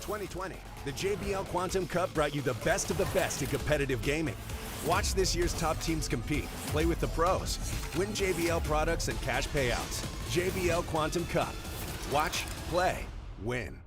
2020, the JBL Quantum Cup brought you the best of the best in competitive gaming. Watch this year's top teams compete, play with the pros, win JBL products and cash payouts. JBL Quantum Cup. Watch, play, win.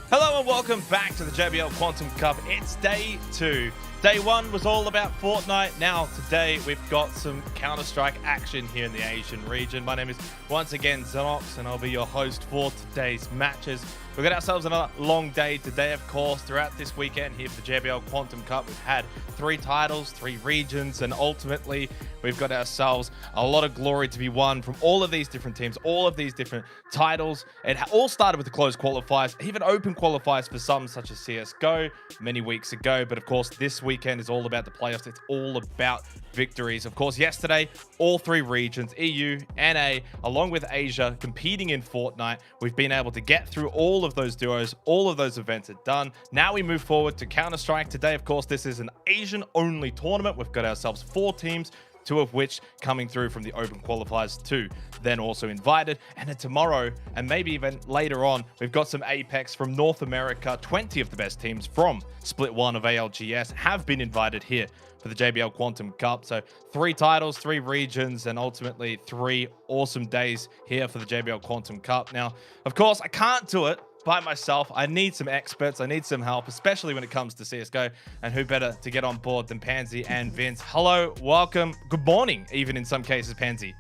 Hello and welcome back to the JBL Quantum Cup. It's day 2. Day 1 was all about Fortnite. Now, today, we've got some Counter-Strike action here in the Asian region. My name is, once again, Xenox, and I'll be your host for today's matches. We've got ourselves another long day today, of course. Throughout this weekend here for the JBL Quantum Cup, we've had 3 titles, 3 regions, and ultimately, we've got ourselves a lot of glory to be won from all of these different teams, all of these different titles. It all started with the closed qualifiers, even open qualifiers for some, such as CSGO, many weeks ago. But of course, this weekend is all about the playoffs. It's all about victories. Of course, yesterday, all 3 regions, EU, NA, along with Asia, competing in Fortnite. We've been able to get through all of those duos. All of those events are done. Now we move forward to Counter-Strike. Today, of course, this is an Asian-only tournament. We've got ourselves 4 teams, 2 of which coming through from the open qualifiers, 2 then also invited. And then tomorrow, and maybe even later on, we've got some Apex from North America. 20 of the best teams from Split 1 of ALGS have been invited here for the JBL Quantum Cup. So 3 titles, 3 regions, and ultimately 3 awesome days here for the JBL Quantum Cup. Now, of course, I can't do it by myself. I need some experts. I need some help, especially when it comes to CSGO. And who better to get on board than Pansy and Vince? Hello, welcome, good morning, even in some cases, Pansy.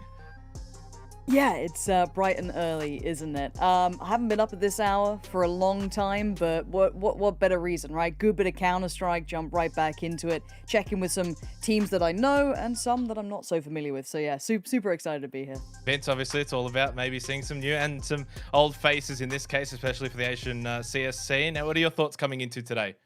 Yeah, it's bright and early, isn't it? I haven't been up at this hour for a long time, but what better reason, right? Good bit of Counter-Strike, jump right back into it, check in with some teams that I know and some that I'm not so familiar with. So yeah, super excited to be here. Vince, obviously, it's all about maybe seeing some new and some old faces in this case, especially for the Asian CS scene. Now, what are your thoughts coming into today?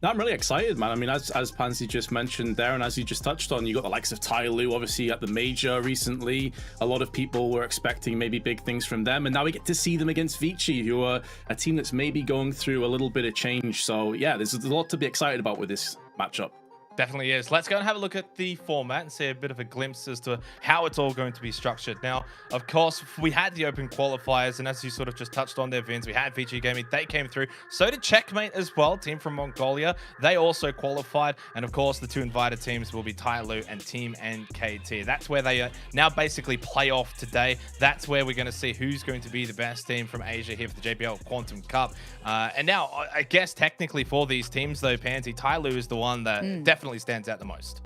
No, I'm really excited, man. I mean, as Pansy just mentioned there, and as you just touched on, you got the likes of Tyloo, obviously, at the Major recently. A lot of people were expecting maybe big things from them, and now we get to see them against Vici, who are a team that's maybe going through a little bit of change. So, yeah, there's a lot to be excited about with this matchup. Definitely is. Let's go and have a look at the format and see a bit of a glimpse as to how it's all going to be structured. Now, of course, we had the open qualifiers, and as you sort of just touched on there, Vince, we had Vici Gaming. They came through. So did Checkmate as well, team from Mongolia. They also qualified. And of course, the 2 invited teams will be Tyloo and Team NKT. That's where they now basically play off today. That's where we're going to see who's going to be the best team from Asia here for the JBL Quantum Cup. And now, I guess technically for these teams, though, Pansy, Tyloo is the one that definitely stands out the most.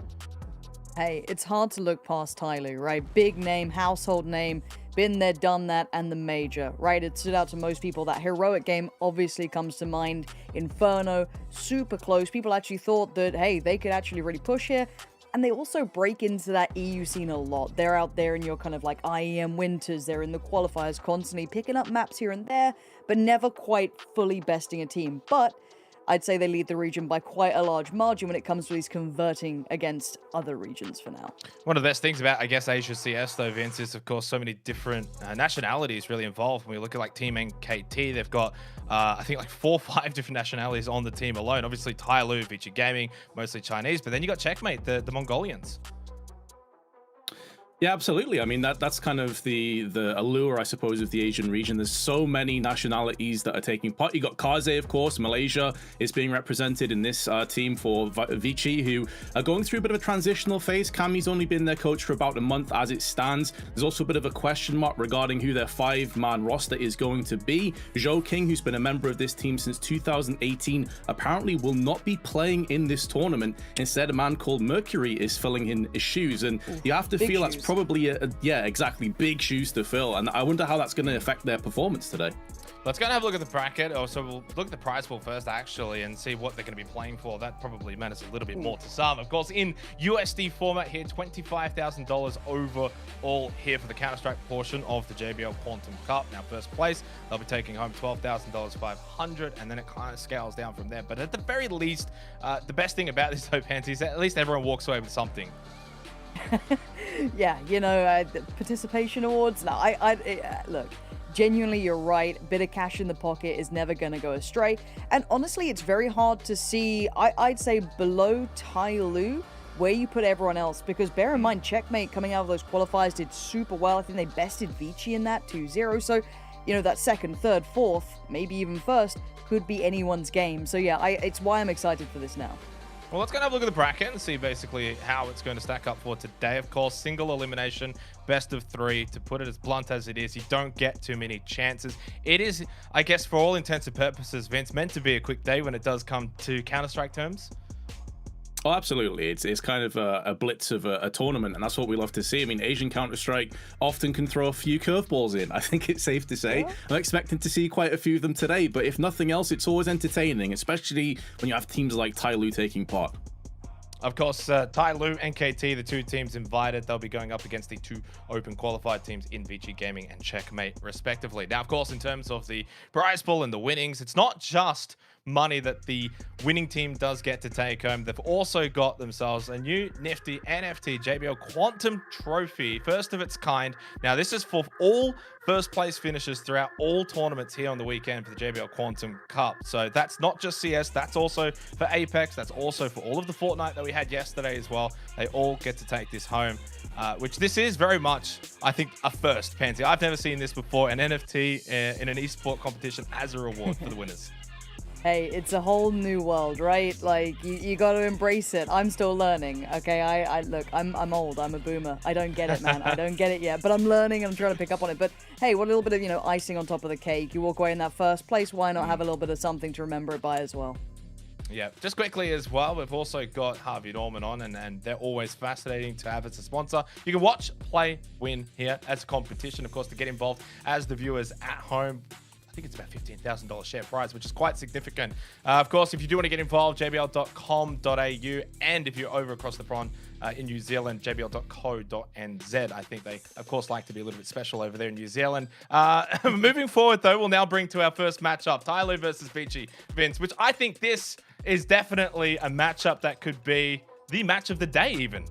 Hey, it's hard to look past Tyloo, right? Big name, household name, been there, done that, and the Major, right? It stood out to most people. That heroic game obviously comes to mind. Inferno, super close. People actually thought that, hey, they could actually really push here. And they also break into that EU scene a lot. They're out there in your kind of like IEM winters. They're in the qualifiers constantly picking up maps here and there, but never quite fully besting a team. But I'd say they lead the region by quite a large margin when it comes to these converting against other regions for now. One of the best things about, I guess, Asia CS, though, Vince, is, of course, so many different nationalities really involved. When we look at, like, Team NKT, they've got, I think, like 4 or 5 different nationalities on the team alone. Obviously, Tyloo, Vici Gaming, mostly Chinese. But then you got Checkmate, the Mongolians. Yeah, absolutely. I mean, that's kind of the allure, I suppose, of the Asian region. There's so many nationalities that are taking part. You got Kaze, of course. Malaysia is being represented in this team for Vici, who are going through a bit of a transitional phase. Kami's only been their coach for about a month as it stands. There's also a bit of a question mark regarding who their 5-man roster is going to be. Zhou King, who's been a member of this team since 2018, apparently will not be playing in this tournament. Instead, a man called Mercury is filling in his shoes, and you have to feel that's probably yeah, exactly, big shoes to fill, and I wonder how that's going to affect their performance today. Let's go and have a look at the bracket. So we'll look at the prize pool first, actually, and see what they're going to be playing for. That probably matters a little bit more to some. Of course, in USD format here, $25,000 overall here for the Counter-Strike portion of the JBL Quantum Cup. Now, first place, they'll be taking home $12,500, and then it kind of scales down from there. But at the very least, the best thing about this, though, Pansy, is that at least everyone walks away with something. Yeah, you know, participation awards. No, look, genuinely, you're right. A bit of cash in the pocket is never going to go astray. And honestly, it's very hard to see, I'd say below Tyloo, where you put everyone else, because bear in mind, Checkmate coming out of those qualifiers did super well. I think they bested Vici in that 2-0. So, you know, that second, third, fourth, maybe even first could be anyone's game. So yeah, it's why I'm excited for this now. Well, let's go and have a look at the bracket and see basically how it's going to stack up for today. Of course, single elimination, best of 3. To put it as blunt as it is, you don't get too many chances. It is, I guess, for all intents and purposes, Vince, meant to be a quick day when it does come to Counter-Strike terms. Oh, absolutely. It's kind of a blitz of a tournament, and that's what we love to see. I mean, Asian Counter-Strike often can throw a few curveballs in. I think it's safe to say. Yeah. I'm expecting to see quite a few of them today, but if nothing else, it's always entertaining, especially when you have teams like Tyloo taking part. Of course, Tyloo, NKT, the 2 teams invited. They'll be going up against the 2 open qualified teams in Vici Gaming and Checkmate, respectively. Now, of course, in terms of the prize pool and the winnings, it's not just money that the winning team does get to take home. They've also got themselves a new nifty NFT JBL Quantum Trophy, first of its kind. Now, this is for all first place finishes throughout all tournaments here on the weekend for the JBL Quantum Cup. So that's not just CS, that's also for Apex, that's also for all of the Fortnite that we had yesterday as well. They all get to take this home, which this is very much, I think, a first, Pansy. I've never seen this before, an NFT in an esport competition as a reward for the winners. Hey, it's a whole new world, right? Like, you got to embrace it. I'm still learning, okay? I look, I'm old. I'm a boomer. I don't get it, man. I don't get it yet. But I'm learning. I'm trying to pick up on it. But hey, what a little bit of, you know, icing on top of the cake. You walk away in that first place. Why not have a little bit of something to remember it by as well? Yeah, just quickly as well, we've also got Harvey Norman on, and they're always fascinating to have as a sponsor. You can watch, play, win here as a competition, of course, to get involved as the viewers at home. I think it's about $15,000 share prize, which is quite significant. Of course, if you do want to get involved, jbl.com.au, and if you're over across the pond in New Zealand, jbl.co.nz. I think they, of course, like to be a little bit special over there in New Zealand. Moving forward, though, we'll now bring to our first matchup, Tyloo versus Vici, Vince, which I think this is definitely a matchup that could be the match of the day, even.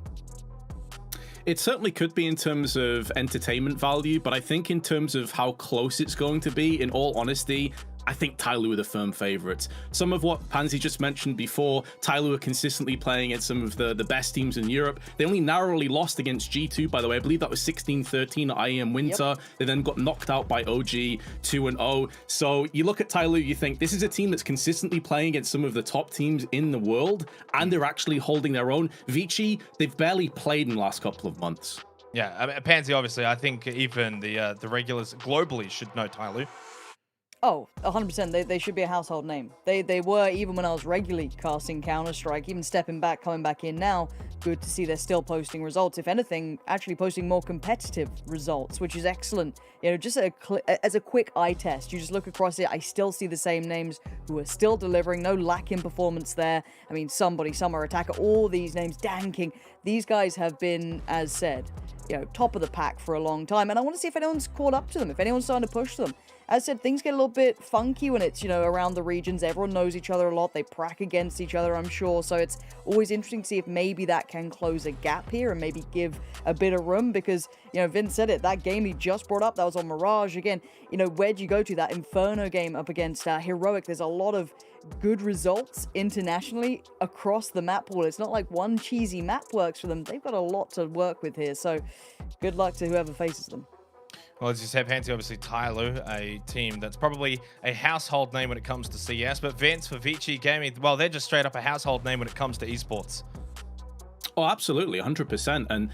It certainly could be in terms of entertainment value, but I think in terms of how close it's going to be, in all honesty, I think Tyloo are the firm favorites. Some of what Pansy just mentioned before, Tyloo are consistently playing against some of the best teams in Europe. They only narrowly lost against G2, by the way. I believe that was 16-13 at IEM Winter. Yep. They then got knocked out by OG 2-0. So you look at Tyloo, you think this is a team that's consistently playing against some of the top teams in the world, and they're actually holding their own. Vici, they've barely played in the last couple of months. Yeah, I mean, Pansy, obviously, I think even the regulars globally should know Tyloo. Oh, 100%. They should be a household name. They were, even when I was regularly casting Counter-Strike, even stepping back, coming back in now, good to see they're still posting results. If anything, actually posting more competitive results, which is excellent. You know, just as a quick eye test, you just look across it, I still see the same names who are still delivering, no lack in performance there. I mean, Summer Attacker, all these names, Dan King, these guys have been, as said, you know, top of the pack for a long time, and I want to see if anyone's caught up to them, if anyone's starting to push them. As said, things get a little bit funky when it's, you know, around the regions. Everyone knows each other a lot. They prac against each other, I'm sure. So it's always interesting to see if maybe that can close a gap here and maybe give a bit of room because, you know, Vince said it. That game he just brought up, that was on Mirage. Again, you know, where'd you go to? That Inferno game up against Heroic. There's a lot of good results internationally across the map pool. It's not like one cheesy map works for them. They've got a lot to work with here. So good luck to whoever faces them. Well, as you said, Pansy, obviously Tyloo, a team that's probably a household name when it comes to CS, but Vince for Vici Gaming, well, they're just straight up a household name when it comes to esports. Oh, absolutely, 100%. And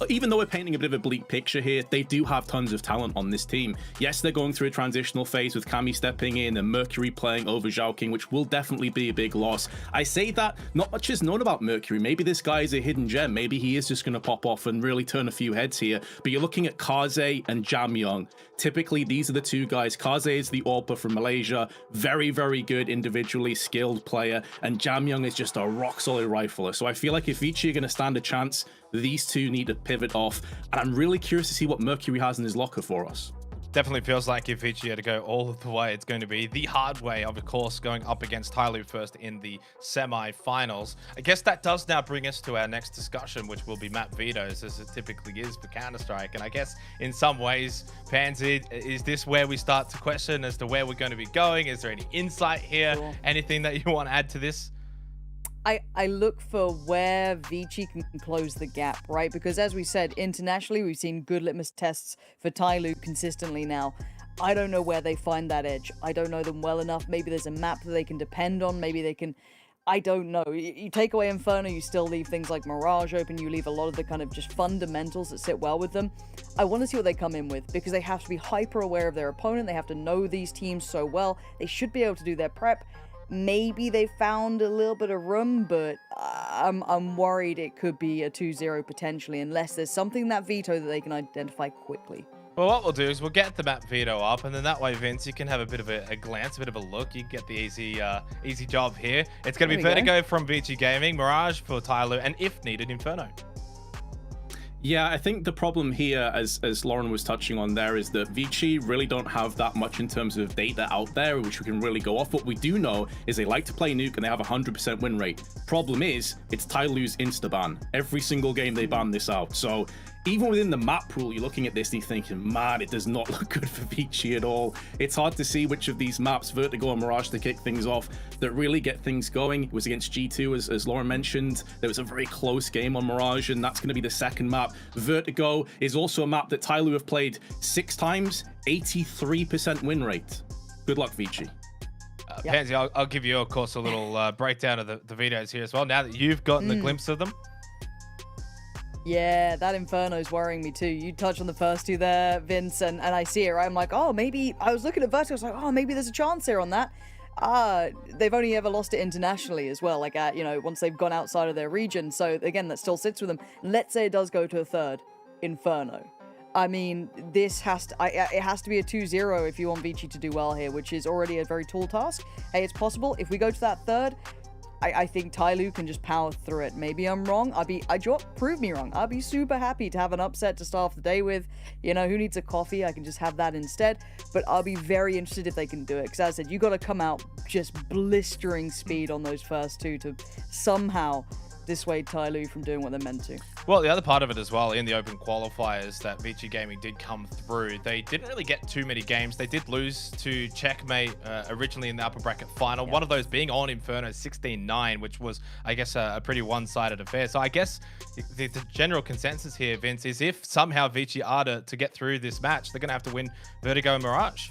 even though we're painting a bit of a bleak picture here, they do have tons of talent on this team. Yes, they're going through a transitional phase with Cammy stepping in and Mercury playing over Zhao King, which will definitely be a big loss. I say that, not much is known about Mercury. Maybe this guy is a hidden gem. Maybe he is just going to pop off and really turn a few heads here. But you're looking at Kaze and Jamyong. Typically, these are the two guys. Kaze is the AWPer from Malaysia. Very, very good individually skilled player. And Jamyong is just a rock-solid rifler. So I feel like if Vici are going to stand a chance, these two need to pivot off, and I'm really curious to see what Mercury has in his locker for us. Definitely feels like if Vici had to go all the way, it's going to be the hard way, of course, going up against Tyloo first in the semi-finals. I guess that does now bring us to our next discussion, which will be map vetoes, as it typically is for Counter-Strike. And I guess in some ways, Pansy, is this where we start to question as to where we're going to be going? Is there any insight here? Sure. Anything that you want to add to this? I look for where Vici can close the gap, right? Because as we said, internationally, we've seen good litmus tests for Tyloo consistently now. I don't know where they find that edge. I don't know them well enough. Maybe there's a map that they can depend on. Maybe they can... I don't know. You take away Inferno, you still leave things like Mirage open. You leave a lot of the kind of just fundamentals that sit well with them. I want to see what they come in with, because they have to be hyper aware of their opponent. They have to know these teams so well. They should be able to do their prep. Maybe they found a little bit of room, but I'm worried it could be a 2-0 potentially, unless there's something in that veto that they can identify quickly. Well, what we'll do is we'll get the map veto up, and then that way, Vince, you can have a bit of a glance, a bit of a look. You get the easy job here. It's going to be Vertigo from Vici Gaming, Mirage for Tyloo, and if needed, Inferno. Yeah, I think the problem here, as Lauren was touching on there, is that Vici really don't have that much in terms of data out there, which we can really go off. What we do know is they like to play Nuke, and they have a 100% win rate. Problem is, it's Tyloo's insta-ban. Every single game they ban this out. So even within the map pool, you're looking at this and you're thinking, man, it does not look good for Vici at all. It's hard to see which of these maps, Vertigo and Mirage to kick things off, that really get things going. It was against G2, as Lauren mentioned. There was a very close game on Mirage, and that's going to be the second map. Vertigo is also a map that Tyloo have played 6 times, 83% win rate. Good luck, Vici. Pansy, I'll give you, of course, a little breakdown of the videos here as well, now that you've gotten a glimpse of them. Yeah, that Inferno's worrying me too. You touched on the first two there, Vince, and I see it, right? I'm like, oh, maybe... I was looking at Vertigo, I was like, oh, maybe there's a chance here on that. They've only ever lost it internationally as well, like, once they've gone outside of their region. So, again, that still sits with them. Let's say it does go to a third. Inferno. I mean, this has to... it has to be a 2-0 if you want Vici to do well here, which is already a very tall task. Hey, it's possible. If we go to that third... I think Tyloo can just power through it. Maybe I'm wrong. Prove me wrong. I'll be super happy to have an upset to start off the day with. You know, who needs a coffee? I can just have that instead. But I'll be very interested if they can do it. Because as I said, you got to come out just blistering speed on those first two to somehow dissuade Tyloo from doing what they're meant to. Well, the other part of it as well, in the open qualifiers that Vici Gaming did come through, they didn't really get too many games. They did lose to Checkmate originally in the upper bracket final, one of those being on Inferno 16-9, which was, I guess, a pretty one-sided affair. So I guess the general consensus here, Vince, is if somehow Vici are to get through this match, they're going to have to win Vertigo and Mirage.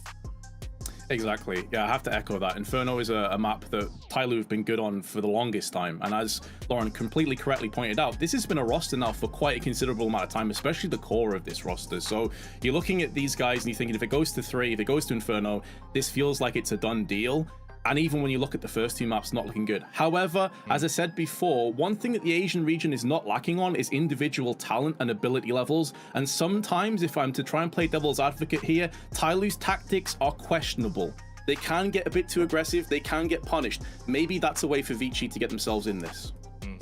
Exactly. Yeah, I have to echo that. Inferno is a map that Tyloo have been good on for the longest time. And as Lauren completely correctly pointed out, this has been a roster now for quite a considerable amount of time, especially the core of this roster. So you're looking at these guys and you're thinking, if it goes to 3, if it goes to Inferno, this feels like it's a done deal. And even when you look at the first 2 maps, not looking good. However, as I said before, one thing that the Asian region is not lacking on is individual talent and ability levels. And sometimes, if I'm to try and play devil's advocate here, Tyloo's tactics are questionable. They can get a bit too aggressive. They can get punished. Maybe that's a way for Vici to get themselves in this.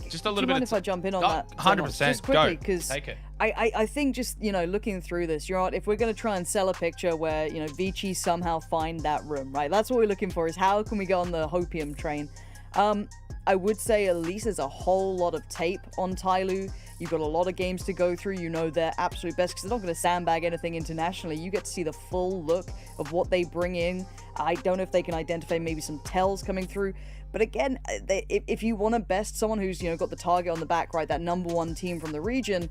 Just a little Do you bit. mind if I jump in on that? 100%. Just quickly, because Take it. I think just, looking through this, you're right, if we're going to try and sell a picture where, Vici somehow find that room, right? That's what we're looking for, is how can we go on the Hopium train? I would say at least there's a whole lot of tape on Tyloo. You've got a lot of games to go through. You know their absolute best, because they're not going to sandbag anything internationally. You get to see the full look of what they bring in. I don't know if they can identify maybe some tells coming through. But again, if you want to best someone who's, got the target on the back, right, that #1 team from the region,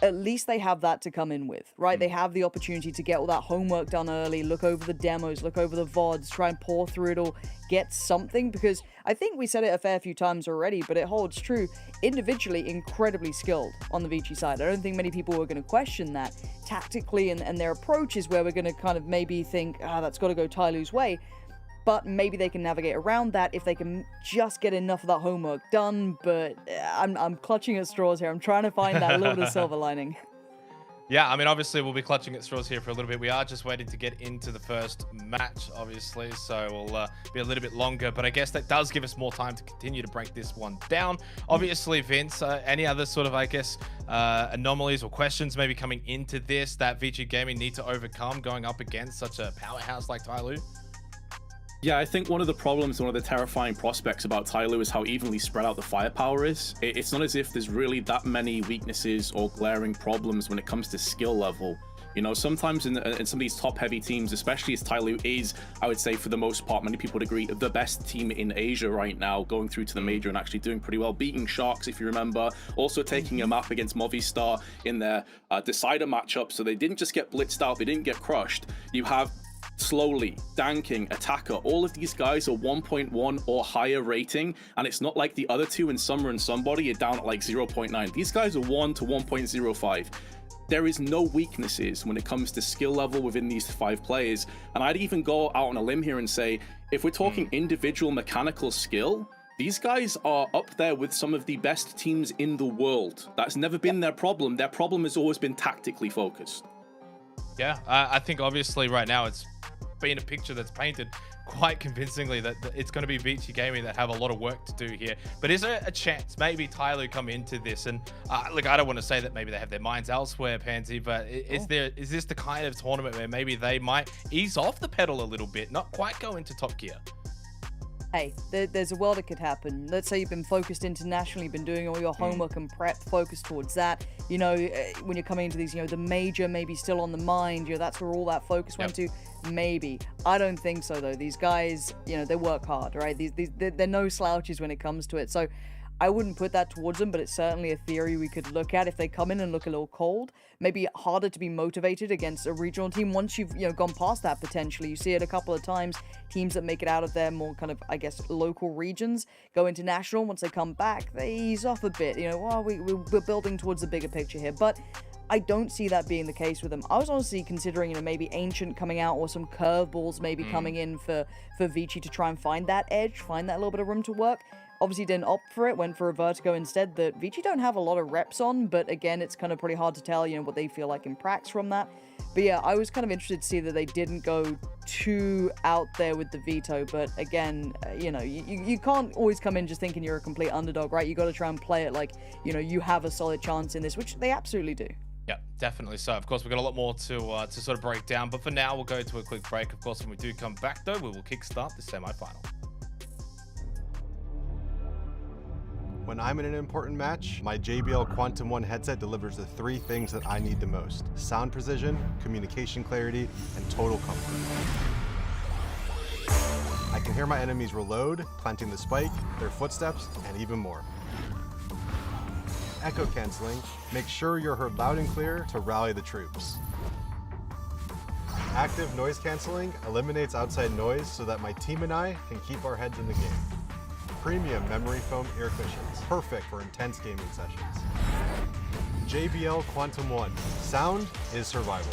at least they have that to come in with, right? They have the opportunity to get all that homework done early, look over the demos, look over the VODs, try and pour through it all, get something, because I think we said it a fair few times already, but it holds true. Individually, incredibly skilled on the Vici side. I don't think many people were going to question that. Tactically, and their approach is where we're going to kind of maybe think, that's got to go Tyloo's way. But maybe they can navigate around that if they can just get enough of that homework done. But I'm clutching at straws here. I'm trying to find that little bit of silver lining. Yeah, I mean, obviously, we'll be clutching at straws here for a little bit. We are just waiting to get into the first match, obviously, so we'll be a little bit longer. But I guess that does give us more time to continue to break this one down. Obviously, Vince, any other sort of, I guess, anomalies or questions maybe coming into this that Vici Gaming need to overcome going up against such a powerhouse like Tyloo? Yeah, I think one of the problems, one of the terrifying prospects about Tyloo is how evenly spread out the firepower is. It's not as if there's really that many weaknesses or glaring problems when it comes to skill level. You know, sometimes in some of these top-heavy teams, especially as Tyloo is, I would say for the most part, many people would agree, the best team in Asia right now, going through to the major and actually doing pretty well, beating Sharks, if you remember, also taking a map against Movistar in their decider matchup, so they didn't just get blitzed out, they didn't get crushed. You have Slowly, Danking, Attacker, all of these guys are 1.1 or higher rating, and it's not like the other two in Summer and Somebody are down at like 0.9. These guys are 1 to 1.05. There is no weaknesses when it comes to skill level within these 5 players, and I'd even go out on a limb here and say, if we're talking individual mechanical skill, these guys are up there with some of the best teams in the world. That's never been their problem. Their problem has always been tactically focused. Yeah, I think obviously right now it's been a picture that's painted quite convincingly that it's going to be Vici Gaming that have a lot of work to do here. But is there a chance maybe Tyloo come into this and look, I don't want to say that maybe they have their minds elsewhere, Pansy, but is this the kind of tournament where maybe they might ease off the pedal a little bit, not quite go into top gear? Hey, there's a world it could happen. Let's say you've been focused internationally, been doing all your homework and prep, focused towards that. You know, when you're coming into these, you know, the major maybe still on the mind, you know, that's where all that focus went to. Maybe. I don't think so, though. These guys, you know, they work hard, right? They're no slouches when it comes to it. So I wouldn't put that towards them, but it's certainly a theory we could look at if they come in and look a little cold. Maybe harder to be motivated against a regional team once you've, you know, gone past that potentially. You see it a couple of times. Teams that make it out of their more kind of, I guess, local regions go into national. Once they come back, they ease off a bit. You know, well, we're building towards the bigger picture here. But I don't see that being the case with them. I was honestly considering, you know, maybe Ancient coming out or some curveballs maybe coming in for Vici to try and find that edge, find that little bit of room to work. Obviously didn't opt for it, went for a Vertigo instead that Vici don't have a lot of reps on, but again, it's kind of pretty hard to tell, you know, what they feel like in pracs from that. But yeah, I was kind of interested to see that they didn't go too out there with the veto, but again, you know, you can't always come in just thinking you're a complete underdog, right? You got to try and play it like, you know, you have a solid chance in this, which they absolutely do. Yeah, definitely so. Of course, we've got a lot more to sort of break down, but for now, we'll go to a quick break. Of course, when we do come back, though, we will kickstart the semi-final. When I'm in an important match, my JBL Quantum 1 headset delivers the 3 things that I need the most: sound precision, communication clarity, and total comfort. I can hear my enemies reload, planting the spike, their footsteps, and even more. Echo canceling, make sure you're heard loud and clear to rally the troops. Active noise canceling eliminates outside noise so that my team and I can keep our heads in the game. Premium memory foam ear cushions, perfect for intense gaming sessions. JBL Quantum 1, sound is survival.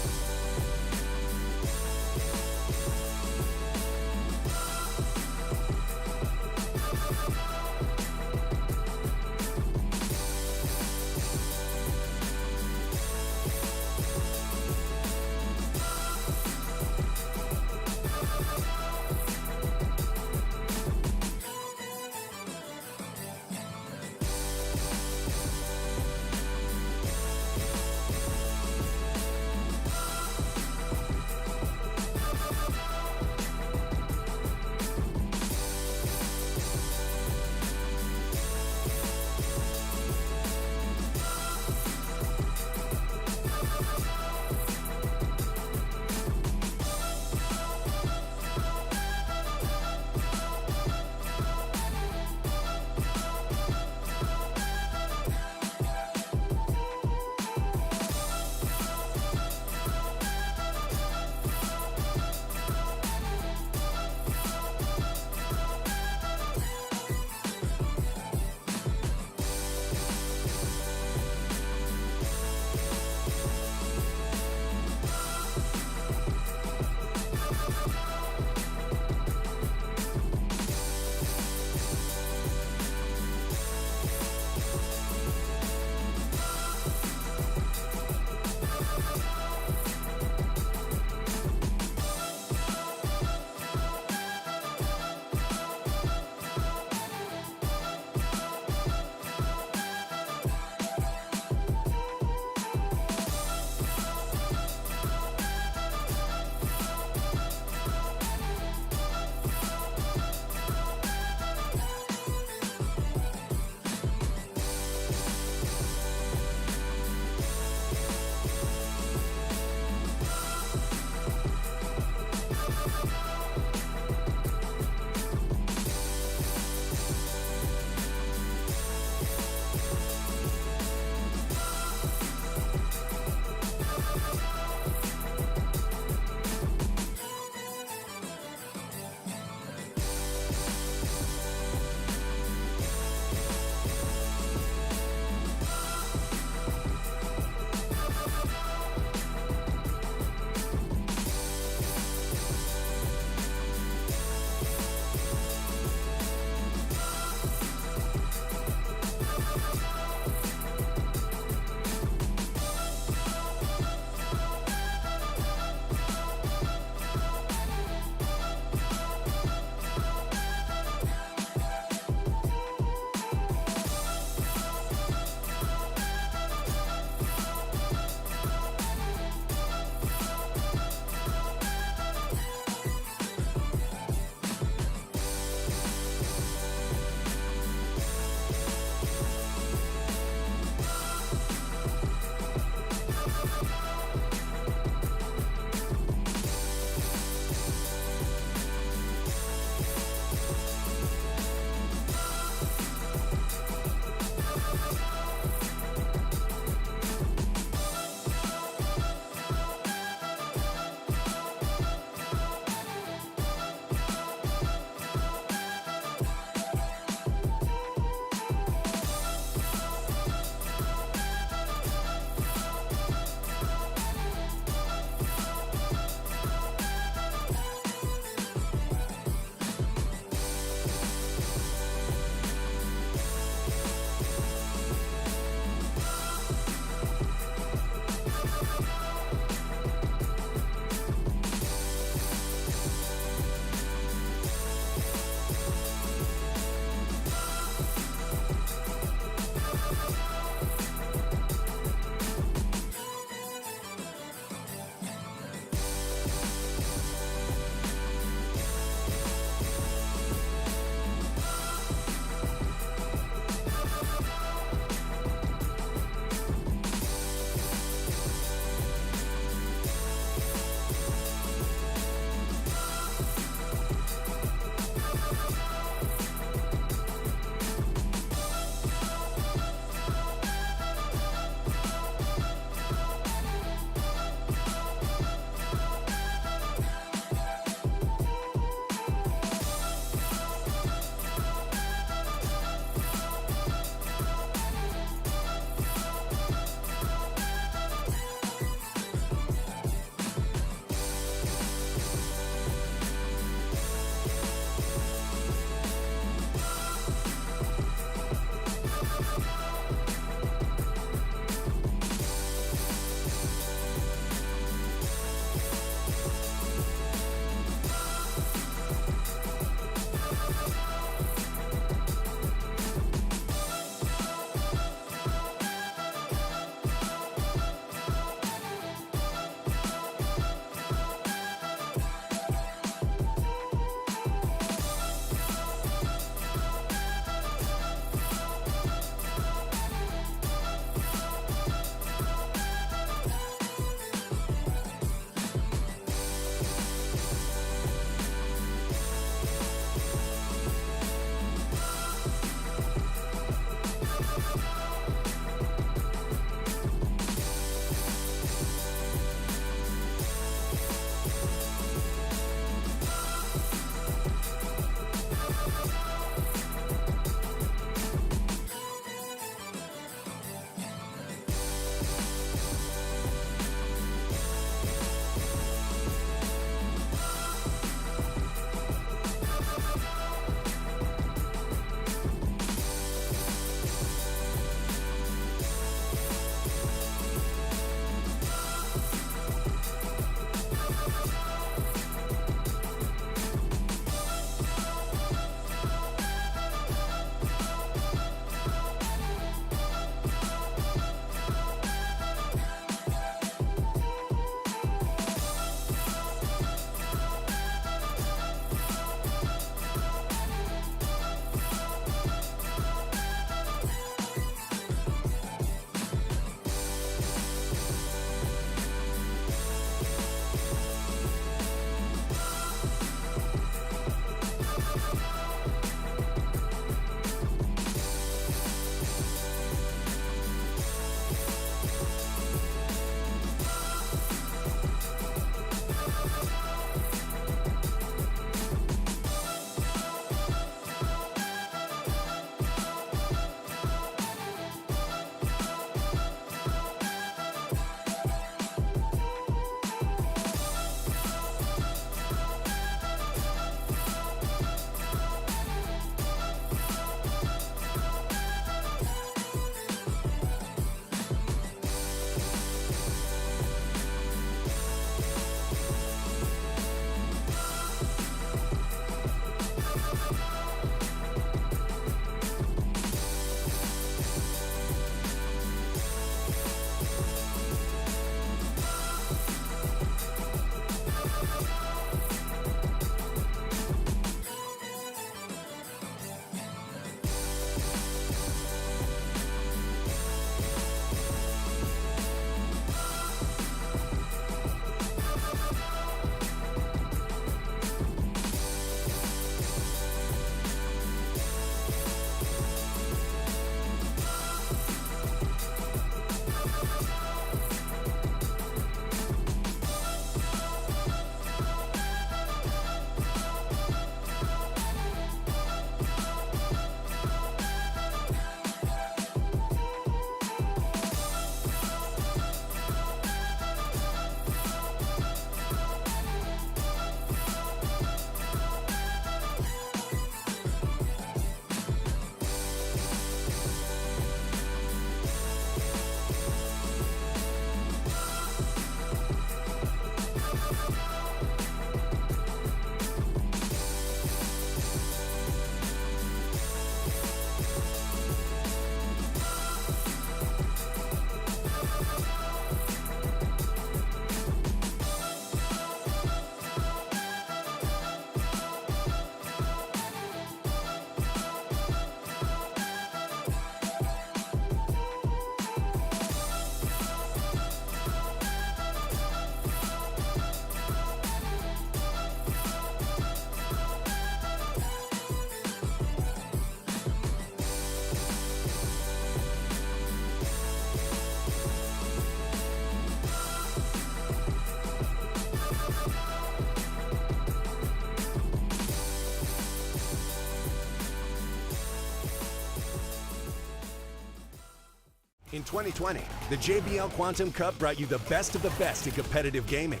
In 2020, the JBL Quantum Cup brought you the best of the best in competitive gaming.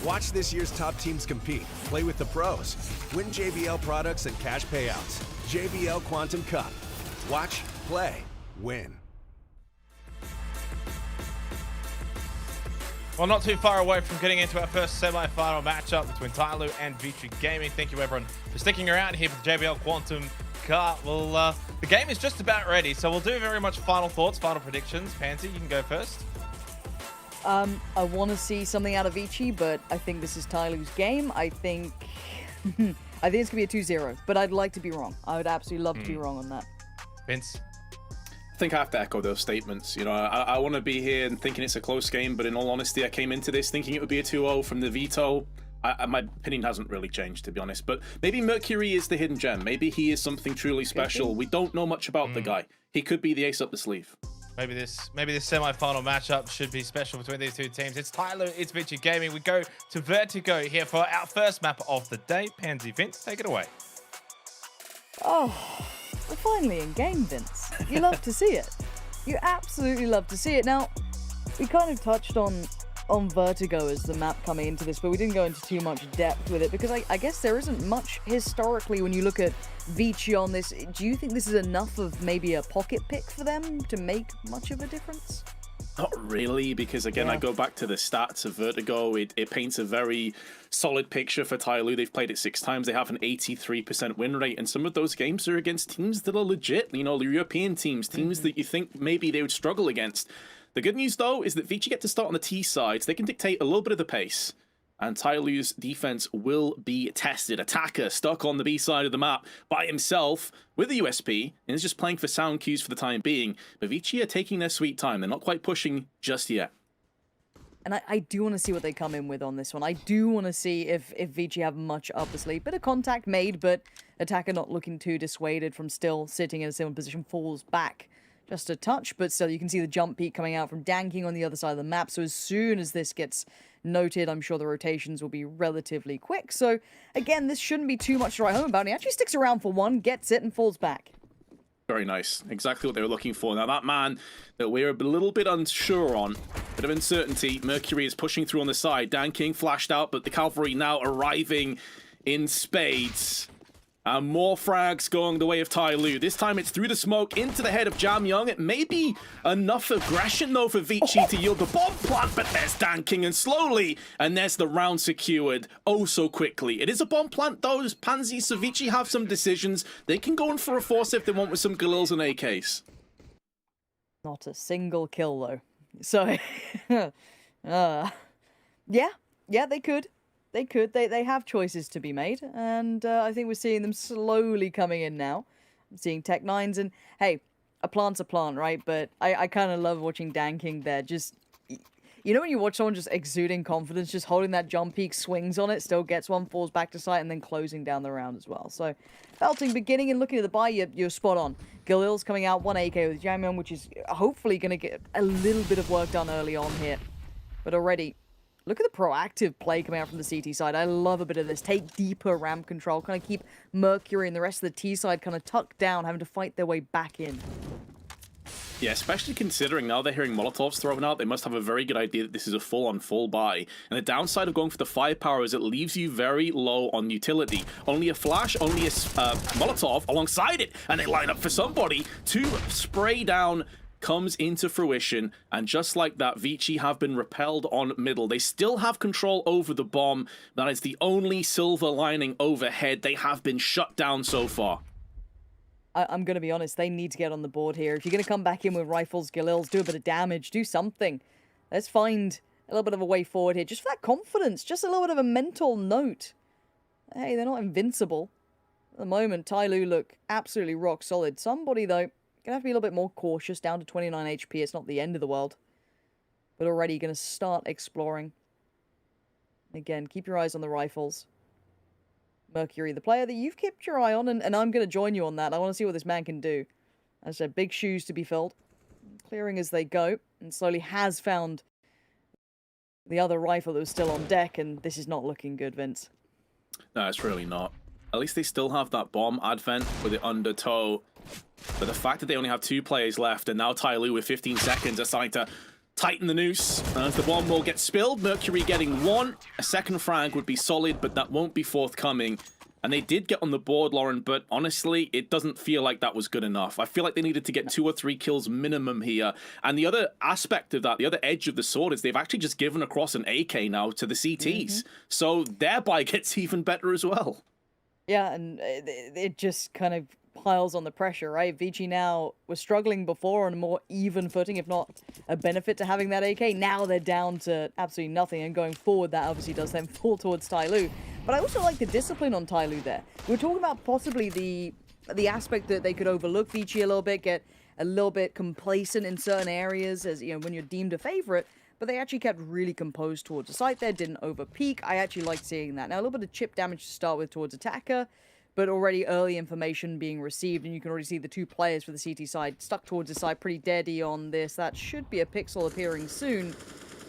Watch this year's top teams compete, play with the pros, win JBL products and cash payouts. JBL Quantum Cup. Watch, play, win. Well, not too far away from getting into our first semi-final matchup between Tyloo and Vici Gaming. Thank you, everyone, for sticking around here for the JBL Quantum Cup. Well, the game is just about ready, so we'll do very much final thoughts, final predictions. Pansy, you can go first. I want to see something out of Vici, but I think this is Tyloo's game. I think I think it's going to be a 2-0, but I'd like to be wrong. I would absolutely love to be wrong on that. Vince? I think I have to echo those statements. You know, I want to be here and thinking it's a close game, but in all honesty, I came into this thinking it would be a 2-0 from the veto. My opinion hasn't really changed, to be honest. But maybe Mercury is the hidden gem. Maybe he is something truly special. We don't know much about the guy. He could be the ace up the sleeve. Maybe this semi-final matchup should be special between these two teams. It's Tyloo, it's Vici Gaming. We go to Vertigo here for our first map of the day. Pansy, Vince, take it away. Oh, we're finally in game, Vince. You love to see it. You absolutely love to see it. Now, we kind of touched on Vertigo as the map coming into this, but we didn't go into too much depth with it because I guess there isn't much historically when you look at Vici on this. Do you think this is enough of maybe a pocket pick for them to make much of a difference? Not really, because again, I go back to the stats of Vertigo. It paints a very solid picture for Tyloo. They've played it 6 times. They have an 83% win rate, and some of those games are against teams that are legit. You know, the European teams that you think maybe they would struggle against. The good news, though, is that Vici get to start on the T side, so they can dictate a little bit of the pace. And Tyloo's defense will be tested. Attacker stuck on the B side of the map by himself with a USP, and is just playing for sound cues for the time being. But Vici are taking their sweet time. They're not quite pushing just yet. And I do want to see what they come in with on this one. I do want to see if Vici have much up the sleeve. Bit of contact made, but Attacker not looking too dissuaded from still sitting in a similar position, falls back just a touch, but still you can see the jump peak coming out from Danking on the other side of the map. So as soon as this gets noted, I'm sure the rotations will be relatively quick. So again, this shouldn't be too much to write home about. He actually sticks around for one, gets it, and falls back. Very nice. Exactly what they were looking for. Now that man that we're a little bit unsure on, bit of uncertainty. Mercury is pushing through on the side. Danking flashed out, but the cavalry now arriving in spades. And more frags going the way of Tyloo. This time it's through the smoke into the head of Jam Young. It may be enough aggression, though, for Vici to yield the bomb plant, but there's Danking, and slowly, and there's the round secured oh so quickly. It is a bomb plant, though. Pansy, so Vici have some decisions. They can go in for a force if they want with some Galils and AKs. Not a single kill, though. So, yeah, they could. They could. They have choices to be made, and I think we're seeing them slowly coming in now. I'm seeing Tech-9s, and hey, a plant's a plant, right? But I kind of love watching Danking there. Just, you know when you watch someone just exuding confidence, just holding that jump peak, swings on it, still gets one, falls back to sight, and then closing down the round as well. So, Felting beginning and looking at the buy, you're spot on. Galil's coming out, 1 AK with Jamion, which is hopefully going to get a little bit of work done early on here. But already, look at the proactive play coming out from the CT side. I love a bit of this. Take deeper ramp control. Kind of keep Mercury and the rest of the T side kind of tucked down, having to fight their way back in. Yeah, especially considering now they're hearing Molotovs thrown out, they must have a very good idea that this is a full-on full buy. And the downside of going for the firepower is it leaves you very low on utility. Only a flash, only a Molotov alongside it, and they line up for somebody to spray down comes into fruition, and just like that, Vici have been repelled on middle. They still have control over the bomb. That is the only silver lining overhead. They have been shut down so far. I'm going to be honest, they need to get on the board here. If you're going to come back in with rifles, Galils, do a bit of damage, do something. Let's find a little bit of a way forward here, just for that confidence, just a little bit of a mental note. Hey, they're not invincible. At the moment, Tyloo look absolutely rock solid. Somebody, though, gonna have to be a little bit more cautious, down to 29 HP. It's not the end of the world. But already gonna start exploring. Again, keep your eyes on the rifles. Mercury, the player that you've kept your eye on, and I'm gonna join you on that. I want to see what this man can do. As I said, big shoes to be filled. Clearing as they go, and slowly has found the other rifle that was still on deck, and this is not looking good, Vince. No, it's really not. At least they still have that bomb advent with it under tow. But the fact that they only have 2 players left, and now Ty Lue with 15 seconds are starting to tighten the noose. As the bomb will get spilled, Mercury getting 1. A second frag would be solid, but that won't be forthcoming. And they did get on the board, Lauren, but honestly, it doesn't feel like that was good enough. I feel like they needed to get 2 or 3 kills minimum here. And the other aspect of that, the other edge of the sword, is they've actually just given across an AK now to the CTs. So their buy gets even better as well. Yeah, and it just kind of piles on the pressure, right? Vici now was struggling before on a more even footing, if not a benefit to having that AK. Now they're down to absolutely nothing, and going forward, that obviously does then fall towards Ty Lue. But I also like the discipline on Ty Lue there. We're talking about possibly the aspect that they could overlook Vici a little bit, get a little bit complacent in certain areas, as you know, when you're deemed a favorite. But they actually kept really composed towards the site there, didn't overpeak. I actually liked seeing that. Now, a little bit of chip damage to start with towards attacker, but already early information being received, and you can already see the 2 players for the CT side stuck towards the side, pretty deady on this. That should be a pixel appearing soon,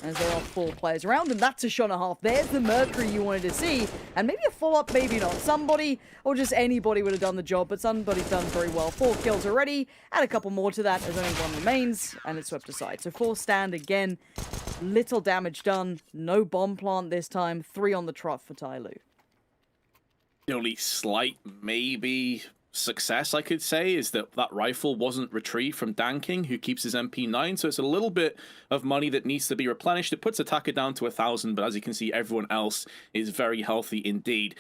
as there are 4 players around, and that's a shot and a half. There's the Mercury you wanted to see, and maybe a follow-up, maybe not. Somebody, or just anybody would have done the job, but somebody's done very well. 4 kills already, add a couple more to that as only 1 remains, and it's swept aside. So 4 stand again, little damage done, no bomb plant this time, 3 on the trot for Ty Lue. The only slight, maybe, success I could say is that that rifle wasn't retrieved from Danking, who keeps his MP9, so it's a little bit of money that needs to be replenished. It puts attacker down to 1,000, but as you can see, everyone else is very healthy indeed.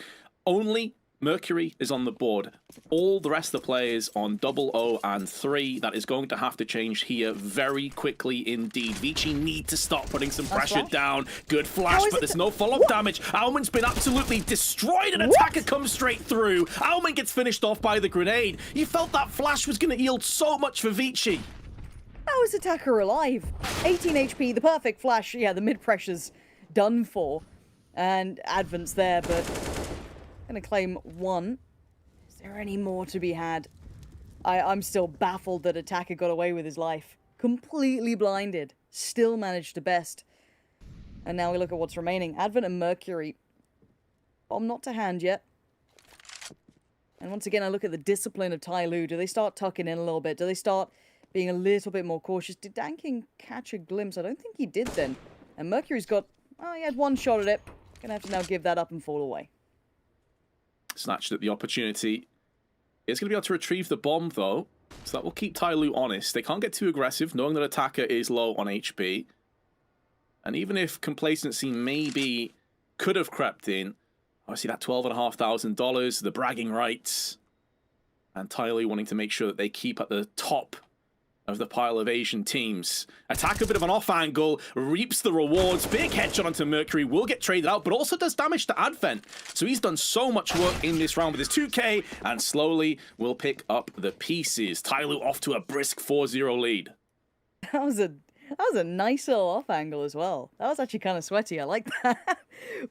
Only Mercury is on the board. All the rest of the players on 00 and 3. That is going to have to change here very quickly indeed. Vici need to start putting some pressure down. Good flash, but there's no follow-up damage. Almond's been absolutely destroyed. An attacker comes straight through. Almond gets finished off by the grenade. You felt that flash was going to yield so much for Vici. How is attacker alive? 18 HP, the perfect flash. Yeah, the mid-pressure's done for. And Advent's there, but gonna claim 1. Is there any more to be had? I'm still baffled that attacker got away with his life. Completely blinded. Still managed to best. And now we look at what's remaining. Advent and Mercury. Bomb not to hand yet. And once again, I look at the discipline of Ty Lue. Do they start tucking in a little bit? Do they start being a little bit more cautious? Did Danking catch a glimpse? I don't think he did then. And Mercury's got, oh, he had 1 shot at it. Gonna have to now give that up and fall away. Snatched at the opportunity. It's going to be able to retrieve the bomb, though, so that will keep Ty Lue honest. They can't get too aggressive, knowing that attacker is low on HP. And even if complacency maybe could have crept in, obviously that $12,500, the bragging rights, and Ty Lue wanting to make sure that they keep at the top of the pile of Asian teams. Attack a bit of an off angle, reaps the rewards. Big headshot onto Mercury, will get traded out, but also does damage to Advent. So he's done so much work in this round with his 2K, and slowly will pick up the pieces. Ty Lue off to a brisk 4-0 lead. That was a nice little off angle as well. That was actually kind of sweaty. I like that.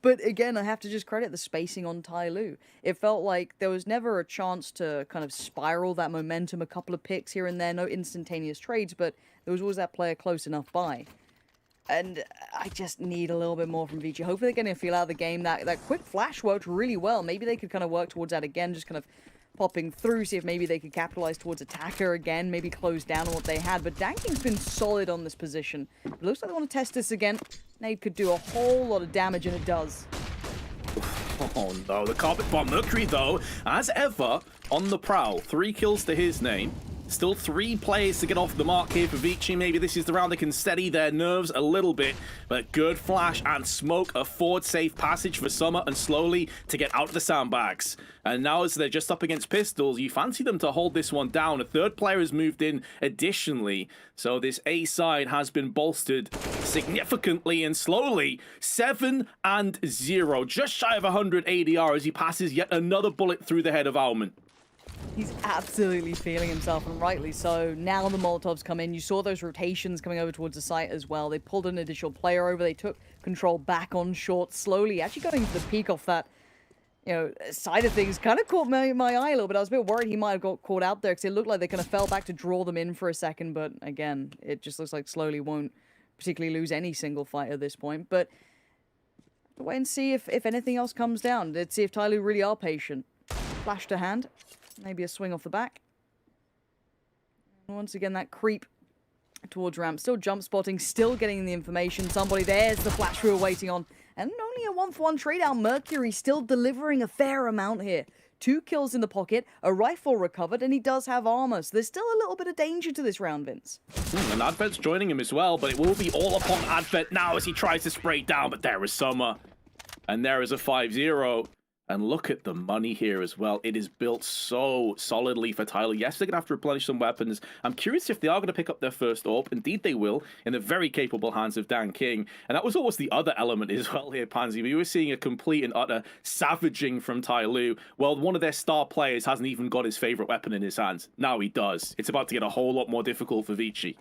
But again, I have to just credit the spacing on Ty Lue. It felt like there was never a chance to kind of spiral that momentum, a couple of picks here and there, no instantaneous trades, but there was always that player close enough by. And I just need a little bit more from Vici. Hopefully they're going to feel out of the game. That quick flash worked really well. Maybe they could kind of work towards that again, just kind of popping through, see if maybe they could capitalize towards attacker again, maybe close down on what they had. But Danking's been solid on this position. It looks like they want to test this again. Nade could do a whole lot of damage, and it does. Oh no, the carpet bomb. Mercury, though, as ever, on the prowl. 3 kills to his name. Still 3 players to get off the mark here for Vici. Maybe this is the round they can steady their nerves a little bit. But good flash and smoke, a forward safe passage for Summer, and slowly to get out of the sandbags. And now as they're just up against pistols, you fancy them to hold this one down. A 3rd player has moved in additionally. So this A side has been bolstered significantly and slowly. 7-0, just shy of 100 ADR as he passes yet another bullet through the head of Alman. He's absolutely feeling himself, and rightly so. Now the Molotovs come in. You saw those rotations coming over towards the site as well. They pulled an additional player over. They took control back on short slowly. Actually going for the peak off that, side of things. Kind of caught my eye a little bit. I was a bit worried he might have got caught out there because it looked like they kind of fell back to draw them in for a second. But again, it just looks like slowly won't particularly lose any single fight at this point. But wait and see if anything else comes down. Let's see if Ty Lue really are patient. Flash to hand. Maybe a swing off the back. Once again, that creep towards ramp. Still jump spotting, still getting the information. Somebody, there's the flash we were waiting on. And only a 1-for-1 trade out. Mercury still delivering a fair amount here. 2 kills in the pocket, a rifle recovered, and he does have armor. So there's still a little bit of danger to this round, Vince. And Advent's joining him as well, but it will be all upon Advent now as he tries to spray down. But there is Summer. And there is a 5-0. And look at the money here as well. It is built so solidly for Tyler. Yes, they're going to have to replenish some weapons. I'm curious if they are going to pick up their first AWP. Indeed, they will, in the very capable hands of Dan King. And that was almost the other element as well here, Pansy. We were seeing a complete and utter savaging from Tai Lu. Well, one of their star players hasn't even got his favorite weapon in his hands. Now he does. It's about to get a whole lot more difficult for Vici.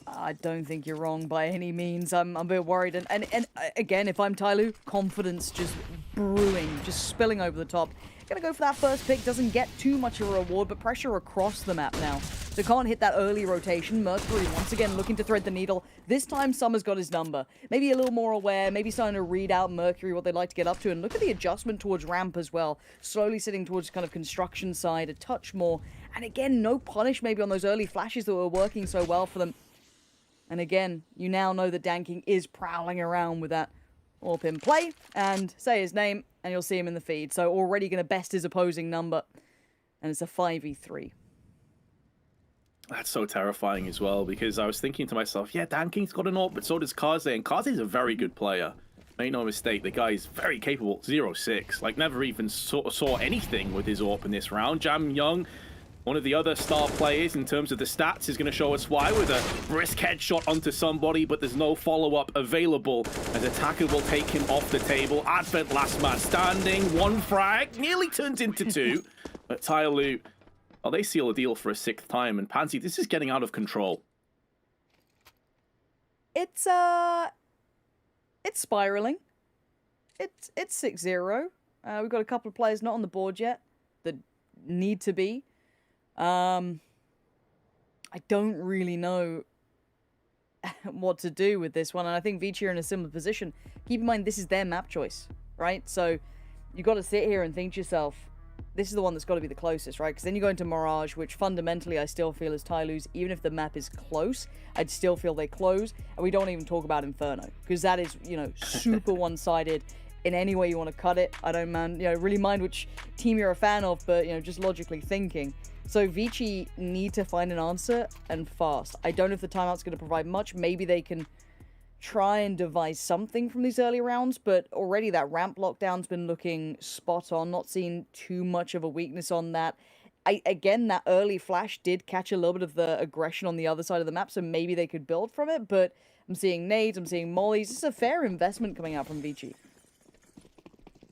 I don't think you're wrong by any means. I'm a bit worried. And again, if I'm Tai Lu, confidence just brewing, just spilling over the top. Gonna go for that first pick. Doesn't get too much of a reward, but pressure across the map now. So can't hit that early rotation. Mercury once again looking to thread the needle. This time Summer's got his number. Maybe a little more aware, maybe starting to read out Mercury, what they'd like to get up to. And look at the adjustment towards ramp as well. Slowly sitting towards kind of construction side, a touch more. And again, no punish maybe on those early flashes that were working so well for them. And again, you now know that Dan King is prowling around with that AWP in play, and say his name, and you'll see him in the feed. So already going to best his opposing number, and it's a 5v3. That's so terrifying as well, because I was thinking to myself, yeah, Dan King's got an AWP, but so does Kaze, and Kaze's a very good player. Make no mistake, the guy is very capable. 0-6, like never even saw anything with his AWP in this round. Jam Young, one of the other star players in terms of the stats, is going to show us why with a brisk headshot onto somebody, but there's no follow-up available as Attacker will take him off the table. Advent last man standing, 1 frag, nearly turns into 2. But Tai Lu, well, they seal a deal for a 6th time, and Pansy, this is getting out of control. It's spiraling. It's 6-0. We've got a couple of players not on the board yet that need to be. I don't really know what to do with this one, and I think Vici are in a similar position. Keep in mind, this is their map choice, right? So you got to sit here and think to yourself, this is the one that's got to be the closest, right? Because then you go into Mirage, which fundamentally I still feel is Tai Lu's. Even if the map is close, I'd still feel they close. And we don't even talk about Inferno, because that is, you know, super one-sided in any way you want to cut it. I don't really mind which team you're a fan of, but, you know, just logically thinking. So Vici need to find an answer, and fast. I don't know if the timeout's going to provide much. Maybe they can try and devise something from these early rounds, but already that ramp lockdown's been looking spot on. Not seeing too much of a weakness on that. Again, that early flash did catch a little bit of the aggression on the other side of the map, so maybe they could build from it, but I'm seeing nades, I'm seeing mollies. This is a fair investment coming out from Vici.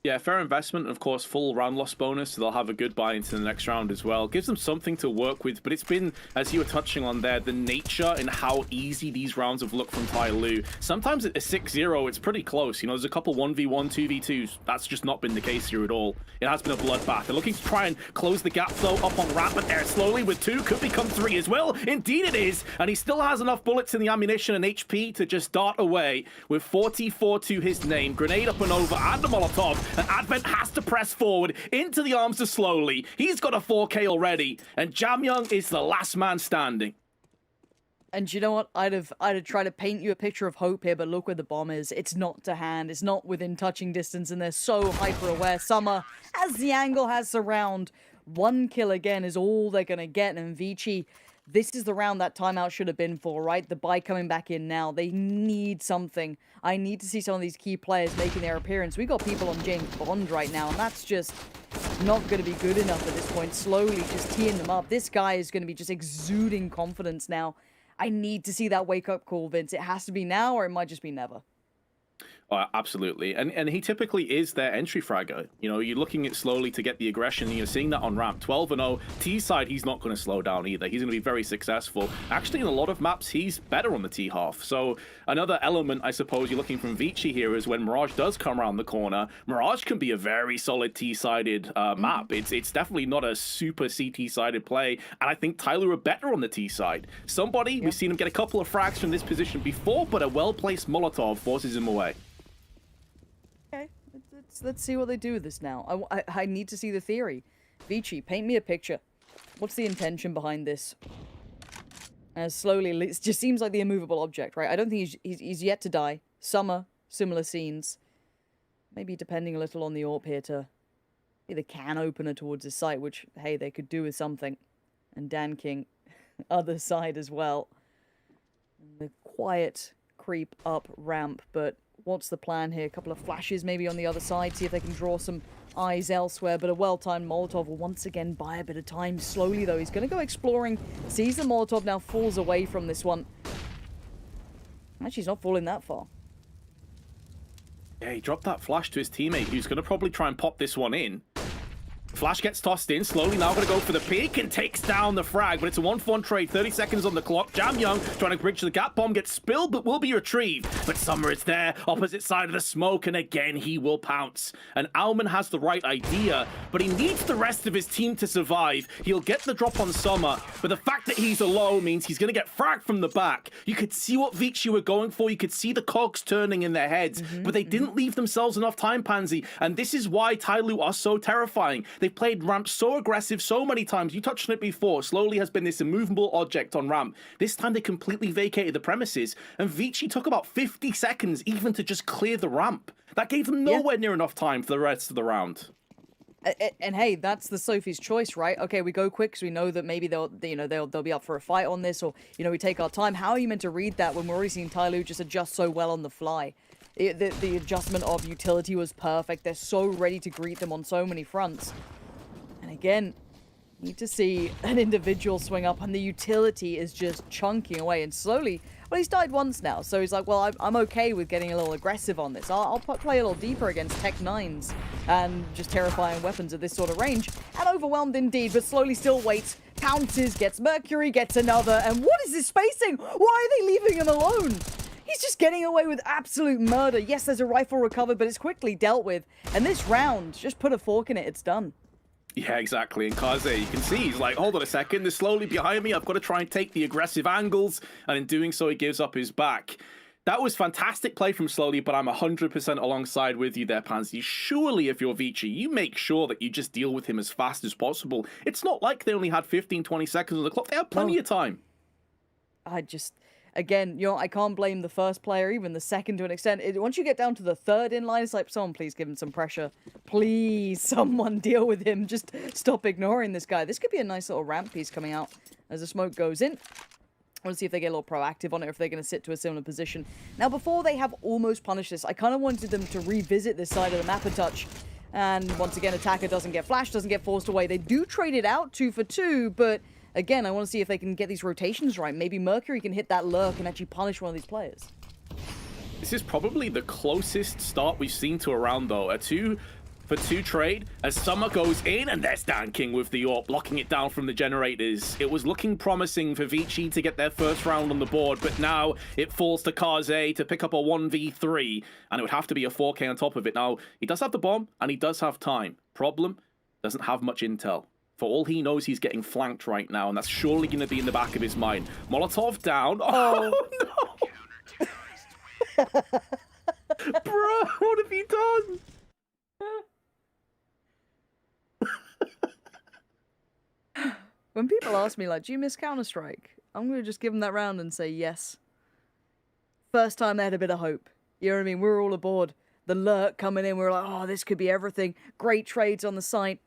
Yeah, fair investment, and of course, full round loss bonus, so they'll have a good buy into the next round as well. Gives them something to work with, but it's been, as you were touching on there, the nature and how easy these rounds have looked from Tai Lu. Sometimes at a 6-0, it's pretty close. You know, there's a couple 1v1, 2v2s. That's just not been the case here at all. It has been a bloodbath. They're looking to try and close the gap, though, up on ramp, but there slowly with 2. Could become 3 as well. Indeed it is, and he still has enough bullets in the ammunition and HP to just dart away with 44 to his name. Grenade up and over, and a Molotov, and Advent has to press forward into the arms of Slowly. He's got a 4K already, and Jam Young is the last man standing. And you know what? I'd have tried to paint you a picture of hope here, but look where the bomb is. It's not to hand. It's not within touching distance, and they're so hyper-aware. Summer, as the angle has surround, 1 kill again is all they're going to get, and Vici, this is the round that timeout should have been for, right? The buy coming back in now. They need something. I need to see some of these key players making their appearance. We got people on James Bond right now, and that's just not going to be good enough at this point. Slowly just teeing them up. This guy is going to be just exuding confidence now. I need to see that wake-up call, Vince. It has to be now, or it might just be never. Oh, absolutely. And he typically is their entry fragger. You know, you're looking at Slowly to get the aggression, and you're seeing that on ramp. 12-0. T side, he's not going to slow down either. He's going to be very successful. Actually, in a lot of maps, he's better on the T half. So another element, I suppose, you're looking from Vici here is when Mirage does come around the corner, Mirage can be a very solid T-sided map. It's definitely not a super CT-sided play, and I think Tyler are better on the T side. Somebody, we've seen him get a couple of frags from this position before, but a well-placed Molotov forces him away. Okay, let's see what they do with this now. I need to see the theory. Vici, paint me a picture. What's the intention behind this? As slowly, it just seems like the immovable object, right? I don't think he's yet to die. Summer, similar scenes. Maybe depending a little on the AWP here to be the can opener towards his site, which, hey, they could do with something. And Dan King, other side as well. And the quiet creep up ramp, but what's the plan here? A couple of flashes maybe on the other side, see if they can draw some eyes elsewhere, but a well-timed Molotov will once again buy a bit of time. Slowly, though, he's going to go exploring, sees the Molotov, now falls away from this one. Actually, he's not falling that far. Yeah, he dropped that flash to his teammate, who's going to probably try and pop this one in. Flash gets tossed in, slowly now going to go for the peek and takes down the frag, but it's a 1-for-1 trade, 30 seconds on the clock. Jam Young trying to bridge the gap, bomb gets spilled, but will be retrieved. But Summer is there, opposite side of the smoke, and again he will pounce. And Alman has the right idea, but he needs the rest of his team to survive. He'll get the drop on Summer, but the fact that he's alone means he's going to get fragged from the back. You could see what Vici were going for, you could see the cogs turning in their heads, but they didn't leave themselves enough time, Pansy, and this is why Tyloo are so terrifying. They've played ramp so aggressive so many times. You touched on it before. Slowly has been this immovable object on ramp. This time they completely vacated the premises, and Vici took about 50 seconds even to just clear the ramp. That gave them nowhere near enough time for the rest of the round. And hey, that's the Sophie's choice, right? Okay, we go quick because we know that maybe they'll be up for a fight on this, or we take our time. How are you meant to read that when we're already seeing Tyloo just adjust so well on the fly? The adjustment of utility was perfect. They're so ready to greet them on so many fronts. And again, need to see an individual swing up, and the utility is just chunking away. And slowly, well, he's died once now, so he's like, well, I'm okay with getting a little aggressive on this. I'll play a little deeper against Tech 9s and just terrifying weapons at this sort of range. And overwhelmed indeed, but slowly still waits, pounces, gets Mercury, gets another. And what is this spacing? Why are they leaving him alone? He's just getting away with absolute murder. Yes, there's a rifle recovered, but it's quickly dealt with. And this round, just put a fork in it, it's done. Yeah, exactly. And Kaze, you can see, he's like, hold on a second, they're slowly behind me. I've got to try and take the aggressive angles. And in doing so, he gives up his back. That was fantastic play from Slowly, but I'm 100% alongside with you there, Pansy. Surely, if you're Vici, you make sure that you just deal with him as fast as possible. It's not like they only had 15, 20 seconds on the clock. They had plenty of time. Again, I can't blame the first player, even the second to an extent. Once you get down to the third in line, it's like, someone please give him some pressure. Please, someone deal with him. Just stop ignoring this guy. This could be a nice little ramp piece coming out as the smoke goes in. I want to see if they get a little proactive on it, or if they're going to sit to a similar position. Now, before they have almost punished this, I kind of wanted them to revisit this side of the map a touch. And once again, attacker doesn't get flashed, doesn't get forced away. They do trade it out 2 for 2, but again, I want to see if they can get these rotations right. Maybe Mercury can hit that lurk and actually punish one of these players. This is probably the closest start we've seen to a round, though. A 2 for 2 trade as Summer goes in, and there's Dan King with the AWP, blocking it down from the generators. It was looking promising for Vici to get their first round on the board, but now it falls to Kaze to pick up a 1v3, and it would have to be a 4K on top of it. Now, he does have the bomb, and he does have time. Problem, doesn't have much intel. For all he knows, he's getting flanked right now, and that's surely going to be in the back of his mind. Molotov down. Oh, no! Bro, what have you done? When people ask me, like, do you miss Counter-Strike? I'm going to just give them that round and say yes. First time they had a bit of hope. You know what I mean? We were all aboard. The lurk coming in, we were like, oh, this could be everything. Great trades on the site.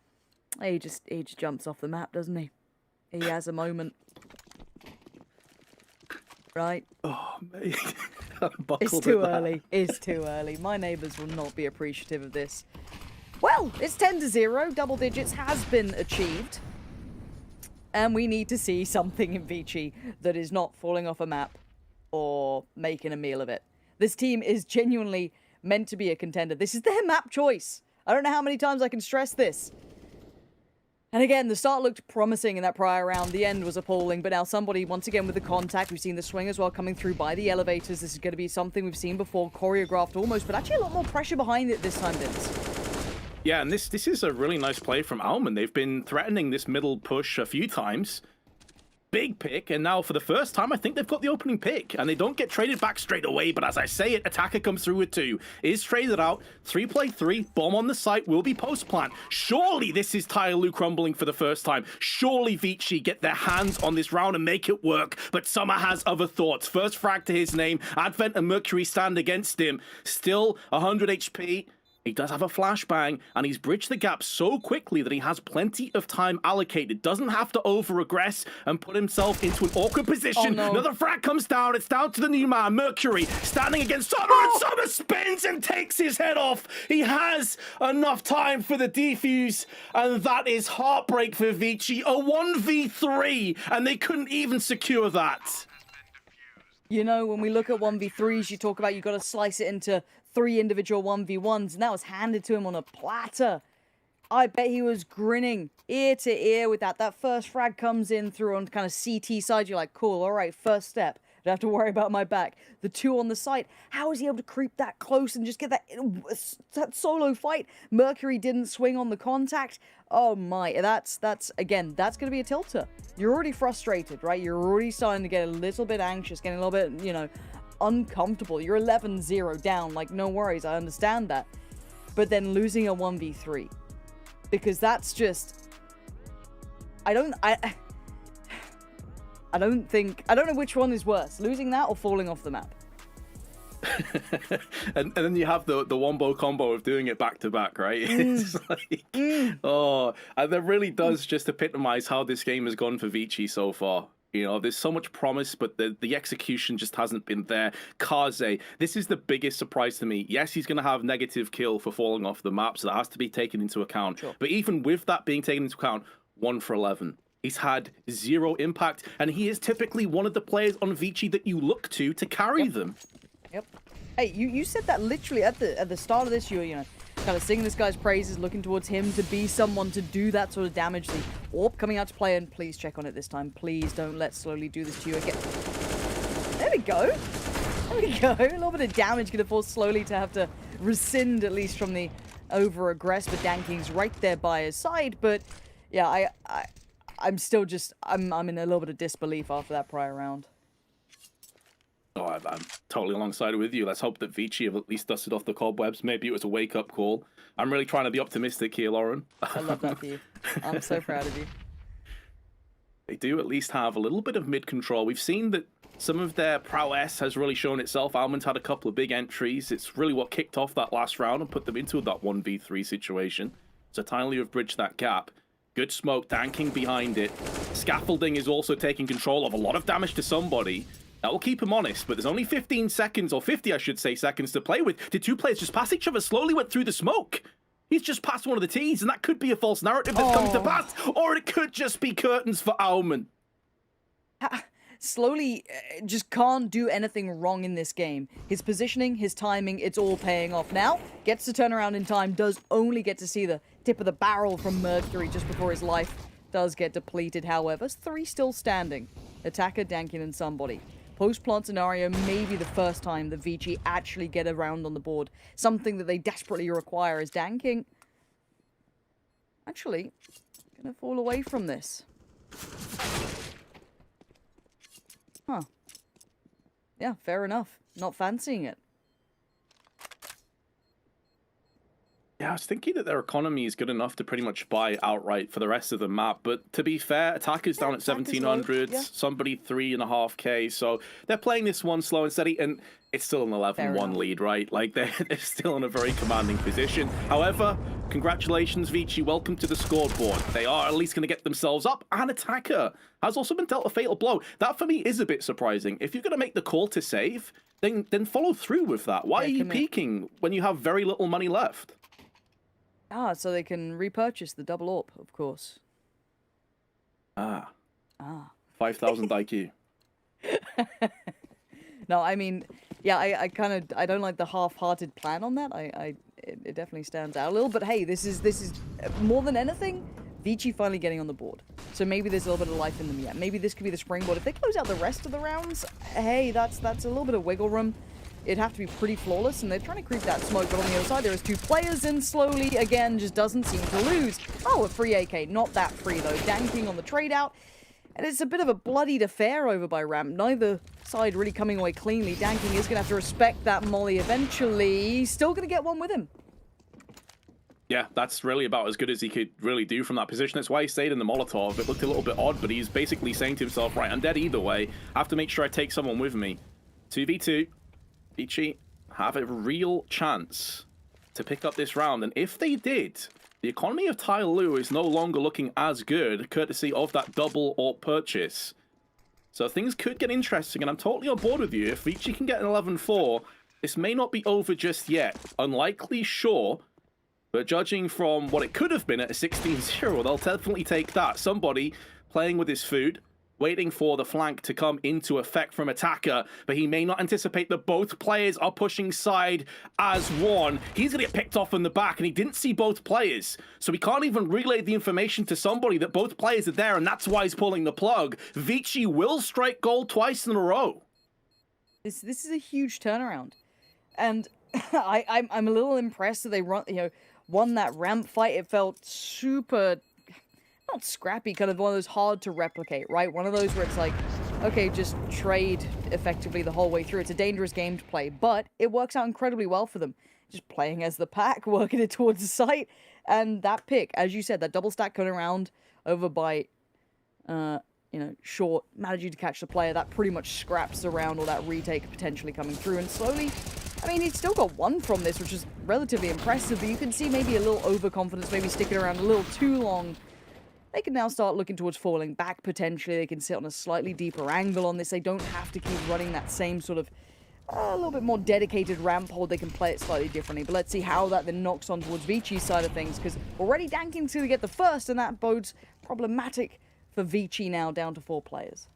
He just jumps off the map, doesn't he? He has a moment. Right? Oh, mate. It's too early. It's too early. My neighbours will not be appreciative of this. Well, it's 10-0. Double digits has been achieved. And we need to see something in Vici that is not falling off a map or making a meal of it. This team is genuinely meant to be a contender. This is their map choice. I don't know how many times I can stress this. And again, the start looked promising in that prior round. The end was appalling, but now somebody, once again with the contact, we've seen the swing as well coming through by the elevators. This is going to be something we've seen before, choreographed almost, but actually a lot more pressure behind it this time, Vince. Yeah, and this is a really nice play from Alman. They've been threatening this middle push a few times. big pick, and now for the first time, I think they've got the opening pick, and they don't get traded back straight away, but as I say it, Attacker comes through with 2, is traded out, 3-play-3, bomb on the site, will be post-plant. Surely this is Tyloo crumbling for the first time. Surely Vici get their hands on this round and make it work, but Summer has other thoughts. First frag to his name, Advent and Mercury stand against him. Still 100 HP. He does have a flashbang, and he's bridged the gap so quickly that he has plenty of time allocated. Doesn't have to over-aggress and put himself into an awkward position. Oh, no. Another frag comes down. It's down to the new man, Mercury, standing against Summer, and Summer spins and takes his head off. He has enough time for the defuse, and that is heartbreak for Vici. A 1v3, and they couldn't even secure that. You know, when we look at 1v3s, you talk about you got to slice it into 3 individual 1v1s, and that was handed to him on a platter. I bet he was grinning ear to ear with that. That first frag comes in through on kind of CT side. You're like, cool, all right, first step. Don't have to worry about my back. The 2 on the site. How is he able to creep that close and just get that solo fight? Mercury didn't swing on the contact. Oh my, that's again, that's going to be a tilter. You're already frustrated, right? You're already starting to get a little bit anxious, getting a little bit, you know, uncomfortable. You're 11-0 down, like, no worries, I understand that. But then losing a 1v3, because that's just, I don't know which one is worse, losing that or falling off the map. and then you have the wombo combo of doing it back to back, right? It's like, oh, and that really does just epitomize how this game has gone for Vici so far. You know, there's so much promise, but the execution just hasn't been there. Kaze, this is the biggest surprise to me. Yes, he's going to have negative kill for falling off the map, so that has to be taken into account. Sure. But even with that being taken into account, 1 for 11. He's had 0 impact, and he is typically one of the players on Vici that you look to carry them. Yep. Hey, you said that literally at the start of this. You know, kind of singing this guy's praises, looking towards him to be someone to do that sort of damage. The AWP coming out to play, and please check on it this time. Please don't let Slowly do this to you again. There we go. There we go. A little bit of damage going to force Slowly to have to rescind at least from the over-aggress, but Danking's right there by his side. But yeah, I'm still just, I'm in a little bit of disbelief after that prior round. Oh, I'm totally alongside with you. Let's hope that Vici have at least dusted off the cobwebs. Maybe it was a wake-up call. I'm really trying to be optimistic here, Lauren. I love that for you. I'm so proud of you. They do at least have a little bit of mid-control. We've seen that some of their prowess has really shown itself. Almond's had a couple of big entries. It's really what kicked off that last round and put them into that 1v3 situation. So Tyloo have bridged that gap. Good smoke, Danking behind it. Scaffolding is also taking control of a lot of damage to somebody. That will keep him honest, but there's only 15 seconds, or 50, I should say, seconds to play with. Did 2 players just pass each other? Slowly went through the smoke. He's just passed one of the T's, and that could be a false narrative that's coming to pass, or it could just be curtains for Almond. Slowly just can't do anything wrong in this game. His positioning, his timing, it's all paying off. Now, gets to turn around in time, does only get to see the tip of the barrel from Mercury just before his life does get depleted, however. 3 still standing. Attacker, Dankin, and somebody. Post-plant scenario may be the first time that Vici actually get around on the board. Something that they desperately require is Danking. Actually, gonna fall away from this. Huh. Yeah, fair enough. Not fancying it. Yeah, I was thinking that their economy is good enough to pretty much buy outright for the rest of the map. But to be fair, Attacker's down at 1700, somebody 3.5k. So they're playing this one slow and steady, and it's still an 11-1 lead, right? Like, they're still in a very commanding position. However, congratulations, Vici. Welcome to the scoreboard. They are at least going to get themselves up. And Attacker has also been dealt a fatal blow. That, for me, is a bit surprising. If you're going to make the call to save, then follow through with that. Why are you peeking when you have very little money left? Ah, so they can repurchase the double AWP, of course. Ah. 5,000 IQ. No, I mean, yeah, I don't like the half-hearted plan on that. It definitely stands out a little, but hey, this is more than anything, Vici finally getting on the board. So maybe there's a little bit of life in them yet. Maybe this could be the springboard. If they close out the rest of the rounds, hey, that's a little bit of wiggle room. It'd have to be pretty flawless, and they're trying to creep that smoke, but on the other side, there is 2 players, and Slowly, again, just doesn't seem to lose. Oh, a free AK. Not that free, though. Danking on the trade out. And it's a bit of a bloodied affair over by ramp. Neither side really coming away cleanly. Danking is going to have to respect that molly eventually. He's still going to get one with him. Yeah, that's really about as good as he could really do from that position. That's why he stayed in the Molotov. It looked a little bit odd, but he's basically saying to himself, right, I'm dead either way. I have to make sure I take someone with me. 2v2. Vici have a real chance to pick up this round. And if they did, the economy of Tyloo is no longer looking as good, courtesy of that double AWP purchase. So things could get interesting, and I'm totally on board with you. If Vici can get an 11-4, this may not be over just yet. Unlikely, sure. But judging from what it could have been at a 16-0, they'll definitely take that. Somebody playing with his food, waiting for the flank to come into effect from attacker, but he may not anticipate that both players are pushing side as one. He's going to get picked off in the back, and he didn't see both players. So he can't even relay the information to somebody that both players are there, and that's why he's pulling the plug. Vici will strike gold twice in a row. This is a huge turnaround. And I'm a little impressed that they won that ramp fight. It felt super, not scrappy, kind of one of those hard to replicate, right? One of those where it's like, okay, just trade effectively the whole way through. It's a dangerous game to play, but it works out incredibly well for them. Just playing as the pack, working it towards the site, and that pick, as you said, that double stack coming around over by, short, managing to catch the player, that pretty much scraps the round, or that retake potentially coming through, and slowly, I mean, he's still got one from this, which is relatively impressive, but you can see maybe a little overconfidence, maybe sticking around a little too long. They can now start looking towards falling back, potentially. They can sit on a slightly deeper angle on this. They don't have to keep running that same sort of, a little bit more dedicated ramp hold. They can play it slightly differently, but let's see how that then knocks on towards Vici's side of things, because already Danking's going to get the first, and that bodes problematic for Vici now, down to 4 players.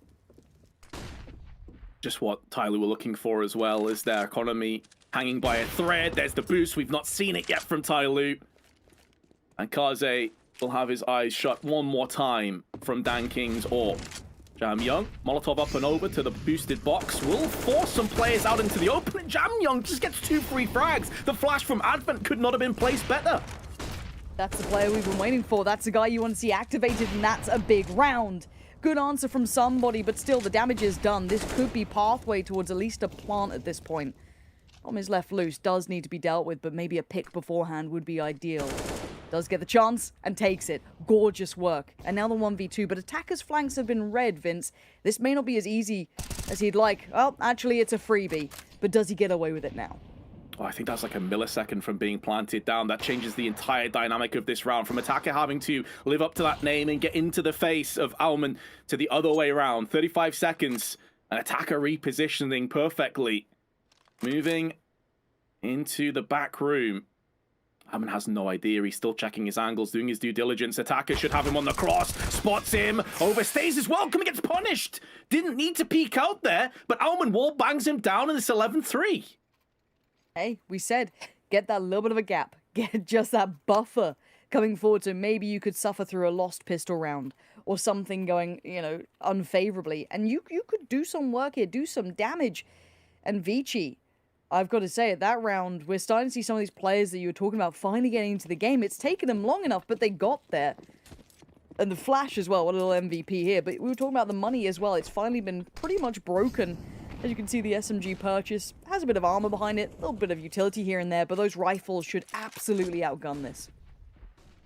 Just what Tyloo were looking for as well, is their economy hanging by a thread. There's the boost. We've not seen it yet from Tyloo. And Kaze will have his eyes shut one more time from Danking's AWP. Jamyoung, Molotov up and over to the boosted box, will force some players out into the open, and Jamyoung just gets 2 free frags. The flash from Advent could not have been placed better. That's the player we've been waiting for. That's the guy you want to see activated, and that's a big round. Good answer from somebody, but still, the damage is done. This could be pathway towards at least a plant at this point. Bomb is left loose, does need to be dealt with, but maybe a pick beforehand would be ideal. Does get the chance and takes it. Gorgeous work. And now the 1v2, but attacker's flanks have been red, Vince. This may not be as easy as he'd like. Well, actually, it's a freebie, but does he get away with it now? Oh, I think that's like a millisecond from being planted down. That changes the entire dynamic of this round. From attacker having to live up to that name and get into the face of Alman to the other way around. 35 seconds. An attacker repositioning perfectly. Moving into the back room. Alman has no idea. He's still checking his angles, doing his due diligence. Attacker should have him on the cross. Spots him. Overstays as well. Gets punished. Didn't need to peek out there, but Alman wall bangs him down, and it's 11-3. Hey, we said, get that little bit of a gap. Get just that buffer coming forward, so maybe you could suffer through a lost pistol round or something going, unfavorably. And you could do some work here, do some damage. And Vici, I've got to say, at that round, we're starting to see some of these players that you were talking about finally getting into the game. It's taken them long enough, but they got there. And the flash as well, what a little MVP here. But we were talking about the money as well. It's finally been pretty much broken. As you can see, the SMG purchase has a bit of armor behind it, a little bit of utility here and there, but those rifles should absolutely outgun this.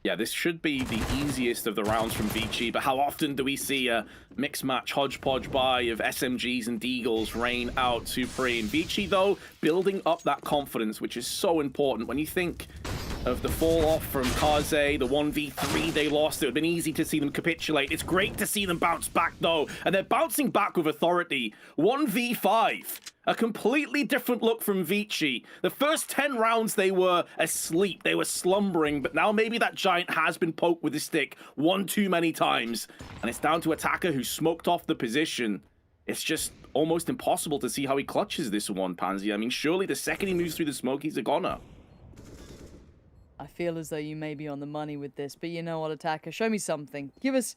Yeah, this should be the easiest of the rounds from Vici, but how often do we see a mix match hodgepodge buy of SMGs and Deagles rain out supreme? Vici, though, building up that confidence, which is so important. When you think of the fall off from Kaze, the 1v3 they lost, it would have been easy to see them capitulate. It's great to see them bounce back, though, and they're bouncing back with authority. 1v5. A completely different look from Vici. The first 10 rounds, they were asleep. They were slumbering, but now maybe that giant has been poked with a stick one too many times. And it's down to attacker who smoked off the position. It's just almost impossible to see how he clutches this one, Pansy. I mean, surely the second he moves through the smoke, he's a goner. I feel as though you may be on the money with this, but you know what, attacker? Show me something. Give us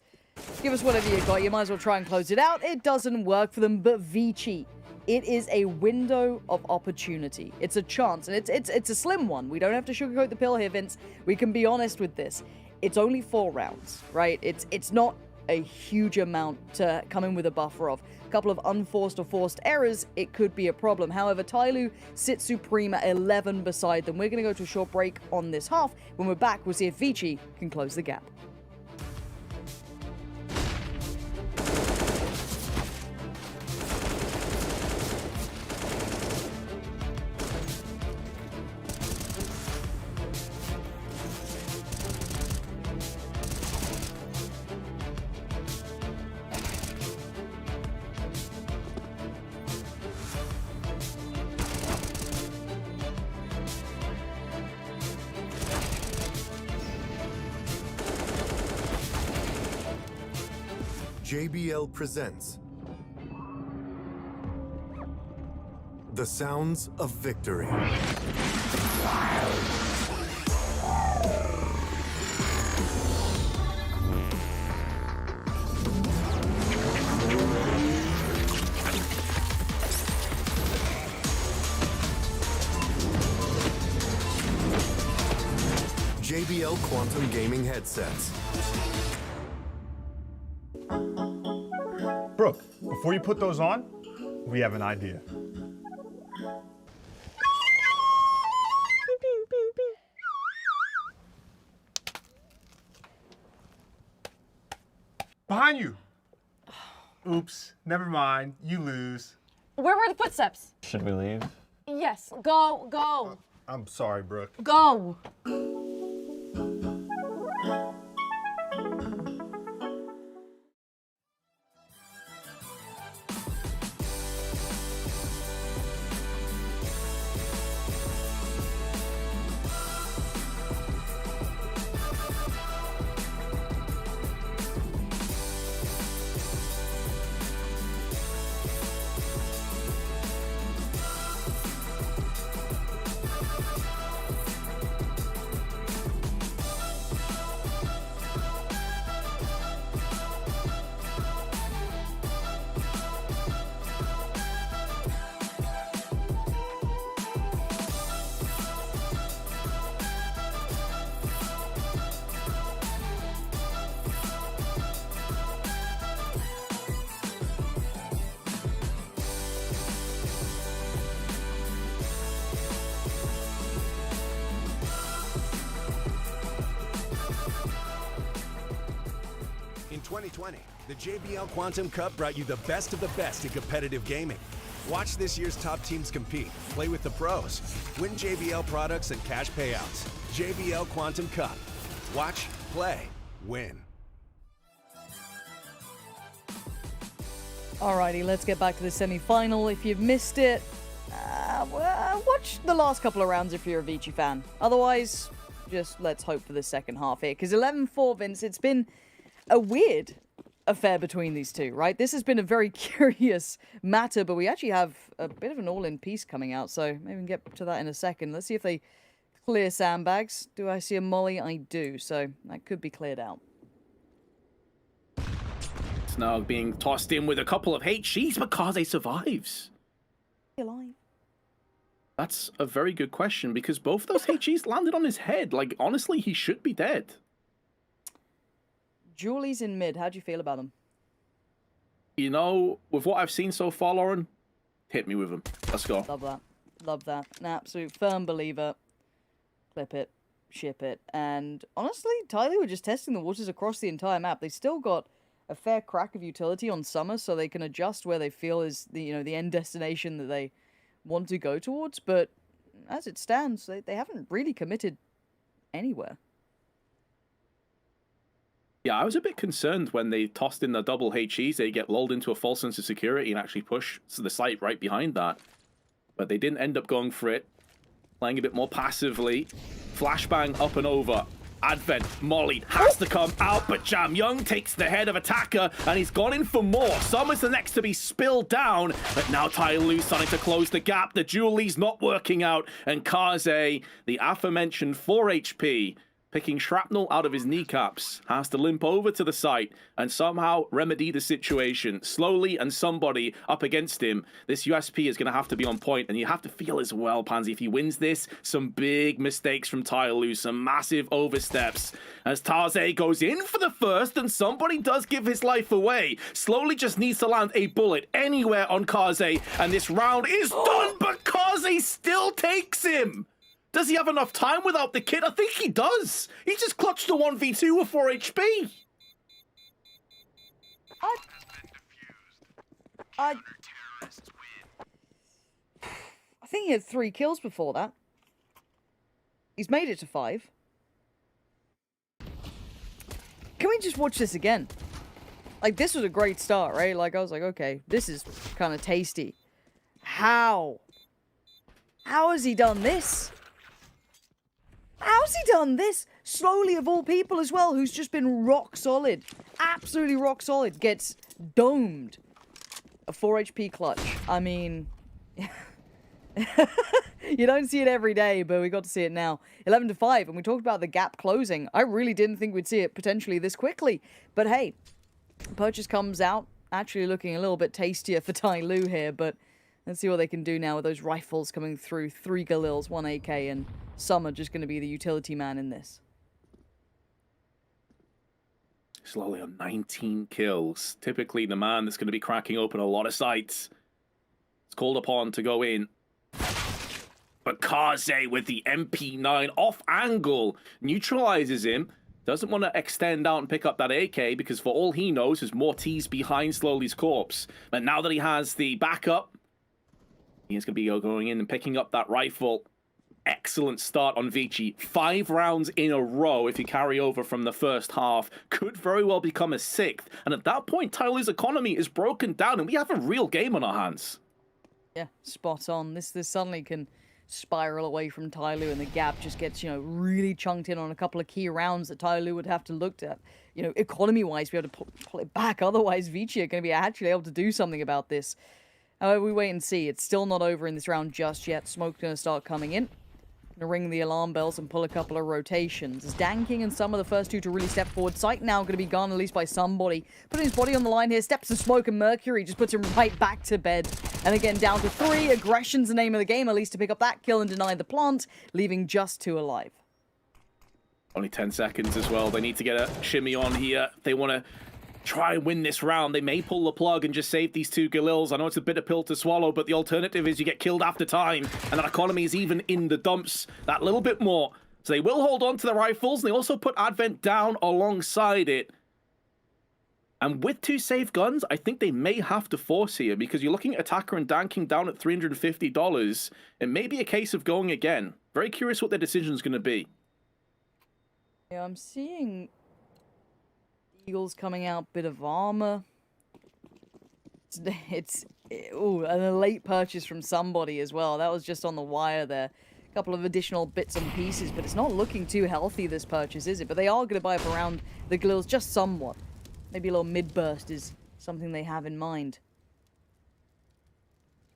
whatever you got. You might as well try and close it out. It doesn't work for them, but Vici, it is a window of opportunity. It's a chance, and it's a slim one. We don't have to sugarcoat the pill here, Vince. We can be honest with this. It's only 4 rounds, right? It's not a huge amount to come in with a buffer of. A couple of unforced or forced errors, it could be a problem. However, Tyloo sits supreme at 11 beside them. We're going to go to a short break on this half. When we're back, we'll see if Vici can close the gap. JBL presents the sounds of victory. JBL Quantum Gaming headsets. Brooke, before you put those on, we have an idea. Behind you. Oops, never mind. You lose. Where were the footsteps? Should we leave? Yes. Go. I'm sorry, Brooke. Go. In 2020, the JBL Quantum Cup brought you the best of the best in competitive gaming. Watch this year's top teams compete, play with the pros, win JBL products and cash payouts. JBL Quantum Cup. Watch, play, win. Alrighty, let's get back to the semi-final. If you've missed it, watch the last couple of rounds if you're a Vici fan. Otherwise, just let's hope for the second half here. Because 11-4, Vince, it's been a weird affair between these two, right? This has been a very curious matter, but we actually have a bit of an all-in piece coming out, so maybe we can get to that in a second. Let's see if they clear sandbags. Do I see a molly? I do, so that could be cleared out. It's now being tossed in with a couple of HGs, but Kaze survives. Alive. That's a very good question, because both those HGs landed on his head. Like, honestly, he should be dead. Julie's in mid. How do you feel about him? You know, with what I've seen so far, Lauren, hit me with him. Let's go. Love that. Love that. An absolute firm believer. Clip it. Ship it. And honestly, Tyloo were just testing the waters across the entire map. They still got a fair crack of utility on summer, so they can adjust where they feel is the the end destination that they want to go towards. But as it stands, they haven't really committed anywhere. Yeah, I was a bit concerned when they tossed in the double HEs. They get lulled into a false sense of security and actually push the site right behind that. But they didn't end up going for it. Playing a bit more passively. Flashbang up and over. Advent, Molly has to come out, but Jam Young takes the head of attacker, and he's gone in for more. Summer's the next to be spilled down, but now Tyloo starting to close the gap. The Julie's not working out, and Kaze, the aforementioned 4 HP, picking shrapnel out of his kneecaps, has to limp over to the site and somehow remedy the situation slowly, and somebody up against him. This USP is going to have to be on point, and you have to feel as well, Pansy, if he wins this, some big mistakes from Tyloo, some massive oversteps. As Taze goes in for the first, and somebody does give his life away. Slowly just needs to land a bullet anywhere on Kaze, and this round is done, but Kaze still takes him. Does he have enough time without the kit? I think he does. He just clutched a 1v2 with 4 HP. I think he had 3 kills before that. He's made it to 5. Can we just watch this again? Like, this was a great start, right? Like, I was like, okay, this is kind of tasty. How? How has he done this? How's he done this? Slowly, of all people as well, who's just been rock solid. Absolutely rock solid. Gets domed. A 4 HP clutch. I mean... you don't see it every day, but we got to see it now. 11 to 5, and we talked about the gap closing. I really didn't think we'd see it potentially this quickly. But hey, purchase comes out. Actually looking a little bit tastier for Tyloo here, but... let's see what they can do now with those rifles coming through. 3 Galils, 1 AK, and Summer just going to be the utility man in this. Slowly on 19 kills. Typically the man that's going to be cracking open a lot of sites. It's called upon to go in. But Kaze with the MP9 off angle neutralizes him. Doesn't want to extend out and pick up that AK because for all he knows, there's more T's behind Slowly's corpse. But now that he has the backup, he's going to be going in and picking up that rifle. Excellent start on Vici. 5 rounds in a row if you carry over from the first half. Could very well become a 6th. And at that point, Tyler's economy is broken down and we have a real game on our hands. Yeah, spot on. This suddenly can spiral away from Tyloo, and the gap just gets, you know, really chunked in on a couple of key rounds that Tyloo would have to look at, you know, economy-wise, be able to pull it back. Otherwise, Vici are going to be actually able to do something about this. However, we wait and see. It's still not over in this round just yet. Smoke's going to start coming in. Going to ring the alarm bells and pull a couple of rotations. As Danking and some of the first 2 to really step forward. Sight now going to be gone, at least by somebody. Putting his body on the line here. Steps of Smoke and Mercury just puts him right back to bed. And again, down to 3. Aggression's the name of the game, at least to pick up that kill and deny the plant, leaving just 2 alive. Only 10 seconds as well. They need to get a shimmy on here. They want to try and win this round. They may pull the plug and just save these 2 Galils. I know it's a bitter pill to swallow, but the alternative is you get killed after time, and that economy is even in the dumps that little bit more. So they will hold on to the rifles, and they also put Advent down alongside it. And with 2 safe guns, I think they may have to force here, because you're looking at Attacker and Danking down at $350. It may be a case of going again. Very curious what their decision is going to be. Yeah, I'm seeing Eagles coming out, bit of armor. Ooh, and a late purchase from somebody as well. That was just on the wire there. A couple of additional bits and pieces, but it's not looking too healthy, this purchase, is it? But they are going to buy up around the Galils just somewhat. Maybe a little mid-burst is something they have in mind.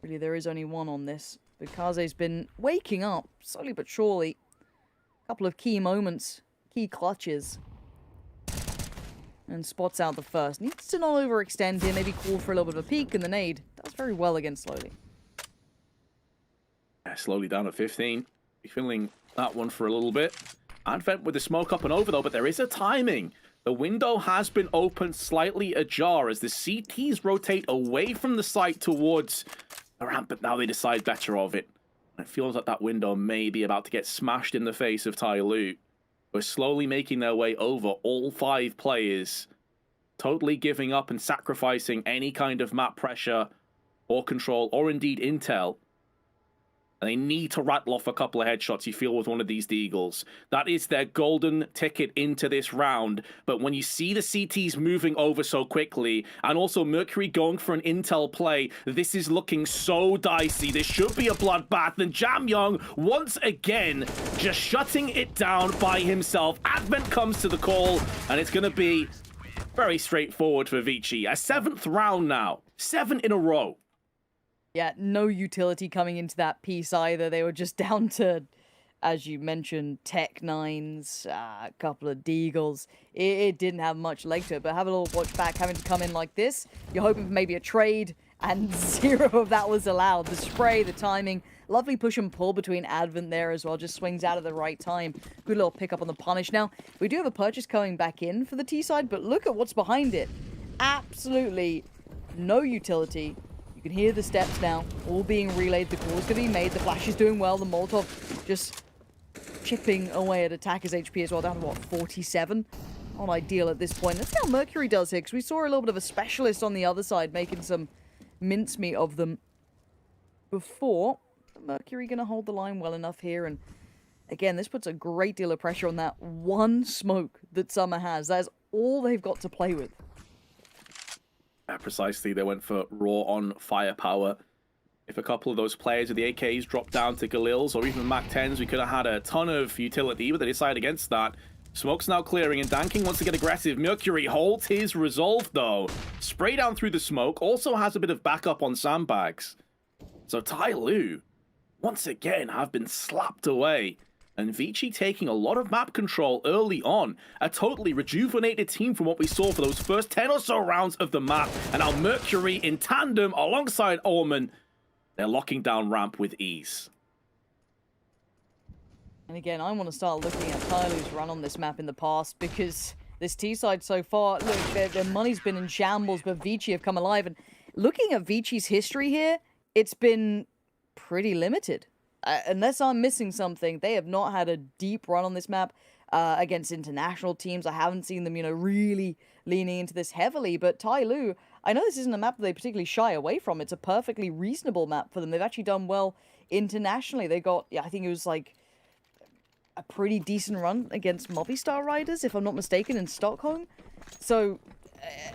Really, there is only one on this. But Kaze's been waking up, slowly but surely. A couple of key moments, key clutches. And spots out the first. Needs to not overextend here, maybe call for a little bit of a peek, and the nade does very well against Slowly. Yeah, Slowly down at 15. Be feeling that one for a little bit. Advent with the smoke up and over though, but there is a timing. The window has been opened slightly ajar as the CTs rotate away from the site towards the ramp, but now they decide better of it. It feels like that window may be about to get smashed in the face of Tyloo. We're slowly making their way over all 5 players, totally giving up and sacrificing any kind of map pressure or control or indeed intel. And they need to rattle off a couple of headshots, you feel, with one of these Deagles. That is their golden ticket into this round. But when you see the CTs moving over so quickly, and also Mercury going for an intel play, this is looking so dicey. This should be a bloodbath. And Jam Young, once again, just shutting it down by himself. Advent comes to the call, and it's going to be very straightforward for Vici. A 7th round now. 7 in a row. Yeah, no utility coming into that piece either. They were just down to as you mentioned, Tech-9s, a couple of Deagles. It didn't have much leg to it, but have a little watch back having to come in like this. You're hoping for maybe a trade, and 0 of that was allowed. The spray, the timing, lovely push and pull between Advent there as well, just swings out at the right time. Good little pick up on the punish. Now, we do have a purchase coming back in for the T side, but look at what's behind it. Absolutely no utility. You can hear the steps now, all being relayed. The call is going to be made. The flash is doing well. The Molotov just chipping away at attacker's HP as well, down to what, 47? Not ideal at this point. Let's see how Mercury does here, because we saw a little bit of a specialist on the other side making some mincemeat of them before. Mercury going to hold the line well enough here, and again, this puts a great deal of pressure on that one smoke that Summer has. That is all they've got to play with. Yeah, precisely. They went for raw on firepower. If a couple of those players with the AKs dropped down to Galils or even MAC-10s, we could have had a ton of utility, but they decided against that. Smoke's now clearing, and Danking wants to get aggressive. Mercury holds his resolve, though. Spray down through the smoke, also has a bit of backup on sandbags. So Tai Lu, once again, have been slapped away. And Vici taking a lot of map control early on. A totally rejuvenated team from what we saw for those first 10 or so rounds of the map. And now Mercury in tandem alongside Omen. They're locking down ramp with ease. And again, I want to start looking at Tyler's run on this map in the past, because this T-side so far, look, their money's been in shambles, but Vici have come alive. And looking at Vici's history here, it's been pretty limited. Unless I'm missing something, they have not had a deep run on this map against international teams. I haven't seen them, really leaning into this heavily. But Tai Lu, I know this isn't a map that they particularly shy away from. It's a perfectly reasonable map for them. They've actually done well internationally. They got, I think it was like a pretty decent run against Movistar Riders, if I'm not mistaken, in Stockholm. So,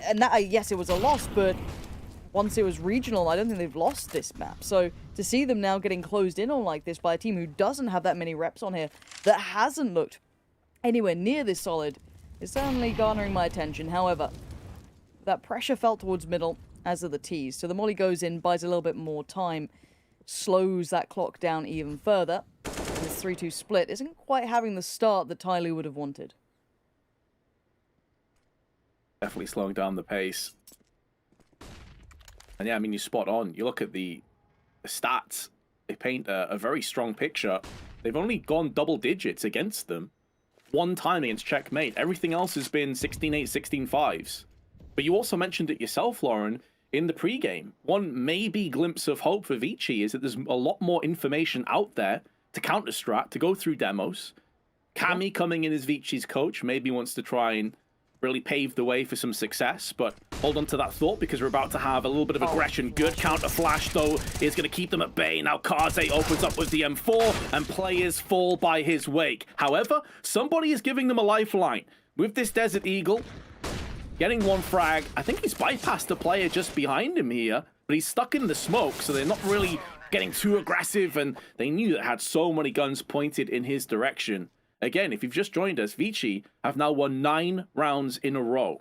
and that, yes, it was a loss, but once it was regional, I don't think they've lost this map. So to see them now getting closed in on like this by a team who doesn't have that many reps on here, that hasn't looked anywhere near this solid, is certainly garnering my attention. However, that pressure felt towards middle, as are the T's. So the molly goes in, buys a little bit more time, slows that clock down even further. And this 3-2 split isn't quite having the start that Tai Lu would have wanted. Definitely slowing down the pace. And yeah, I mean, you're spot on. You look at the stats, they paint a very strong picture. They've only gone double digits against them. One time against Checkmate. Everything else has been 16-8, 16-5s. But you also mentioned it yourself, Lauren, in the pregame. One maybe glimpse of hope for Vici is that there's a lot more information out there to counter-strat, to go through demos. Cammy coming in as Vici's coach, maybe wants to try and really pave the way for some success, but hold on to that thought, because we're about to have a little bit of aggression. Good counter flash, though, is going to keep them at bay. Now Kaze opens up with the M4, and players fall by his wake. However, somebody is giving them a lifeline. With this Desert Eagle, getting one frag. I think he's bypassed the player just behind him here, but he's stuck in the smoke, so they're not really getting too aggressive, and they knew that had so many guns pointed in his direction. Again, if you've just joined us, Vici have now won 9 rounds in a row.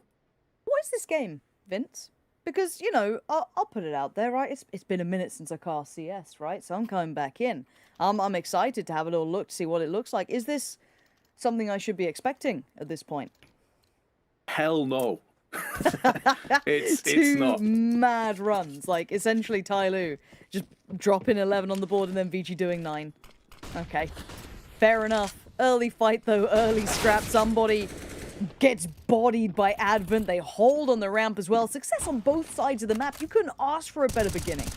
What is this game, Vince? Because, I'll put it out there, right? It's been a minute since I cast CS, right? So I'm coming back in. I'm excited to have a little look to see what it looks like. Is this something I should be expecting at this point? Hell no. it's Two not. mad runs. Like, essentially, Tai Lu just dropping 11 on the board and then Vici doing 9. Okay. Fair enough. Early fight, though. Early scrap. Somebody gets bodied by Advent. They hold on the ramp as well. Success on both sides of the map. You couldn't ask for a better beginning.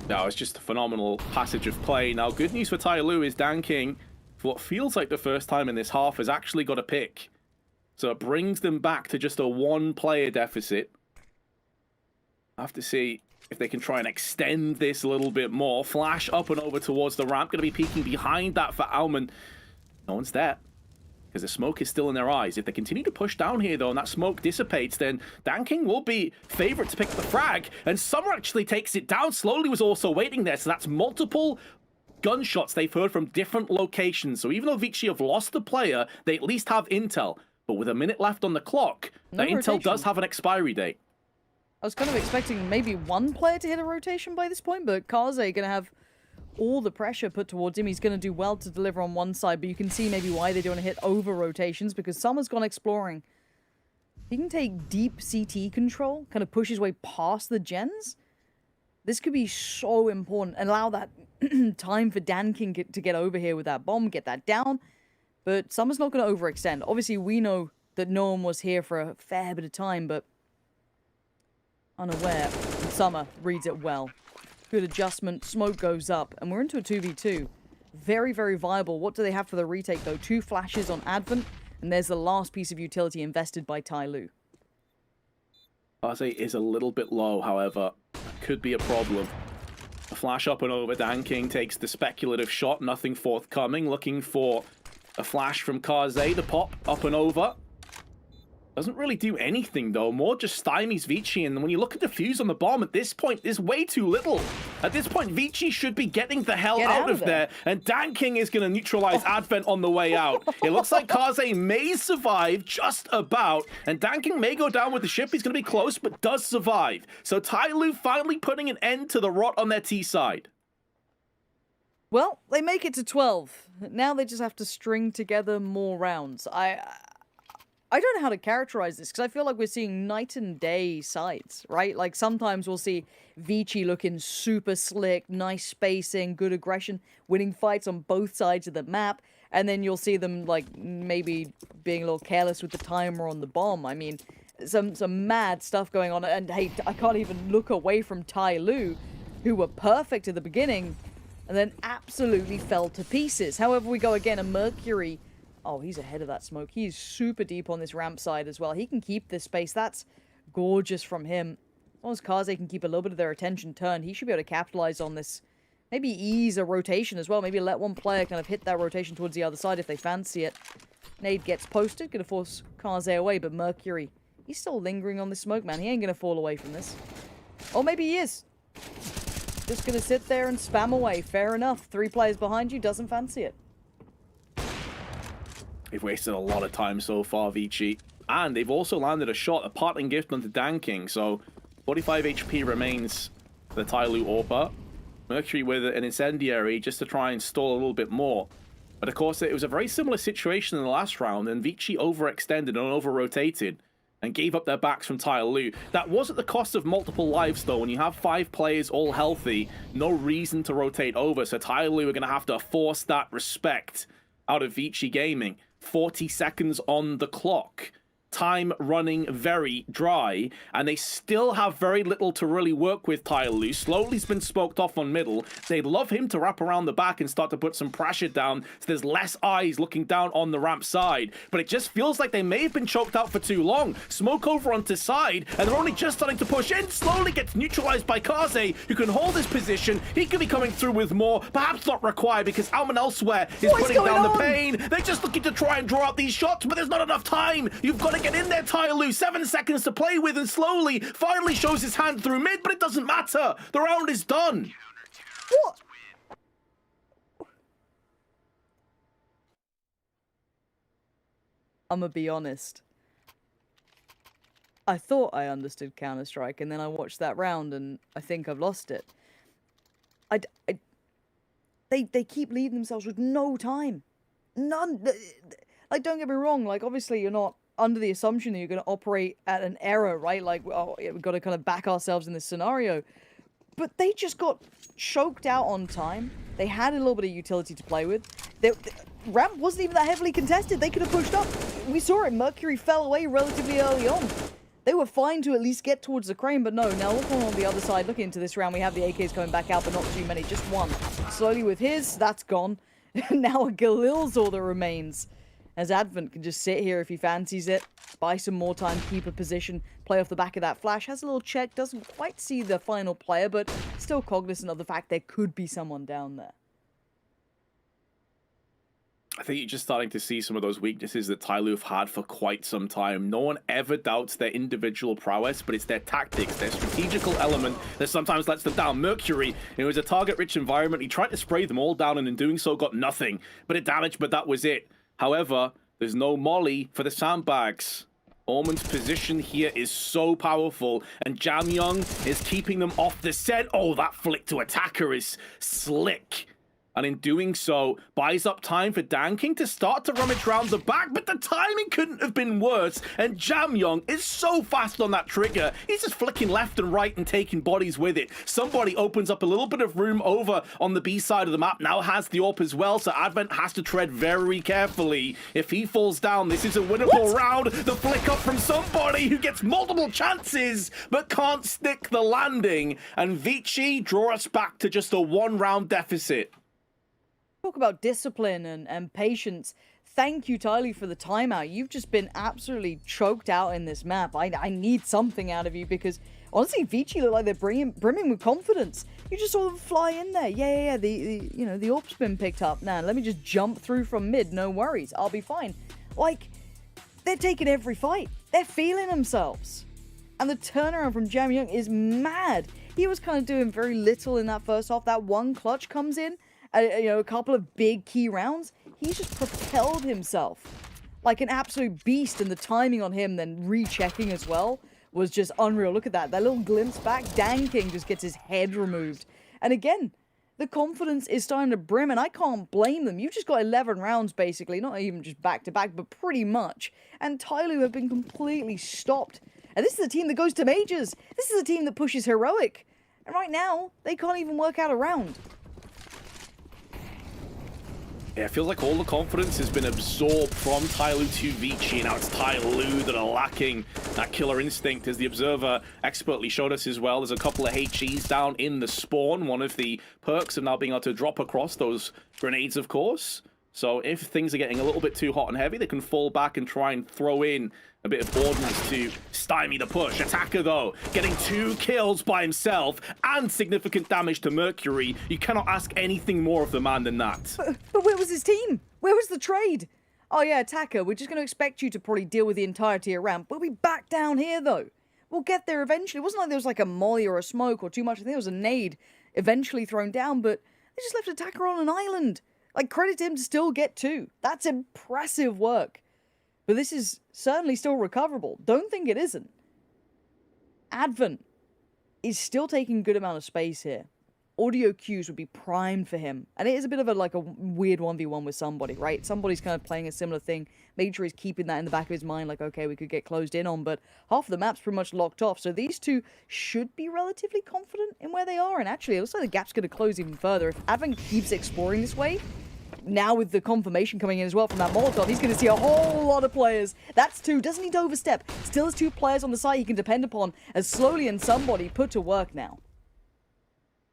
No, it's just a phenomenal passage of play. Now, good news for Tai Lu is Danking, for what feels like the first time in this half, has actually got a pick. So it brings them back to just a 1-player deficit. I have to see if they can try and extend this a little bit more. Flash up and over towards the ramp. Going to be peeking behind that for Alman. No one's there, because the smoke is still in their eyes. If they continue to push down here, though, and that smoke dissipates, then Danking will be favourite to pick the frag. And Summer actually takes it down. Slowly was also waiting there. So that's multiple gunshots they've heard from different locations. So even though Vici have lost the player, they at least have intel. But with a minute left on the clock, that intel does have an expiry date. I was kind of expecting maybe one player to hit a rotation by this point, but Kaze going to have all the pressure put towards him. He's going to do well to deliver on one side, but you can see maybe why they don't want to hit over rotations, because Summer's gone exploring. He can take deep CT control, kind of push his way past the gens. This could be so important and allow that time for Dan King to get over here with that bomb, get that down. But Summer's not going to overextend. Obviously, we know that no one was here for a fair bit of time, but unaware. Summer reads it well. Good adjustment. Smoke goes up, and we're into a 2v2. Very, very viable. What do they have for the retake, though? 2 flashes on Advent, and there's the last piece of utility invested by Tai Lu. Kaze is a little bit low, however. Could be a problem. A flash up and over. Dan King takes the speculative shot. Nothing forthcoming. Looking for a flash from Kaze. The pop up and over. Doesn't really do anything, though. More just stymies Vici, and when you look at the fuse on the bomb, at this point, there's way too little. At this point, Vici should be getting the hell out of there, and Dan King is going to neutralize Advent on the way out. It looks like Kaze may survive just about, and Dan King may go down with the ship. He's going to be close, but does survive. So Tai Lu finally putting an end to the rot on their T side. Well, they make it to 12. Now they just have to string together more rounds. I don't know how to characterize this, because I feel like we're seeing night and day sides, right? Like, sometimes we'll see Vici looking super slick, nice spacing, good aggression, winning fights on both sides of the map, and then you'll see them, like, maybe being a little careless with the timer on the bomb. I mean, some mad stuff going on, and hey, I can't even look away from Tai Lu, who were perfect at the beginning, and then absolutely fell to pieces. However, we go again, a Mercury. Oh, he's ahead of that smoke. He's super deep on this ramp side as well. He can keep this space. That's gorgeous from him. As long as Kaze can keep a little bit of their attention turned, he should be able to capitalize on this. Maybe ease a rotation as well. Maybe let one player kind of hit that rotation towards the other side if they fancy it. Nade gets posted. Gonna force Kaze away, but Mercury, he's still lingering on the smoke, man. He ain't gonna fall away from this. Or maybe he is. Just gonna sit there and spam away. Fair enough. 3 players behind you, doesn't fancy it. They've wasted a lot of time so far, Vici. And they've also landed a shot, a parting gift onto Dan King. So 45 HP remains for the Tai Lu AWPer. Mercury with an incendiary just to try and stall a little bit more. But of course, it was a very similar situation in the last round, and Vici overextended and over-rotated and gave up their backs from Tai Lu. That was at the cost of multiple lives, though. When you have 5 players all healthy, no reason to rotate over. So Tai Lu are going to have to force that respect out of Vici Gaming. 40 seconds on the clock. Time running very dry, and they still have very little to really work with. Tai Lu slowly's been smoked off on middle. They'd love him to wrap around the back and start to put some pressure down so there's less eyes looking down on the ramp side, but it just feels like they may have been choked out for too long. Smoke over onto side, and they're only just starting to push in. Slowly gets neutralized by Kaze, who can hold his position. He could be coming through with more, perhaps not required, because Alman elsewhere is putting down the pain. They're just looking to try and draw out these shots, but there's not enough time. You've got to get in there, Tai Lu. 7 seconds to play with, and slowly finally shows his hand through mid, but it doesn't matter. The round is done. What? I'm gonna be honest. I thought I understood Counter-Strike, and then I watched that round, and I think I've lost it. They keep leading themselves with no time. None. Like, don't get me wrong. Like, obviously, you're not under the assumption that you're going to operate at an error, right? Like, oh, yeah, we've got to kind of back ourselves in this scenario. But they just got choked out on time. They had a little bit of utility to play with. The ramp wasn't even that heavily contested. They could have pushed up. We saw it. Mercury fell away relatively early on. They were fine to at least get towards the crane, but no. Now, look on the other side. Looking into this round, we have the AKs coming back out, but not too many. Just one. Slowly with his, that's gone. Now a Galil's all that remains. As Advent can just sit here if he fancies it, buy some more time, keep a position, play off the back of that flash, has a little check, doesn't quite see the final player, but still cognizant of the fact there could be someone down there. I think you're just starting to see some of those weaknesses that Tai Lu have had for quite some time. No one ever doubts their individual prowess, but it's their tactics, their strategical element that sometimes lets them down. Mercury, it was a target-rich environment. He tried to spray them all down, and in doing so got nothing but a damage, but that was it. However, there's no molly for the sandbags. Ormond's position here is so powerful, and Jamyoung is keeping them off the scent. Oh, that flick to attacker is slick. And in doing so, buys up time for Dan King to start to rummage around the back, but the timing couldn't have been worse, and Jamyoung is so fast on that trigger. He's just flicking left and right and taking bodies with it. Somebody opens up a little bit of room over on the B side of the map, now has the AWP as well, so Advent has to tread very carefully. If he falls down, this is a winnable round. The flick up from somebody who gets multiple chances, but can't stick the landing, and Vici draw us back to just a 1-round deficit. Talk about discipline and patience. Thank you, Tyler, for the timeout. You've just been absolutely choked out in this map. I need something out of you because, honestly, Vici look like they're brimming with confidence. You just saw them fly in there. Yeah. The AWP's been picked up. Now, let me just jump through from mid. No worries. I'll be fine. Like, they're taking every fight. They're feeling themselves. And the turnaround from Jamyoung is mad. He was kind of doing very little in that first half. That one clutch comes in. A couple of big key rounds, he's just propelled himself like an absolute beast, and the timing on him then rechecking as well was just unreal. Look at that little glimpse back. Dan King just gets his head removed. And again, the confidence is starting to brim, and I can't blame them. You've just got 11 rounds, basically, not even just back-to-back, but pretty much. And Tyloo have been completely stopped. And this is a team that goes to majors. This is a team that pushes heroic. And right now, they can't even work out a round. Yeah, it feels like all the confidence has been absorbed from Tyloo to Vici. Now it's Tyloo that are lacking that killer instinct, as the Observer expertly showed us as well. There's a couple of HEs down in the spawn. One of the perks of now being able to drop across those grenades, of course. So if things are getting a little bit too hot and heavy, they can fall back and try and throw in a bit of ordnance to stymie the push. Attacker, though, getting 2 kills by himself and significant damage to Mercury. You cannot ask anything more of the man than that. But where was his team? Where was the trade? Oh yeah, Attacker, we're just going to expect you to probably deal with the entirety of ramp. We'll be back down here, though. We'll get there eventually. It wasn't like there was like a molly or a smoke or too much. I think there was a nade eventually thrown down, but they just left Attacker on an island. Like, credit to him to still get 2. That's impressive work. But this is certainly still recoverable. Don't think it isn't. Advent is still taking a good amount of space here. Audio cues would be primed for him. And it is a bit of a weird 1v1 with somebody, right? Somebody's kind of playing a similar thing. Making sure he's keeping that in the back of his mind, like, okay, we could get closed in on, but half of the map's pretty much locked off. So these two should be relatively confident in where they are. And actually, it looks like the gap's going to close even further. If Advent keeps exploring this way, now with the confirmation coming in as well from that Molotov, he's going to see a whole lot of players. That's 2. Doesn't need to overstep. Still has 2 players on the side he can depend upon as Slowly and somebody put to work now.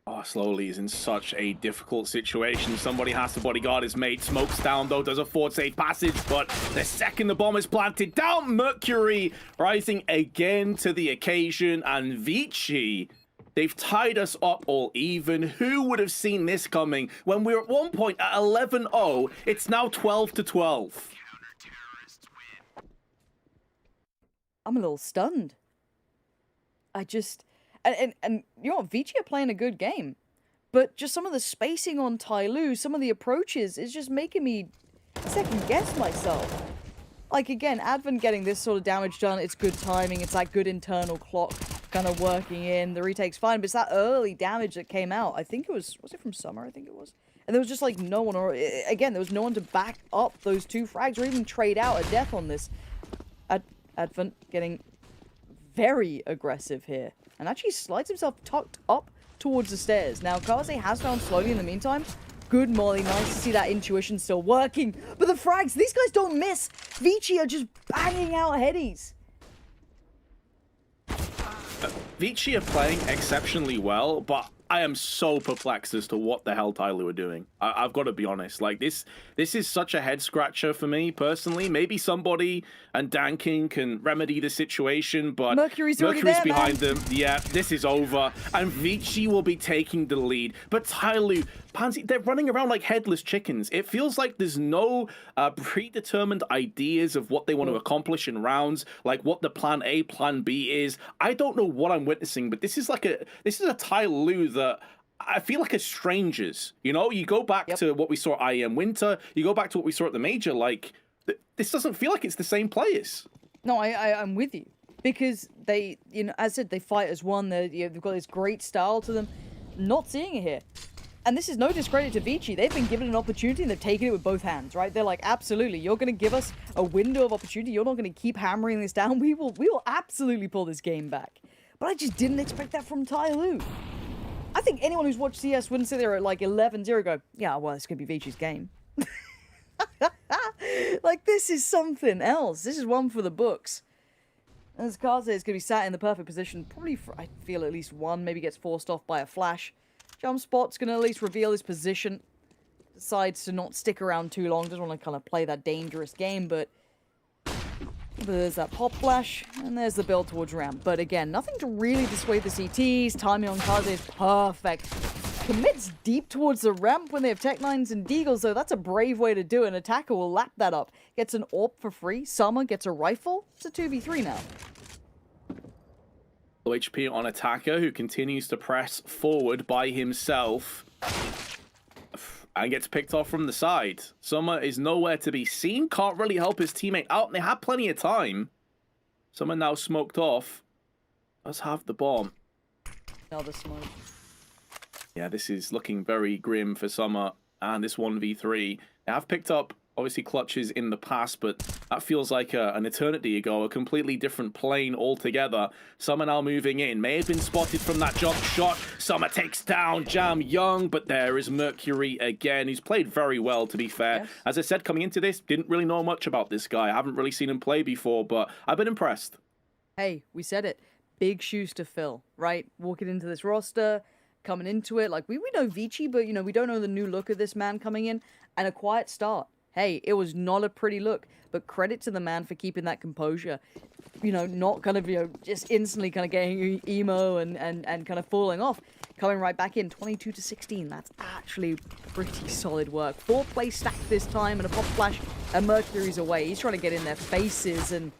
Oh, Slowly is in such a difficult situation. Somebody has to bodyguard his mate. Smokes down, though, does a forward safe passage, but the second the bomb is planted down, Mercury rising again to the occasion, and Vici, they've tied us up all even. Who would have seen this coming? When we were at one point at 11-0, it's now 12-12. I'm a little stunned. And you know what, Vici are playing a good game. But just some of the spacing on Tyloo, some of the approaches, is just making me second guess myself. Like, again, Advent getting this sort of damage done, it's good timing, it's that good internal clock kind of working in. The retake's fine, but it's that early damage that came out. I think it was it from Summer? I think it was. And there was just, like, no one, or again, there was no one to back up those 2 frags or even trade out a death on this. Advent getting very aggressive here. And actually slides himself tucked up towards the stairs. Now, Kaze has found Slowly in the meantime. Good molly. Nice to see that intuition still working. But the frags, these guys don't miss. Vici are just banging out headies. Vici are playing exceptionally well, but I am so perplexed as to what the hell Tyloo are doing. I've got to be honest. Like, this is such a head scratcher for me personally. Maybe somebody and Dan King can remedy the situation, but Mercury's there, behind them. Yeah, this is over, and Vici will be taking the lead. But Tyloo, Pansy, they're running around like headless chickens. It feels like there's no predetermined ideas of what they want to accomplish in rounds, like what the plan A, plan B is. I don't know what I'm witnessing, but this is a Tyloo that I feel like as strangers. You know, you go back to what we saw at IEM Winter, you go back to what we saw at the Major, like, this doesn't feel like it's the same players. No, I'm with you. Because they, as I said, they fight as one. They've got this great style to them. Not seeing it here. And this is no discredit to Vici. They've been given an opportunity and they've taken it with both hands, right? They're like, absolutely, you're going to give us a window of opportunity. You're not going to keep hammering this down. We will absolutely pull this game back. But I just didn't expect that from Tai Lu. I think anyone who's watched CS wouldn't sit there at like 11-0 go, yeah, well, it's going to be Vici's game. Like, this is something else. This is one for the books. As Kaze is going to be sat in the perfect position, probably for, I feel, at least one, maybe gets forced off by a flash. Jump Spot's going to at least reveal his position. Decides to not stick around too long, doesn't want to kind of play that dangerous game, but there's that pop flash, and there's the build towards ramp. But again, nothing to really dissuade the CTs. Timing on Kaze is perfect. Commits deep towards the ramp when they have Tech-9s and Deagles, though. That's a brave way to do it. An attacker will lap that up. Gets an AWP for free. Summer gets a rifle. It's a 2v3 now. HP on attacker, who continues to press forward by himself and gets picked off from the side. Summer is nowhere to be seen. Can't really help his teammate out. They had plenty of time. Summer now smoked off. Does have the bomb. Another smoke. Yeah, this is looking very grim for Summer and this 1v3. They have picked up, obviously, clutches in the past, but that feels like an eternity ago, a completely different plane altogether. Summer now moving in. May have been spotted from that jump shot. Summer takes down Jam Young, but there is Mercury again. He's played very well, to be fair. Yes. As I said, coming into this, didn't really know much about this guy. I haven't really seen him play before, but I've been impressed. Hey, we said it. Big shoes to fill, right? Walking into this roster, coming into it. Like, we know Vici, but, we don't know the new look of this man coming in. And a quiet start. Hey, it was not a pretty look, but credit to the man for keeping that composure. Not kind of, just instantly kind of getting emo and kind of falling off. Coming right back in, 22-16. That's actually pretty solid work. 4 plays stacked this time, and a pop flash, and Mercury's away. He's trying to get in their faces, and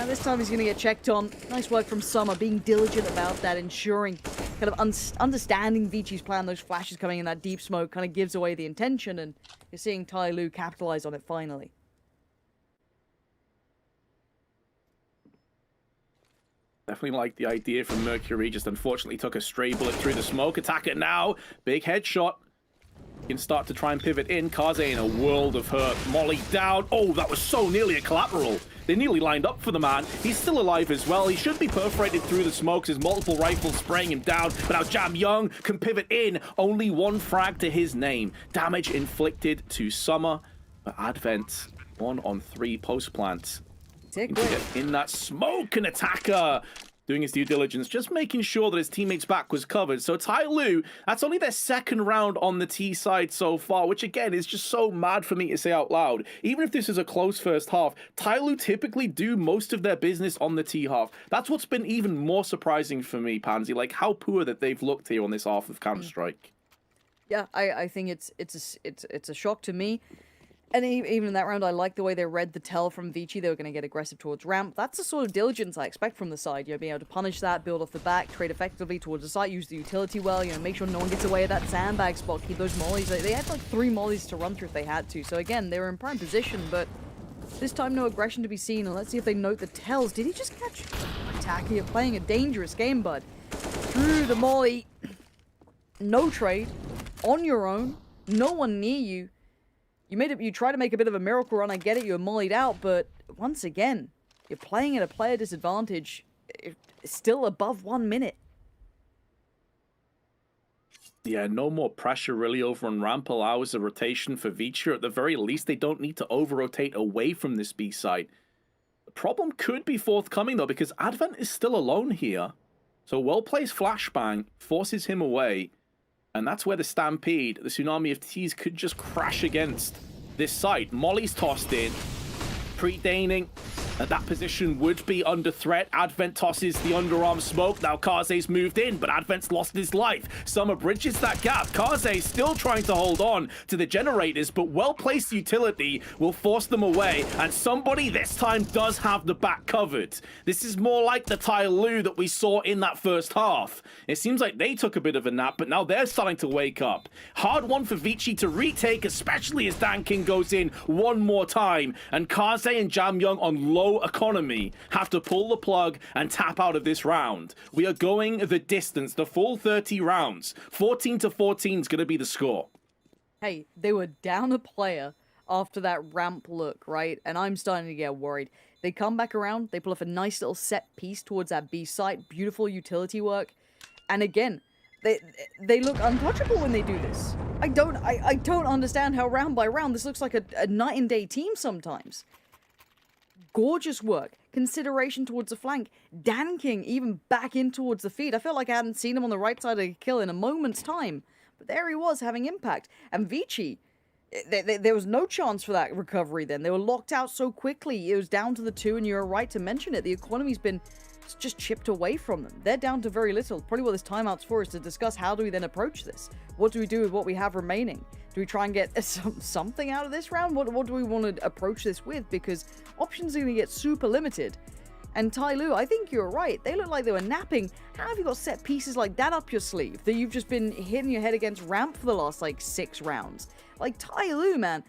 this time he's going to get checked on. Nice work from Summer, being diligent about that, ensuring, kind of understanding Vici's plan. Those flashes coming in that deep smoke kind of gives away the intention, and you're seeing Tai Lu capitalize on it finally. Definitely like the idea from Mercury, just unfortunately took a stray bullet through the smoke. Attacker now, big headshot. Can start to try and pivot in. Kaze in a world of hurt. Molly down. Oh, that was so nearly a collateral. They nearly lined up for the man. He's still alive as well. He should be perforated through the smokes. There's multiple rifles spraying him down. But now Jam Young can pivot in. Only 1 frag to his name. Damage inflicted to Summer. But Advent 1 on 3 post plant. In that smoke, an attacker doing his due diligence, just making sure that his teammate's back was covered. So Tai Lu, that's only their 2nd round on the T side so far, which again is just so mad for me to say out loud. Even if this is a close first half, Tai Lu typically do most of their business on the T half. That's what's been even more surprising for me, Pansy, like how poor that they've looked here on this half of Counter-Strike. Yeah, I think it's a shock to me. And even in that round, I like the way they read the tell from Vici. They were going to get aggressive towards ramp. That's the sort of diligence I expect from the side. Being able to punish that, build off the back, trade effectively towards the site, use the utility well, make sure no one gets away at that sandbag spot, keep those mollies. They had like 3 mollies to run through if they had to. So again, they were in prime position, but this time no aggression to be seen. And let's see if they note the tells. Did he just catch Attacker? You're playing a dangerous game, bud. Through the molly. No trade. On your own. No one near you. You try to make a bit of a miracle run, I get it, you're mollied out, but once again, you're playing at a player disadvantage. It's still above 1 minute. Yeah, no more pressure really over on ramp allows a rotation for Vici. At the very least, they don't need to over-rotate away from this B site. The problem could be forthcoming, though, because Advent is still alone here. So well-placed flashbang forces him away. And that's where the Stampede, the tsunami of T's, could just crash against this site. Molly's tossed in. Pre-Daning. That position would be under threat. Advent tosses the underarm smoke. Now Kaze's moved in, but Advent's lost his life. Summer bridges that gap. Kaze still trying to hold on to the generators, but well-placed utility will force them away, and somebody this time does have the back covered. This is more like the Tai Lu that we saw in that first half. It seems like they took a bit of a nap, but now they're starting to wake up. Hard one for Vici to retake, especially as Dan King goes in one more time, and Kaze and Jam Young on low low economy, have to pull the plug and tap out of this round. We are going the distance, the full 30 rounds. 14-14 is going to be the score. Hey, they were down a player after that ramp look, right? And I'm starting to get worried. They come back around, they pull off a nice little set piece towards that B site, beautiful utility work. And again, they look untouchable when they do this. I don't understand how round by round this looks like a night and day team sometimes. Gorgeous work, consideration towards the flank, danking even back in towards the feed. I felt like I hadn't seen him on the right side of the kill in a moment's time. But there he was, having impact. And Vici, there was no chance for that recovery then. They were locked out so quickly. It was down to the 2, and you're right to mention it. The economy's been just chipped away from them. They're down to very little. Probably what this timeout's for is to discuss how do we then approach this. What do we do with what we have remaining? Do we try and get something out of this round? What do we want to approach this with? Because options are going to get super limited. And Tyloo, I think you're right. They look like they were napping. How have you got set pieces like that up your sleeve that you've just been hitting your head against ramp for the last, like, 6 rounds? Like, Tyloo, man,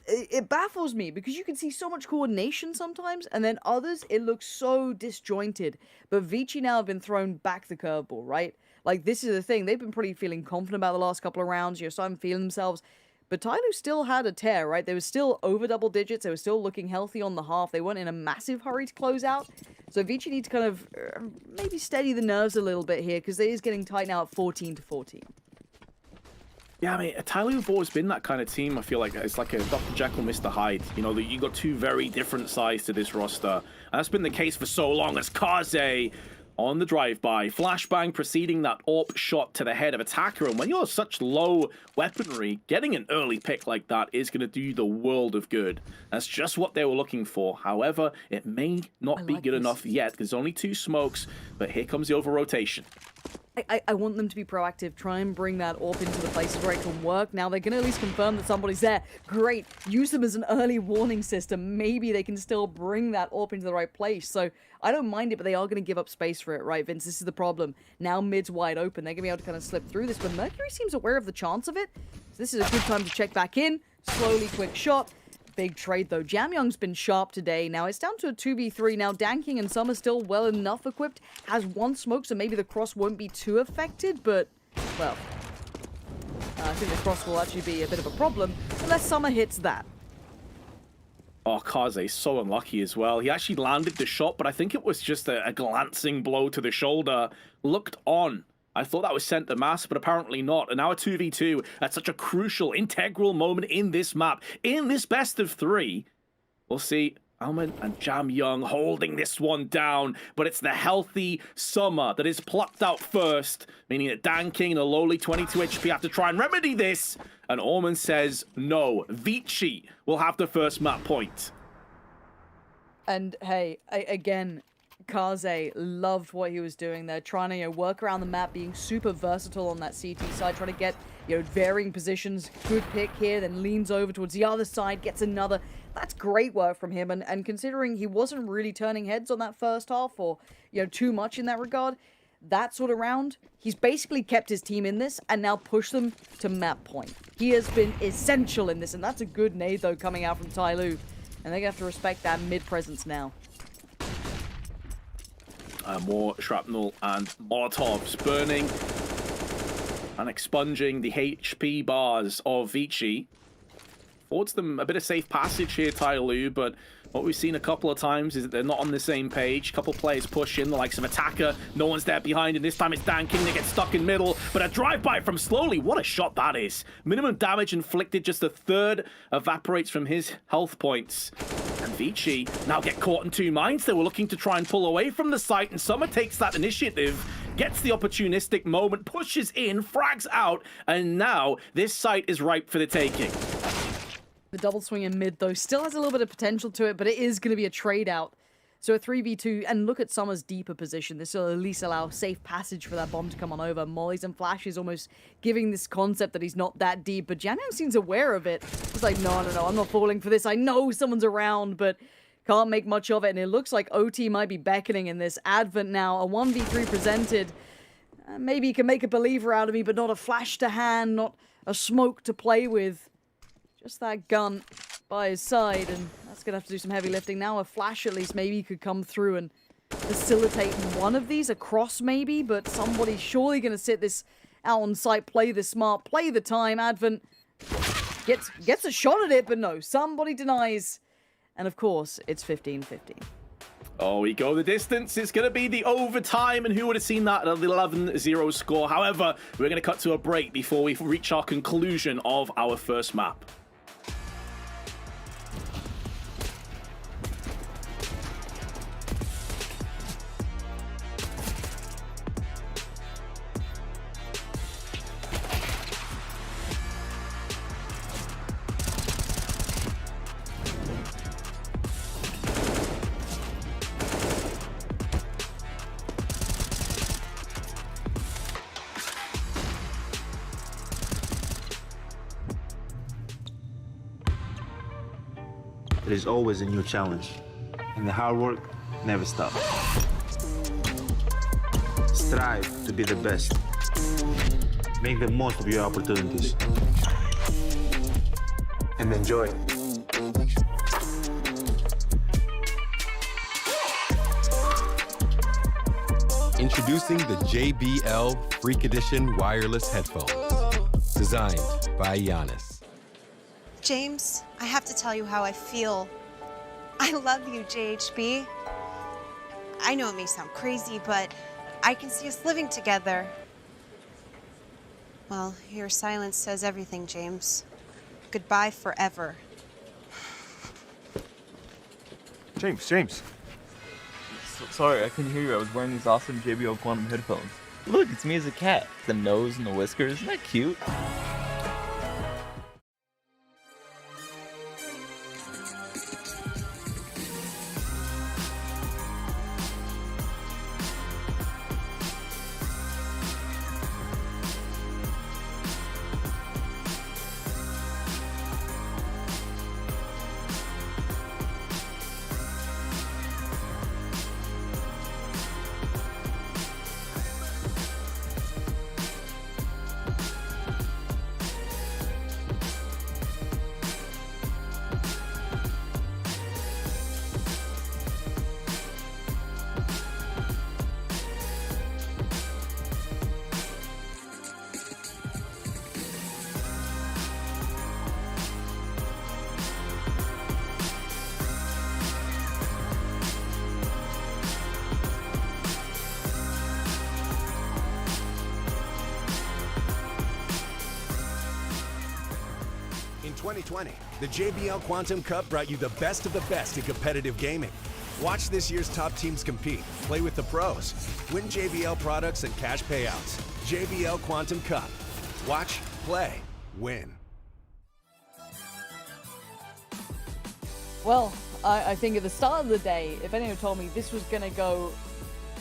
it baffles me because you can see so much coordination sometimes, and then others, it looks so disjointed. But Vici now have been thrown back the curveball, right? Like, this is the thing. They've been pretty feeling confident about the last couple of rounds. You're starting to feel themselves. But Tyloo still had a tear, right? They were still over double digits. They were still looking healthy on the half. They weren't in a massive hurry to close out. So Vici needs to kind of maybe steady the nerves a little bit here because it is getting tight now at 14-14. Yeah, I mean, Tyloo have always been that kind of team. I feel like it's like a Dr. Jekyll, Mr. Hyde. You know, you got 2 very different sides to this roster. And that's been the case for so long as Kaze on the drive-by, flashbang preceding that AWP shot to the head of attacker. And when you're such low weaponry, getting an early pick like that is going to do you the world of good. That's just what they were looking for. However, it may not be good enough yet. There's only 2 smokes, but here comes the over-rotation. I want them to be proactive, try and bring that AWP into the places where it can work. Now, they're going to at least confirm that somebody's there. Great. Use them as an early warning system. Maybe they can still bring that AWP into the right place. So, I don't mind it, but they are going to give up space for it, right, Vince? This is the problem. Now, mid's wide open. They're going to be able to kind of slip through this, but Mercury seems aware of the chance of it. So this is a good time to check back in. Slowly, quick shot. Big trade, though. Jamyoung's been sharp today. Now, it's down to a 2v3. Now, Danking and Summer still well enough equipped. Has 1 smoke, so maybe the cross won't be too affected, but, well, I think the cross will actually be a bit of a problem, unless Summer hits that. Oh, Kaze, so unlucky as well. He actually landed the shot, but I think it was just a glancing blow to the shoulder. Looked on. I thought that was sent to mass, but apparently not. And now a 2v2 at such a crucial, integral moment in this map, in this best of 3. We'll see Alman and Jamyoung holding this one down, but it's the healthy Summer that is plucked out first, meaning that Danking and a lowly 22 HP have to try and remedy this. And Orman says no. Vici will have the first map point. And hey, again, Kaze loved what he was doing there, trying to work around the map, being super versatile on that CT side, trying to get varying positions. Good pick here, then leans over towards the other side, gets another. That's great work from him, and considering he wasn't really turning heads on that first half, or too much in that regard, that sort of round, he's basically kept his team in this and now pushed them to map point. He has been essential in this, and that's a good nade though coming out from Tyloo, and they have to respect that mid presence now. More shrapnel and Molotovs burning and expunging the HP bars of Vici. Affords them a bit of safe passage here, Tyloo, but what we've seen a couple of times is that they're not on the same page. A couple players push in, the likes of Attacker. No one's there behind, and this time it's Danking. They get stuck in middle, but a drive-by from Slowly. What a shot that is. Minimum damage inflicted, just a third evaporates from his health points. And Vici now get caught in 2 minds. They were looking to try and pull away from the site, and Summer takes that initiative, gets the opportunistic moment, pushes in, frags out, and now this site is ripe for the taking. The double swing in mid, though, still has a little bit of potential to it, but it is going to be a trade out. So a 3v2, and look at Summer's deeper position. This will at least allow safe passage for that bomb to come on over. Mollies and flashes almost giving this concept that he's not that deep, but Jamyoung seems aware of it. He's like, no, I'm not falling for this. I know someone's around, but can't make much of it, and it looks like OT might be beckoning in this. Advent now, a 1v3 presented. Maybe he can make a believer out of me, but not a flash to hand, not a smoke to play with. Just that gun by his side, and that's It's gonna have to do some heavy lifting now. A flash at least maybe could come through and facilitate one of these across maybe, but somebody's surely gonna sit this out on site, play this smart, play the time. Advent gets a shot at it, but no, somebody denies. And of course, it's 15-15. Oh, we go the distance. It's going to be the overtime, and who would have seen that at an 11-0 score? However, we're going to cut to a break before we reach our conclusion of our first map. There is always a new challenge, and the hard work never stops. Strive to be the best. Make the most of your opportunities. And enjoy. Introducing the JBL Freak Edition wireless headphones, designed by Giannis. James, I have to tell you how I feel. I love you, JHB. I know it may sound crazy, but I can see us living together. Well, your silence says everything, James. Goodbye forever. James. Sorry, I couldn't hear you. I was wearing these awesome JBL Quantum headphones. Look, it's me as a cat. The nose and the whiskers. Isn't that cute? In 2020, the JBL Quantum Cup brought you the best of the best in competitive gaming. Watch this year's top teams compete, play with the pros, win JBL products and cash payouts. JBL Quantum Cup. Watch, play, win. Well, I think at the start of the day, if anyone told me this was going to go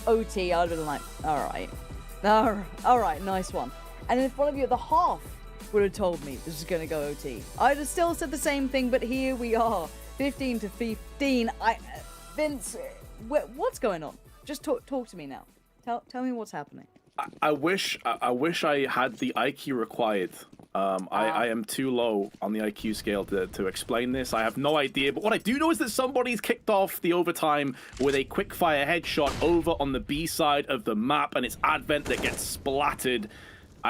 OT, I'd have been like, all right, nice one. And if one of you at the half would have told me this was going to go OT, I'd have still said the same thing, but here we are, 15-15. Vince, what's going on? Just talk to me now. Tell me what's happening. I wish I had the IQ required. I am too low on the IQ scale to explain this. I have no idea, but what I do know is that somebody's kicked off the overtime with a quick-fire headshot over on the B side of the map, and it's Advent that gets splattered.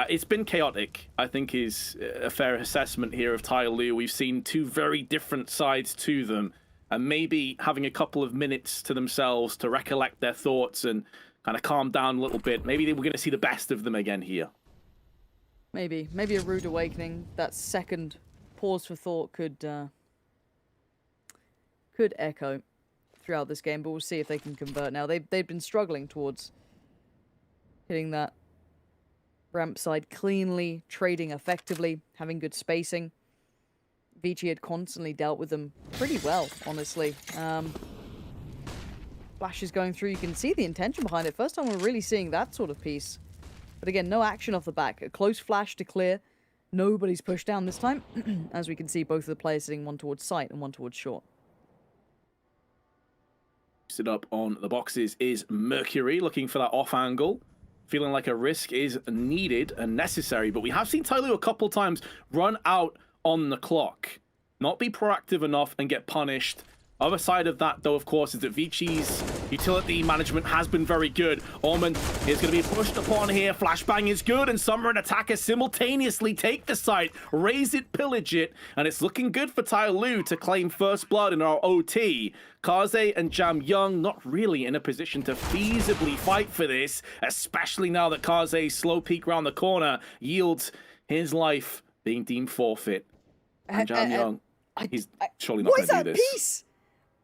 It's been chaotic, I think, is a fair assessment here of Tyloo. We've seen two very different sides to them, and maybe having a couple of minutes to themselves to recollect their thoughts and kind of calm down a little bit. Maybe we're going to see the best of them again here. Maybe a rude awakening. That second pause for thought could echo throughout this game, but we'll see if they can convert now. They've been struggling towards hitting that ramp side cleanly, trading effectively, having good spacing. Vici had constantly dealt with them pretty well, honestly. Flash is going through. You can see the intention behind it. First time we're really seeing that sort of piece. But again, no action off the back. A close flash to clear. Nobody's pushed down this time. As we can see, both of the players sitting one towards sight and one towards short. Stood up on the boxes is Mercury, looking for that off angle. Feeling like a risk is needed and necessary. But we have seen Tyloo a couple times run out on the clock. Not be proactive enough and get punished Other side of that, though, of course, is that Vici's utility management has been very good. Orman is going to be pushed upon here. Flashbang is good, and Summer and Attacker simultaneously take the site, raise it, pillage it, and it's looking good for Tai Lu to claim first blood in our OT. Kaze and Jam Young not really in a position to feasibly fight for this, especially now that Kaze's slow peek round the corner yields his life being deemed forfeit. And Jam Young, he's surely not going to do this. Peace?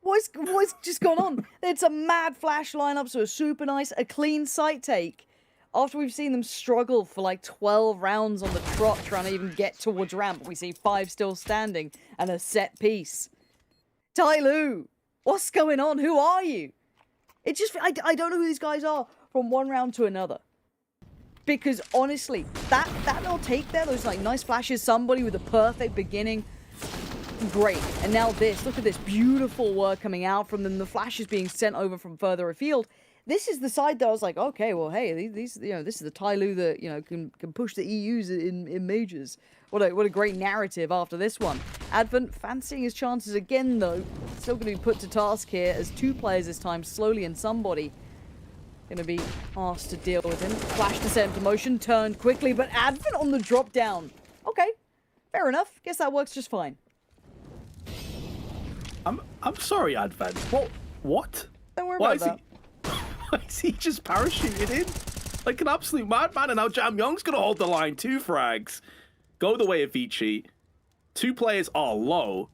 What's just gone on? It's a mad flash lineup, so a super nice, a clean site take. After we've seen them struggle for like 12 rounds on the trot trying to even get towards ramp, we see 5 still standing and a set piece. Tai Lu, what's going on? Who are you? It just, I don't know who these guys are from one round to another. Because honestly, that little take there, those like nice flashes, somebody with a perfect beginning, great. And now this, look at this beautiful work coming out from them. The flash is being sent over from further afield. This is the side that I was like, okay, well, hey, these this is the Tai Lu that can push the EUs in majors. What a great narrative after this one. Advent fancying his chances again though. Still going to be put to task here as 2 players this time, slowly, and somebody going to be asked to deal with him. Flash to set him to motion, turned quickly, but Advent on the drop down. Okay, fair enough. Guess that works just fine. I'm sorry, Advent. What? Don't worry about that. Why is he just parachuted in? Like an absolute madman, and now Jam Young's gonna hold the line. 2 frags. Go the way of Vici. 2 players are low.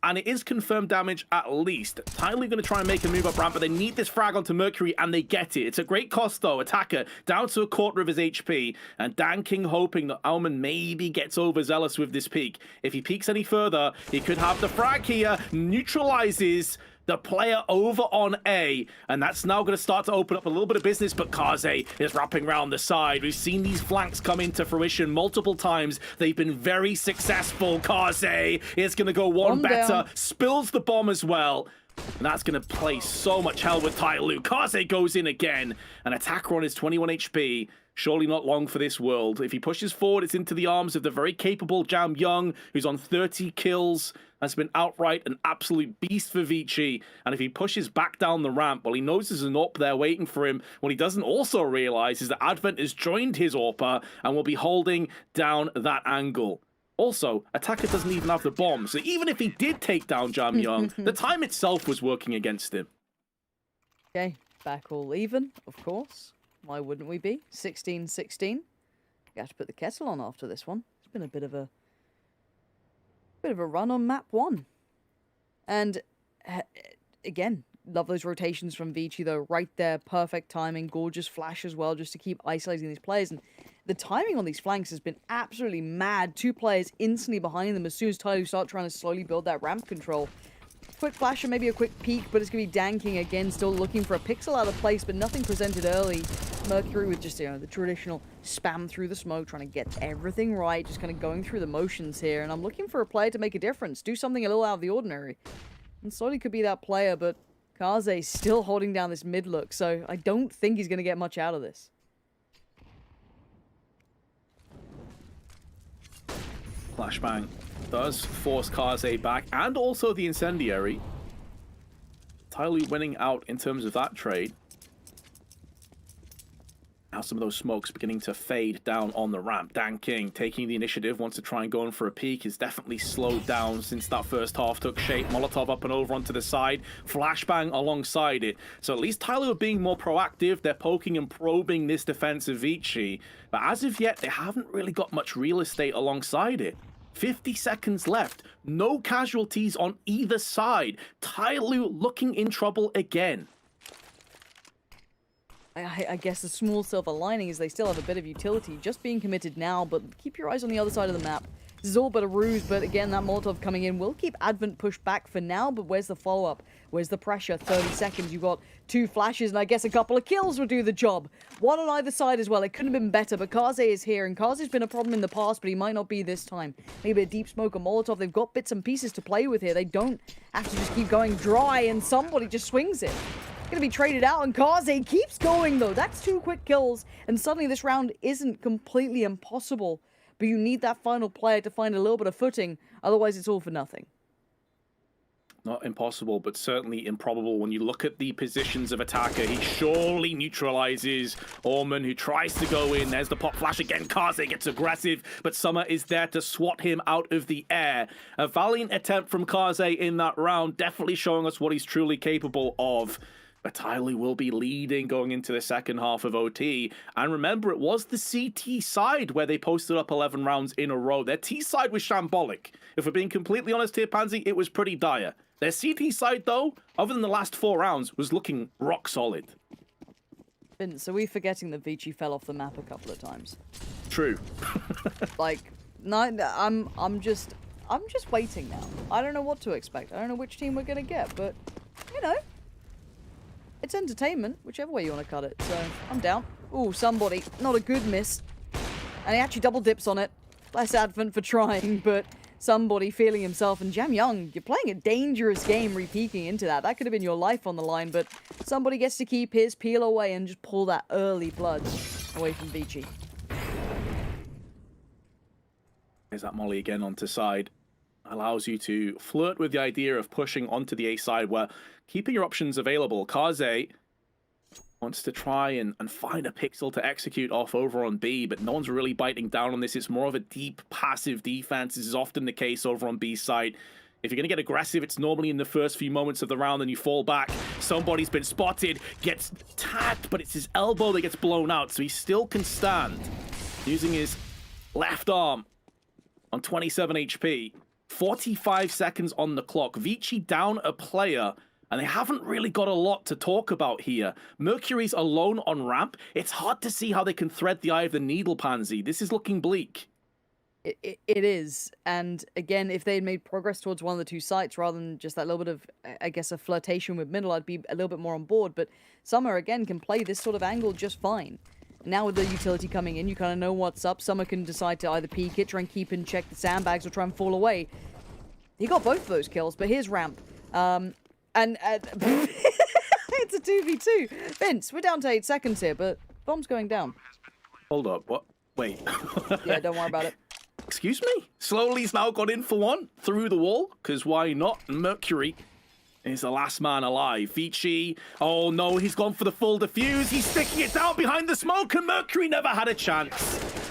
And it is confirmed damage at least. Tai Lu gonna try and make a move up ramp, but they need this frag onto Mercury, and they get it. It's a great cost though. Attacker down to a quarter of his HP, and Dan King hoping that Alman maybe gets overzealous with this peak. If he peaks any further, he could have the frag here, neutralizes the player over on A, and that's now going to start to open up a little bit of business, but Kaze is wrapping around the side. We've seen these flanks come into fruition multiple times. They've been very successful. Kaze is going to go one better, spills the bomb as well, and that's going to play so much hell with Tai Lu. Kaze goes in again, and Attacker on his 21 HP. Surely not long for this world. If he pushes forward, it's into the arms of the very capable Jam Young, who's on 30 kills. Has been outright an absolute beast for Vici. And if he pushes back down the ramp, well, he knows there's an AWP there waiting for him. What he doesn't also realize is that Advent has joined his AWPer and will be holding down that angle. Also, Attacker doesn't even have the bomb. So even if he did take down Jam Young, the time itself was working against him. Okay, back all even, of course. Why wouldn't we be? 16-16. You have to put the kettle on after this one. It's been a bit of a run on map 1. And again, love those rotations from Vici though. Right there, perfect timing, gorgeous flash as well, just to keep isolating these players. And the timing on these flanks has been absolutely mad. 2 players instantly behind them as soon as Tai Lu start trying to slowly build that ramp control. Quick flash and maybe a quick peek, but it's going to be Dan King again, still looking for a pixel out of place, but nothing presented early. Mercury with just, the traditional spam through the smoke, trying to get everything right, just kind of going through the motions here. And I'm looking for a player to make a difference, do something a little out of the ordinary. And slowly could be that player, but Kaze still holding down this mid look, so I don't think he's going to get much out of this. Flashbang does force Kaze back, and also the Incendiary. Tai Lu winning out in terms of that trade. Now some of those smokes beginning to fade down on the ramp. Dan King taking the initiative, wants to try and go in for a peek. Is definitely slowed down since that first half took shape. Molotov up and over onto the side. Flashbang alongside it. So at least Tai Lu are being more proactive. They're poking and probing this defense of Vici. But as of yet, they haven't really got much real estate alongside it. 50 seconds left. No casualties on either side. Tai Lu looking in trouble again. I guess the small silver lining is they still have a bit of utility just being committed now, but keep your eyes on the other side of the map. This is all but a ruse, but again, that Molotov coming in will keep Advent pushed back for now, but where's the follow-up? Where's the pressure? 30 seconds, you've got 2 flashes, and I guess a couple of kills will do the job. 1 on either side as well. It couldn't have been better, but Kaze is here, and Kaze's been a problem in the past, but he might not be this time. Maybe a deep smoke or Molotov. They've got bits and pieces to play with here. They don't have to just keep going dry, and somebody just swings it. Gonna be traded out, and Kaze keeps going though. That's 2 quick kills, and suddenly this round isn't completely impossible, but you need that final player to find a little bit of footing, otherwise it's all for nothing. Not impossible, but certainly improbable when you look at the positions of attacker. He surely neutralizes Orman, who tries to go in. There's the pop flash again. Kaze gets aggressive, but Summer is there to swat him out of the air. A valiant attempt from Kaze in that round, definitely showing us what he's truly capable of. But Tyler will be leading going into the second half of OT. And remember, it was the CT side where they posted up 11 rounds in a row. Their T side was shambolic. If we're being completely honest here, Pansy, it was pretty dire. Their CT side, though, other than the last 4 rounds, was looking rock solid. Vince, are we forgetting that Vici fell off the map a couple of times? True. Like, no, I'm just waiting now. I don't know what to expect. I don't know which team we're gonna get, but you know, it's entertainment, whichever way you want to cut it. So I'm down. Ooh, somebody, not a good miss, and he actually double dips on it. Less Advent for trying, but somebody feeling himself. And Jam Young, you're playing a dangerous game re-peeking into that. That could have been your life on the line, but somebody gets to keep his peel away and just pull that early blood away from Vici. There's that molly again onto side. Allows you to flirt with the idea of pushing onto the A side where keeping your options available. Kaze wants to try and find a pixel to execute off over on B, but no one's really biting down on this. It's more of a deep, passive defense. This is often the case over on B side. If you're going to get aggressive, it's normally in the first few moments of the round, and you fall back. Somebody's been spotted, gets tagged, but it's his elbow that gets blown out, so he still can stand. Using his left arm on 27 HP. 45 seconds on the clock. Vici down a player, and they haven't really got a lot to talk about here. Mercury's alone on ramp. It's hard to see how they can thread the eye of the needle, Pansy. This is looking bleak. It is. And again, if they had made progress towards one of the 2 sites rather than just that little bit of, I guess, a flirtation with middle, I'd be a little bit more on board. But Summer, again, can play this sort of angle just fine. Now with the utility coming in, you kind of know what's up. Summer can decide to either peek it, try and keep in check the sandbags, or try and fall away. He got both of those kills, but here's ramp. And it's a 2v2. Vince, we're down to 8 seconds here, but bomb's going down. Hold up, what? Wait. Yeah, don't worry about it. Excuse me? Slowly's now got in for one through the wall, because why not? Mercury is the last man alive. Vici, oh no, he's gone for the full defuse. He's sticking it down behind the smoke, and Mercury never had a chance.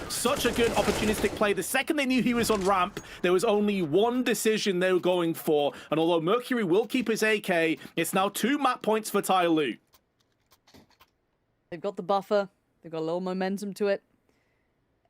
Such a good opportunistic play. The second they knew he was on ramp, there was only one decision they were going for, and although Mercury will keep his AK, it's now 2 map points for Tyloo. They've got the buffer, they've got a little momentum to it,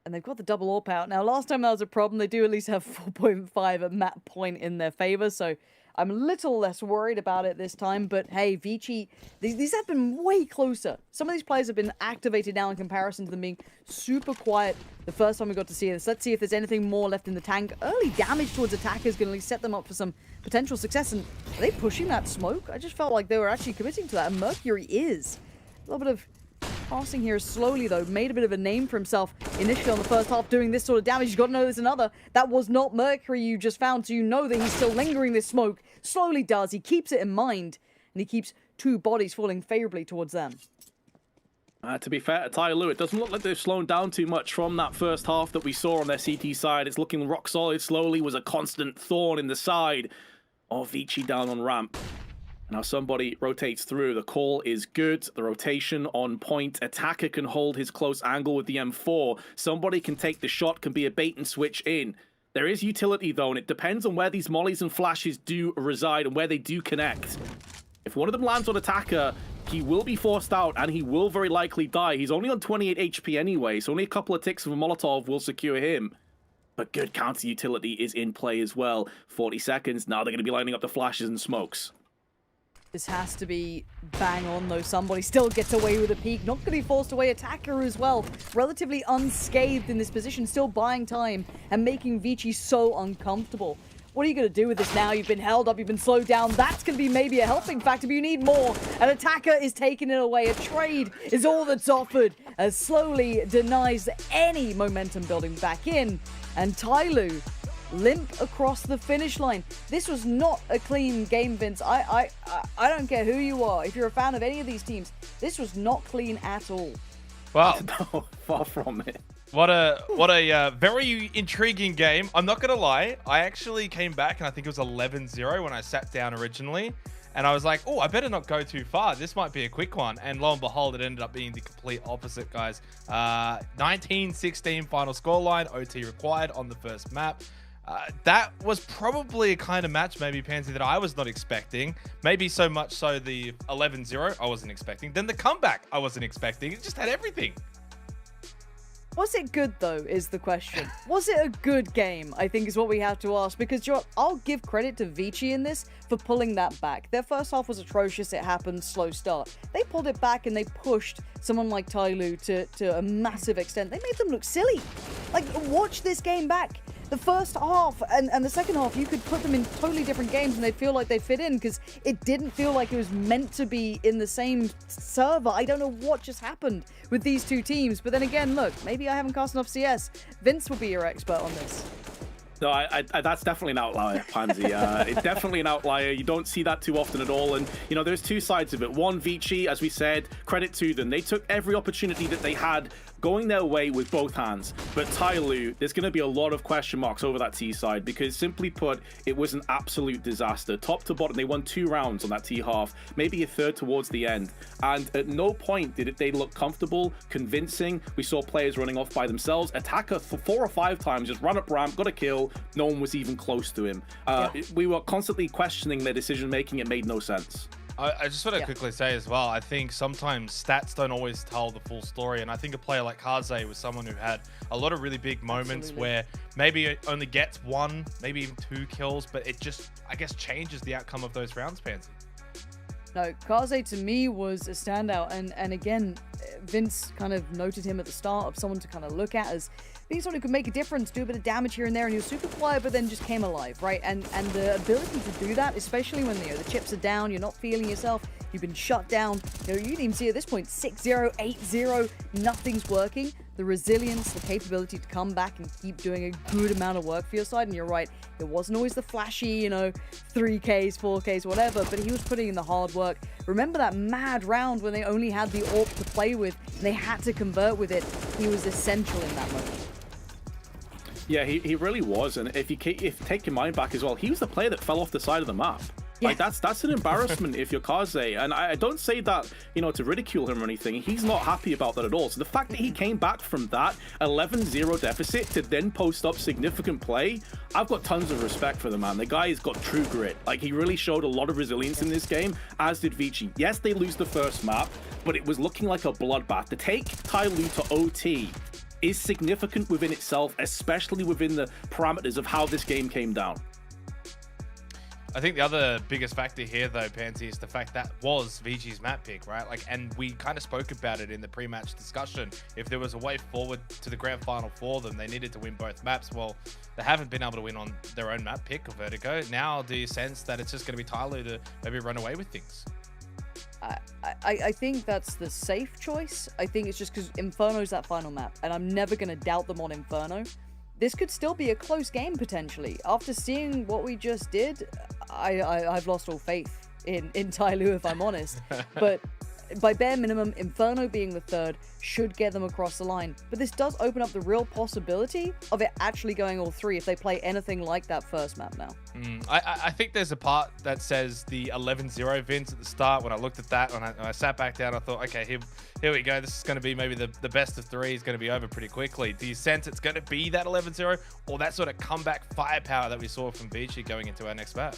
and they've got the double AWP out. Now, last time that was a problem, they do at least have 4.5 at map point in their favor, so I'm a little less worried about it this time, but hey, Vici, these have been way closer. Some of these players have been activated now in comparison to them being super quiet the first time we got to see this. Let's see if there's anything more left in the tank. Early damage towards attackers can at least set them up for some potential success, and are they pushing that smoke? I just felt like they were actually committing to that, and Mercury is. A little bit of passing here slowly, though. Made a bit of a name for himself initially on the first half doing this sort of damage. You've got to know there's another. That was not Mercury you just found, so you know that he's still lingering this smoke. Slowly does. He keeps it in mind, and he keeps 2 bodies falling favorably towards them. To be fair to Tyloo, it doesn't look like they've slowed down too much from that first half that we saw on their CT side. It's looking rock solid. Slowly was a constant thorn in the side of Vici down on ramp. Now somebody rotates through. The call is good. The rotation on point. Attacker can hold his close angle with the M4. Somebody can take the shot, can be a bait and switch in. There is utility though, and it depends on where these mollies and flashes do reside and where they do connect. If one of them lands on Attacker, he will be forced out and he will very likely die. He's only on 28 HP anyway, so only a couple of ticks of a Molotov will secure him. But good counter utility is in play as well. 40 seconds. Now they're going to be lining up the flashes and smokes. This has to be bang on, though. Somebody still gets away with a peek. Not going to be forced away. Attacker as well. Relatively unscathed in this position. Still buying time and making Vici so uncomfortable. What are you going to do with this now? You've been held up. You've been slowed down. That's going to be maybe a helping factor, but you need more. An Attacker is taking it away. A trade is all that's offered as slowly denies any momentum building back in. And Tyloo limp across the finish line. This was not a clean game, Vince. I don't care who you are. If you're a fan of any of these teams, this was not clean at all. Well, no, far from it. What a very intriguing game. I'm not gonna lie, I actually came back and I think it was 11-0 when I sat down originally, and I was like, oh, I better not go too far. This might be a quick one. And lo and behold, it ended up being the complete opposite, guys. 19-16 final scoreline, OT required on the first map. That was probably a kind of match, maybe, Pansy, that I was not expecting. Maybe so much so the 11-0 I wasn't expecting. Then the comeback I wasn't expecting. It just had everything. Was it good, though, is the question. Was it a good game, I think is what we have to ask. Because, Joe, I'll give credit to Vici in this for pulling that back. Their first half was atrocious. It happened, slow start. They pulled it back and they pushed someone like Tyloo to a massive extent. They made them look silly. Like, watch this game back. The first half and the second half, you could put them in totally different games and they'd feel like they fit in because it didn't feel like it was meant to be in the same server. I don't know what just happened with these two teams. But then again, look, maybe I haven't cast enough CS. Vince will be your expert on this. No, that's definitely an outlier, Pansy. It's definitely an outlier. You don't see that too often at all. And, you know, there's two sides of it. One, Vici, as we said, credit to them. They took every opportunity that they had going their way with both hands. But Tyloo, there's going to be a lot of question marks over that T side because, simply put, it was an absolute disaster. Top to bottom, they won 2 rounds on that T half, maybe a third towards the end. And at no point did they look comfortable, convincing. We saw players running off by themselves. Attacker 4 or 5 times, just run up ramp, got a kill. No one was even close to him. We were constantly questioning their decision making. It made no sense. I just want to quickly say as well, I think sometimes stats don't always tell the full story. And I think a player like Kaze was someone who had a lot of really big moments where maybe it only gets 1, maybe even 2 kills, but it just, I guess, changes the outcome of those rounds, Pansy. No, Kaze to me was a standout. And again, Vince kind of noted him at the start of someone to kind of look at as being someone who could make a difference, do a bit of damage here and there, and he was super quiet, but then just came alive, right? And the ability to do that, especially when the chips are down, you're not feeling yourself, you've been shut down. You didn't even see at this point 6-0, 8-0, nothing's working. The resilience, the capability to come back and keep doing a good amount of work for your side. And you're right, it wasn't always the flashy, 3Ks, 4Ks, whatever, but he was putting in the hard work. Remember that mad round when they only had the AWP to play with and they had to convert with it? He was essential in that moment. Yeah, he really was. And if you take your mind back as well, he was the player that fell off the side of the map. Yeah. Like, that's an embarrassment if you're Kaze. And I don't say that, to ridicule him or anything. He's not happy about that at all. So the fact that he came back from that 11-0 deficit to then post up significant play, I've got tons of respect for the man. The guy has got true grit. Like, he really showed a lot of resilience in this game, as did Vici. Yes, they lose the first map, but it was looking like a bloodbath. To take Tyloo to OT is significant within itself, especially within the parameters of how this game came down. I think the other biggest factor here, though, Pansy, is the fact that was Vici's map pick, right? And we kind of spoke about it in the pre-match discussion. If there was a way forward to the grand final for them, they needed to win both maps. Well, they haven't been able to win on their own map pick of Vertigo. Now, do you sense that it's just going to be Tyloo to maybe run away with things? I think that's the safe choice. I think it's just because Inferno's that final map, and I'm never going to doubt them on Inferno. This could still be a close game, potentially. After seeing what we just did, I've lost all faith in Tyloo, if I'm honest. But by bare minimum, Inferno being the third should get them across the line. But this does open up the real possibility of it actually going all 3 if they play anything like that first map now. I think there's a part that says the 11-0 Vince at the start. When I looked at that, when I sat back down, I thought, okay, here we go. This is going to be maybe the best of 3 is going to be over pretty quickly. Do you sense it's going to be that 11-0 or that sort of comeback firepower that we saw from Vici going into our next map?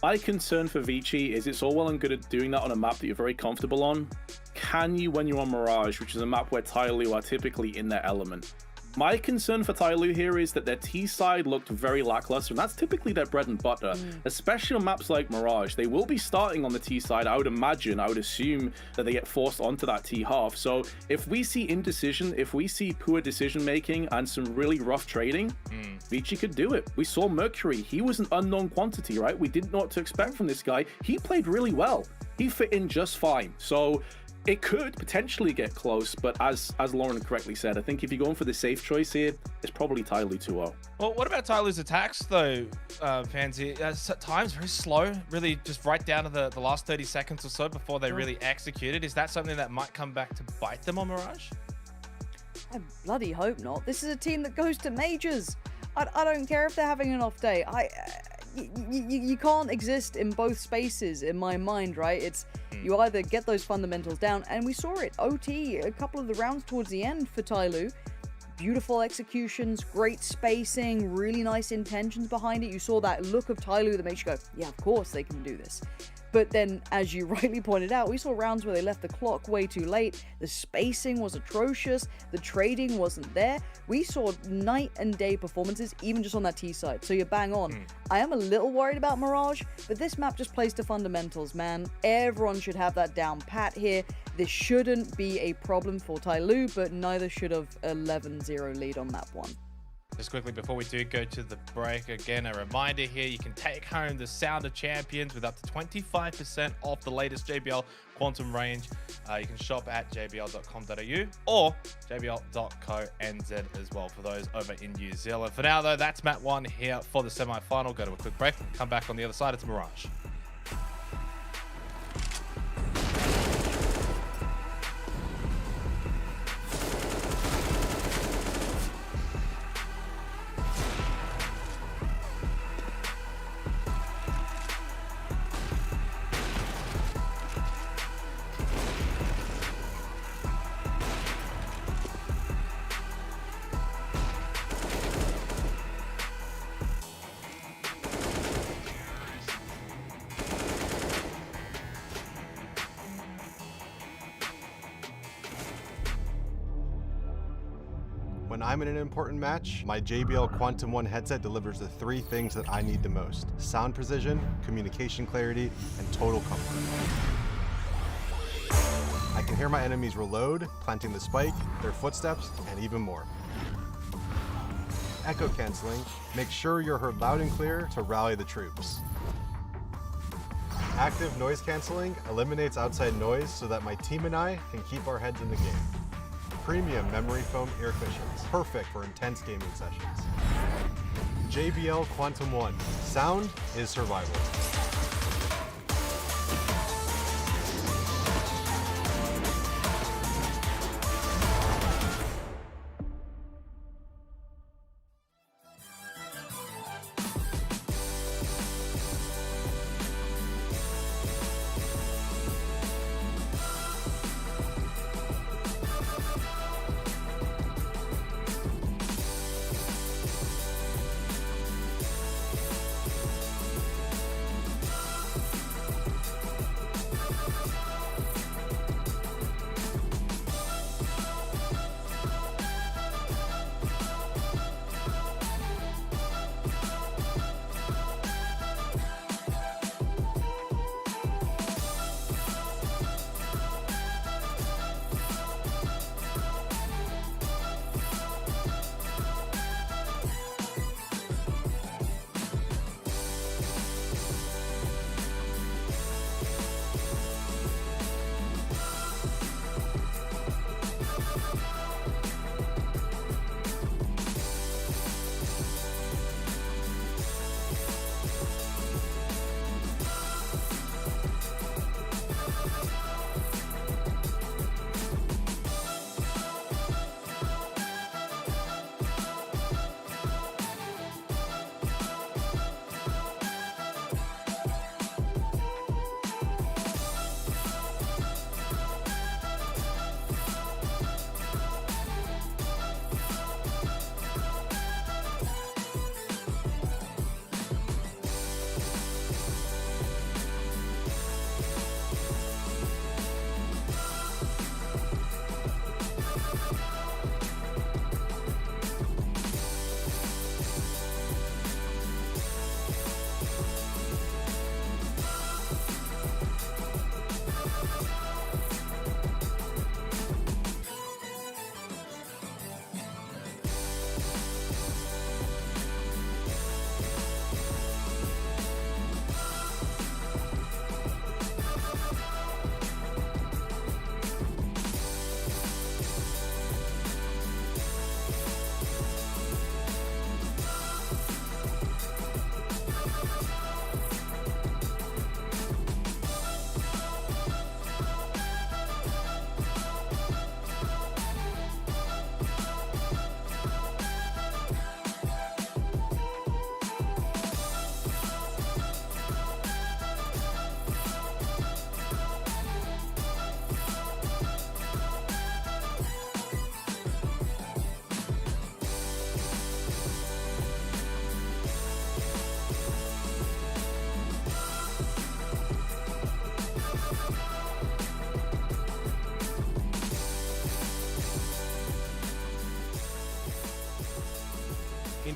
My concern for Vici is it's all well and good at doing that on a map that you're very comfortable on. Can you when you're on Mirage, which is a map where Tyloo are typically in their element? My concern for Tyloo here is that their T side looked very lackluster, and that's typically their bread and butter, especially on maps like Mirage. They will be starting on the T side, I would assume that they get forced onto that T half. So if we see indecision, if we see poor decision making and some really rough trading, Vici could do it. We saw Mercury. He was an unknown quantity, right? We didn't know what to expect from this guy. He played really well. He fit in just fine. So it could potentially get close, but as Lauren correctly said, I think if you're going for the safe choice here, it's probably Tyloo 2-0. Well, what about Tyloo's attacks, though, Pansy? At times, very slow, really just right down to the last 30 seconds or so before they really executed. Is that something that might come back to bite them on Mirage? I bloody hope not. This is a team that goes to majors. I don't care if they're having an off day. You can't exist in both spaces in my mind, right? It's you either get those fundamentals down, and we saw it. OT, a couple of the rounds towards the end for Tyloo. Beautiful executions, great spacing, really nice intentions behind it. You saw that look of Tyloo that makes you go, yeah, of course they can do this. But then, as you rightly pointed out, we saw rounds where they left the clock way too late. The spacing was atrocious. The trading wasn't there. We saw night and day performances, even just on that T side. So you're bang on. I am a little worried about Mirage, but this map just plays to fundamentals, man. Everyone should have that down pat here. This shouldn't be a problem for Tyloo, but neither should have 11-0 lead on map one. Just quickly before we do go to the break, again, a reminder here, you can take home the Sound of Champions with up to 25% off the latest JBL Quantum range. You can shop at jbl.com.au or jbl.co.nz as well for those over in New Zealand. For now, though, that's map one here for the semi-final. Go to a quick break and come back on the other side. It's Mirage. When I'm in an important match, my JBL Quantum 1 headset delivers the three things that I need the most: sound precision, communication clarity, and total comfort. I can hear my enemies reload, planting the spike, their footsteps, and even more. Echo canceling, make sure you're heard loud and clear to rally the troops. Active noise canceling eliminates outside noise so that my team and I can keep our heads in the game. Premium memory foam ear cushions, perfect for intense gaming sessions. JBL Quantum 1, sound is survival.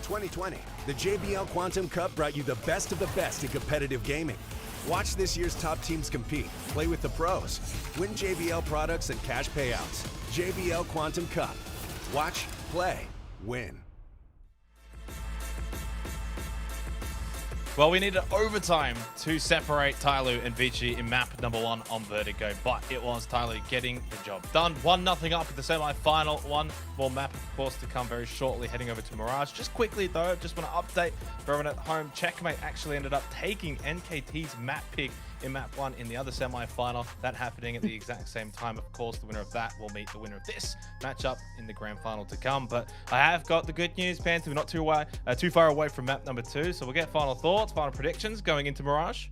2020, the JBL Quantum Cup brought you the best of the best in competitive gaming. Watch this year's top teams compete, play with the pros, win JBL products and cash payouts. JBL Quantum Cup. Watch, play, win. Well, we needed overtime to separate Tyloo and Vici in map number 1 on Vertigo, but it was Tyloo getting the job done. 1-0 up in the semi-final. One more map, of course, to come very shortly, heading over to Mirage. Just quickly, though, just want to update for everyone at home. Checkmate actually ended up taking NKT's map pick in map 1 in the other semi-final. That happening at the exact same time. Of course, the winner of that will meet the winner of this matchup in the grand final to come. But I have got the good news, Panther. We're not too far away from map number 2, so we'll get final thoughts, final predictions going into Mirage.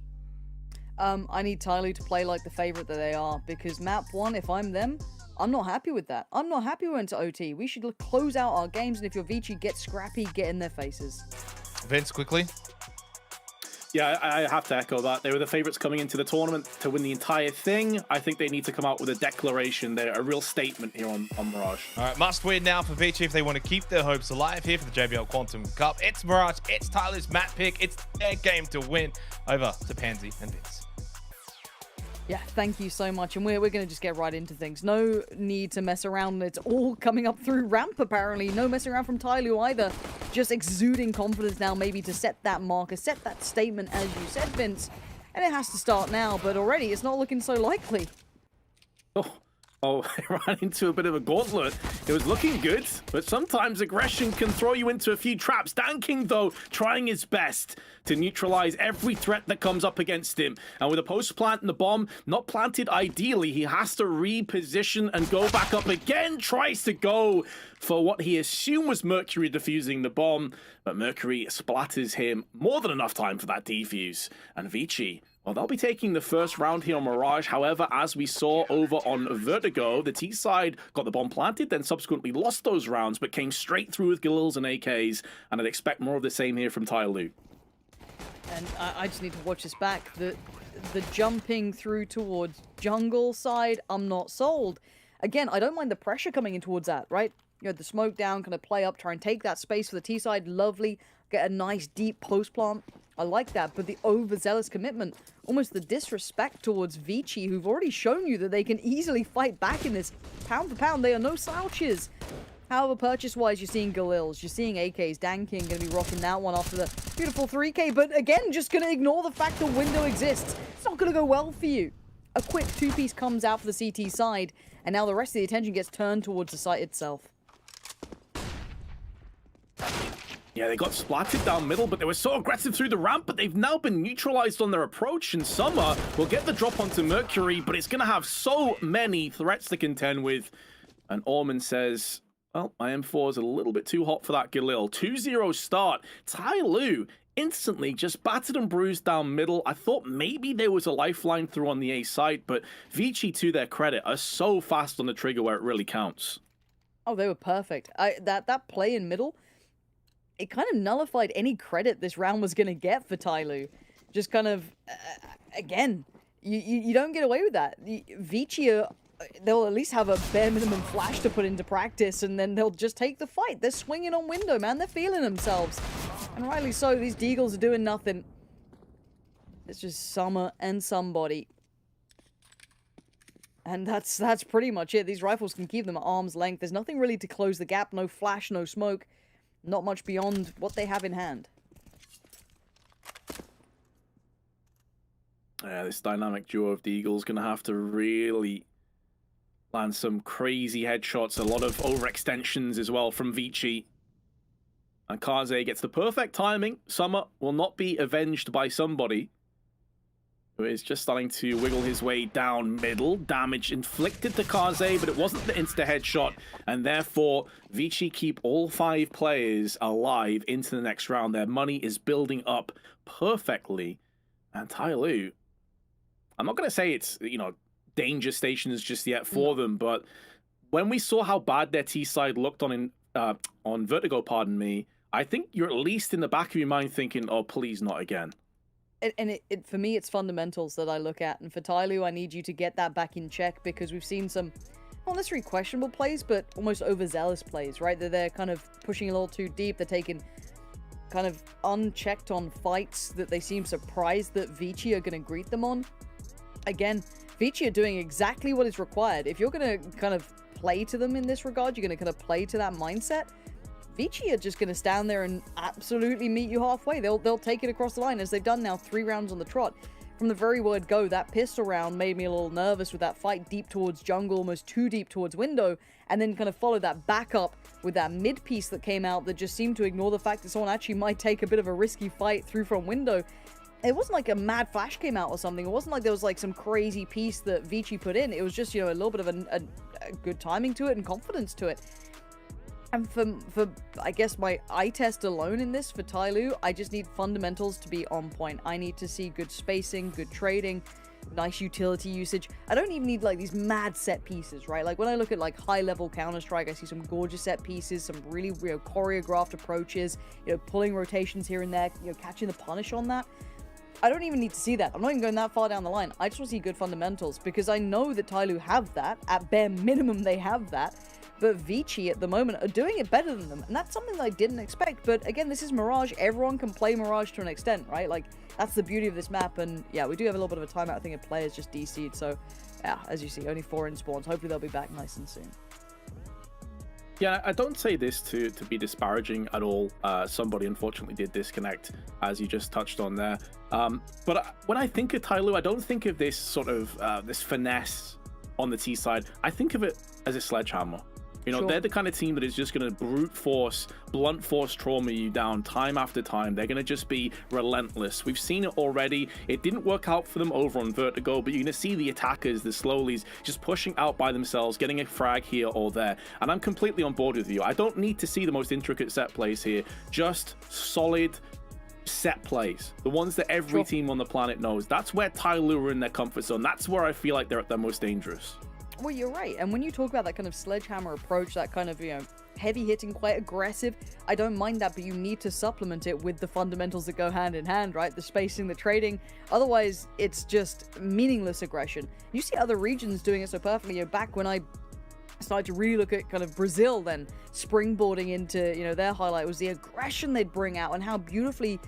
I need Tyloo to play like the favorite that they are, because map 1, if I'm them, I'm not happy with that. I'm not happy we went to OT. We should close out our games, and if you're Vici, get scrappy, get in their faces. Vince, quickly. Yeah, I have to echo that. They were the favorites coming into the tournament to win the entire thing. I think they need to come out with a declaration. They're a real statement here on Mirage. All right, must win now for Vici if they want to keep their hopes alive here for the JBL Quantum Cup. It's Mirage, it's Tyloo's map pick, it's their game to win. Over to Pansy and Vince. Yeah, thank you so much. And we're going to just get right into things. No need to mess around. It's all coming up through ramp, apparently. No messing around from Tyloo either. Just exuding confidence now, maybe to set that marker, set that statement, as you said, Vince. And it has to start now, but already it's not looking so likely. Oh, ran into a bit of a gauntlet. It was looking good, but sometimes aggression can throw you into a few traps. Danking, though, trying his best to neutralize every threat that comes up against him. And with a post plant and the bomb not planted ideally, he has to reposition and go back up again. Tries to go for what he assumed was Mercury defusing the bomb, but Mercury splatters him more than enough time for that defuse. And Vici, well, they'll be taking the first round here on Mirage. However, as we saw over on Vertigo, the T side got the bomb planted, then subsequently lost those rounds, but came straight through with Galils and AKs, and I'd expect more of the same here from Tyloo. And I just need to watch this back. The jumping through towards jungle side, I'm not sold. Again, I don't mind the pressure coming in towards that, right? You know, the smoke down, kind of play up, try and take that space for the T side. Lovely. Get a nice deep post plant. I like that, but the overzealous commitment, almost the disrespect towards Vici, who've already shown you that they can easily fight back in this. Pound for pound, they are no slouches. However, purchase-wise, you're seeing Galils, you're seeing AKs. Danking going to be rocking that one after the beautiful 3K, but again, just going to ignore the fact the window exists. It's not going to go well for you. A quick two-piece comes out for the CT side, and now the rest of the attention gets turned towards the site itself. Yeah, they got splatted down middle, but they were so aggressive through the ramp, but they've now been neutralized on their approach, and Summer will get the drop onto Mercury, but it's going to have so many threats to contend with. And Orman says, well, my M4 is a little bit too hot for that Galil. 2-0 start. Tyloo instantly just battered and bruised down middle. I thought maybe there was a lifeline through on the A side, but Vici, to their credit, are so fast on the trigger where it really counts. Oh, they were perfect. That play in middle, it kind of nullified any credit this round was going to get for Tyloo. Just kind of, again, you don't get away with that. Vici, they'll at least have a bare minimum flash to put into practice, and then they'll just take the fight. They're swinging on window, man. They're feeling themselves. And rightly so, these Deagles are doing nothing. It's just Summer and somebody. And that's pretty much it. These rifles can keep them at arm's length. There's nothing really to close the gap. No flash, no smoke. Not much beyond what they have in hand. Yeah, this dynamic duo of the Eagles going to have to really land some crazy headshots. A lot of overextensions as well from Vici. And Kaze gets the perfect timing. Summer will not be avenged by somebody who is just starting to wiggle his way down middle. Damage inflicted to Kaze, but it wasn't the insta-headshot. And therefore, Vici keep all 5 players alive into the next round. Their money is building up perfectly. And Tyloo, I'm not going to say it's, danger stations just yet for them, but when we saw how bad their T-side looked on Vertigo, pardon me, I think you're at least in the back of your mind thinking, oh, please not again. And for me, it's fundamentals that I look at. And for Tyloo, I need you to get that back in check, because we've seen some, not necessarily questionable plays, but almost overzealous plays, right? They're kind of pushing a little too deep. They're taking kind of unchecked on fights that they seem surprised that Vici are going to greet them on. Again, Vici are doing exactly what is required. If you're going to kind of play to them in this regard, you're going to kind of play to that mindset, Vici are just going to stand there and absolutely meet you halfway. They'll take it across the line, as they've done now 3 rounds on the trot. From the very word go, that pistol round made me a little nervous with that fight deep towards jungle, almost too deep towards window, and then kind of followed that back up with that mid piece that came out that just seemed to ignore the fact that someone actually might take a bit of a risky fight through from window. It wasn't like a mad flash came out or something. It wasn't like there was like some crazy piece that Vici put in. It was just, you know, a little bit of a good timing to it and confidence to it. And for I guess my eye test alone in this for Tyloo, I just need fundamentals to be on point. I need to see good spacing, good trading, nice utility usage. I don't even need like these mad set pieces, right? Like when I look at like high level Counter-Strike, I see some gorgeous set pieces, some really, you know, choreographed approaches, you know, pulling rotations here and there, you know, catching the punish on that. I don't even need to see that. I'm not even going that far down the line. I just want to see good fundamentals, because I know that Tyloo have that. At bare minimum, they have that. But Vici at the moment are doing it better than them, and that's something that I didn't expect. But again, this is Mirage. Everyone can play Mirage to an extent, right? Like, that's the beauty of this map. And yeah, we do have a little bit of a timeout. I think a player's just DC'd, so yeah, as you see, only 4 in spawns. Hopefully they'll be back nice and soon. Yeah, I don't say this to be disparaging at all. Somebody unfortunately did disconnect, as you just touched on there. But when I think of Tyloo, I don't think of this sort of this finesse on the T side. I think of it as a sledgehammer. You know, they're the kind of team that is just going to brute force, blunt force trauma you down time after time. They're going to just be relentless. We've seen it already. It didn't work out for them over on Vertigo, but you're going to see the attackers, the slowlies, just pushing out by themselves, getting a frag here or there. And I'm completely on board with you. I don't need to see the most intricate set plays here. Just solid set plays. The ones that every team on the planet knows. That's where Tyloo are in their comfort zone. That's where I feel like they're at their most dangerous. Well, you're right. And when you talk about that kind of sledgehammer approach, that kind of, you know, heavy hitting, quite aggressive, I don't mind that, but you need to supplement it with the fundamentals that go hand in hand, right? The spacing, the trading. Otherwise, it's just meaningless aggression. You see other regions doing it so perfectly. You know, back when I started to really look at kind of Brazil, then springboarding into, you know, their highlight was the aggression they'd bring out and how beautifully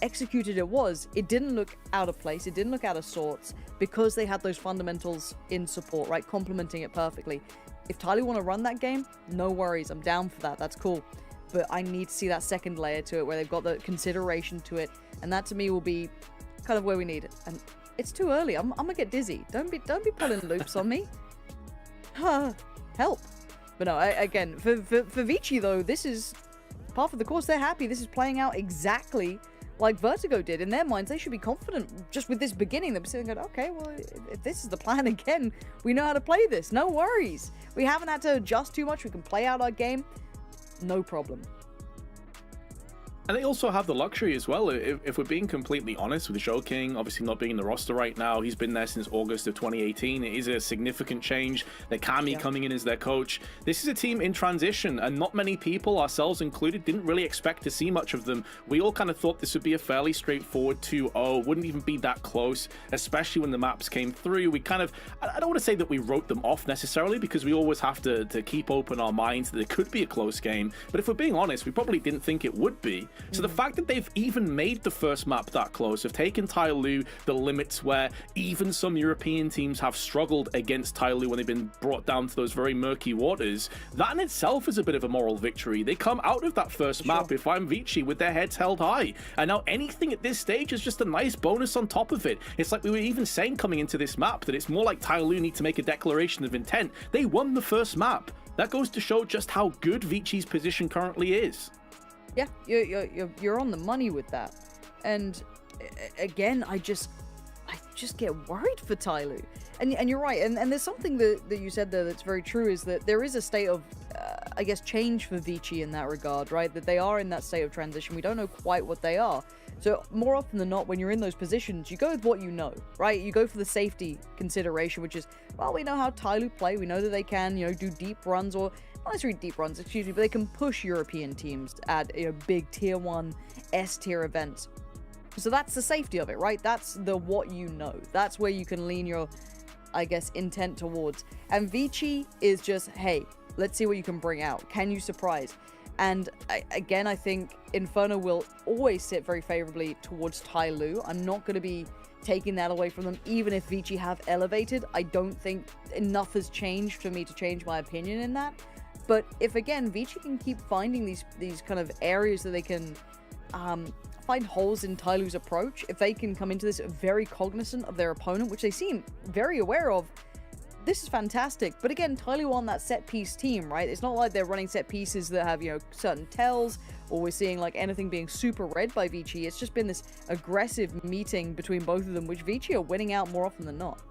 executed it was. It didn't look out of place, it didn't look out of sorts, because they had those fundamentals in support, right, complementing it perfectly. If Tyloo want to run that game, no worries, I'm down for that, that's cool. But I need to see that second layer to it, where they've got the consideration to it, and that to me will be kind of where we need it. And it's too early, I'm gonna get dizzy. Don't be pulling loops on me. Help. But no, again, for Vici though, this is part of the course. They're happy. This is playing out exactly like Vertigo did. In their minds, they should be confident just with this beginning. They're sitting going, okay, well, if this is the plan again, we know how to play this. No worries. We haven't had to adjust too much. We can play out our game. No problem. And they also have the luxury as well, if we're being completely honest, with Show King obviously not being in the roster right now. He's been there since August of 2018. It is a significant change. The Kami coming in as their coach. This is a team in transition, and not many people, ourselves included, didn't really expect to see much of them. We all kind of thought this would be a fairly straightforward 2-0, wouldn't even be that close, especially when the maps came through. We kind of, I don't want to say that we wrote them off necessarily, because we always have to keep open our minds that it could be a close game. But if we're being honest, we probably didn't think it would be. So the fact that they've even made the first map that close, have taken Tyloo the limits where even some European teams have struggled against Tyloo when they've been brought down to those very murky waters, that in itself is a bit of a moral victory. They come out of that first map, if I'm Vici, with their heads held high. And now anything at this stage is just a nice bonus on top of it. It's like we were even saying coming into this map that it's more like Tyloo need to make a declaration of intent. They won the first map. That goes to show just how good Vici's position currently is. Yeah, you're on the money with that. And again, I just get worried for Tyloo. And you're right. And there's something that you said there that's very true, is that there is a state of, I guess, change for Vici in that regard, right? That they are in that state of transition. We don't know quite what they are. So more often than not, when you're in those positions, you go with what you know, right? You go for the safety consideration, which is, well, we know how Tyloo play. We know that they can, you know, do deep runs, or not necessarily deep runs, excuse me, but they can push European teams at, you know, big tier 1 S tier events. So that's the safety of it, right? That's the what you know. That's where you can lean your, I guess, intent towards. And Vici is just, hey, let's see what you can bring out. Can you surprise? And again, I think Inferno will always sit very favorably towards Tyloo. I'm not going to be taking that away from them, even if Vici have elevated. I don't think enough has changed for me to change my opinion in that. But if, again, Vici can keep finding these kind of areas that they can find holes in Tyloo's approach, if they can come into this very cognizant of their opponent, which they seem very aware of, this is fantastic. But again, Tyloo on that set piece team, right? It's not like they're running set pieces that have, certain tells, or we're seeing like anything being super read by Vici. It's just been this aggressive meeting between both of them, which Vici are winning out more often than not.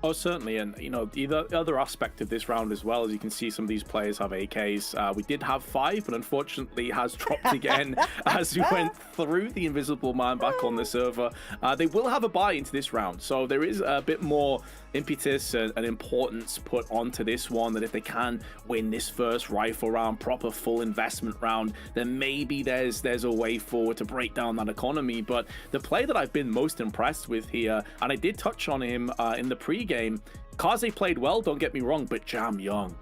Oh, certainly, and the other aspect of this round as well, as you can see, some of these players have AKs. We did have 5, but unfortunately has dropped again as we went through the Invisible Man back on the server. They will have a buy into this round, so there is a bit more impetus and importance put onto this one, that if they can win this first rifle round, proper full investment round, then maybe there's a way forward to break down that economy. But the play that I've been most impressed with here, and I did touch on him in the pre-game, Kaze played well, don't get me wrong, but Jam Young,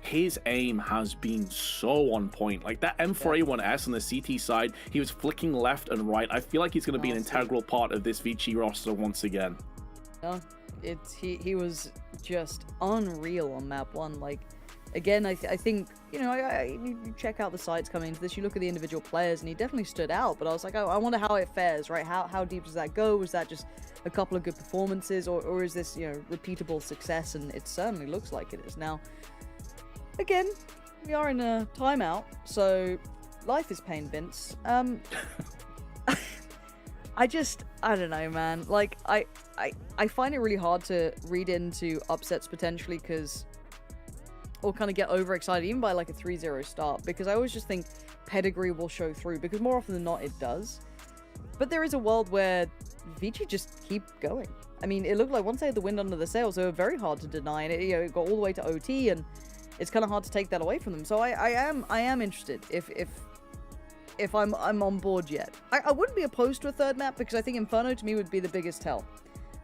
his aim has been so on point. Like that M4A1S on the CT side, he was flicking left and right. I feel like he's going to be an integral part of this Vici roster once again. He was just unreal on map 1. Like, again, I think, you check out the sides coming into this, you look at the individual players, and he definitely stood out, but I was like, oh, I wonder how it fares, right? How deep does that go? Was that just a couple of good performances, or is this, repeatable success? And it certainly looks like it is. Now, again, we are in a timeout, so life is pain, Vince. I don't know, man. Like, I find it really hard to read into upsets potentially, or kind of get overexcited even by like a 3-0 start, because I always just think pedigree will show through, because more often than not it does. But there is a world where Vici just keep going. I mean, it looked like once they had the wind under the sails, they were very hard to deny, and it got all the way to OT, and it's kind of hard to take that away from them. So I am interested if I'm on board yet. I wouldn't be opposed to a third map, because I think Inferno to me would be the biggest tell.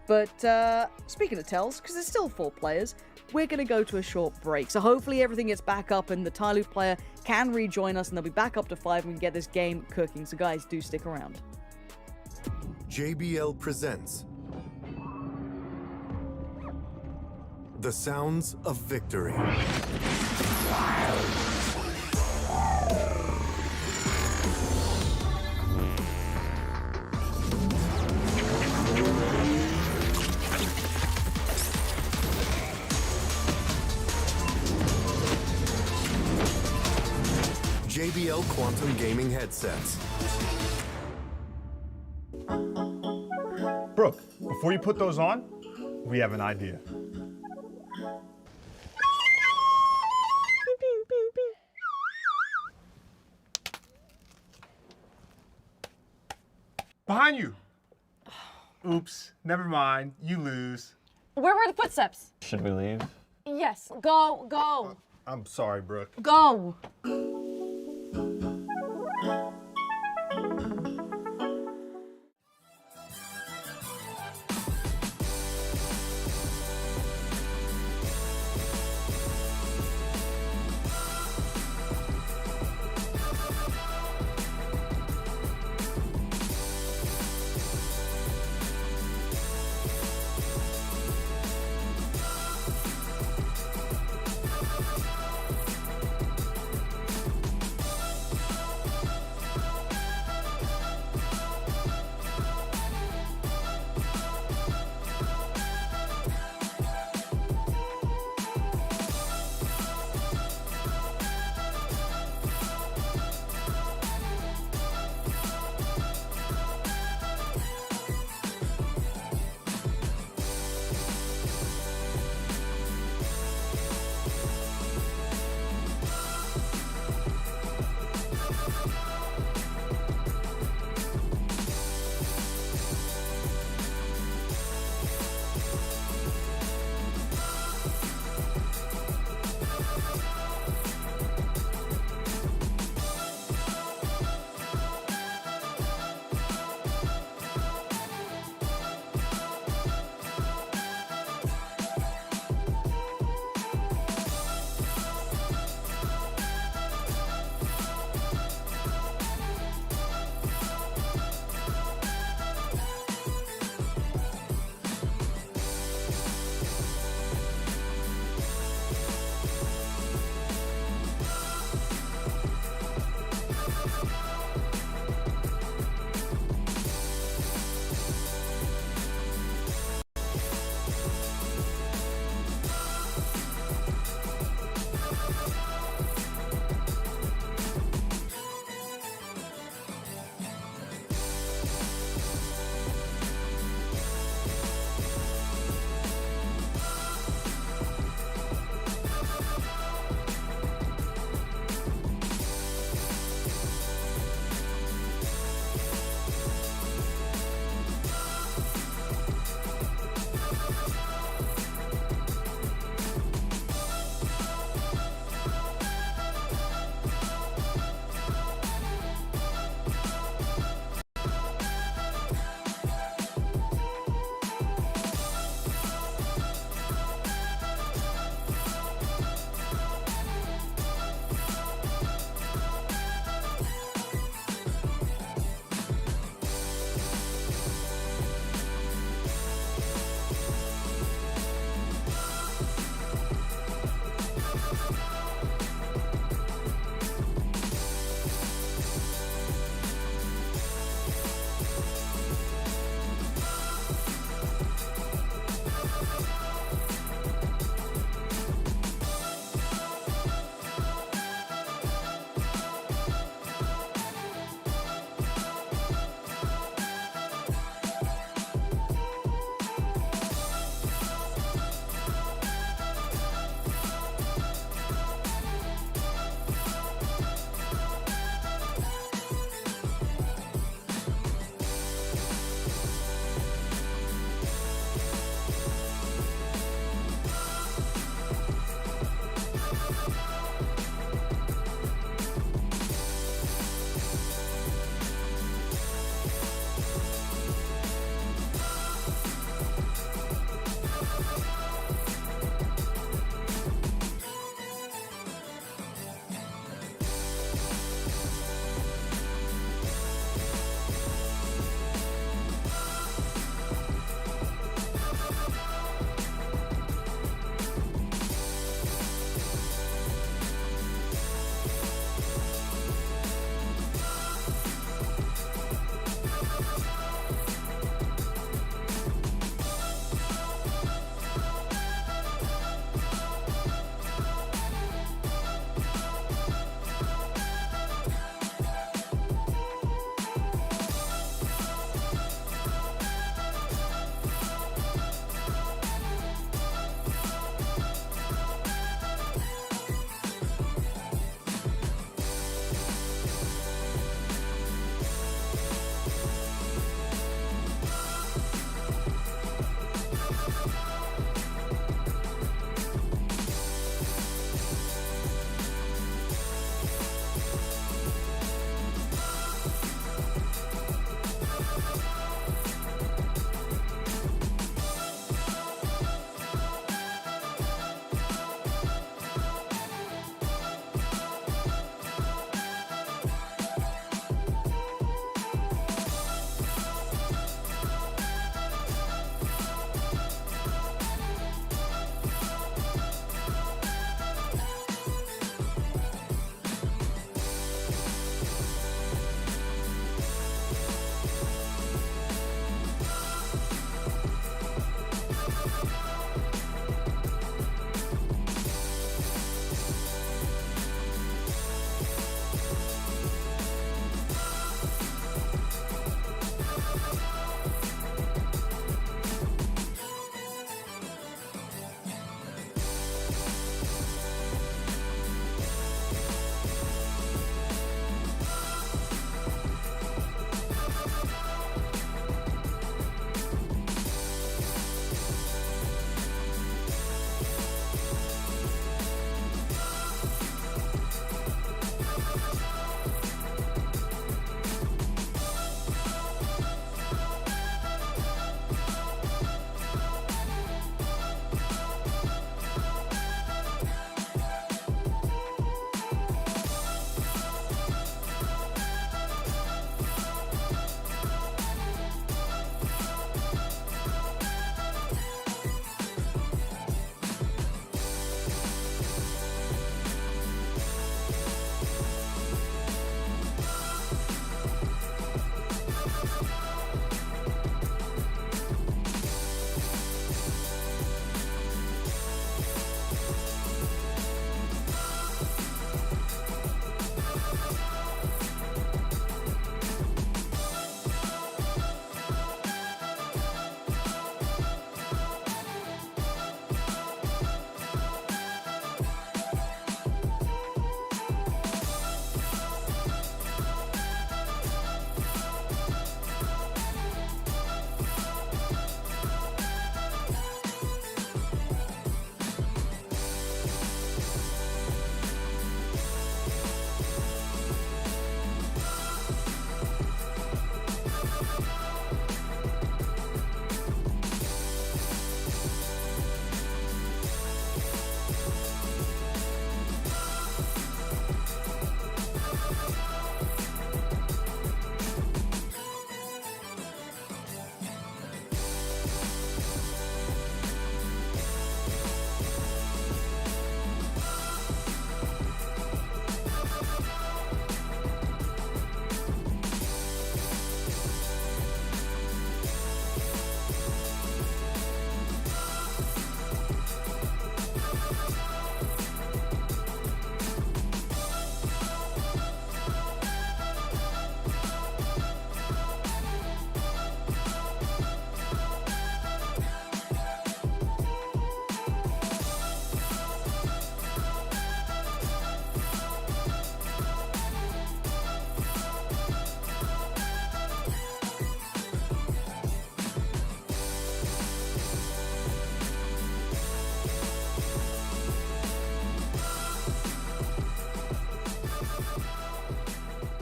But speaking of tells, because there's still 4 players, we're going to go to a short break. So hopefully everything gets back up and the Tyloo player can rejoin us, and they'll be back up to 5 and we can get this game cooking. So guys, do stick around. JBL presents the sounds of victory. JBL Quantum Gaming headsets. Brooke, before you put those on, we have an idea. Behind you. Oops, never mind. You lose. Where were the footsteps? Should we leave? Yes. Go. I'm sorry, Brooke. Go.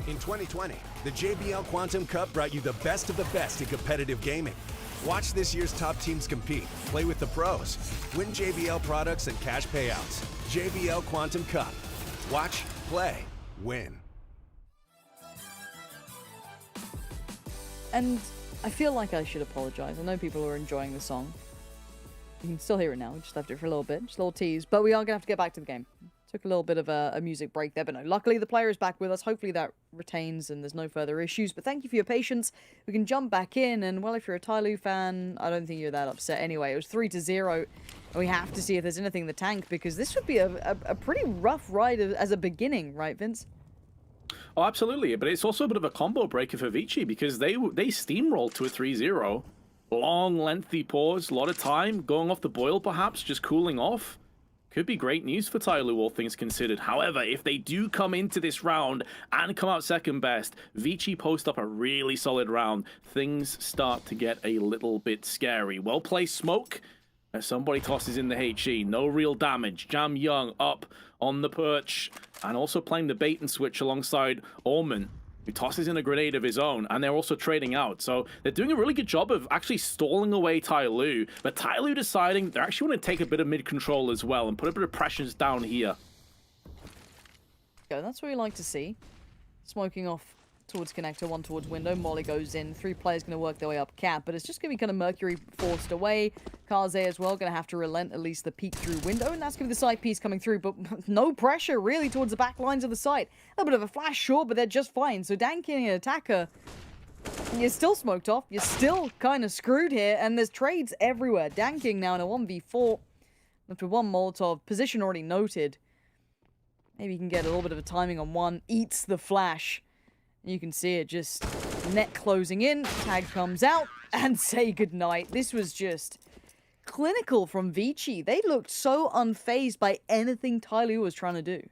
In 2020, the JBL Quantum Cup brought you the best of the best in competitive gaming. Watch this year's top teams compete, play with the pros, win JBL products and cash payouts. JBL Quantum Cup. Watch, play, win. And I feel like I should apologize. I know people are enjoying the song. You can still hear it now. We just left it for a little bit. Just a little tease. But we are going to have to get back to the game. Took a little bit of a music break there, but no. Luckily, the player is back with us. Hopefully that retains and there's no further issues. But thank you for your patience. We can jump back in. And, well, if you're a Tyloo fan, I don't think you're that upset anyway. It was 3-0. And we have to see if there's anything in the tank, because this would be a pretty rough ride as a beginning, right, Vince? Oh, absolutely. But it's also a bit of a combo breaker for Vici, because they steamrolled to a 3-0. Long, lengthy pause, a lot of time, going off the boil perhaps, just cooling off. Could be great news for Tyloo, all things considered. However, if they do come into this round and come out second best, Vici post up a really solid round, things start to get a little bit scary. Well placed smoke, as somebody tosses in the HE. No real damage. Jam Young up on the perch, and also playing the bait and switch alongside Orman, who tosses in a grenade of his own, and they're also trading out. So they're doing a really good job of actually stalling away Tyloo, but Tyloo deciding they actually want to take a bit of mid-control as well and put a bit of pressures down here. Yeah, that's what we like to see. Smoking off towards connector, one towards window. Molly goes in. 3 players going to work their way up cap, but it's just going to be kind of Mercury forced away. Kaze as well going to have to relent at least the peek through window, and that's going to be the side piece coming through, but no pressure really towards the back lines of the site. A little bit of a flash, sure, but they're just fine. So Danking and Attacker, you're still smoked off. You're still kind of screwed here, and there's trades everywhere. Danking now in a 1v4 after one Molotov. Position already noted. Maybe you can get a little bit of a timing on one. Eats the flash. You can see it just net closing in. Tag comes out and say goodnight. This was just clinical from Vici. They looked so unfazed by anything Tyloo was trying to do.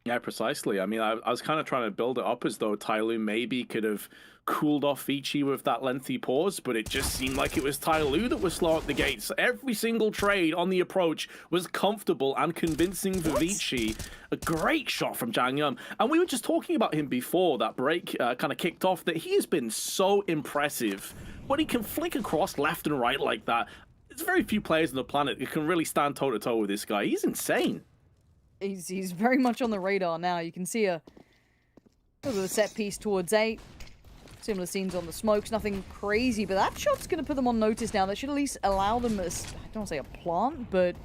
Yeah, precisely. I mean, I was kind of trying to build it up as though Tyloo maybe could have cooled off Vici with that lengthy pause, but it just seemed like it was Tyloo that was slow at the gates. Every single trade on the approach was comfortable and convincing for Vici. A great shot from Jang Young. And we were just talking about him before that break kind of kicked off, that he has been so impressive. When he can flick across left and right like that, there's very few players on the planet who can really stand toe-to-toe with this guy. He's insane. He's very much on the radar now. You can see a little bit of a set piece towards 8. Similar scenes on the smokes, nothing crazy, but that shot's going to put them on notice now. That should at least allow them, I don't want to say a plant, but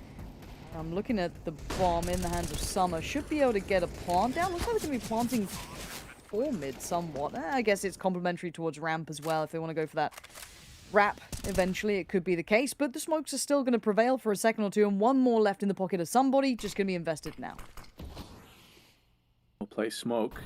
I'm looking at the bomb in the hands of Summer. Should be able to get a plant down. Looks like they're going to be planting for mid somewhat. I guess it's complementary towards ramp as well if they want to go for that wrap. Eventually, it could be the case, but the smokes are still going to prevail for a second or two, and one more left in the pocket of somebody. Just going to be invested now. We'll play smoke.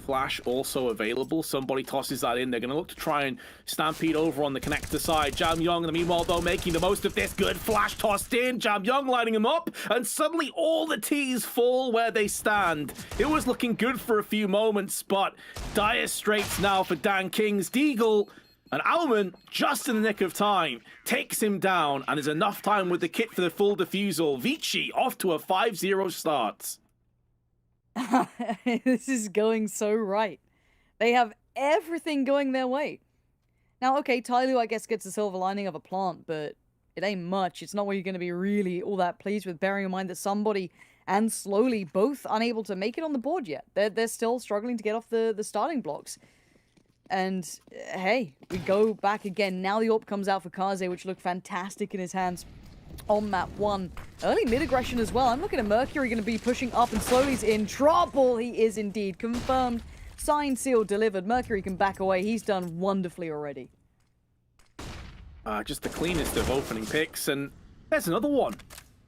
Flash also available. Somebody tosses that in. They're going to look to try and stampede over on the connector side. Jam Young, in the meanwhile, though, making the most of this. Good flash tossed in. Jam Young lining him up. And suddenly all the T's fall where they stand. It was looking good for a few moments, but dire straits now for Dan King's Deagle. And Alman, just in the nick of time, takes him down. And there's enough time with the kit for the full defusal. Vici off to a 5-0 start. This is going so right. They have everything going their way. Now, okay, Tyloo, I guess, gets the silver lining of a plant, but it ain't much. It's not what you're going to be really all that pleased with, bearing in mind that somebody and Slowly both unable to make it on the board yet. They're still struggling to get off the starting blocks. And, hey, we go back again. Now the AWP comes out for Kaze, which looked fantastic in his hands on map 1. Early mid-aggression as well. I'm looking at Mercury going to be pushing up, and Slowly's in trouble. He is indeed. Confirmed. Signed, sealed, delivered. Mercury can back away. He's done wonderfully already. Just the cleanest of opening picks, and there's another one.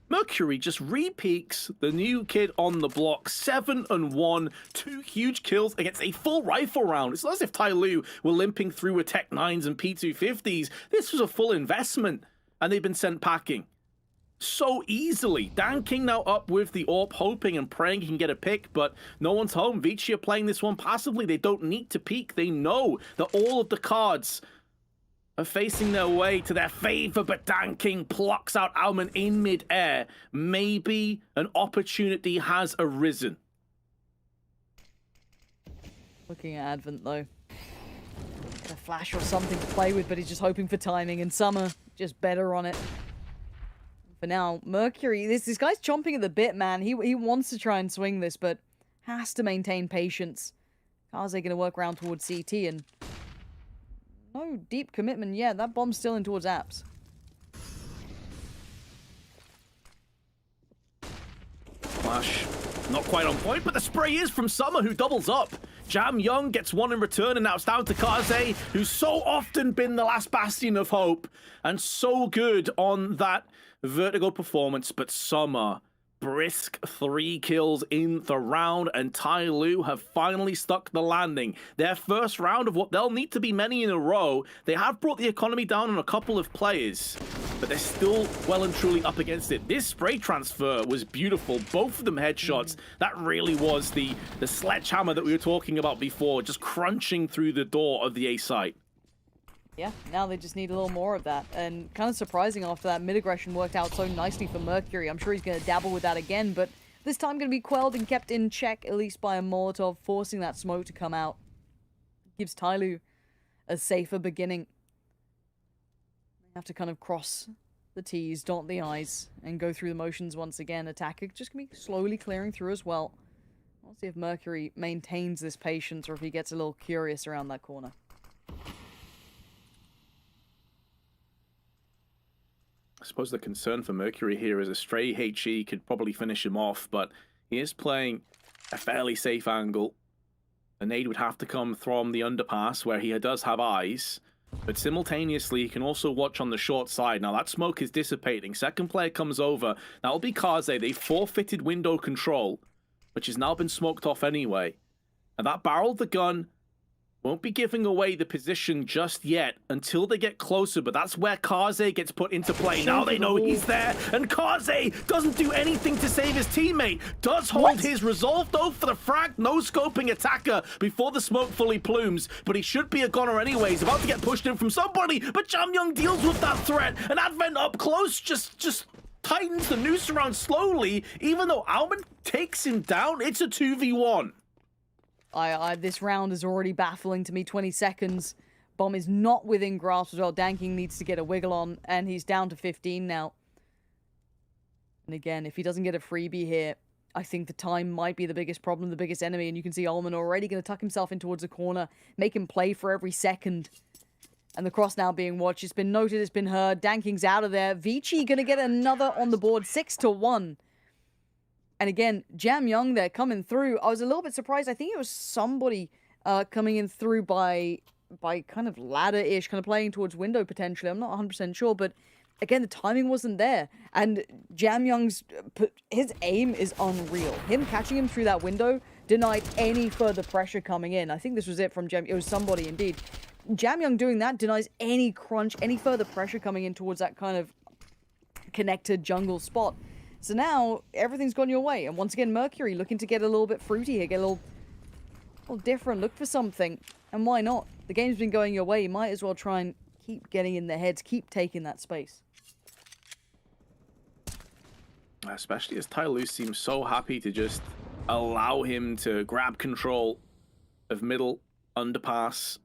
Mercury just re-peaks the new kid on the block. 7-1, 2 huge kills against a full rifle round. It's not as if Tyloo were limping through with Tech 9s and P250s. This was a full investment, and they've been sent packing so easily. Dan King now up with the AWP, hoping and praying he can get a pick, but no one's home. Vici are playing this one passively. They don't need to peek. They know that all of the cards are facing their way to their favor, but Dan King plucks out Alman in mid-air. Maybe an opportunity has arisen. Looking at Advent, though. Get a flash or something to play with, but he's just hoping for timing, and Summer just better on it. For now, Mercury, this guy's chomping at the bit, man. He wants to try and swing this, but has to maintain patience. Kaze going to work around towards CT, and no deep commitment yet. That bomb's still in towards Apps. Flash, not quite on point, but the spray is from Summer, who doubles up. Jam Young gets one in return, and now it's down to Kaze, who's so often been the last bastion of hope, and so good on that vertigo performance. But Summer, brisk 3 kills in the round, and Tai Lu have finally stuck the landing. Their first round of what they'll need to be many in a row. They have brought the economy down on a couple of players, but they're still well and truly up against it. This spray transfer was beautiful. Both of them headshots. That really was the sledgehammer that we were talking about before, just crunching through the door of the A site. Yeah, now they just need a little more of that. And kind of surprising after that mid-aggression worked out so nicely for Mercury. I'm sure he's going to dabble with that again, but this time going to be quelled and kept in check, at least by a Molotov, forcing that smoke to come out. Gives Tyloo a safer beginning. They have to kind of cross the T's, dot the I's, and go through the motions once again. Attacker just going to be slowly clearing through as well. We'll see if Mercury maintains this patience or if he gets a little curious around that corner. I suppose the concern for Mercury here is a stray HE could probably finish him off, but he is playing a fairly safe angle. A nade would have to come from the underpass where he does have eyes, but simultaneously he can also watch on the short side. Now that smoke is dissipating. Second player comes over. That'll be Kaze. They forfeited window control, which has now been smoked off anyway. And that barreled the gun won't be giving away the position just yet until they get closer, but that's where Kaze gets put into play. Now they know he's there, and Kaze doesn't do anything to save his teammate. Does hold his resolve, though, for the frag. No-scoping attacker before the smoke fully plumes, but he should be a goner anyways. About to get pushed in from somebody, but Jam Young deals with that threat, and Advent up close just tightens the noose around slowly. Even though Alman takes him down, it's a 2v1. This round is already baffling to me. 20 seconds. Bomb is not within grasp as well. Danking needs to get a wiggle on, and he's down to 15 now. And again, if he doesn't get a freebie here, I think the time might be the biggest problem, the biggest enemy, and you can see Ullman already going to tuck himself in towards the corner, make him play for every second. And the cross now being watched. It's been noted, it's been heard. Danking's out of there. Vici going to get another on the board, 6-1. And again, Jam Young there coming through. I was a little bit surprised. I think it was somebody coming in through by kind of ladder-ish, kind of playing towards window potentially. I'm not 100% sure, but again, the timing wasn't there. And Jam Young's, his aim is unreal. Him catching him through that window denied any further pressure coming in. I think this was it from Jam. It was somebody indeed. Jam Young doing that denies any crunch, any further pressure coming in towards that kind of connected jungle spot. So now, everything's gone your way. And once again, Mercury looking to get a little bit fruity here, get a little different, look for something. And why not? The game's been going your way. You might as well try and keep getting in their heads, keep taking that space. Especially as Tai Lu seems so happy to just allow him to grab control of middle, underpass,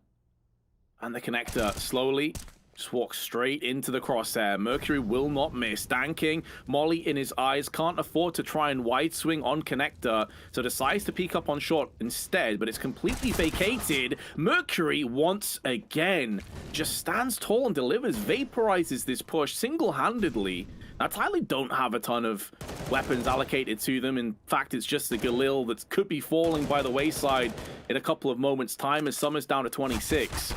and the connector slowly. Just walks straight into the crosshair. Mercury will not miss. Danking, Molly in his eyes, can't afford to try and wide swing on connector, so decides to peek up on short instead, but it's completely vacated. Mercury, once again, just stands tall and delivers, vaporizes this push single-handedly. Now, Tyler don't have a ton of weapons allocated to them. In fact, it's just the Galil that could be falling by the wayside in a couple of moments' time as Summer's down to 26.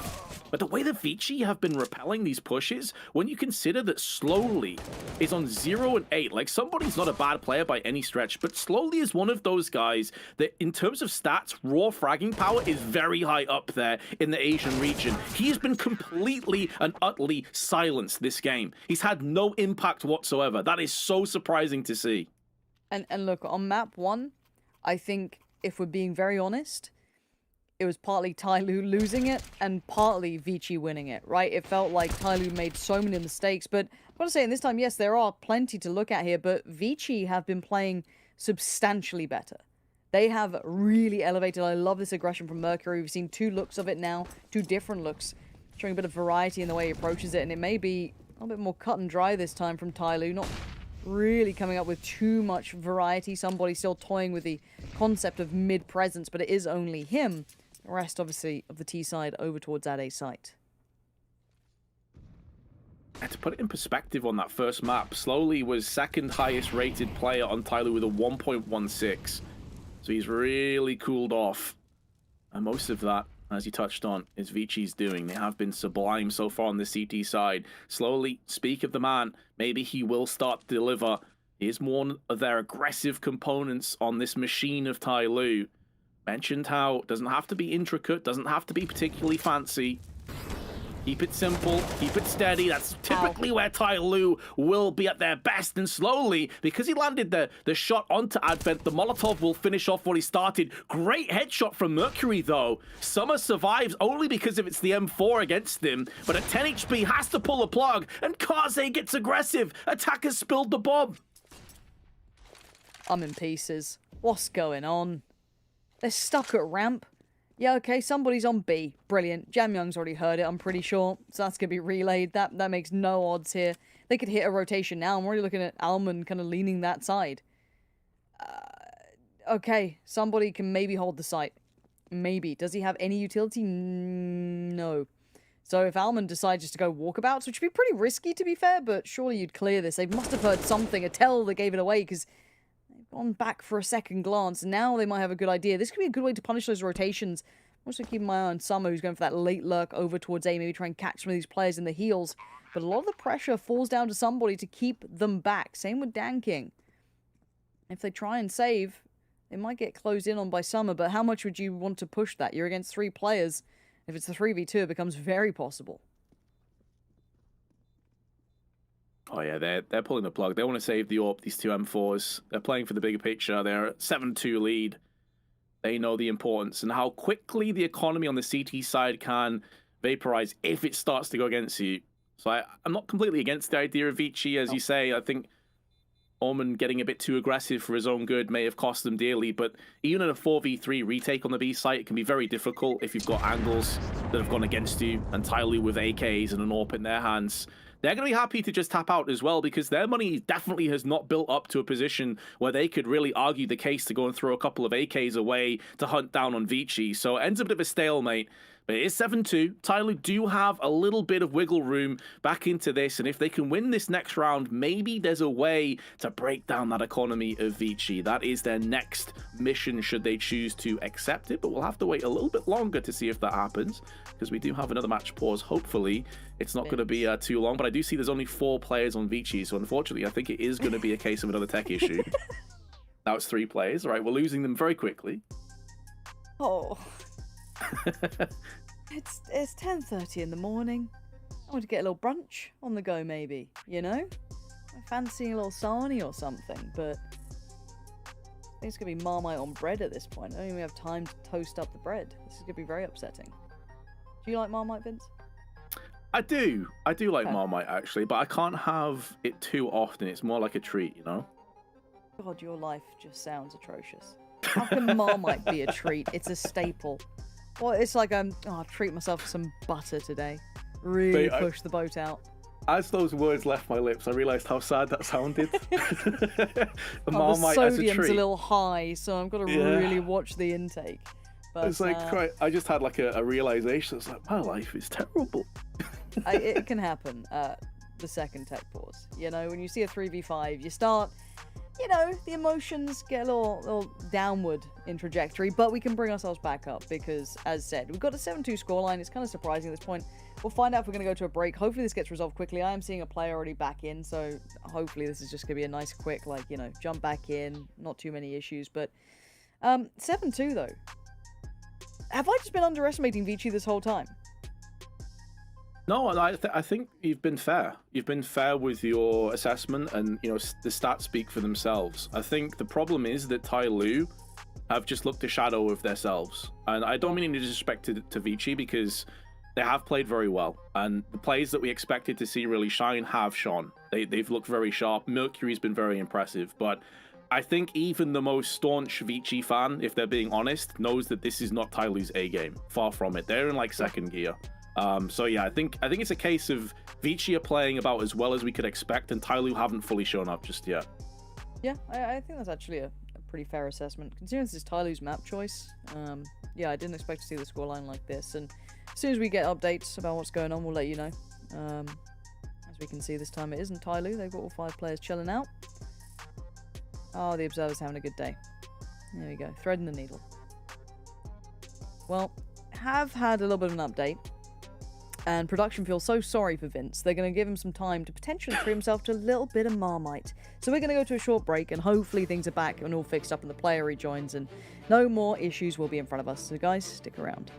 But the way that Vici have been repelling these pushes, when you consider that Slowly is on 0 and 8, like somebody's not a bad player by any stretch, but Slowly is one of those guys that in terms of stats, raw fragging power is very high up there in the Asian region. He has been completely and utterly silenced this game. He's had no impact whatsoever. That is so surprising to see. And look, on map 1, I think if we're being very honest, it was partly Tai Lu losing it and partly Vici winning it, right? It felt like Tai Lu made so many mistakes, but I want to say in this time, yes, there are plenty to look at here, but Vici have been playing substantially better. They have really elevated. I love this aggression from Mercury. We've seen 2 looks of it now, 2 different looks, showing a bit of variety in the way he approaches it, and it may be a little bit more cut and dry this time from Tyloo, not really coming up with too much variety. Somebody still toying with the concept of mid-presence, but it is only him. The rest, obviously, of the T side over towards that A site. To put it in perspective on that first map, Slowly was second highest rated player on Tyloo with a 1.16. So he's really cooled off. And most of that, as you touched on, is Vichi's doing. They have been sublime so far on the CT side. Slowly, speak of the man, maybe he will start to deliver. He is one of their aggressive components on this machine of Tyloo. Mentioned how it doesn't have to be intricate, doesn't have to be particularly fancy. Keep it simple, keep it steady. That's typically where Tyloo will be at their best. And Slowly, because he landed the shot onto Advent, the Molotov will finish off what he started. Great headshot from Mercury, though. Summer survives only because of it's the M4 against him. But at 10 HP, has to pull the plug. And Kaze gets aggressive. Attackers spilled the bomb. I'm in pieces. What's going on? They're stuck at ramp. Yeah, okay, somebody's on B. Brilliant. Jamyoung's already heard it, I'm pretty sure. So that's going to be relayed. That makes no odds here. They could hit a rotation now. I'm already looking at Alman kind of leaning that side. Okay, somebody can maybe hold the site. Maybe. Does he have any utility? No. So if Alman decides just to go walkabouts, which would be pretty risky to be fair, but surely you'd clear this. They must have heard something, a tell that gave it away, because gone back for a second glance. Now they might have a good idea. This could be a good way to punish those rotations. I'm also keeping my eye on Summer, who's going for that late lurk over towards A, maybe try and catch some of these players in the heels. But a lot of the pressure falls down to somebody to keep them back. Same with Dan King. If they try and save, they might get closed in on by Summer, but how much would you want to push that? You're against 3 players. If it's the 3v2, it becomes very possible. Oh yeah, they're pulling the plug. They want to save the AWP, these 2 M4s. They're playing for the bigger picture. They're at 7-2 lead. They know the importance and how quickly the economy on the CT side can vaporize if it starts to go against you. So I'm not completely against the idea of Vici, as you say. I think Orman getting a bit too aggressive for his own good may have cost them dearly, but even in a 4v3 retake on the B site, it can be very difficult if you've got angles that have gone against you, and Tyloo with AKs and an AWP in their hands. They're going to be happy to just tap out as well, because their money definitely has not built up to a position where they could really argue the case to go and throw a couple of AKs away to hunt down on Vici. So it ends a bit of a stalemate. But it is 7-2. Tyloo do have a little bit of wiggle room back into this, and if they can win this next round, maybe there's a way to break down that economy of Vici. That is their next mission, should they choose to accept it, but we'll have to wait a little bit longer to see if that happens, because we do have another match pause. Hopefully, it's not going to be too long, but I do see there's only 4 players on Vici, so unfortunately, I think it is going to be a case of another tech issue. Now it's 3 players. All right, we're losing them very quickly. Oh. It's 10:30 in the morning. I want to get a little brunch on the go, maybe, you know? I'm fancying a little sarnie or something, but I think it's going to be Marmite on bread at this point. I don't even have time to toast up the bread. This is going to be very upsetting. Do you like Marmite, Vince? I do like Marmite, actually, but I can't have it too often. It's more like a treat, you know? God, your life just sounds atrocious. How can Marmite be a treat? It's a staple. Well, it's like I'll treat myself to some butter today. Really push the boat out. As those words left my lips, I realised how sad that sounded. The Marmite as a sodium's treat. a little high, so I've got to really watch the intake. But, it's like, I just had like a realisation. It's like, my life is terrible. It can happen. The second tech pause. You know, when you see a 3v5, you start, you know, the emotions get a little downward in trajectory, but we can bring ourselves back up because, as said, we've got a 7-2 scoreline. It's kind of surprising at this point. We'll find out if we're going to go to a break. Hopefully this gets resolved quickly. I am seeing a player already back in, so hopefully this is just going to be a nice, quick, like, you know, jump back in. Not too many issues, but 7-2, though. Have I just been underestimating Vici this whole time? No, I think you've been fair. You've been fair with your assessment, and you know the stats speak for themselves. I think the problem is that Tyloo have just looked a shadow of themselves, and I don't mean any disrespect to Vici, because they have played very well, and the plays that we expected to see really shine have shone. They've looked very sharp. Mercury's been very impressive, but I think even the most staunch Vici fan, if they're being honest, knows that this is not Tyloo's A game. Far from it. They're in like second gear. So yeah, I think it's a case of Vici are playing about as well as we could expect, and Tyloo haven't fully shown up just yet. Yeah, I think that's actually a pretty fair assessment, considering this is Tyloo's map choice. Yeah, I didn't expect to see the scoreline like this, and as soon as we get updates about what's going on, we'll let you know. As we can see, this time it isn't Tyloo. They've got all 5 players chilling out. Oh, the Observer's having a good day. There we go, threading the needle. Well, have had a little bit of an update, and production feels so sorry for Vince, they're going to give him some time to potentially free himself to a little bit of Marmite. So we're going to go to a short break, and hopefully things are back and all fixed up and the player rejoins, and no more issues will be in front of us. So guys, stick around.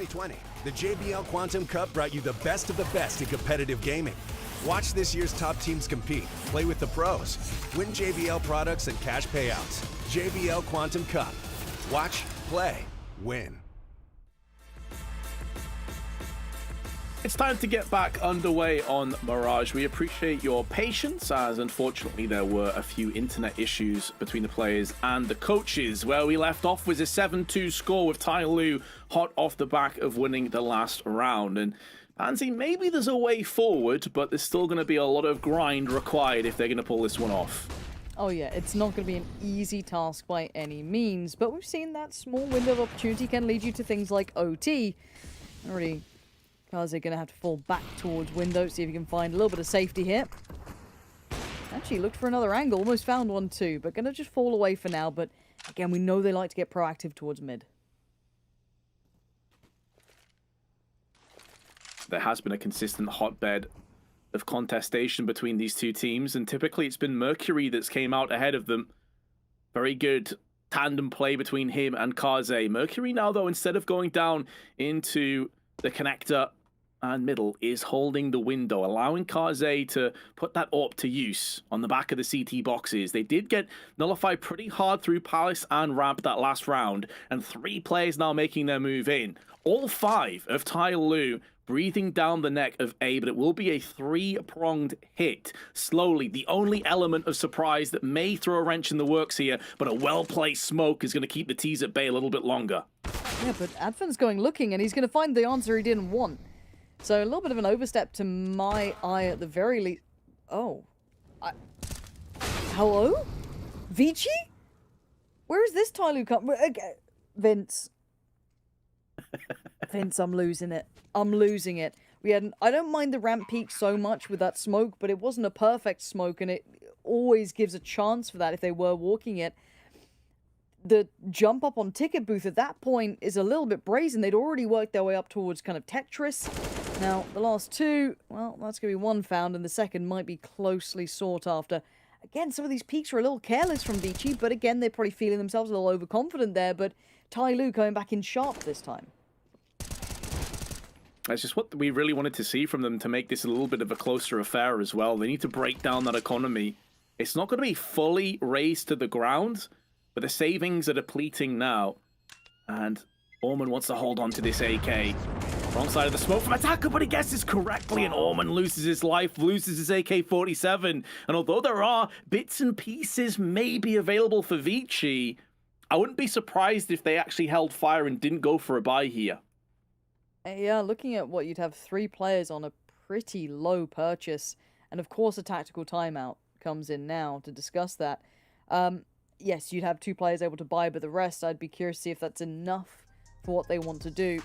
2020, the JBL Quantum Cup brought you the best of the best in competitive gaming. Watch this year's top teams compete, play with the pros, win JBL products and cash payouts. JBL Quantum Cup. Watch, play, win. It's time to get back underway on Mirage. We appreciate your patience, as unfortunately there were a few internet issues between the players and the coaches. Where we left off was a 7-2 score with Tai Lu hot off the back of winning the last round. And Pansy, maybe there's a way forward, but there's still going to be a lot of grind required if they're going to pull this one off. Oh yeah, it's not going to be an easy task by any means, but we've seen that small window of opportunity can lead you to things like OT. Already, Kaze going to have to fall back towards window, see if he can find a little bit of safety here. Actually looked for another angle, almost found one too, but going to just fall away for now. But again, we know they like to get proactive towards mid. There has been a consistent hotbed of contestation between these two teams, and typically it's been Mercury that's came out ahead of them. Very good tandem play between him and Kaze. Mercury now, though, instead of going down into the connector and middle, is holding the window, allowing Kaze to put that AWP to use on the back of the CT boxes. They did get nullified pretty hard through Palace and Ramp that last round, and 3 players now making their move in. All 5 of Tai Lu breathing down the neck of A, but it will be a 3-pronged hit. Slowly, the only element of surprise that may throw a wrench in the works here, but a well-placed smoke is going to keep the T's at bay a little bit longer. Yeah, but Advent's going looking, and he's going to find the answer he didn't want. So a little bit of an overstep to my eye at the very least. Oh. Hello? Vici? Where is this Tai Lu come? Vince. Vince, I'm losing it. I'm losing it. I don't mind the ramp peak so much with that smoke, but it wasn't a perfect smoke, and it always gives a chance for that if they were walking it. The jump up on ticket booth at that point is a little bit brazen. They'd already worked their way up towards kind of Tetris. Now, the last 2, well, that's going to be 1 found, and the second might be closely sought after. Again, some of these peaks are a little careless from Vici, but again, they're probably feeling themselves a little overconfident there, but Tai Lu coming back in sharp this time. That's just what we really wanted to see from them to make this a little bit of a closer affair as well. They need to break down that economy. It's not going to be fully razed to the ground, but the savings are depleting now. And Orman wants to hold on to this AK. Wrong side of the smoke from Attacker, but he guesses correctly, and Orman loses his life, loses his AK-47. And although there are bits and pieces maybe available for Vici, I wouldn't be surprised if they actually held fire and didn't go for a buy here. Yeah, looking at what you'd have 3 players on a pretty low purchase, and of course a tactical timeout comes in now to discuss that. Yes, you'd have 2 players able to buy, but the rest, I'd be curious to see if that's enough for what they want to do.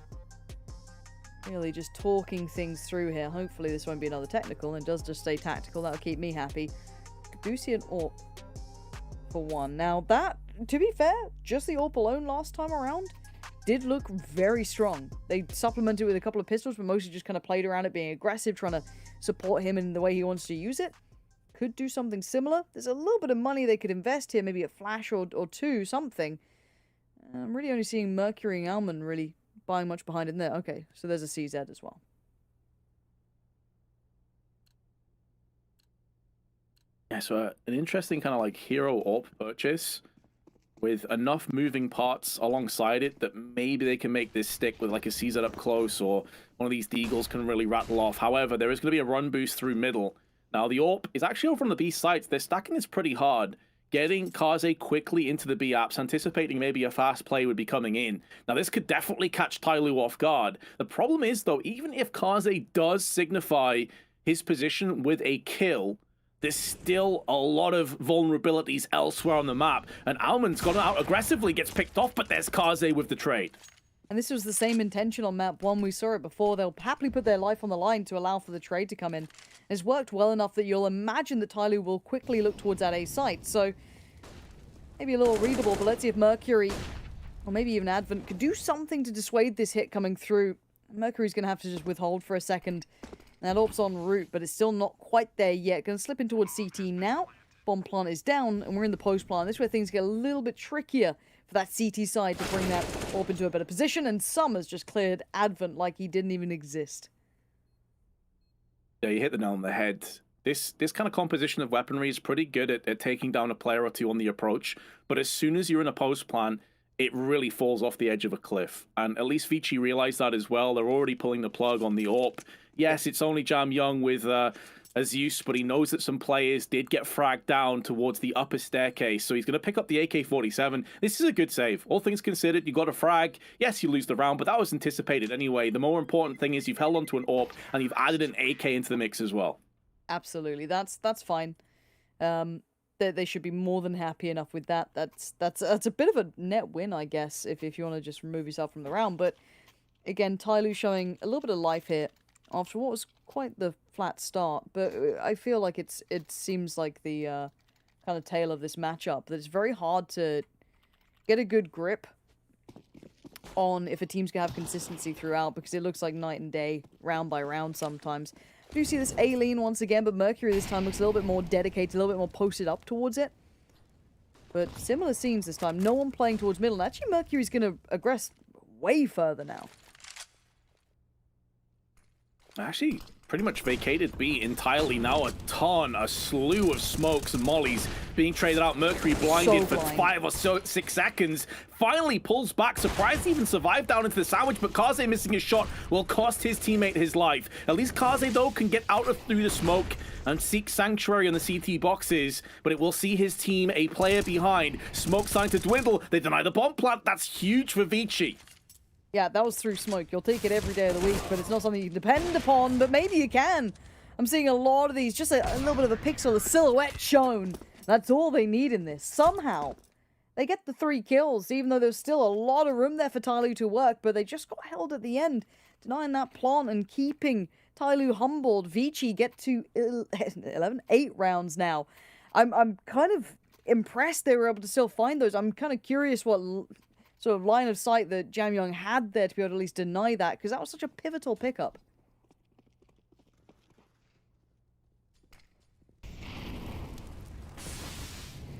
Really just talking things through here. Hopefully this won't be another technical, and does just stay tactical. That'll keep me happy. Do see an AWP for 1. Now that, to be fair, just the AWP alone last time around did look very strong. They supplemented it with a couple of pistols, but mostly just kind of played around it, being aggressive, trying to support him in the way he wants to use it. Could do something similar. There's a little bit of money they could invest here, maybe a flash or 2, something. I'm really only seeing Mercury and Alman really buying much behind in there. Okay, so there's a CZ as well. Yeah, so an interesting kind of like hero AWP purchase with enough moving parts alongside it that maybe they can make this stick with like a CZ up close, or one of these Deagles can really rattle off. However, there is going to be a run boost through middle. Now, the AWP is actually over on the B sites. They're stacking this pretty hard, getting Kaze quickly into the B apps, anticipating maybe a fast play would be coming in. Now, this could definitely catch Tai Lu off guard. The problem is, though, even if Kaze does signify his position with a kill, there's still a lot of vulnerabilities elsewhere on the map. And Alman's gone out aggressively, gets picked off, but there's Kaze with the trade. And this was the same intention on map 1. We saw it before. They'll happily put their life on the line to allow for the trade to come in. It's worked well enough that you'll imagine that Tai Lu will quickly look towards that A site. So maybe a little readable, but let's see if Mercury, or maybe even Advent, could do something to dissuade this hit coming through. Mercury's going to have to just withhold for a second. That AWP's en route, but it's still not quite there yet. Going to slip in towards CT now. Bomb plant is down, and we're in the post plant. This is where things get a little bit trickier for that CT side to bring that AWP into a better position, and Summers just cleared Advent like he didn't even exist. Yeah, you hit the nail on the head. This kind of composition of weaponry is pretty good at taking down a player or two on the approach, but as soon as you're in a post plan, it really falls off the edge of a cliff. And at least Vici realized that as well. They're already pulling the plug on the AWP. Yes, it's only Jam Young with a Zeus, but he knows that some players did get fragged down towards the upper staircase, so he's going to pick up the AK-47. This is a good save. All things considered, you got a frag. Yes, you lose the round, but that was anticipated anyway. The more important thing is you've held onto an AWP, and you've added an AK into the mix as well. Absolutely, that's fine. They should be more than happy enough with that. That's a bit of a net win, I guess, if you want to just remove yourself from the round. But again, Tyloo showing a little bit of life here after what was quite the flat start. But I feel like it seems like the kind of tail of this matchup that it's very hard to get a good grip on if a team's gonna have consistency throughout, because it looks like night and day, round by round sometimes. I do see this A-lean once again, but Mercury this time looks a little bit more dedicated, a little bit more posted up towards it. But similar scenes this time. No one playing towards middle. And actually, Mercury's going to aggress way further now. Actually, pretty much vacated B entirely now. A slew of smokes and mollies being traded out. Mercury blinded for 5 or 6 seconds. Finally pulls back. Surprised he even survived down into the sandwich, but Kaze missing his shot will cost his teammate his life. At least Kaze, though, can get out through the smoke and seek sanctuary on the CT boxes, but it will see his team a player behind. Smoke starting to dwindle. They deny the bomb plant. That's huge for Vici. Yeah, that was through smoke. You'll take it every day of the week, but it's not something you can depend upon, but maybe you can. I'm seeing a lot of these, just a little bit of a pixel, a silhouette shown. That's all they need in this. Somehow, they get the 3 kills, even though there's still a lot of room there for Tyloo to work, but they just got held at the end, denying that plant and keeping Tyloo humbled. Vici get to 8 rounds now. I'm kind of impressed they were able to still find those. I'm kind of curious what sort of line of sight that Jam Young had there to be able to at least deny that, because that was such a pivotal pickup.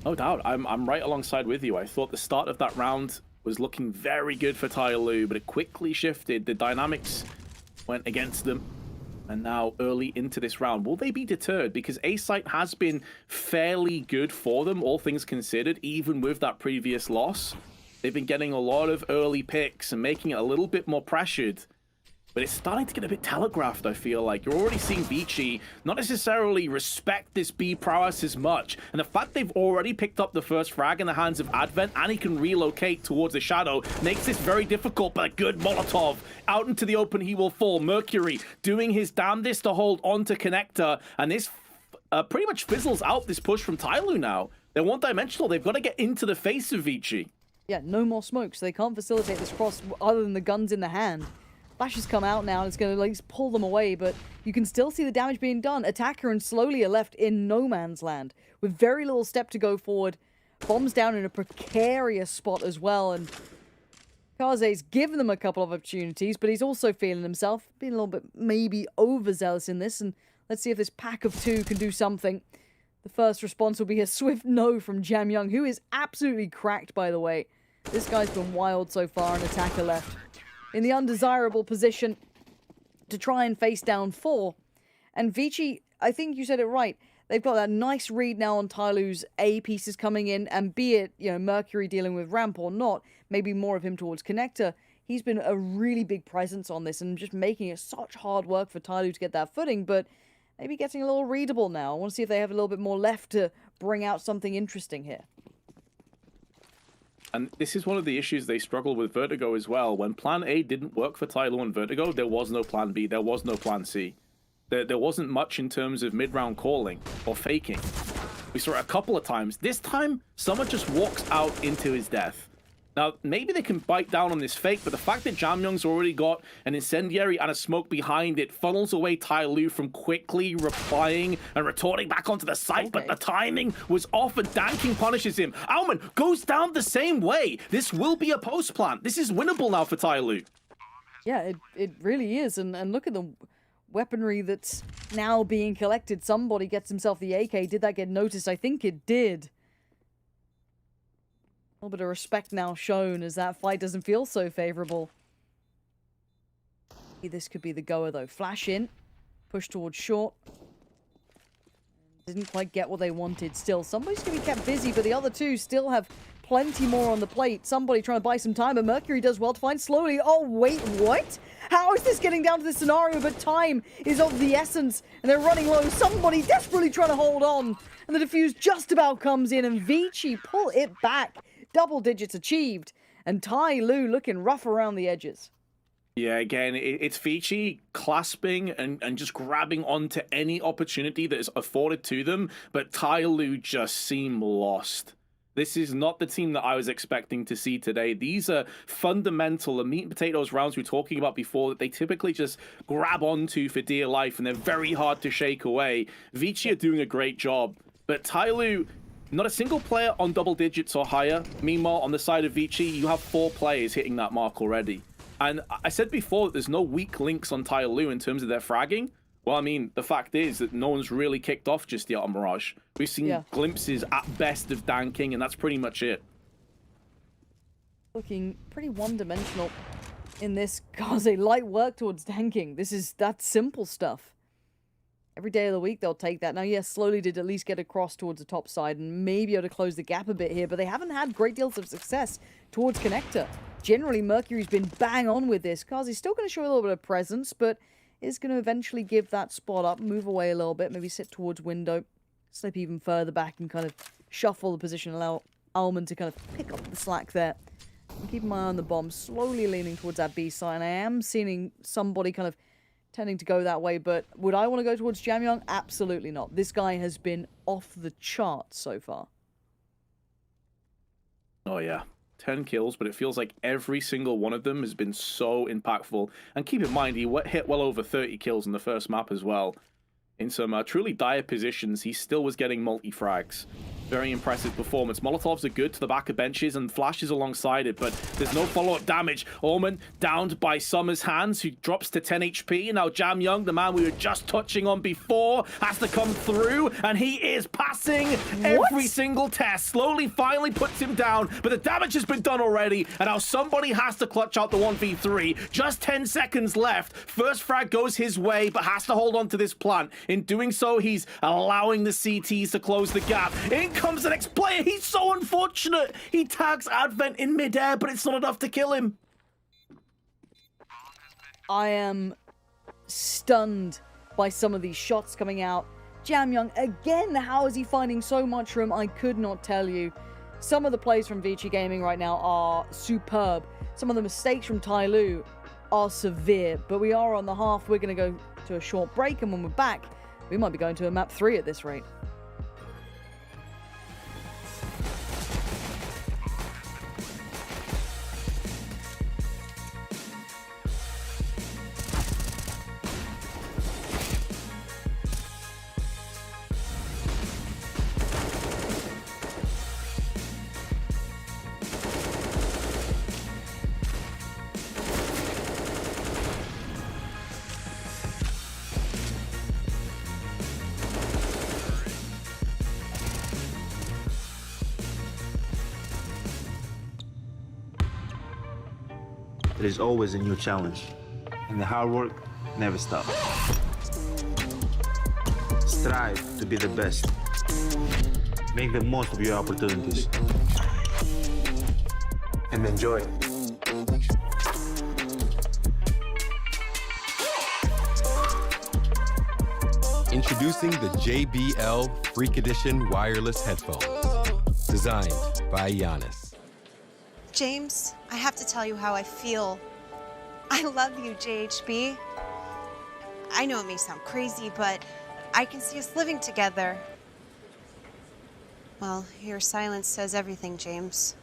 No doubt, I'm right alongside with you. I thought the start of that round was looking very good for Tyloo, but it quickly shifted. The dynamics went against them. And now early into this round, will they be deterred? Because A-Site has been fairly good for them, all things considered, even with that previous loss. They've been getting a lot of early picks and making it a little bit more pressured. But it's starting to get a bit telegraphed, I feel like. You're already seeing Vici not necessarily respect this B prowess as much. And the fact they've already picked up the first frag in the hands of Advent and he can relocate towards the shadow makes this very difficult, but a good Molotov. Out into the open he will fall. Mercury doing his damnedest to hold on to Connector. And this pretty much fizzles out this push from Tyloo now. They're one-dimensional. They've got to get into the face of Vici. Yeah, no more smoke, so they can't facilitate this cross other than the guns in the hand. Flash has come out now and it's going to like pull them away, but you can still see the damage being done. Attacker and Slowly are left in no man's land with very little step to go forward. Bombs down in a precarious spot as well, and Kaze's given them a couple of opportunities, but he's also feeling himself, being a little bit maybe overzealous in this, and let's see if this pack of 2 can do something. The first response will be a swift no from Jam Young, who is absolutely cracked, by the way. This guy's been wild so far, and Attacker left in the undesirable position to try and face down 4. And Vici, I think you said it right. They've got that nice read now on Tyloo's A pieces coming in, and be it, you know, Mercury dealing with ramp or not, maybe more of him towards Connector. He's been a really big presence on this and just making it such hard work for Tyloo to get that footing, but maybe getting a little readable now. I want to see if they have a little bit more left to bring out something interesting here. And this is one of the issues they struggle with Vertigo as well. When plan A didn't work for Tyloo and Vertigo, there was no plan B, there was no plan C. There wasn't much in terms of mid-round calling or faking. We saw it a couple of times. This time, someone just walks out into his death. Now, maybe they can bite down on this fake, but the fact that Jam Young's already got an incendiary and a smoke behind it funnels away Tyloo from quickly replying and retorting back onto the site, but the timing was off and Danking punishes him. Alman goes down the same way. This will be a post plant. This is winnable now for Tyloo. Yeah, it really is, and look at the weaponry that's now being collected. Somebody gets himself the AK. Did that get noticed? I think it did. A little bit of respect now shown as that fight doesn't feel so favorable. This could be the goer though. Flash in, push towards short. Didn't quite get what they wanted still. Somebody's going to be kept busy, but the other two still have plenty more on the plate. Somebody trying to buy some time, but Mercury does well to find slowly. Oh, wait, what? How is this getting down to this scenario? But time is of the essence, and they're running low. Somebody desperately trying to hold on, and the defuse just about comes in, and Vici pull it back. Double digits achieved, and Tai Lu looking rough around the edges. Yeah, again, it's Vici clasping and just grabbing onto any opportunity that is afforded to them, but Tai Lu just seem lost. This is not the team that I was expecting to see today. These are fundamental, the meat and potatoes rounds we were talking about before that they typically just grab onto for dear life, and they're very hard to shake away. Vici are doing a great job, but Tai Lu, not a single player on double digits or higher. Meanwhile, on the side of Vici, you have 4 players hitting that mark already. And I said before that there's no weak links on Tai Lu in terms of their fragging. Well, I mean, the fact is that no one's really kicked off just yet on Mirage. We've seen glimpses at best of Dan King, and that's pretty much it. Looking pretty one-dimensional in this Kaze. Light work towards Dan King. That's simple stuff. Every day of the week, they'll take that. Now, yes, slowly did at least get across towards the top side and maybe able to close the gap a bit here, but they haven't had great deals of success towards Connector. Generally, Mercury's been bang on with this. Kazi's still going to show a little bit of presence, but is going to eventually give that spot up, move away a little bit, maybe sit towards window, slip even further back and kind of shuffle the position, allow Alman to kind of pick up the slack there. And keep my eye on the bomb, slowly leaning towards that B side. And I am seeing somebody kind of tending to go that way, but would I want to go towards Jamyong? Absolutely not. This guy has been off the charts so far. Oh, yeah. 10 kills, but it feels like every single one of them has been so impactful. And keep in mind, he hit well over 30 kills in the first map as well. In some truly dire positions, he still was getting multi-frags. Very impressive performance. Molotovs are good to the back of benches and flashes alongside it, but there's no follow-up damage. Allman downed by Summer's hands, who drops to 10 HP. Now Jamyong, the man we were just touching on before, has to come through, and he is passing every single test. Slowly, finally puts him down, but the damage has been done already, and now somebody has to clutch out the 1v3. Just 10 seconds left. First frag goes his way, but has to hold on to this plant. In doing so, he's allowing the CTs to close the gap. In comes the next player. He's so unfortunate. He tags Advent in midair, but it's not enough to kill him. I am stunned by some of these shots coming out. Jamyong, again, how is he finding so much room? I could not tell you. Some of the plays from Vici Gaming right now are superb. Some of the mistakes from Tai Lu are severe, but we are on the half. We're going to go to a short break, and when we're back, we might be going to a map 3 at this rate. There is always a new challenge, and the hard work never stops. Strive to be the best. Make the most of your opportunities. And enjoy. Introducing the JBL Freak Edition wireless headphones, designed by Giannis. James, I have to tell you how I feel. I love you, JHB. I know it may sound crazy, but I can see us living together. Well, your silence says everything, James.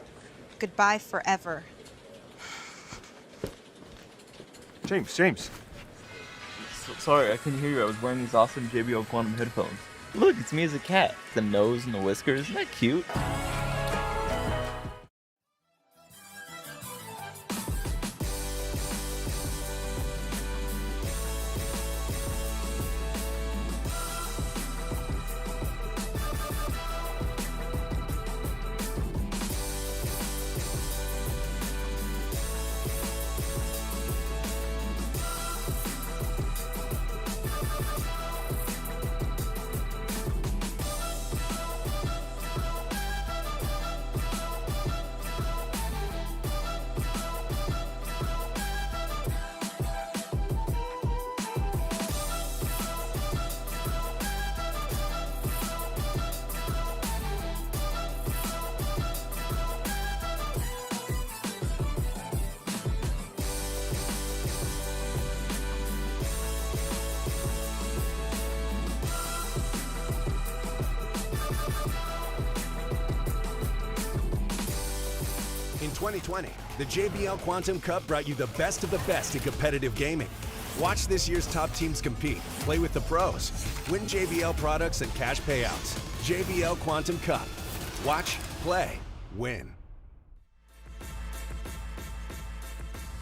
Goodbye forever. James. Sorry, I couldn't hear you. I was wearing these awesome JBL Quantum headphones. Look, it's me as a cat. The nose and the whiskers. Isn't that cute? 2020, the JBL Quantum Cup brought you the best of the best in competitive gaming. Watch this year's top teams compete, play with the pros, win JBL products and cash payouts. JBL Quantum Cup. Watch, play, win.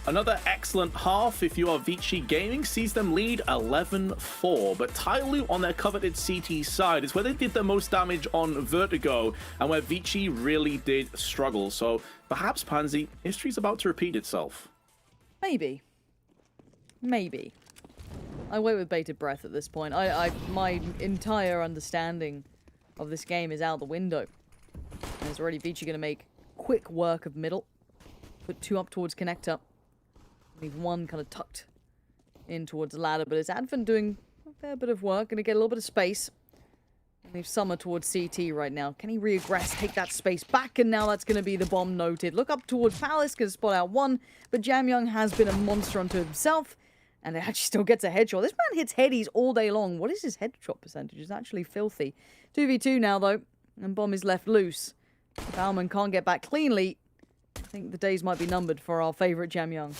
Another excellent half if you are Vici Gaming sees them lead 11-4, but Tyloo on their coveted CT side is where they did the most damage on Vertigo and where Vici really did struggle. So perhaps, Pansy, history's about to repeat itself. Maybe. Maybe. I wait with bated breath at this point. My entire understanding of this game is out the window. And it's already Vici going to make quick work of middle. Put two up towards connector. Leave one kind of tucked in towards the ladder, but it's Advent doing a fair bit of work. Going to get a little bit of space. Leave Summer towards CT right now. Can he reaggress, take that space back? And now that's going to be the bomb noted. Look up towards Palace, going to spot out one, but Jamyoung has been a monster unto himself, and it actually still gets a headshot. This man hits headies all day long. What is his headshot percentage? It's actually filthy. 2v2 now, though, and bomb is left loose. Bauman can't get back cleanly. I think the days might be numbered for our favourite Jamyoung.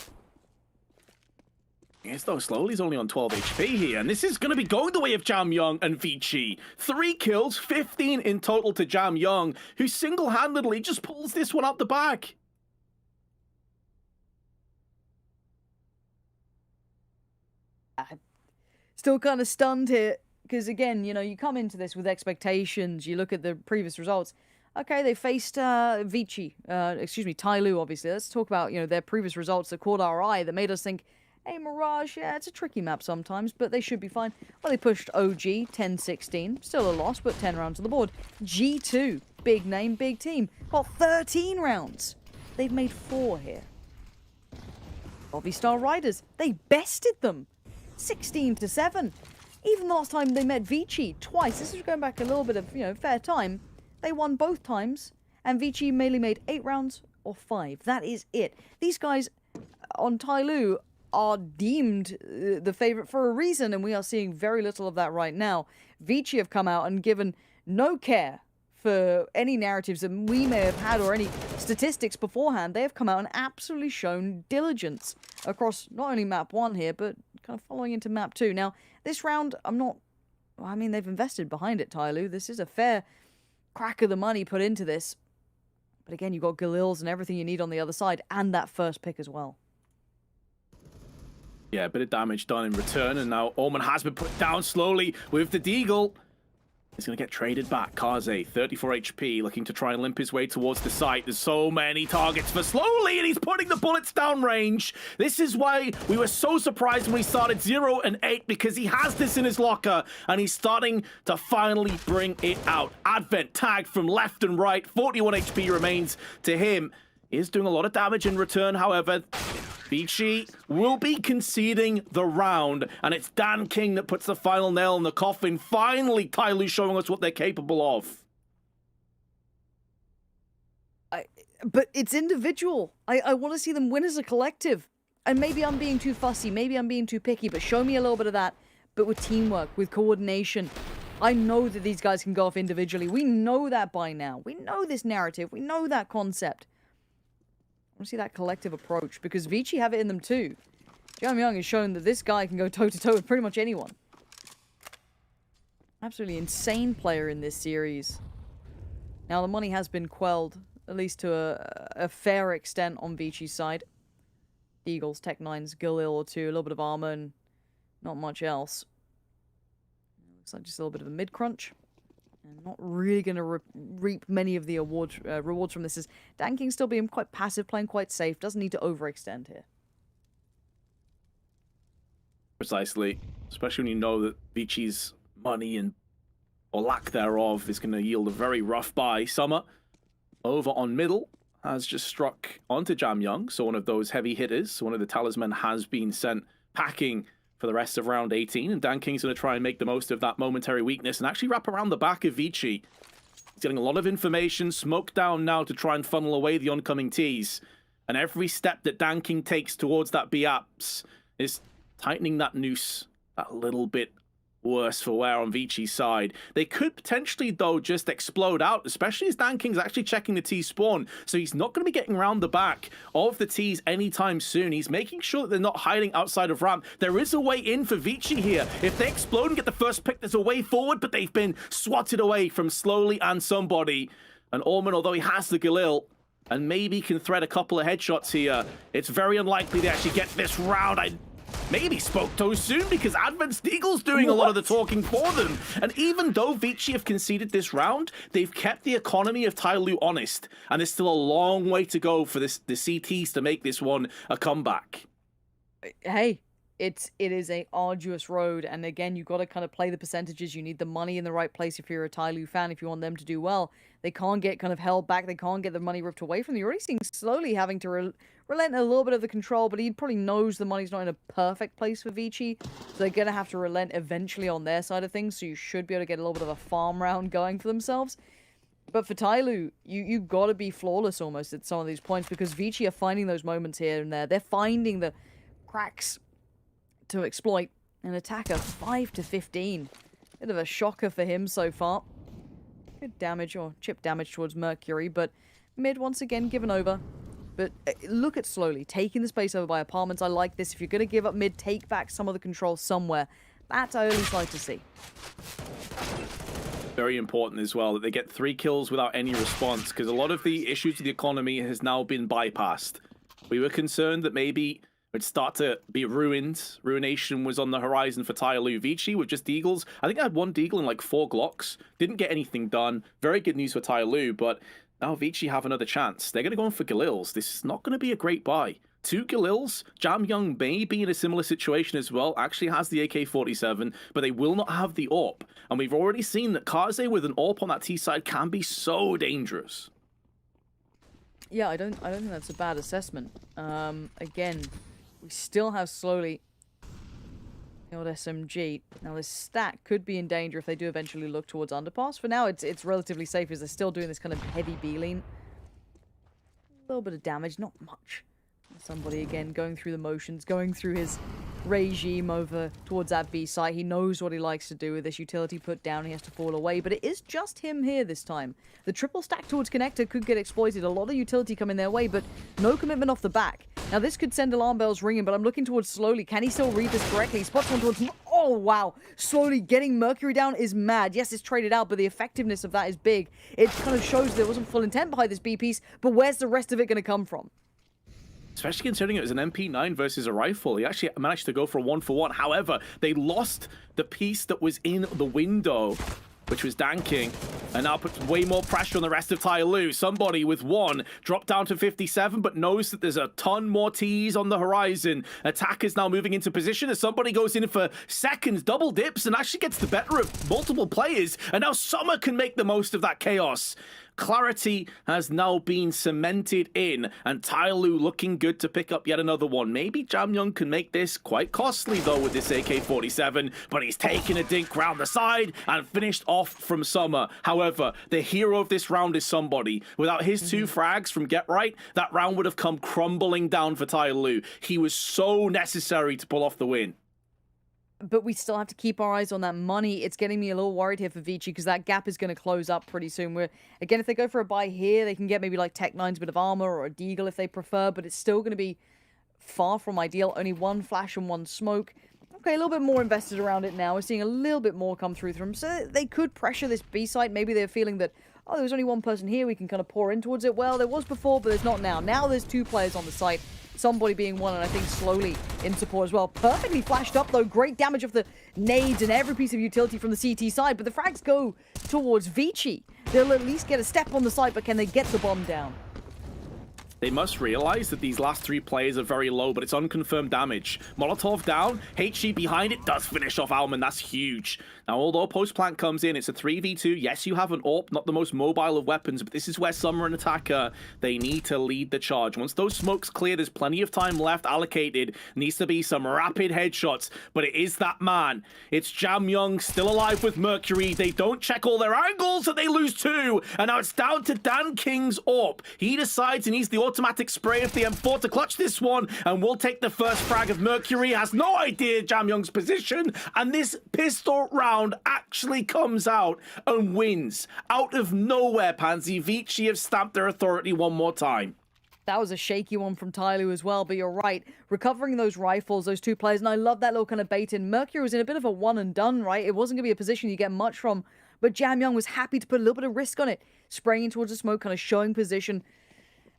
Yes, though, Slowly's only on 12 HP here, and this is going to be going the way of Jamyoung and Vici. 3 kills, 15 in total to Jamyoung, who single-handedly just pulls this one out the back. Still kind of stunned here, because again, you know, you come into this with expectations, you look at the previous results. Okay, they faced Vici, Tyloo, obviously. Let's talk about, you know, their previous results that caught our eye, that made us think, hey, Mirage, yeah, it's a tricky map sometimes, but they should be fine. Well, they pushed OG 10-16. Still a loss, but 10 rounds on the board. G2, big name, big team. Got 13 rounds. They've made 4 here. Bobby Star Riders, they bested them. 16-7. Even last time they met Vici twice. This is going back a little bit of, you know, fair time. They won both times, and Vici mainly made 8 rounds or 5. That is it. These guys on Tyloo are deemed the favorite for a reason, and we are seeing very little of that right now. Vici have come out and given no care for any narratives that we may have had or any statistics beforehand. They have come out and absolutely shown diligence across not only map 1 here, but kind of following into map 2. Now, this round, I mean, they've invested behind it, Tyloo. This is a fair crack of the money put into this. But again, you've got Galils and everything you need on the other side, and that first pick as well. Yeah, a bit of damage done in return, and now Omen has been put down slowly with the Deagle. He's going to get traded back. Kaze, 34 HP, looking to try and limp his way towards the site. There's so many targets for Slowly, and he's putting the bullets down range. This is why we were so surprised when we started 0 and 8, because he has this in his locker, and he's starting to finally bring it out. Advent tagged from left and right. 41 HP remains to him. He is doing a lot of damage in return, however. Vici will be conceding the round, and it's Dan King that puts the final nail in the coffin. Finally, Tyloo showing us what they're capable of. But it's individual. I want to see them win as a collective. And maybe I'm being too fussy, maybe I'm being too picky, but show me a little bit of that. But with teamwork, with coordination. I know that these guys can go off individually. We know that by now. We know this narrative. We know that concept. I want to see that collective approach, because Vici have it in them too. Jamyoung has shown that this guy can go toe-to-toe with pretty much anyone. Absolutely insane player in this series. Now, the money has been quelled, at least to a fair extent on Vici's side. Eagles, Tech 9s, Galil or 2, a little bit of armor, and not much else. Looks like just a little bit of a mid-crunch. And not really going to reap many of the rewards from this, as Dan King still being quite passive, playing quite safe, doesn't need to overextend here. Precisely, especially when you know that Vici's money and or lack thereof is going to yield a very rough buy. Summer over on middle has just struck onto Jamyoung, so one of those heavy hitters, one of the talisman has been sent packing for the rest of round 18, and Dan King's going to try and make the most of that momentary weakness and actually wrap around the back of Vici. He's getting a lot of information, smoke down now to try and funnel away the oncoming T's, and every step that Dan King takes towards that B-Apps is tightening that noose that little bit worse for wear on Vinci's side. They could potentially, though, just explode out, especially as Dan King's actually checking the T spawn, so he's not going to be getting around the back of the T's anytime soon. He's making sure that they're not hiding outside of ramp. There is a way in for Vici here. If they explode and get the first pick, there's a way forward, but they've been swatted away from Slowly and somebody. And Orman, although he has the Galil, and maybe can thread a couple of headshots here, it's very unlikely they actually get this round. I maybe spoke too soon because Advent Steagle's doing a lot of the talking for them. And even though Vici have conceded this round, they've kept the economy of Tyloo honest. And there's still a long way to go for the CTs to make this one a comeback. Hey, it is a arduous road, and again, you've got to kind of play the percentages. You need the money in the right place if you're a Tyloo fan, if you want them to do well. They can't get kind of held back. They can't get the money ripped away from them. You're already seeing Slowly having to relent a little bit of the control, but he probably knows the money's not in a perfect place for Vici, so they're going to have to relent eventually on their side of things, so you should be able to get a little bit of a farm round going for themselves. But for Tyloo, you got to be flawless almost at some of these points, because Vici are finding those moments here and there. They're finding the cracks to exploit. An attacker 5 to 15. Bit of a shocker for him so far. Good damage, or chip damage towards Mercury, but mid once again given over. But look at Slowly taking the space over by Apartments. I like this. If you're going to give up mid, take back some of the control somewhere. That's I always like to see. Very important as well that they get 3 kills without any response, because a lot of the issues with the economy has now been bypassed. We were concerned that maybe it'd start to be ruined. Ruination was on the horizon for Tyloo. Vici with just Deagles. I think I had 1 Deagle and like 4 Glocks. Didn't get anything done. Very good news for Tyloo, but now Vici have another chance. They're going to go in for Galils. This is not going to be a great buy. 2 Galils. Jam Young may be in a similar situation as well. Actually has the AK-47, but they will not have the AWP. And we've already seen that Kaze with an AWP on that T side can be so dangerous. Yeah, I don't think that's a bad assessment. Again, we still have Slowly the old SMG. Now this stack could be in danger if they do eventually look towards underpass. For now, it's relatively safe as they're still doing this kind of heavy B-lean. A little bit of damage, not much. Somebody again going through the motions, going through his regime over towards that B site. He knows what he likes to do with this utility put down. He has to fall away, but it is just him here this time. The triple stack towards connector could get exploited. A lot of utility coming their way, but no commitment off the back. Now this could send alarm bells ringing, but I'm looking towards Slowly. Can he still read this correctly? He spots one towards... Oh, wow. Slowly getting Mercury down is mad. Yes, it's traded out, but the effectiveness of that is big. It kind of shows there wasn't full intent behind this B piece, but where's the rest of it going to come from? Especially considering it was an MP9 versus a rifle. He actually managed to go for a 1-for-1. However, they lost the piece that was in the window, which was Dan King, and now puts way more pressure on the rest of Tyloo. Somebody with 1 dropped down to 57, but knows that there's a ton more Ts on the horizon. Attackers now moving into position as somebody goes in for seconds, double dips, and actually gets the better of multiple players. And now Summer can make the most of that chaos. Clarity has now been cemented in, and Tyloo looking good to pick up yet another one. Maybe Jam Young can make this quite costly, though, with this AK-47, but he's taken a dink round the side and finished off from Summer. However, the hero of this round is somebody. Without his 2 frags from Get Right, that round would have come crumbling down for Tyloo. He was so necessary to pull off the win. But we still have to keep our eyes on that money. It's getting me a little worried here for Vici, because that gap is going to close up pretty soon. Again, if they go for a buy here, they can get maybe like Tech9's bit of armor or a Deagle if they prefer, but it's still going to be far from ideal. Only 1 flash and 1 smoke. Okay, a little bit more invested around it now. We're seeing a little bit more come through them. So they could pressure this B site. Maybe they're feeling that, oh, there was only 1 person here. We can kind of pour in towards it. Well, there was before, but there's not now. Now there's 2 players on the site. Somebody being 1, and I think Slowly in support as well. Perfectly flashed up, though. Great damage of the nades and every piece of utility from the CT side. But the frags go towards Vici. They'll at least get a step on the site, but can they get the bomb down? They must realize that these last 3 players are very low, but it's unconfirmed damage. Molotov down, HG behind it does finish off Alman. That's huge. Now, although post-plant comes in, it's a 3v2. Yes, you have an AWP, not the most mobile of weapons, but this is where Summer and Attacker, they need to lead the charge. Once those smokes clear, there's plenty of time left allocated. Needs to be some rapid headshots, but it is that man. It's Jam Young, still alive with Mercury. They don't check all their angles, and they lose 2. And now it's down to Dan King's AWP. He decides he needs the automatic spray of the M4 to clutch this one, and we'll take the first frag of Mercury. Has no idea Jamyoung's position, and this pistol round actually comes out and wins. Out of nowhere, Pansy, Vici have stamped their authority one more time. That was a shaky one from Tyloo as well, but you're right. Recovering those rifles, those two players, and I love that little kind of bait in. Mercury was in a bit of a one and done, right? It wasn't going to be a position you get much from, but Jamyoung was happy to put a little bit of risk on it, spraying towards the smoke, kind of showing position.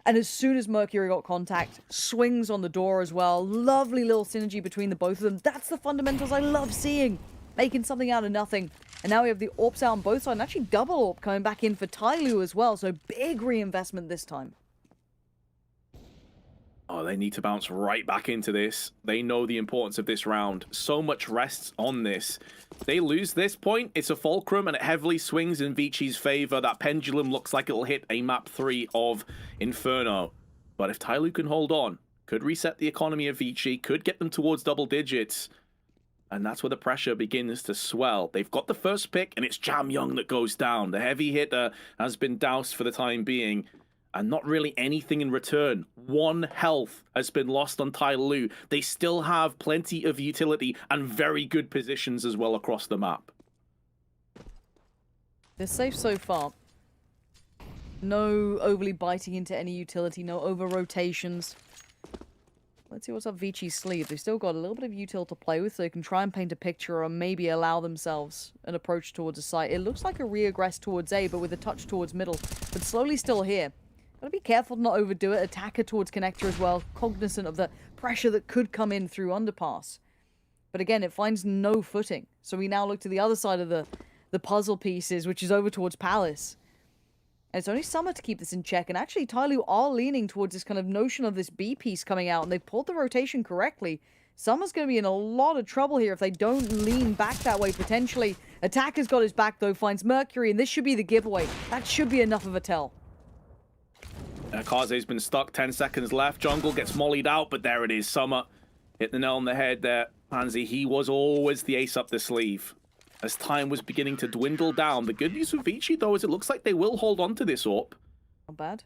And as soon as Mercury got contact, swings on the door as well. Lovely little synergy between the both of them. That's the fundamentals I love seeing. Making something out of nothing. And now we have the AWPs out on both sides, and actually double AWP coming back in for Tyloo as well. So big reinvestment this time. Oh, they need to bounce right back into this. They know the importance of this round. So much rests on this. They lose this point, it's a fulcrum, and it heavily swings in Vici's favor. That pendulum looks like it'll hit a map 3 of Inferno. But if Tyloo can hold on, could reset the economy of Vici, could get them towards double digits. And that's where the pressure begins to swell. They've got the first pick, and it's Jamyoung that goes down. The heavy hitter has been doused for the time being. And not really anything in return. 1 health has been lost on Tyloo. They still have plenty of utility and very good positions as well across the map. They're safe so far. No overly biting into any utility, no over rotations. Let's see what's up Vici's sleeve. They've still got a little bit of util to play with, so they can try and paint a picture or maybe allow themselves an approach towards a site. It looks like a re-aggress towards A, but with a touch towards middle. But slowly still here. Gotta be careful to not overdo it. Attacker towards connector as well, cognizant of the pressure that could come in through underpass. But again, it finds no footing. So we now look to the other side of the puzzle pieces, which is over towards Palace. And it's only Summer to keep this in check. And actually, Tyloo are leaning towards this kind of notion of this B piece coming out, and they've pulled the rotation correctly. Summer's going to be in a lot of trouble here if they don't lean back that way, potentially. Attacker's got his back, though, finds Mercury, and this should be the giveaway. That should be enough of a tell. Kaze's been stuck, 10 seconds left. Jungle gets mollied out, but there it is. Summer hit the nail on the head there. Pansy, he was always the ace up the sleeve. As time was beginning to dwindle down, the good news for Vici, though, is it looks like they will hold on to this AWP. Not bad.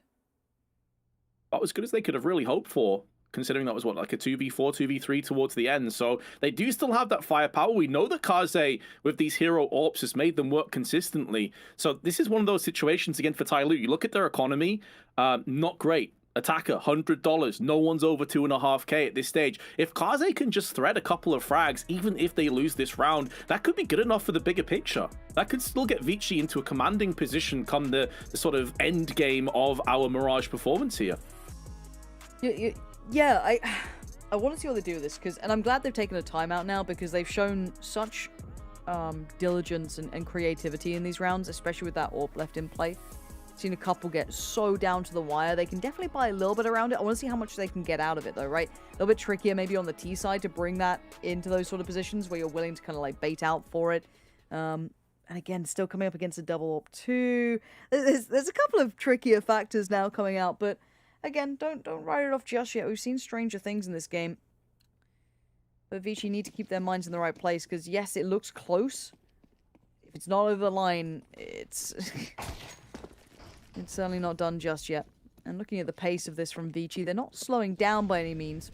About as good as they could have really hoped for, considering that was, what, like a 2v4, 2v3 towards the end. So they do still have that firepower. We know that Kaze, with these hero AWPs, has made them work consistently. So this is one of those situations, again, for Tyloo. You look at their economy, not great. Attacker, $100. No one's over 2.5k at this stage. If Kaze can just thread a couple of frags, even if they lose this round, that could be good enough for the bigger picture. That could still get Vici into a commanding position come the sort of end game of our Mirage performance here. Yeah, I want to see what they do with this, and I'm glad they've taken a timeout now, because they've shown such diligence and creativity in these rounds, especially with that AWP left in play. Seen a couple get so down to the wire. They can definitely buy a little bit around it. I want to see how much they can get out of it, though, right? A little bit trickier maybe on the T side to bring that into those sort of positions where you're willing to kind of like bait out for it. And again, still coming up against a double AWP too. There's a couple of trickier factors now coming out, but again, don't write it off just yet. We've seen stranger things in this game. But Vici need to keep their minds in the right place, because yes, it looks close. If it's not over the line, it's it's certainly not done just yet. And looking at the pace of this from Vici, they're not slowing down by any means.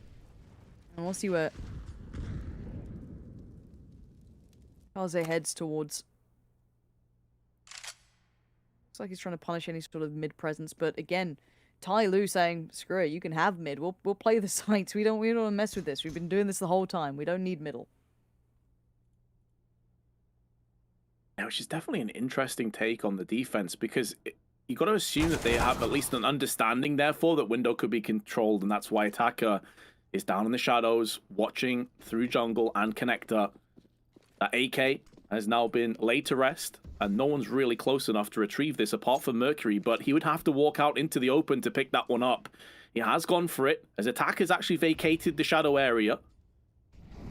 And we'll see where Kaze heads towards. Looks like he's trying to punish any sort of mid presence, but again, Tyloo saying, screw it, you can have mid. We'll play the sites. We don't want to mess with this. We've been doing this the whole time. We don't need middle. Yeah, which is definitely an interesting take on the defense, because you got to assume that they have at least an understanding, therefore, that window could be controlled, and that's why Attacker is down in the shadows, watching through jungle and connector. That AK has now been laid to rest, and no one's really close enough to retrieve this apart from Mercury, but he would have to walk out into the open to pick that one up. He has gone for it, as Attacker's actually vacated the shadow area.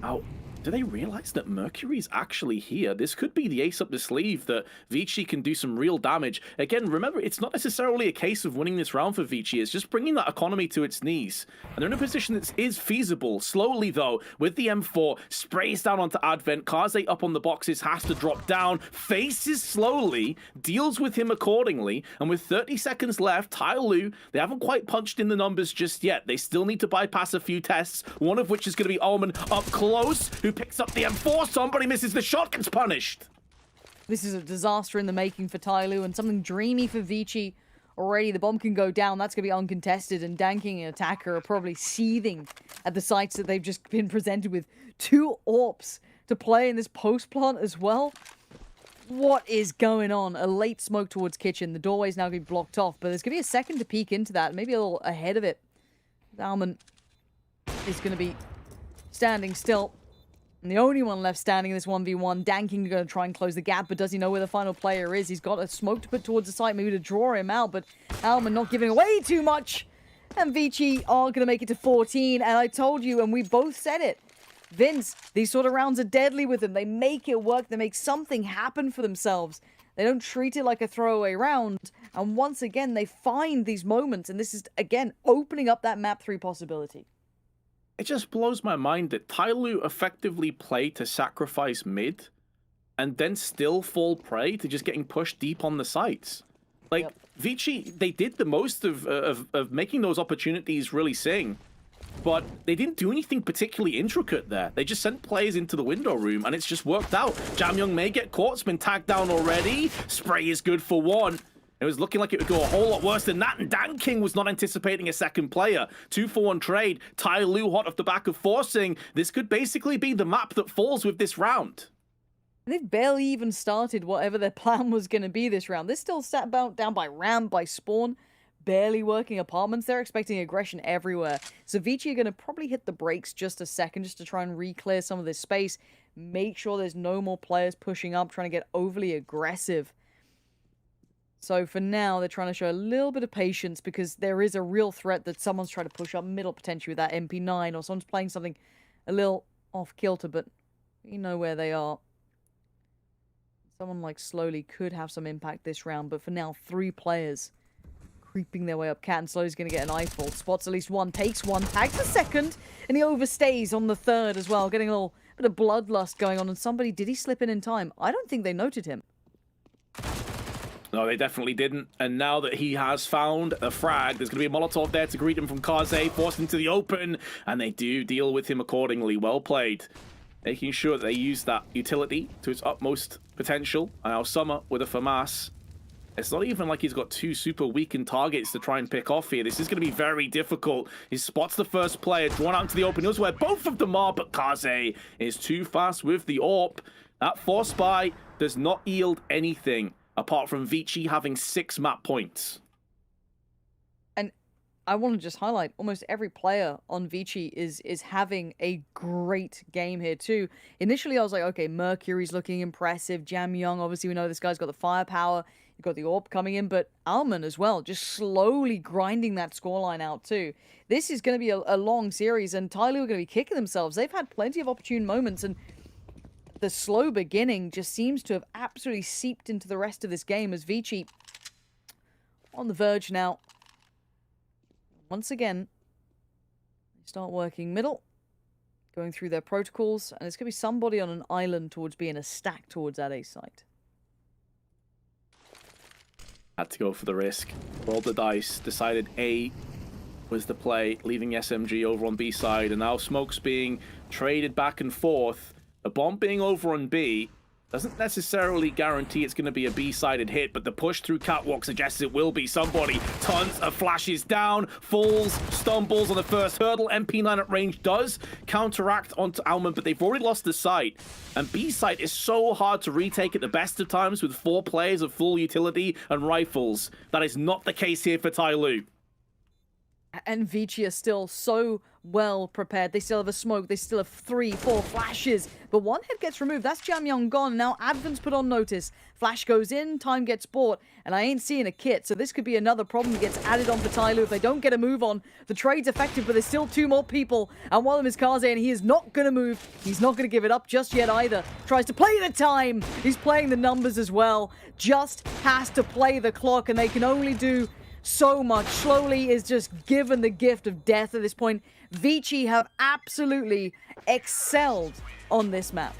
Now, Do they realize that Mercury's actually here? This could be the ace up the sleeve that Vici can do some real damage. Again, remember, it's not necessarily a case of winning this round for Vici. It's just bringing that economy to its knees. And they're in a position that is feasible. Slowly, though, with the M4, sprays down onto Advent. Kaze up on the boxes, has to drop down. Faces slowly, deals with him accordingly. And with 30 seconds left, Tyloo, they haven't quite punched in the numbers just yet. They still need to bypass a few tests, one of which is going to be Almond up close, who picks up the M4. Somebody misses the shot, gets punished. This is a disaster in the making for Tyloo and something dreamy for Vici. Already the bomb can go down. That's going to be uncontested. And Danking and Attacker are probably seething at the sights that they've just been presented with. 2 AWPs to play in this post plant as well. What is going on? A late smoke towards kitchen. The doorway's now going to be blocked off. But there's going to be a second to peek into that. Maybe a little ahead of it. Almond is going to be standing still. And the only one left standing in this 1v1. Danking going to try and close the gap, but does he know where the final player is? He's got a smoke to put towards the site, maybe to draw him out, but Almond not giving away too much. And Vici are going to make it to 14, and I told you, and we both said it. Vince, these sort of rounds are deadly with them. They make it work. They make something happen for themselves. They don't treat it like a throwaway round. And once again, they find these moments, and this is, again, opening up that map 3 possibility. It just blows my mind that Tyloo effectively played to sacrifice mid and then still fall prey to just getting pushed deep on the sites. Like, Vici, they did the most of making those opportunities really sing, but they didn't do anything particularly intricate there. They just sent players into the window room, and it's just worked out. Jamyoung may get caught. It's been tagged down already. Spray is good for 1. It was looking like it would go a whole lot worse than that, and Dan King was not anticipating a second player. 2-for-1 trade. Tyloo hot off the back of forcing. This could basically be the map that falls with this round. They've barely even started whatever their plan was going to be this round. They're still sat down by Ram, by Spawn, barely working apartments. They're expecting aggression everywhere. So Vici are going to probably hit the brakes just a second just to try and re-clear some of this space. Make sure there's no more players pushing up, trying to get overly aggressive. So for now, they're trying to show a little bit of patience because there is a real threat that someone's trying to push up middle potentially with that MP9, or someone's playing something a little off kilter, but you know where they are. Someone like Slowly could have some impact this round, but for now, 3 players creeping their way up. Cat and Slowly's going to get an eyeful. Spots at least 1, takes 1, tags the second, and he overstays on the third as well, getting a little bit of bloodlust going on. And somebody, did he slip in time? I don't think they noted him. No, they definitely didn't. And now that he has found a frag, there's going to be a Molotov there to greet him from Kaze, forced into the open, and they do deal with him accordingly. Well played. Making sure that they use that utility to its utmost potential. And now Summer with a FAMAS. It's not even like he's got 2 super weakened targets to try and pick off here. This is going to be very difficult. He spots the first player, drawn out into the open. He knows where both of them are, but Kaze is too fast with the AWP. That force spy does not yield anything, apart from Vici having 6 map points. And I want to just highlight, almost every player on Vici is having a great game here too. Initially, I was like, okay, Mercury's looking impressive. Jamyoung, obviously, we know this guy's got the firepower. You've got the AWP coming in, but Almond as well, just slowly grinding that scoreline out too. This is going to be a long series, and Tyloo are going to be kicking themselves. They've had plenty of opportune moments, and the slow beginning just seems to have absolutely seeped into the rest of this game as Vici on the verge now. Once again, they start working middle, going through their protocols, and it's going to be somebody on an island towards being a stack towards that A site. Had to go for the risk. Rolled the dice, decided A was the play, leaving SMG over on B side, and now smoke's being traded back and forth. A bomb being over on B doesn't necessarily guarantee it's going to be a B-sided hit, but the push through catwalk suggests it will be somebody. Tons of flashes down, falls, stumbles on the first hurdle. MP9 at range does counteract onto Almond, but they've already lost the sight. And B-side is so hard to retake at the best of times with 4 players of full utility and rifles. That is not the case here for Tyloo. And Vici are still so well prepared. They still have a smoke. They still have 3, 4 flashes. But one head gets removed. That's Jamyong gone. Now Advent's put on notice. Flash goes in. Time gets bought. And I ain't seeing a kit. So this could be another problem that gets added on for Tyloo if they don't get a move on. The trade's effective, but there's still 2 more people. And one of them is Kaze, and he is not going to move. He's not going to give it up just yet either. Tries to play the time. He's playing the numbers as well. Just has to play the clock, and they can only do so much. Slowly is just given the gift of death at this point. Vici have absolutely excelled on this map.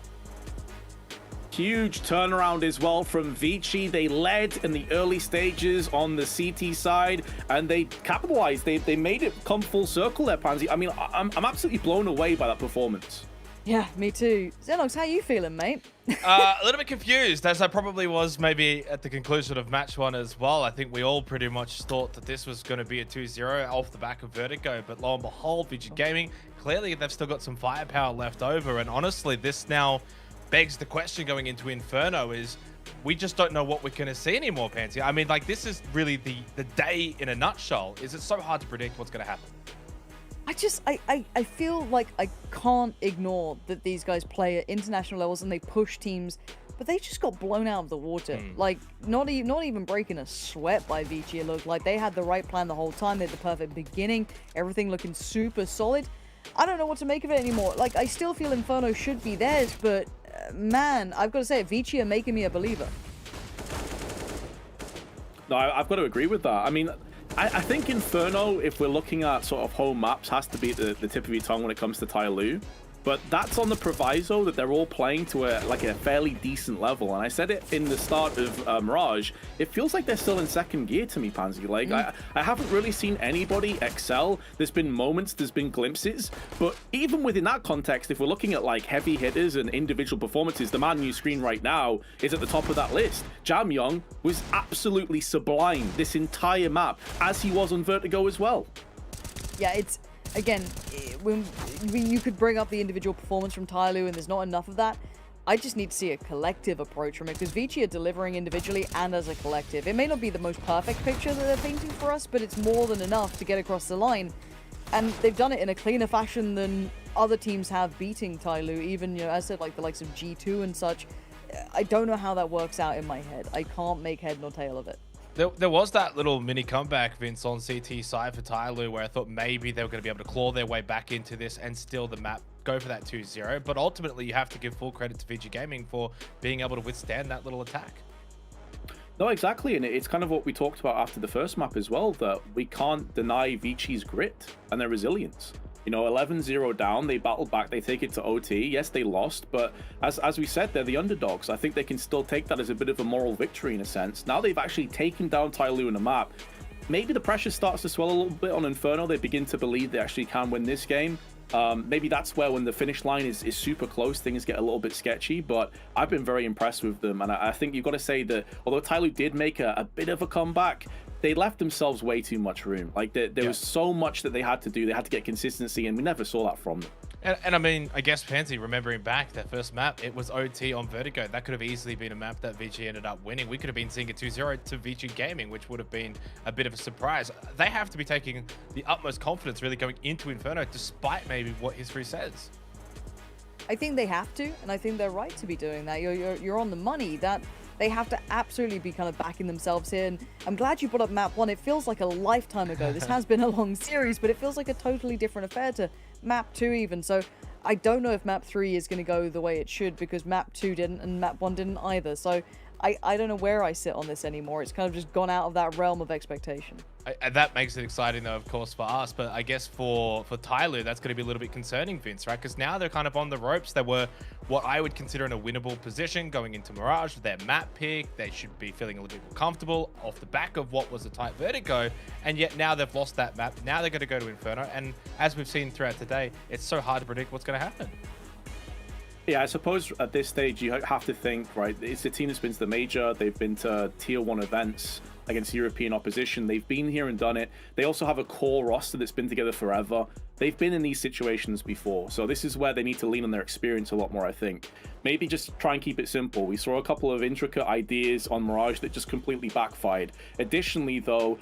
Huge turnaround as well from Vici. They led in the early stages on the CT side, and they capitalized. They made it come full circle there, Pansy. I mean, I'm absolutely blown away by that performance. Yeah, me too. Xenox, how you feeling, mate? A little bit confused, as I probably was maybe at the conclusion of match 1 as well. I think we all pretty much thought that this was going to be a 2-0 off the back of Vertigo, but lo and behold, VG Gaming, clearly they've still got some firepower left over, and honestly, this now begs the question going into Inferno is, we just don't know what we're going to see anymore, Pansy. I mean, like, this is really the day in a nutshell. Is it so hard to predict what's going to happen? I feel like I can't ignore that these guys play at international levels and they push teams, but they just got blown out of the water. Like, not even breaking a sweat by Vici. It looked like they had the right plan the whole time. They had the perfect beginning, everything looking super solid. I don't know what to make of it anymore. Like, I still feel Inferno should be theirs, but man, I've got to say, Vici are making me a believer. No, I've got to agree with that. I mean, I think Inferno, if we're looking at sort of home maps, has to be the tip of your tongue when it comes to Tyloo. But that's on the proviso that they're all playing to a fairly decent level. And I said it in the start of Mirage, it feels like they're still in second gear to me, Pansy. Like, I haven't really seen anybody excel. There's been moments, there's been glimpses. But even within that context, if we're looking at like heavy hitters and individual performances, the man on your screen right now is at the top of that list. Jamyong was absolutely sublime this entire map, as he was on Vertigo as well. Yeah, it's... Again, when you could bring up the individual performance from Tyloo, and there's not enough of that. I just need to see a collective approach from it, because Vici are delivering individually and as a collective. It may not be the most perfect picture that they're painting for us, but it's more than enough to get across the line. And they've done it in a cleaner fashion than other teams have beating Tyloo, even, you know, as I said, like the likes of G2 and such. I don't know how that works out in my head. I can't make head nor tail of it. There was that little mini comeback, Vince, on CT side for Tyloo, where I thought maybe they were going to be able to claw their way back into this and steal the map, go for that 2-0. But ultimately, you have to give full credit to VG Gaming for being able to withstand that little attack. No, exactly. And it's kind of what we talked about after the first map as well, that we can't deny Vici's grit and their resilience. You know, 11-0 down, they battled back, they take it to OT. Yes, they lost, but as we said, they're the underdogs. I think they can still take that as a bit of a moral victory in a sense. Now they've actually taken down Tyloo in a map. Maybe the pressure starts to swell a little bit on Inferno. They begin to believe they actually can win this game. Maybe that's where, when the finish line is super close, things get a little bit sketchy, but I've been very impressed with them. And I think you've got to say that although Tyloo did make a bit of a comeback, they left themselves way too much room. Like, there was so much that they had to do. They had to get consistency, and we never saw that from them. And I mean, I guess, Pansy, remembering back that first map, it was OT on Vertigo. That could have easily been a map that VG ended up winning. We could have been seeing a 2-0 to VG Gaming, which would have been a bit of a surprise. They have to be taking the utmost confidence really going into Inferno, despite maybe what history says. I think they have to, and I think they're right to be doing that. You're on the money. That they have to absolutely be kind of backing themselves here. And I'm glad you brought up map 1. It feels like a lifetime ago. This has been a long series, but it feels like a totally different affair to map 2 even. So I don't know if map 3 is going to go the way it should, because map 2 didn't and map 1 didn't either. So I don't know where I sit on this anymore. It's kind of just gone out of that realm of expectation. And that makes it exciting, though, of course, for us. But I guess for Tyloo, that's going to be a little bit concerning, Vince, right? Because now they're kind of on the ropes. They were what I would consider in a winnable position going into Mirage with their map pick. They should be feeling a little bit more comfortable off the back of what was a tight Vertigo. And yet now they've lost that map. Now they're going to go to Inferno. And as we've seen throughout today, it's so hard to predict what's going to happen. Yeah, I suppose at this stage you have to think, right, it's a team that's been to the major, they've been to tier 1 events against European opposition, they've been here and done it. They also have a core roster that's been together forever. They've been in these situations before, so this is where they need to lean on their experience a lot more, I think. Maybe just try and keep it simple. We saw a couple of intricate ideas on Mirage that just completely backfired. Additionally, though,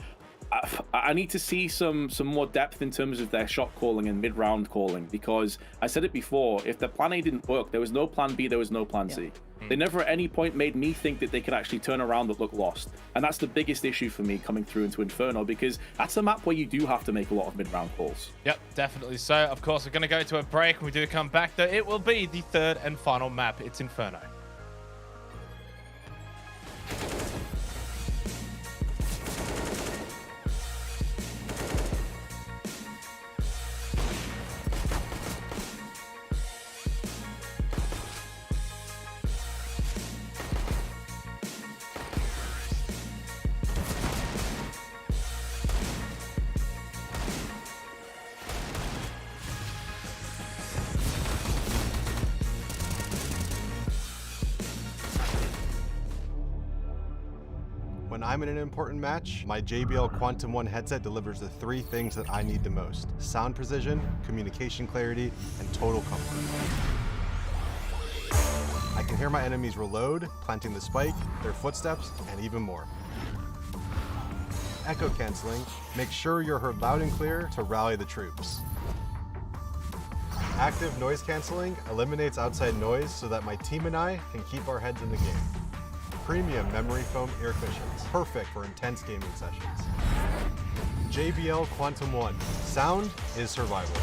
I need to see some more depth in terms of their shot calling and mid-round calling, because I said it before, if the plan A didn't work, there was no plan B, there was no plan C. They never at any point made me think that they could actually turn around and look lost. And that's the biggest issue for me coming through into Inferno, because that's a map where you do have to make a lot of mid-round calls. Yep, definitely so. Of course, we're going to go to a break. When we do come back, though, it will be the third and final map. It's Inferno. When I'm in an important match, my JBL Quantum 1 headset delivers the 3 things that I need the most: sound precision, communication clarity, and total comfort. I can hear my enemies reload, planting the spike, their footsteps, and even more. Echo canceling, make sure you're heard loud and clear to rally the troops. Active noise canceling eliminates outside noise so that my team and I can keep our heads in the game. Premium memory foam ear cushions, perfect for intense gaming sessions. JBL Quantum 1, sound is survival.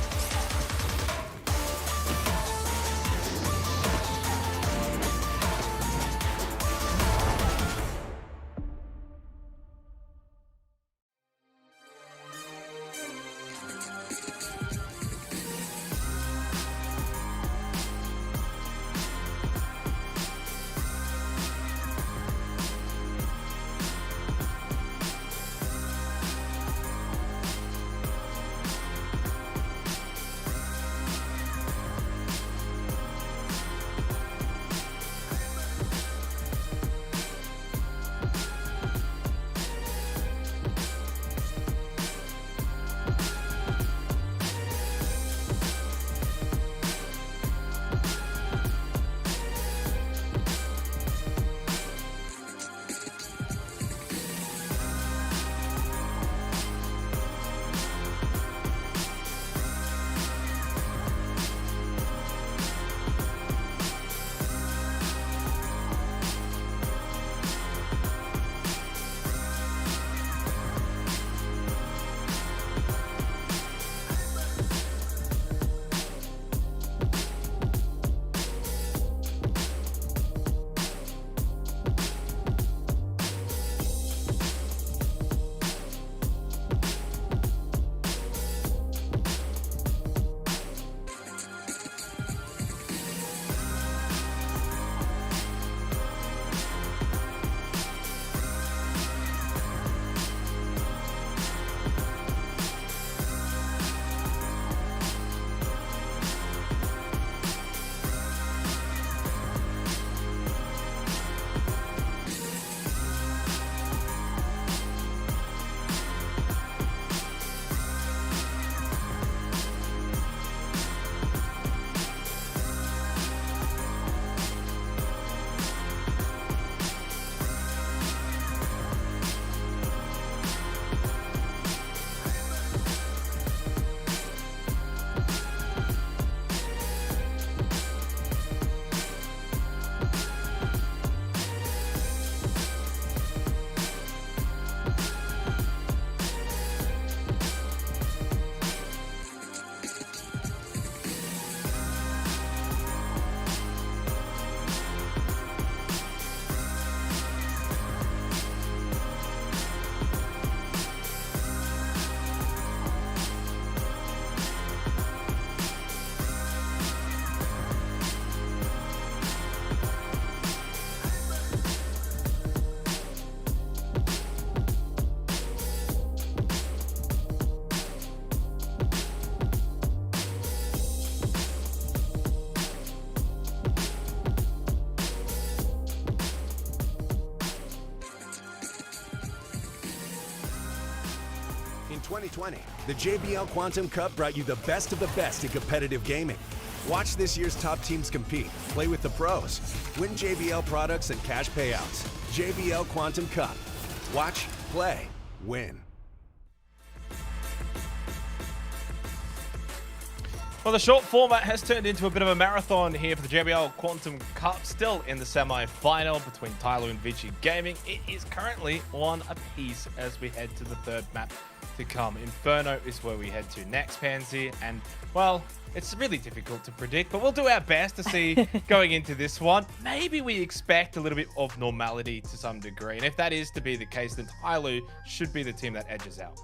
In 2020, the JBL Quantum Cup brought you the best of the best in competitive gaming. Watch this year's top teams compete, play with the pros, win JBL products and cash payouts. JBL Quantum Cup. Watch, play, win. Well, the short format has turned into a bit of a marathon here for the JBL Quantum Cup, still in the semi-final between Tyloo and Vici Gaming. It is currently 1 apiece as we head to the third map to come. Inferno is where we head to next, Pansy, and, well, it's really difficult to predict, but we'll do our best to see going into this one. Maybe we expect a little bit of normality to some degree, and if that is to be the case, then Tyloo should be the team that edges out.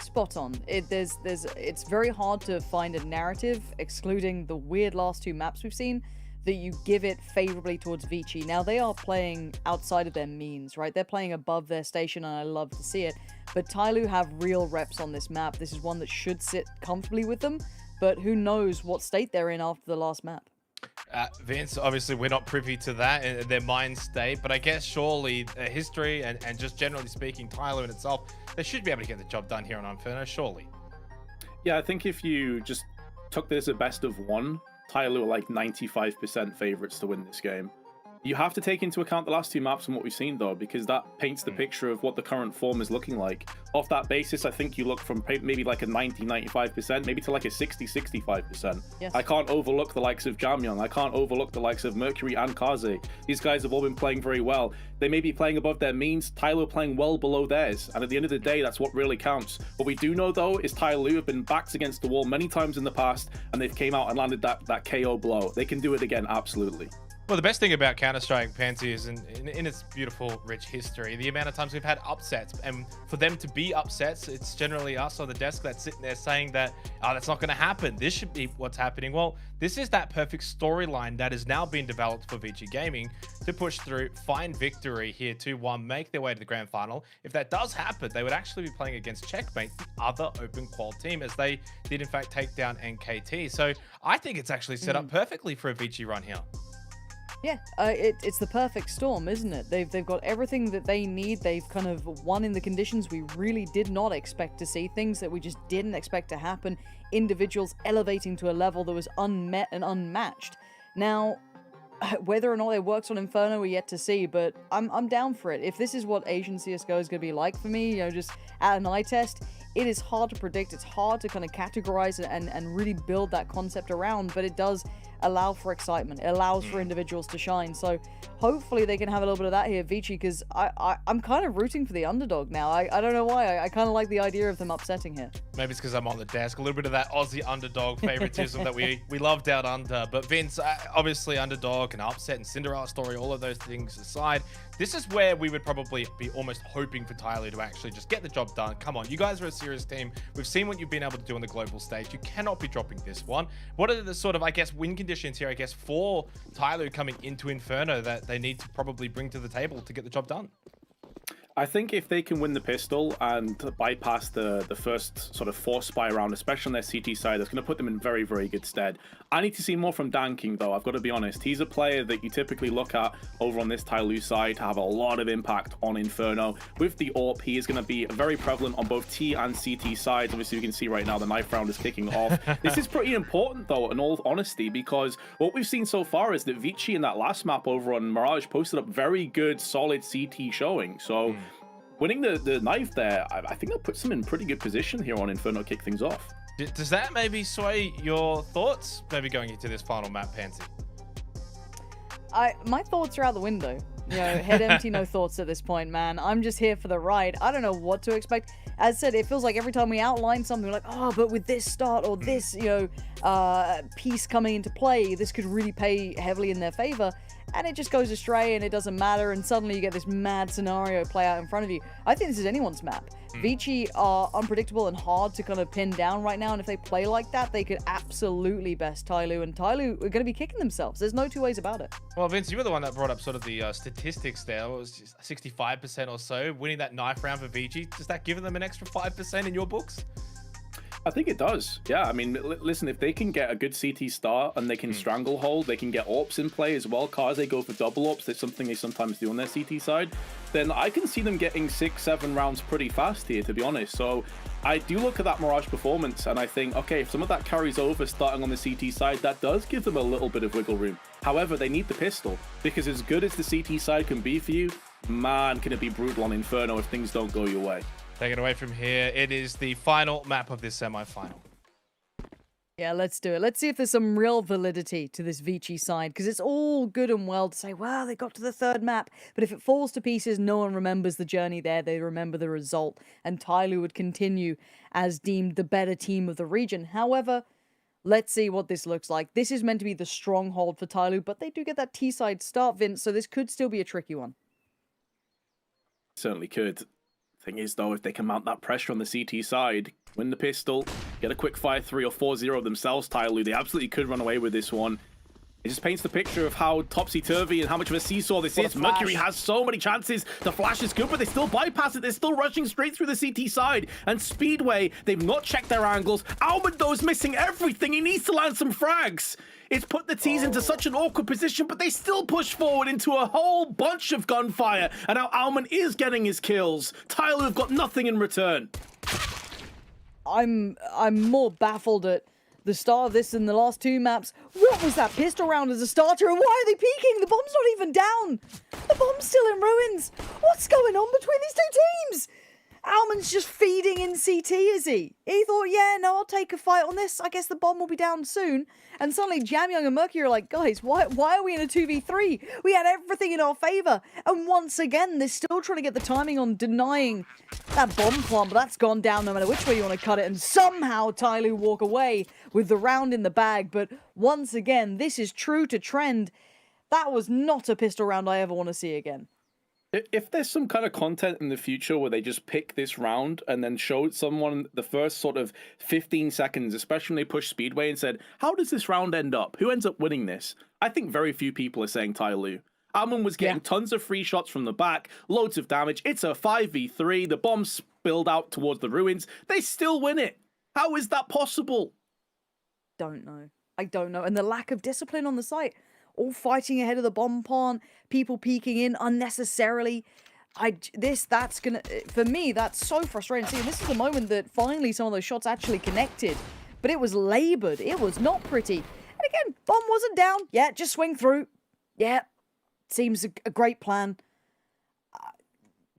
Spot on. It's very hard to find a narrative, excluding the weird last 2 maps we've seen, that you give it favorably towards Vici. Now, they are playing outside of their means, right? They're playing above their station, and I love to see it. But Tyloo have real reps on this map. This is one that should sit comfortably with them, but who knows what state they're in after the last map. Vince, obviously we're not privy to that in their mind state, but I guess surely history and just generally speaking, Tyloo in itself, they should be able to get the job done here on Inferno, surely. Yeah, I think if you just took this at best of 1, Tyloo are like 95% favorites to win this game. You have to take into account the last 2 maps and what we've seen, though, because that paints the picture of what the current form is looking like. Off that basis, I think you look from maybe like a 90-95%, maybe to like a 60-65%. Yes. I can't overlook the likes of Jamyong. I can't overlook the likes of Mercury and Kaze. These guys have all been playing very well. They may be playing above their means, Tyloo playing well below theirs. And at the end of the day, that's what really counts. What we do know, though, is Tyloo have been backs against the wall many times in the past, and they've came out and landed that KO blow. They can do it again, absolutely. Well, the best thing about Counter-Strike, Pansy, is in its beautiful, rich history, the amount of times we've had upsets. And for them to be upsets, it's generally us on the desk that's sitting there saying that, oh, that's not going to happen. This should be what's happening. Well, this is that perfect storyline that has now been developed for Vici Gaming to push through, find victory here 2-1, make their way to the grand final. If that does happen, they would actually be playing against Checkmate, the other open qual team, as they did, in fact, take down NKT. So I think it's actually set up perfectly for a Vici run here. Yeah, it's the perfect storm, isn't it? They've got everything that they need. They've kind of won in the conditions we really did not expect to see, things that we just didn't expect to happen, individuals elevating to a level that was unmet and unmatched. Now, whether or not it works on Inferno, we're yet to see, but I'm down for it. If this is what Asian CSGO is going to be like for me, you know, just at an eye test, it is hard to predict. It's hard to kind of categorize and really build that concept around, but it does allow for excitement. It allows for individuals to shine. So hopefully they can have a little bit of that here, Vici, because I'm kind of rooting for the underdog now. I don't know why. I kind of like the idea of them upsetting here. Maybe it's because I'm on the desk. A little bit of that Aussie underdog favoritism that we loved out under. But Vince, obviously underdog and upset and Cinderella story, all of those things aside, this is where we would probably be almost hoping for Tyloo to actually just get the job done. Come on, you guys are a serious team. We've seen what you've been able to do on the global stage. You cannot be dropping this one. What are the sort of, I guess, win conditions here, I guess, for Tyloo coming into Inferno that they need to probably bring to the table to get the job done? I think if they can win the pistol and bypass the first sort of force spy round, especially on their CT side, that's going to put them in very, very good stead. I need to see more from Dan King, though. I've got to be honest. He's a player that you typically look at over on this Tyloo side to have a lot of impact on Inferno. With the AWP, he is going to be very prevalent on both T and CT sides. Obviously, you can see right now the knife round is kicking off. This is pretty important, though, in all honesty, because what we've seen so far is that Vici in that last map over on Mirage posted up very good, solid CT showing. So winning the knife there, I think that puts them in pretty good position here on Inferno to kick things off. Does that maybe sway your thoughts, maybe going into this final map, Pansy? My thoughts are out the window. You know, head empty, no thoughts at this point, man. I'm just here for the ride. I don't know what to expect. As I said, it feels like every time we outline something, we're like, oh, but with this start or this, you know, piece coming into play, this could really pay heavily in their favor. And it just goes astray and it doesn't matter, and suddenly you get this mad scenario play out in front of you. I think this is anyone's map. Vici are unpredictable and hard to kind of pin down right now, and if they play like that, they could absolutely best Tyloo, and Tyloo are going to be kicking themselves. There's no two ways about it. Well, Vince, you were the one that brought up sort of the statistics there. It was just 65% or so, winning that knife round for Vici. Does that give them an extra 5% in your books? I think it does. Yeah, I mean, listen, if they can get a good CT start and they can stranglehold, they can get AWPs in play as well. Kaze go for double AWPs. That's something they sometimes do on their CT side. Then I can see them getting 6-7 rounds pretty fast here, to be honest. So I do look at that Mirage performance and I think, okay, if some of that carries over starting on the CT side, that does give them a little bit of wiggle room. However, they need the pistol, because as good as the CT side can be for you, man, can it be brutal on Inferno if things don't go your way. Take it away from here. It is the final map of this semi-final. Yeah, let's do it. Let's see if there's some real validity to this Vici side, because it's all good and well to say, well, they got to the third map, but if it falls to pieces, no one remembers the journey there. They remember the result, and Tyloo would continue as deemed the better team of the region. However, let's see what this looks like. This is meant to be the stronghold for Tyloo, but they do get that T-side start, Vince, so this could still be a tricky one. Certainly could. Thing is, though, if they can mount that pressure on the CT side, win the pistol, get a quick 5-3 or 4-0 themselves, Tyloo, they absolutely could run away with this one. It just paints the picture of how topsy-turvy and how much of a seesaw this is. Mercury has so many chances. The flash is good, but they still bypass it. They're still rushing straight through the CT side. And Speedway, they've not checked their angles. Almond, though, is missing everything. He needs to land some frags. It's put the T's into such an awkward position, but they still push forward into a whole bunch of gunfire. And now Almond is getting his kills. Tyloo have got nothing in return. I'm more baffled at the start of this than the last two maps. What was that pistol round as a starter, and why are they peeking? The bomb's not even down. The bomb's still in ruins. What's going on between these two teams? Almond's just feeding in CT, is he? He thought, yeah, no, I'll take a fight on this. I guess the bomb will be down soon. And suddenly Jamyoung and Mercury are like, guys, why are we in a 2v3? We had everything in our favor. And once again, they're still trying to get the timing on denying that bomb plant, but that's gone down no matter which way you want to cut it. And somehow Tyloo walk away with the round in the bag. But once again, this is true to trend. That was not a pistol round I ever want to see again. If there's some kind of content in the future where they just pick this round and then showed someone the first sort of 15 seconds, especially when they push Speedway and said, how does this round end up? Who ends up winning this? I think very few people are saying Tyloo. Almond was getting tons of free shots from the back, loads of damage. It's a 5v3. The bomb spilled out towards the ruins. They still win it. How is that possible? Don't know. I don't know. And the lack of discipline on the site. All fighting ahead of the bomb plant, people peeking in unnecessarily. That's gonna, for me, that's so frustrating. See, this is the moment that finally some of those shots actually connected, but it was labored. It was not pretty. And again, bomb wasn't down. Yeah, just swing through. Yeah, seems a great plan.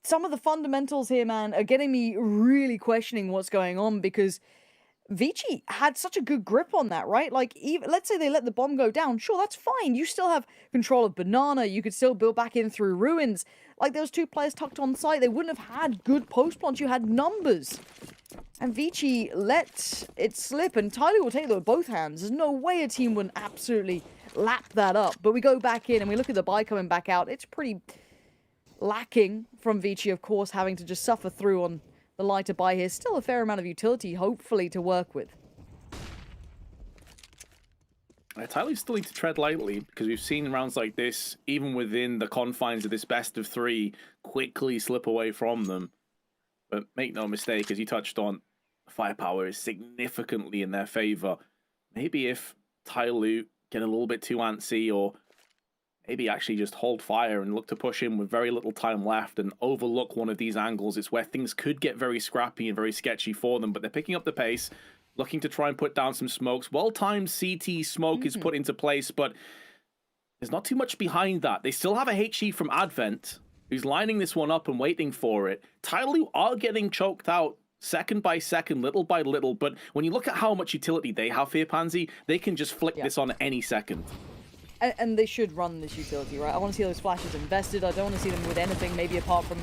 Some of the fundamentals here, man, are getting me really questioning what's going on, because Vici had such a good grip on that, right? Like, even, let's say they let the bomb go down. Sure, that's fine. You still have control of Banana. You could still build back in through ruins. Like, those two players tucked on site, they wouldn't have had good post plants. You had numbers. And Vici let it slip, and Tyloo will take that with both hands. There's no way a team wouldn't absolutely lap that up. But we go back in, and we look at the buy coming back out. It's pretty lacking from Vici, of course, having to just suffer through on the lighter buy here. Still a fair amount of utility, hopefully, to work with. Tyloo still need to tread lightly, because we've seen rounds like this, even within the confines of this best of three, quickly slip away from them. But make no mistake, as you touched on, firepower is significantly in their favor. Maybe if Tyloo get a little bit too antsy, or maybe actually just hold fire and look to push in with very little time left and overlook one of these angles, it's where things could get very scrappy and very sketchy for them. But they're picking up the pace, looking to try and put down some smokes. Well-timed CT smoke is put into place, but there's not too much behind that. They still have a HE from Advent, who's lining this one up and waiting for it. Tyloo are getting choked out second by second, little by little, but when you look at how much utility they have here, Pansy, they can just flick this on any second. And they should run this utility, right? I want to see those flashes invested. I don't want to see them with anything, maybe apart from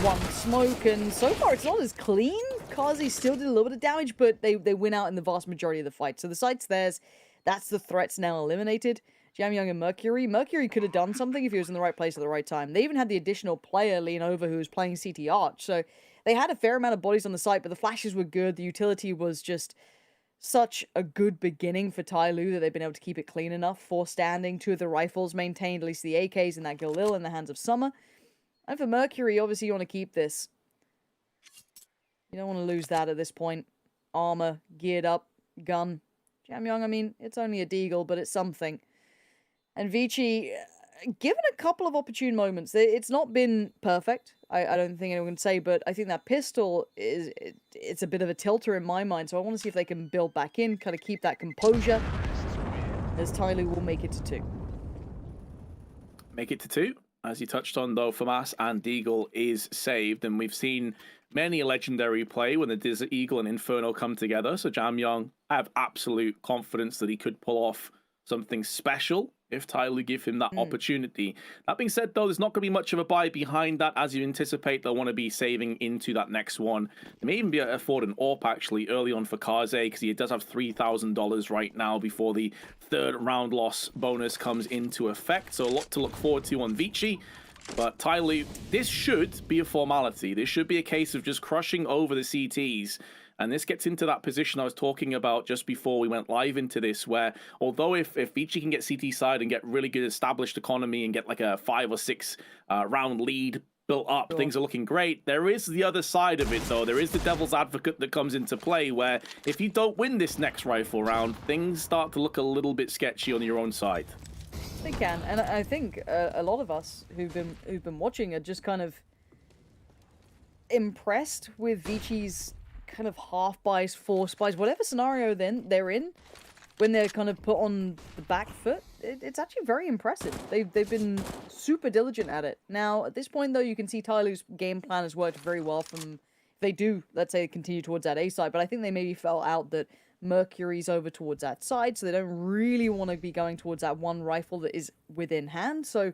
one smoke. And so far, it's not as clean. Kazi still did a little bit of damage, but they win out in the vast majority of the fight. So the site's theirs. That's the threats now eliminated. Jamyoung and Mercury. Mercury could have done something if he was in the right place at the right time. They even had the additional player lean over who was playing CT Arch. So they had a fair amount of bodies on the site, but the flashes were good. The utility was just such a good beginning for Tyloo that they've been able to keep it clean enough. 4 standing, 2 of the rifles maintained, at least the AKs and that Galil in the hands of Summer. And for Mercury, obviously you want to keep this. You don't want to lose that at this point. Armor, geared up, gun. Jamyoung, I mean, it's only a deagle, but it's something. And Vici, given a couple of opportune moments, it's not been perfect. I don't think anyone can say, but I think that pistol it's a bit of a tilter in my mind, so I want to see if they can build back in, kind of keep that composure, as Tyloo will make it to 2. Make it to 2? As you touched on, though, FAMAS and Deagle is saved, and we've seen many a legendary play when the Desert Eagle and Inferno come together. So Jamyong, I have absolute confidence that he could pull off something special if Tyloo give him that opportunity. That being said, though, there's not going to be much of a buy behind that. As you anticipate, they'll want to be saving into that next one. They may even be able to afford an AWP, actually, early on for Kaze, because he does have $3,000 right now before the third round loss bonus comes into effect. So a lot to look forward to on Vici. But Tyloo, this should be a formality. This should be a case of just crushing over the CTs. And this gets into that position I was talking about just before we went live into this, where although if Vici can get CT side and get really good established economy and get like a 5 or 6 round lead built up, things are looking great. There is the other side of it, though. There is the devil's advocate that comes into play, where if you don't win this next rifle round, things start to look a little bit sketchy on your own side. They can, and I think a lot of us who've been watching are just kind of impressed with Vici's kind of half buys, force buys, whatever scenario then they're in, when they're kind of put on the back foot. It's actually very impressive. They've been super diligent at it. Now at this point, though, you can see Tyloo's game plan has worked very well. From they do, let's say, continue towards that A side, but I think they maybe fell out that Mercury's over towards that side, so they don't really want to be going towards that one rifle that is within hand. So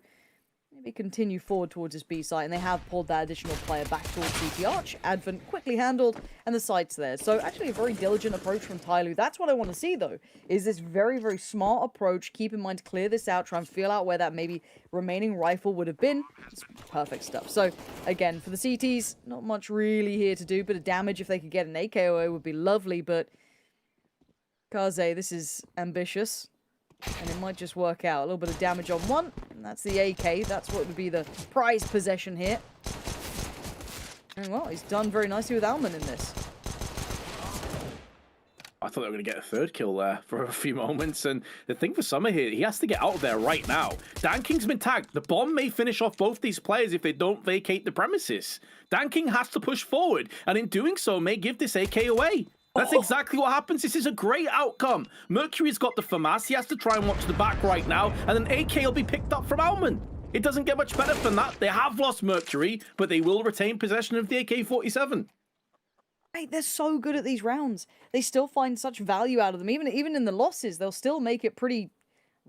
maybe continue forward towards this B site, and they have pulled that additional player back towards CT Arch. Advent quickly handled, and the site's there. So actually a very diligent approach from Tyloo. That's what I want to see, though, is this very, very smart approach. Keep in mind to clear this out, try and feel out where that maybe remaining rifle would have been. It's perfect stuff. So again, for the CTs, not much really here to do. Bit of damage if they could get an AKOA would be lovely, but Kaze, this is ambitious, and it might just work out. A little bit of damage on one, and that's the AK. That's what would be the prized possession here. And well, he's done very nicely with Alman in this. I thought they were going to get a third kill there for a few moments. And the thing for Summer here, he has to get out of there right now. Dan King's been tagged. The bomb may finish off both these players if they don't vacate the premises. Dan King has to push forward, and in doing so, may give this AK away. That's exactly what happens. This is a great outcome. Mercury's got the FAMAS. He has to try and watch the back right now, and then AK will be picked up from Alman. It doesn't get much better than that. They have lost Mercury, but they will retain possession of the AK-47. Right, they're so good at these rounds. They still find such value out of them. Even in the losses, they'll still make it pretty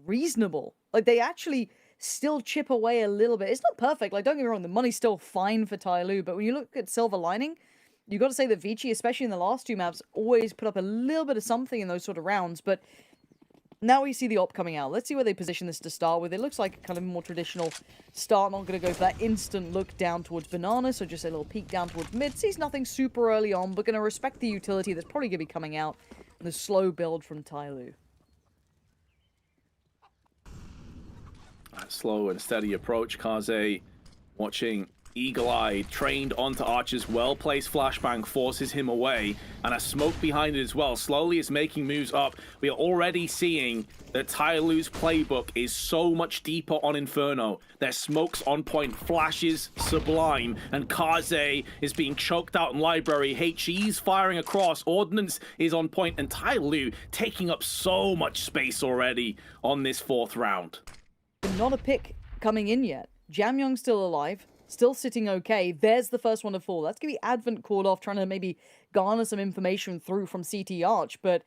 reasonable. Like, they actually still chip away a little bit. It's not perfect. Like, don't get me wrong, the money's still fine for Tyloo, but when you look at silver lining, you got to say that Vici, especially in the last two maps, always put up a little bit of something in those sort of rounds. But now we see the op coming out. Let's see where they position this to start with. It looks like kind of a more traditional start. Not going to go for that instant look down towards Banana, so just a little peek down towards mid. Sees nothing super early on, but going to respect the utility that's probably going to be coming out and the slow build from Tyloo. That slow and steady approach. Kaze watching eagle-eyed, trained onto Archer's well-placed flashbang, forces him away, and a smoke behind it as well. Slowly is making moves up. We are already seeing that Tyloo's playbook is so much deeper on Inferno. Their smokes on point, flashes sublime, and Kaze is being choked out in library. HE's firing across, Ordnance is on point, and Tyloo taking up so much space already on this fourth round. Not a pick coming in yet. Jamyong's still alive. Still sitting okay. There's the first one to fall. That's going to be Advent called off, trying to maybe garner some information through from CT Arch. But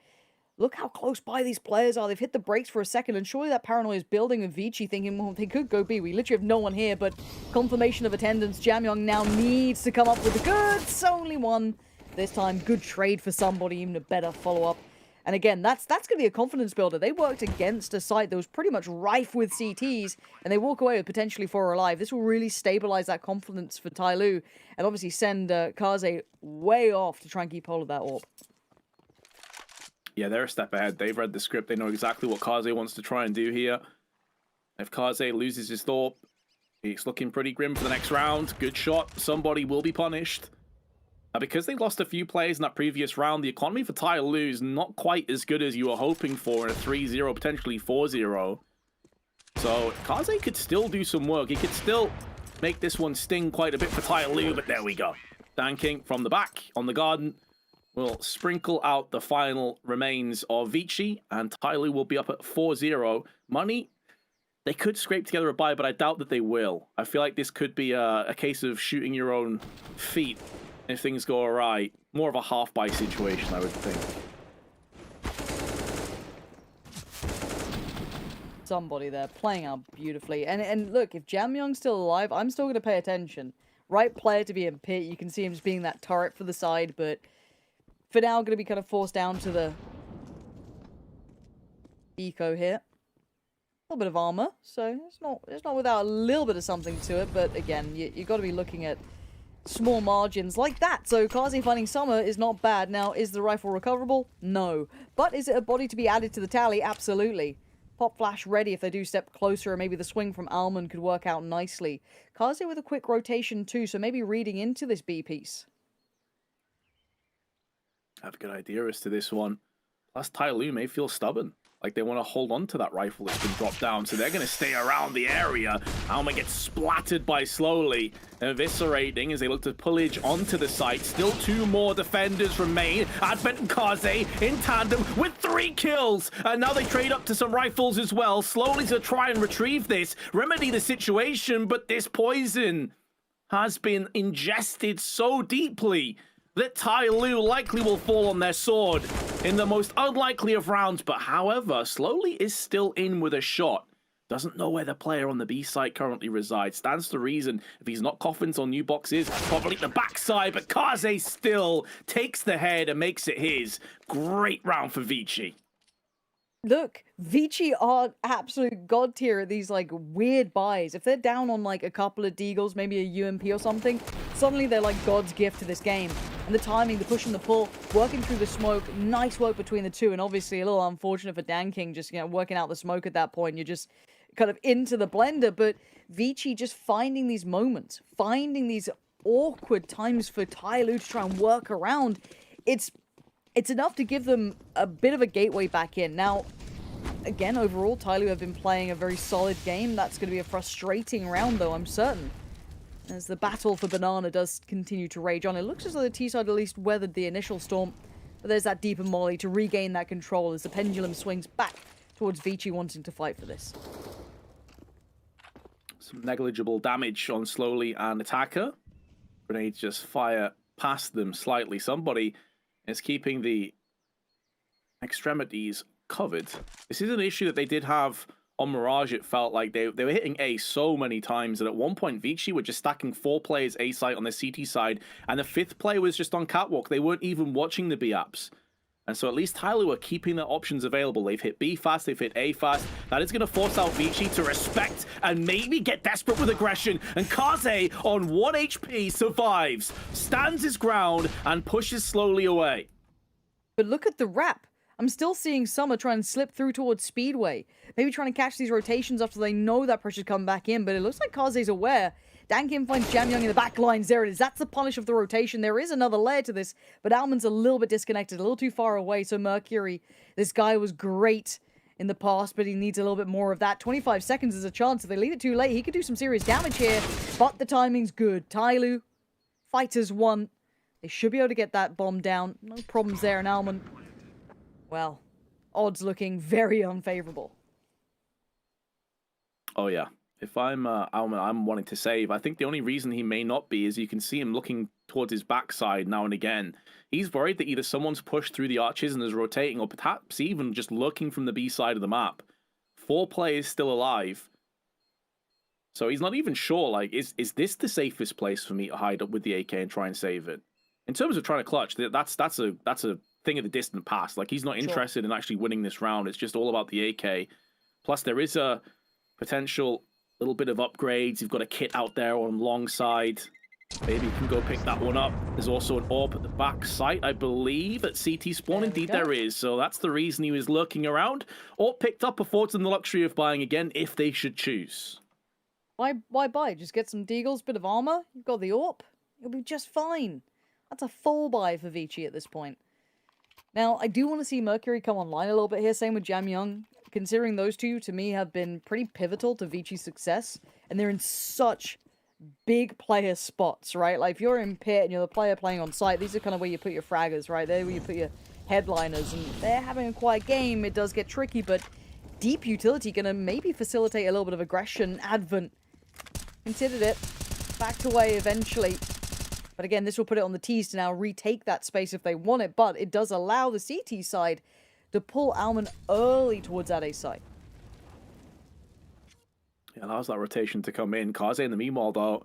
look how close by these players are. They've hit the brakes for a second, and surely that paranoia is building with Vici, thinking, well, they could go B. We literally have no one here, but confirmation of attendance. Jamyong now needs to come up with the goods. Only one. This time, good trade for somebody, even a better follow-up. And again, that's going to be a confidence builder. They worked against a site that was pretty much rife with CTs, and they walk away with potentially 4 alive. This will really stabilize that confidence for Tyloo, and obviously send Kaze way off to try and keep hold of that orb. Yeah, they're a step ahead. They've read the script. They know exactly what Kaze wants to try and do here. If Kaze loses his thought, it's looking pretty grim for the next round. Good shot. Somebody will be punished. Because they lost a few players in that previous round, the economy for Tyloo is not quite as good as you were hoping for in a 3-0, potentially 4-0. So Kaze could still do some work. He could still make this one sting quite a bit for Tyloo, but there we go. Dan King from the back on the garden will sprinkle out the final remains of Vici, and Tyloo will be up at 4-0. Money They could scrape together a buy, but I doubt that they will. I feel like this could be a case of shooting your own feet if things go awry. More of a half buy situation, I would think. Somebody there playing out beautifully. And look, if Jamyung's still alive, I'm still going to pay attention. Right player to be in pit. You can see him just being that turret for the side, but for now, going to be kind of forced down to the eco here. A little bit of armor, so it's not without a little bit of something to it. But again, you got to be looking at small margins like that. So Kaze finding Summer is not bad. Now, is the rifle recoverable? No. But is it a body to be added to the tally? Absolutely. Pop flash ready if they do step closer, and maybe the swing from Almond could work out nicely. Kaze with a quick rotation too, so maybe reading into this B piece. I have a good idea as to this one. Plus, Tai Lu may feel stubborn. Like they want to hold on to that rifle that's been dropped down, so they're going to stay around the area. Alma gets splattered by Slowly, eviscerating as they look to pillage onto the site. Still 2 more defenders remain. Advent and Kaze in tandem with 3 kills. And now they trade up to some rifles as well. Slowly to try and retrieve this, remedy the situation, but this poison has been ingested so deeply that Tai Lu likely will fall on their sword in the most unlikely of rounds, but however, Slowly is still in with a shot. Doesn't know where the player on the B site currently resides. Stands to reason, if he's not coffins or new boxes, probably the backside, but Kaze still takes the head and makes it his. Great round for Vici. Look, Vici are absolute god tier at these, like, weird buys. If they're down on, like, a couple of deagles, maybe a UMP or something, suddenly they're, like, God's gift to this game. And the timing, the push and the pull, working through the smoke, nice work between the two, and obviously a little unfortunate for Dan King just, working out the smoke at that point. You're just kind of into the blender, but Vici just finding these moments, finding these awkward times for Tai Lu to try and work around. It's enough to give them a bit of a gateway back in. Now, again, overall, Tai Lu have been playing a very solid game. That's going to be a frustrating round, though, I'm certain. As the battle for Banana does continue to rage on. It looks as though the T-side at least weathered the initial storm. But there's that deeper molly to regain that control as the pendulum swings back towards Vici wanting to fight for this. Some negligible damage on Slowly and Attacker. Grenades just fire past them slightly. Somebody is keeping the extremities covered. This is an issue that they did have on Mirage. It felt like they were hitting A so many times that at one point Vici were just stacking 4 players A site on the CT side, and the 5th player was just on catwalk. They weren't even watching the B apps. And so at least Tai Lu are keeping their options available. They've hit B fast, they've hit A fast. That is going to force out Vici to respect and maybe get desperate with aggression. And Kaze on 1 HP survives, stands his ground, and pushes Slowly away. But look at the wrap. I'm still seeing Summer try and slip through towards Speedway. Maybe trying to catch these rotations after they know that pressure's come back in, but it looks like Kaze's aware. Dan Kim finds Jamyoung in the back lines. There it is. That's the punish of the rotation. There is another layer to this, but Almond's a little bit disconnected, a little too far away. So Mercury, this guy was great in the past, but he needs a little bit more of that. 25 seconds is a chance. If they leave it too late, he could do some serious damage here, but the timing's good. Tai Lu, fighters won. They should be able to get that bomb down. No problems there, and Almond, well, odds looking very unfavorable. Oh, yeah. If I'm wanting to save, I think the only reason he may not be is you can see him looking towards his backside now and again. He's worried that either someone's pushed through the arches and is rotating, or perhaps even just looking from the B side of the map. 4 players still alive. So he's not even sure, like, is this the safest place for me to hide up with the AK and try and save it? In terms of trying to clutch, that's a thing of the distant past. Like, he's not interested in actually winning this round. It's just all about the AK. Plus, there is a potential little bit of upgrades. You've got a kit out there on long side. Maybe you can go pick that one up. There's also an AWP at the back site, I believe, at CT spawn. Indeed, there is. So that's the reason he was lurking around. Or picked up, affords them the luxury of buying again if they should choose. Why buy? Just get some deagles, bit of armor. You've got the AWP. You'll be just fine. That's a full buy for Vici at this point. Now, I do want to see Mercury come online a little bit here. Same with Jamyoung. Considering those two, to me, have been pretty pivotal to Vici's success. And they're in such big player spots, right? Like, if you're in pit and you're the player playing on site, these are kind of where you put your fraggers, right? They're where you put your headliners. And they're having a quiet game. It does get tricky, but deep utility going to maybe facilitate a little bit of aggression. Advent considered it, backed away eventually. But again, this will put it on the T's to now retake that space if they want it, but it does allow the CT side to pull Alman early towards that A site. Yeah, allows that rotation to come in. Kaze, in the meanwhile, though,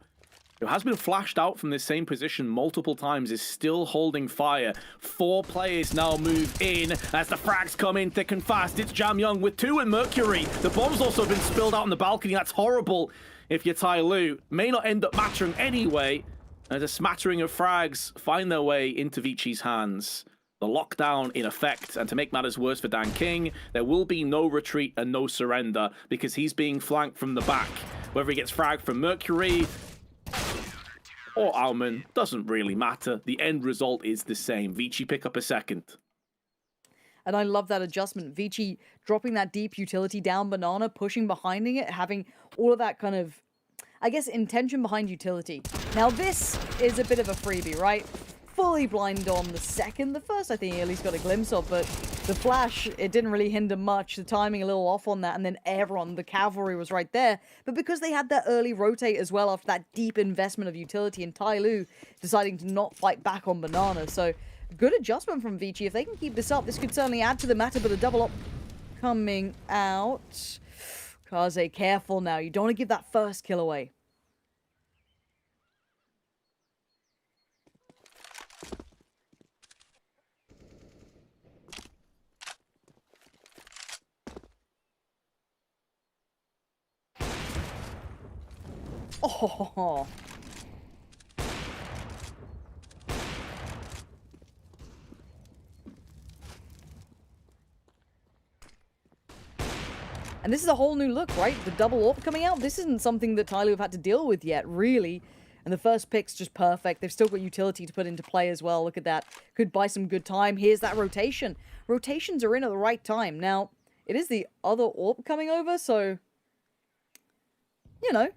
who has been flashed out from this same position multiple times, is still holding fire. 4 players now move in as the frags come in thick and fast. It's Jam Young with 2 and Mercury. The bomb's also been spilled out on the balcony. That's horrible if you're Tai Lu. May not end up mattering anyway, as a smattering of frags find their way into Vici's hands. The lockdown in effect, and to make matters worse for Dan King, there will be no retreat and no surrender because he's being flanked from the back. Whether he gets fragged from Mercury or Alman, doesn't really matter. The end result is the same. Vici pick up a second. And I love that adjustment. Vici dropping that deep utility down Banana, pushing behind it, having all of that kind of, I guess, intention behind utility. Now this is a bit of a freebie, right? Fully blind on the second. The first, I think he at least got a glimpse of, but the flash, it didn't really hinder much. The timing a little off on that, and then everyone, the cavalry was right there. But because they had that early rotate as well after that deep investment of utility, and Tai Lu deciding to not fight back on Banana. So, good adjustment from Vici. If they can keep this up, this could certainly add to the matter, but a double up coming out. Kaze, careful now. You don't want to give that first kill away. Oh. And this is a whole new look, right? The double AWP coming out. This isn't something that Tai Lu have had to deal with yet, really. And the first pick's just perfect. They've still got utility to put into play as well. Look at that. Could buy some good time. Here's that rotation. Rotations are in at the right time. Now, it is the other AWP coming over, so, you know.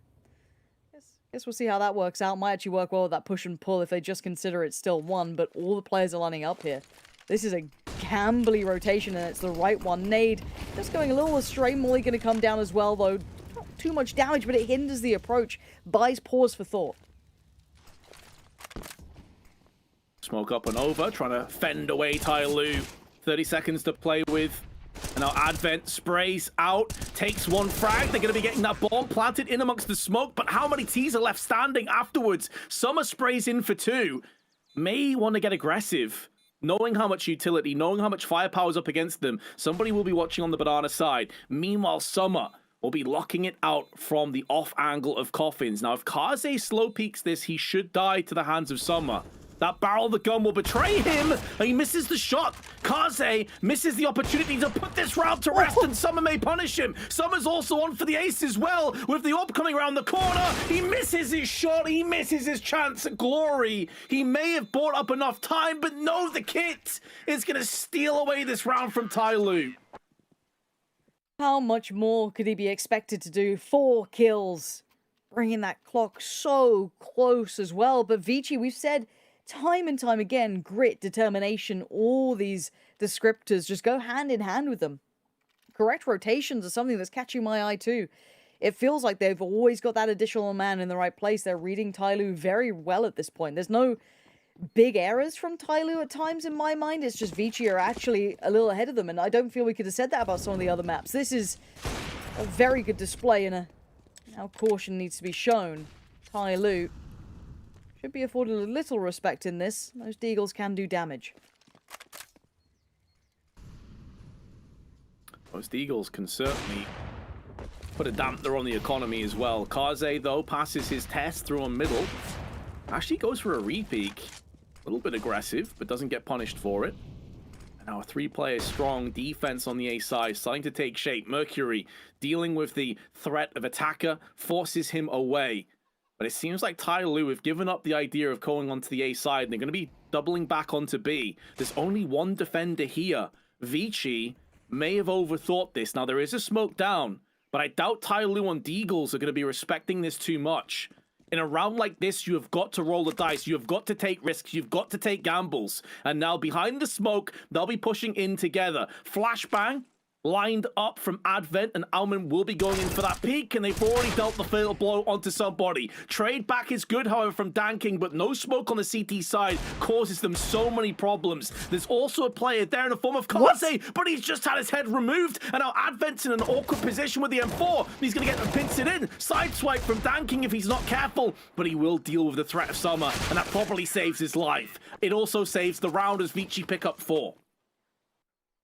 Guess we'll see how that works out. Might actually work well with that push and pull if they just consider it still one, but all the players are lining up here. This is a gambly rotation, and it's the right one. Nade just going a little astray. Molly going to come down as well, though. Not too much damage, but it hinders the approach. Buys pause for thought. Smoke up and over, trying to fend away Tai Lu. 30 seconds to play with. And now Advent sprays out, takes one frag. They're going to be getting that bomb planted in amongst the smoke, but how many T's are left standing afterwards? Summer sprays in for 2. May want to get aggressive. Knowing how much utility, knowing how much firepower's up against them, somebody will be watching on the Banana side. Meanwhile, Summer will be locking it out from the off angle of Coffins. Now, if Kaze slow peeks this, he should die to the hands of Summer. That barrel of the gun will betray him, and he misses the shot. Kaze misses the opportunity to put this round to rest, and Summer may punish him. Summer's also on for the ace as well, with the AWP coming around the corner. He misses his shot, he misses his chance at glory. He may have bought up enough time, but no, the kit is going to steal away this round from Tai Lu. How much more could he be expected to do? 4 kills, bringing that clock so close as well. But Vici, we've said time and time again, grit, determination, all these descriptors just go hand in hand with them. Correct rotations are something that's catching my eye too. It feels like they've always got that additional man in the right place. They're reading Tai Lu very well at this point. There's no big errors from Tai Lu at times in my mind. It's just Vici are actually a little ahead of them, and I don't feel we could have said that about some of the other maps. This is a very good display, and now caution needs to be shown. Tai Lu should be afforded a little respect in this. Those deagles can do damage. Most Eagles can certainly put a damper on the economy as well. Kaze, though, passes his test through on middle. Actually goes for a repeak. A little bit aggressive, but doesn't get punished for it. And now a 3-player strong defense on the A side, starting to take shape. Mercury dealing with the threat of attacker, forces him away. But it seems like Tai Lu have given up the idea of going onto the A side, and they're going to be doubling back onto B. There's only one defender here. Vici may have overthought this. Now, there is a smoke down, but I doubt Tai Lu and Deagles are going to be respecting this too much. In a round like this, you have got to roll the dice. You have got to take risks. You've got to take gambles. And now, behind the smoke, they'll be pushing in together. Flashbang lined up from Advent, and Alman will be going in for that peak, and they've already dealt the fatal blow onto somebody. Trade back is good, however, from Danking, but no smoke on the CT side causes them so many problems. There's also a player there in the form of Kaze, but he's just had his head removed, and now Advent's in an awkward position with the M4. He's going to get pincered in. Sideswipe from Danking if he's not careful, but he will deal with the threat of Summer, and that probably saves his life. It also saves the round as Vici pick up 4.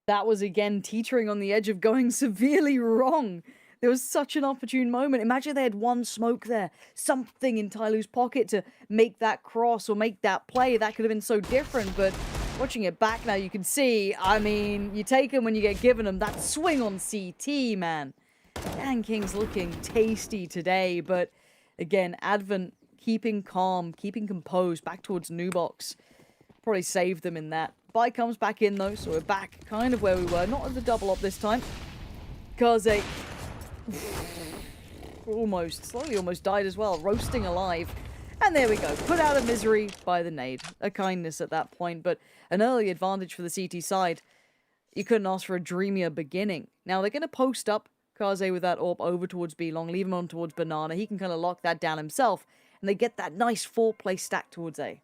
That was again teetering on the edge of going severely wrong. There was such an opportune moment. Imagine they had one smoke there, something in Tyloo's pocket to make that cross or make that play. That could have been so different, but watching it back now, you can see, I mean, you take them when you get given them. That swing on CT, man. Dan King's looking tasty today, but again, Advent keeping calm, keeping composed, back towards Nubox. Probably saved them in that. Bai comes back in though, so we're back kind of where we were. Not at the double up this time. Kaze slowly almost died as well, roasting alive. And there we go, put out of misery by the nade. A kindness at that point, but an early advantage for the CT side. You couldn't ask for a dreamier beginning. Now they're going to post up Kaze with that AWP over towards B long, leave him on towards Banana. He can kind of lock that down himself, and they get that nice 4-play stack towards A.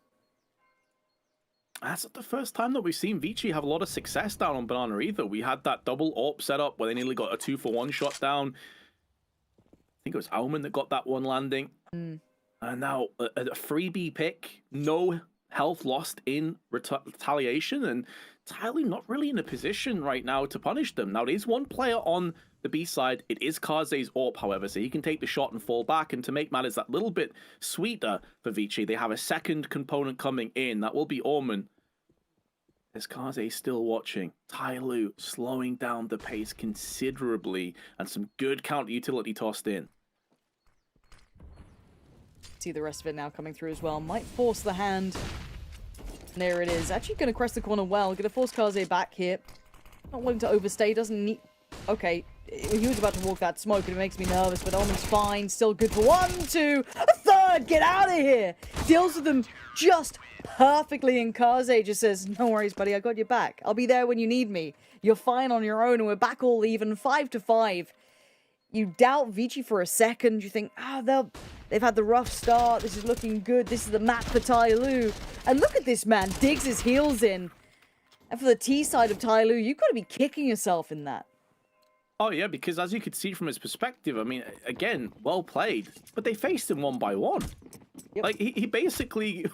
That's not the first time that we've seen Vici have a lot of success down on Banana either. We had that double AWP setup where they nearly got a 2-for-1 shot down. I think it was Alman that got that one landing. And now a freebie pick, no health lost in retaliation, and Tyloo not really in a position right now to punish them. Now, it is one player on the B side. It is Kaze's AWP, however, so he can take the shot and fall back. And to make matters that little bit sweeter for Vici, they have a second component coming in. That will be Orman. As Kaze still watching, Tyloo slowing down the pace considerably, and some good counter utility tossed in. See the rest of it now coming through as well. Might force the hand. And there it is. Actually going to crest the corner well. Going to force Kaze back here. Not wanting to overstay. Doesn't need... Okay. He was about to walk that smoke and it makes me nervous. But Omen's fine. Still good for 1, 2, a third. Get out of here. Deals with them just perfectly. And Kaze just says, no worries, buddy. I got your back. I'll be there when you need me. You're fine on your own. And we're back all even. 5-5. You doubt Vici for a second. You think, they've had the rough start. This is looking good. This is the map for Tyloo. And look at this man. Digs his heels in. And for the T side of Tyloo, you've got to be kicking yourself in that. Oh, yeah, because as you could see from his perspective, I mean, again, well played. But they faced him one by one. Yep. Like, he basically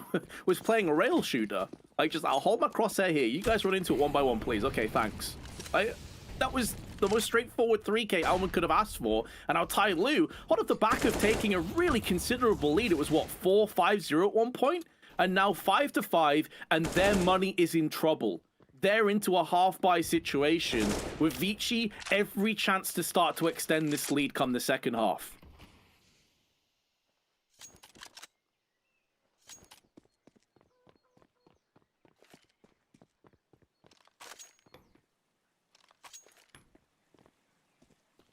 was playing a rail shooter. Like, just, I'll hold my crosshair here. You guys run into it one by one, please. Okay, thanks. That was the most straightforward 3K Alman could have asked for. And now Tyloo, on the back of taking a really considerable lead, it was, what, 4-5-0 at one point? And now 5-5, and their money is in trouble. They're into a half-buy situation with Vici every chance to start to extend this lead come the second half.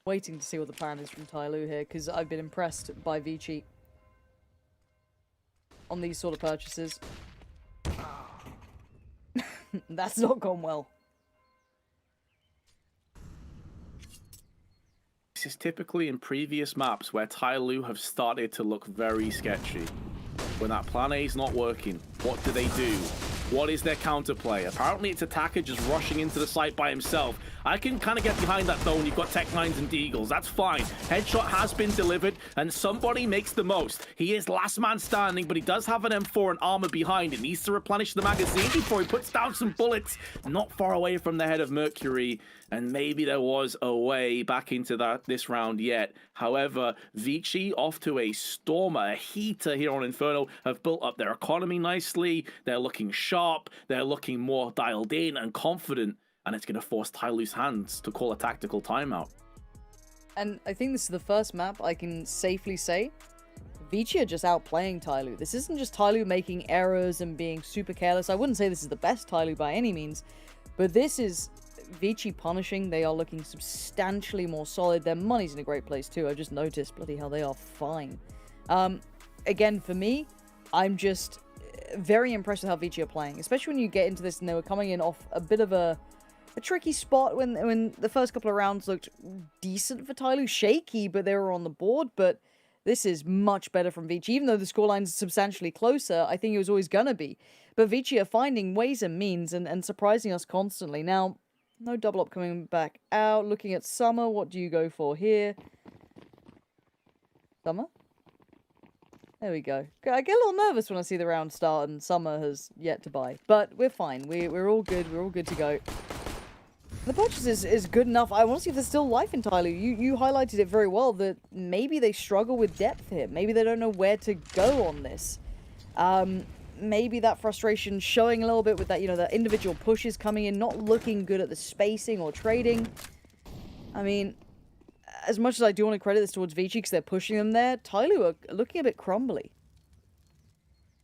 Waiting to see what the plan is from Tyloo here, because I've been impressed by Vici on these sort of purchases. That's not gone well. This is typically in previous maps where Tyloo have started to look very sketchy. When that plan A is not working, what do they do? What is their counterplay? Apparently it's Attacker just rushing into the site by himself. I can kind of get behind that though when you've got Tech-9s and Deagles. That's fine. Headshot has been delivered and somebody makes the most. He is last man standing, but he does have an M4 and armor behind it. Needs to replenish the magazine before he puts down some bullets. Not far away from the head of Mercury. And maybe there was a way back into this round yet. However, Vici off to a stormer, a heater here on Inferno, have built up their economy nicely. They're looking sharp. They're looking more dialed in and confident. And it's going to force Tyloo's hands to call a tactical timeout. And I think this is the first map I can safely say Vici are just outplaying Tyloo. This isn't just Tyloo making errors and being super careless. I wouldn't say this is the best Tyloo by any means, but this is Vici punishing. They are looking substantially more solid. Their money's in a great place too. I just noticed, bloody hell, they are fine. Again, for me, I'm just very impressed with how Vici are playing, especially when you get into this and they were coming in off a bit of a a tricky spot when the first couple of rounds looked decent for Tyloo. Shaky, but they were on the board. But this is much better from Vici. Even though the scoreline's substantially closer, I think it was always going to be. But Vici are finding ways and means and surprising us constantly. Now, no double up coming back out. Looking at Summer, what do you go for here? Summer? There we go. I get a little nervous when I see the round start and Summer has yet to buy. But we're fine. We're all good. We're all good to go. The purchase is good enough. I want to see if there's still life in Tyloo. You highlighted it very well that maybe they struggle with depth here. Maybe they don't know where to go on this. Maybe that frustration showing a little bit with that, you know, the individual pushes coming in, not looking good at the spacing or trading. I mean, as much as I do want to credit this towards Vici because they're pushing them there, Tyloo are looking a bit crumbly.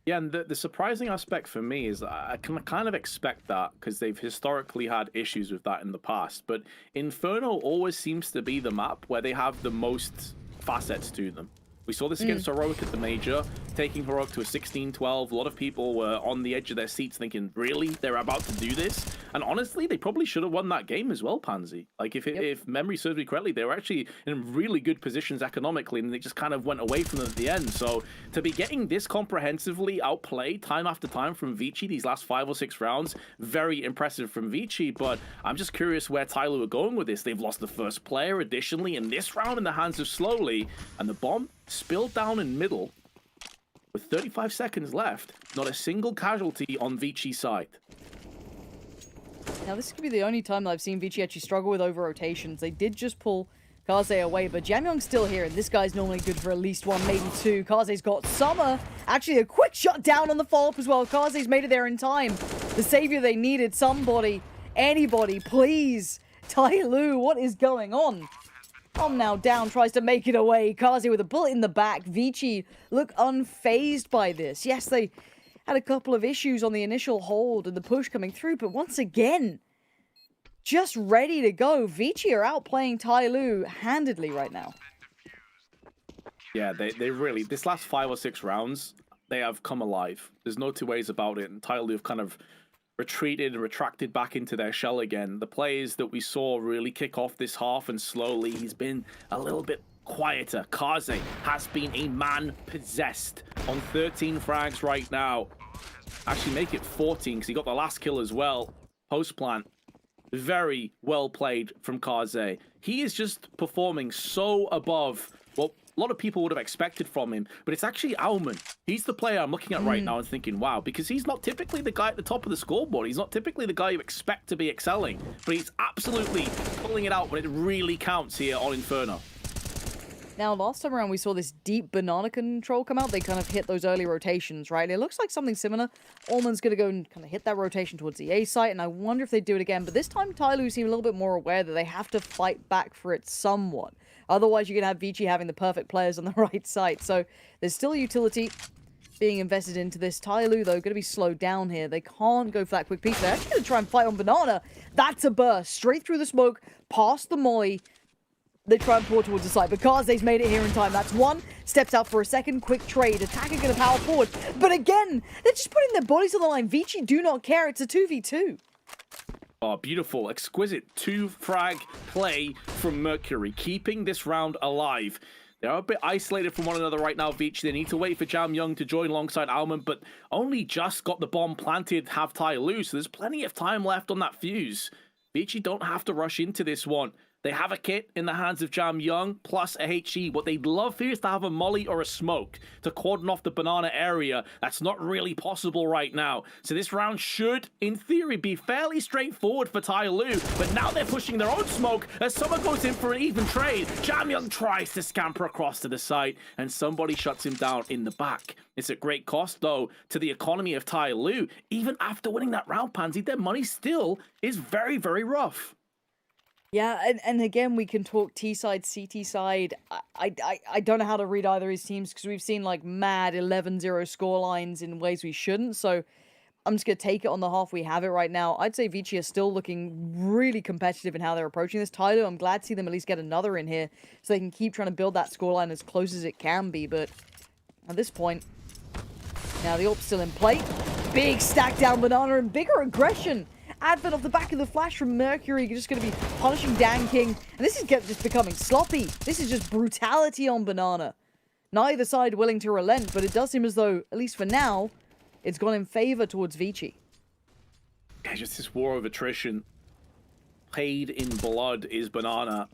Yeah, and the surprising aspect for me is that I can kind of expect that because they've historically had issues with that in the past. But Inferno always seems to be the map where they have the most facets to them. We saw this against Heroic at the Major, taking Heroic to a 16-12. A lot of people were on the edge of their seats thinking, really? They're about to do this? And honestly, they probably should have won that game as well, Pansy. Like, if memory serves me correctly, they were actually in really good positions economically, and they just kind of went away from them at the end. So to be getting this comprehensively outplayed time after time from Vici these last 5 or 6 rounds, very impressive from Vici. But I'm just curious where Tyloo are going with this. They've lost the first player, additionally, in this round in the hands of Slowly, and the bomb spilled down in middle with 35 seconds left. Not a single casualty on Vici's side. Now, this could be the only time that I've seen Vici actually struggle with over-rotations. They did just pull Kaze away, but Jamyoung's still here, and this guy's normally good for at least 1, maybe 2. Kaze's got Summer. Actually, a quick shot down on the follow-up as well. Kaze's made it there in time. The savior they needed. Somebody, anybody, please. Tyloo, what is going on? Tom now down, tries to make it away. Kaze with a bullet in the back. Vici look unfazed by this. Yes, they had a couple of issues on the initial hold and the push coming through, but once again, just ready to go. Vici are outplaying Tyloo handedly right now. Yeah, they really, this last 5 or 6 rounds, they have come alive. There's no two ways about it, and Tyloo have kind of retreated and retracted back into their shell again. The players that we saw really kick off this half, and slowly he's been a little bit quieter. Kaze has been a man possessed on 13 frags right now. Actually make it 14 because he got the last kill as well. Post plant. Very well played from Kaze. He is just performing so above what a lot of people would have expected from him, but it's actually Alman. He's the player I'm looking at right now and thinking, wow, because he's not typically the guy at the top of the scoreboard. He's not typically the guy you expect to be excelling, but he's absolutely pulling it out when it really counts here on Inferno. Now, last time around, we saw this deep banana control come out. They kind of hit those early rotations, right? It looks like something similar. Allman's going to go and kind of hit that rotation towards the A site, and I wonder if they do it again. But this time, Tyloo seem a little bit more aware that they have to fight back for it somewhat. Otherwise, you're going to have Vici having the perfect players on the right side. So there's still utility being invested into this. Tyloo, though, going to be slowed down here. They can't go for that quick piece. They're actually going to try and fight on banana. That's a burst. Straight through the smoke, past the molly. They try and pour towards the side, but Kaze's made it here in time. That's one. Steps out for a second. Quick trade. Attacker going to power forward. But again, they're just putting their bodies on the line. Vici do not care. It's a 2v2. Oh, beautiful. Exquisite 2-frag play from Mercury, keeping this round alive. They're a bit isolated from one another right now, Vici. They need to wait for Jamyoung to join alongside Alman, but only just got the bomb planted, have Tyloo, so there's plenty of time left on that fuse. Vici don't have to rush into this one. They have a kit in the hands of Jamyoung, plus a HE. What they'd love here is to have a molly or a smoke to cordon off the banana area. That's not really possible right now. So this round should, in theory, be fairly straightforward for Tyloo. But now they're pushing their own smoke as someone goes in for an even trade. Jamyoung tries to scamper across to the site, and somebody shuts him down in the back. It's at great cost, though, to the economy of Tyloo. Even after winning that round, Pansy, their money still is very, very rough. Yeah, and again, we can talk T-side, CT side. I don't know how to read either of these teams because we've seen like mad 11-0 score lines in ways we shouldn't. So I'm just going to take it on the half we have it right now. I'd say Vici are still looking really competitive in how they're approaching this. Tyloo, I'm glad to see them at least get another in here so they can keep trying to build that scoreline as close as it can be. But at this point, now the AWP's still in play. Big stack down banana and bigger aggression Advent off the back of the flash from Mercury, just going to be punishing Dan King. And this is just becoming sloppy. This is just brutality on Banana. Neither side willing to relent, but it does seem as though, at least for now, it's gone in favor towards Vici. Yeah, just this war of attrition. Paid in blood is Banana.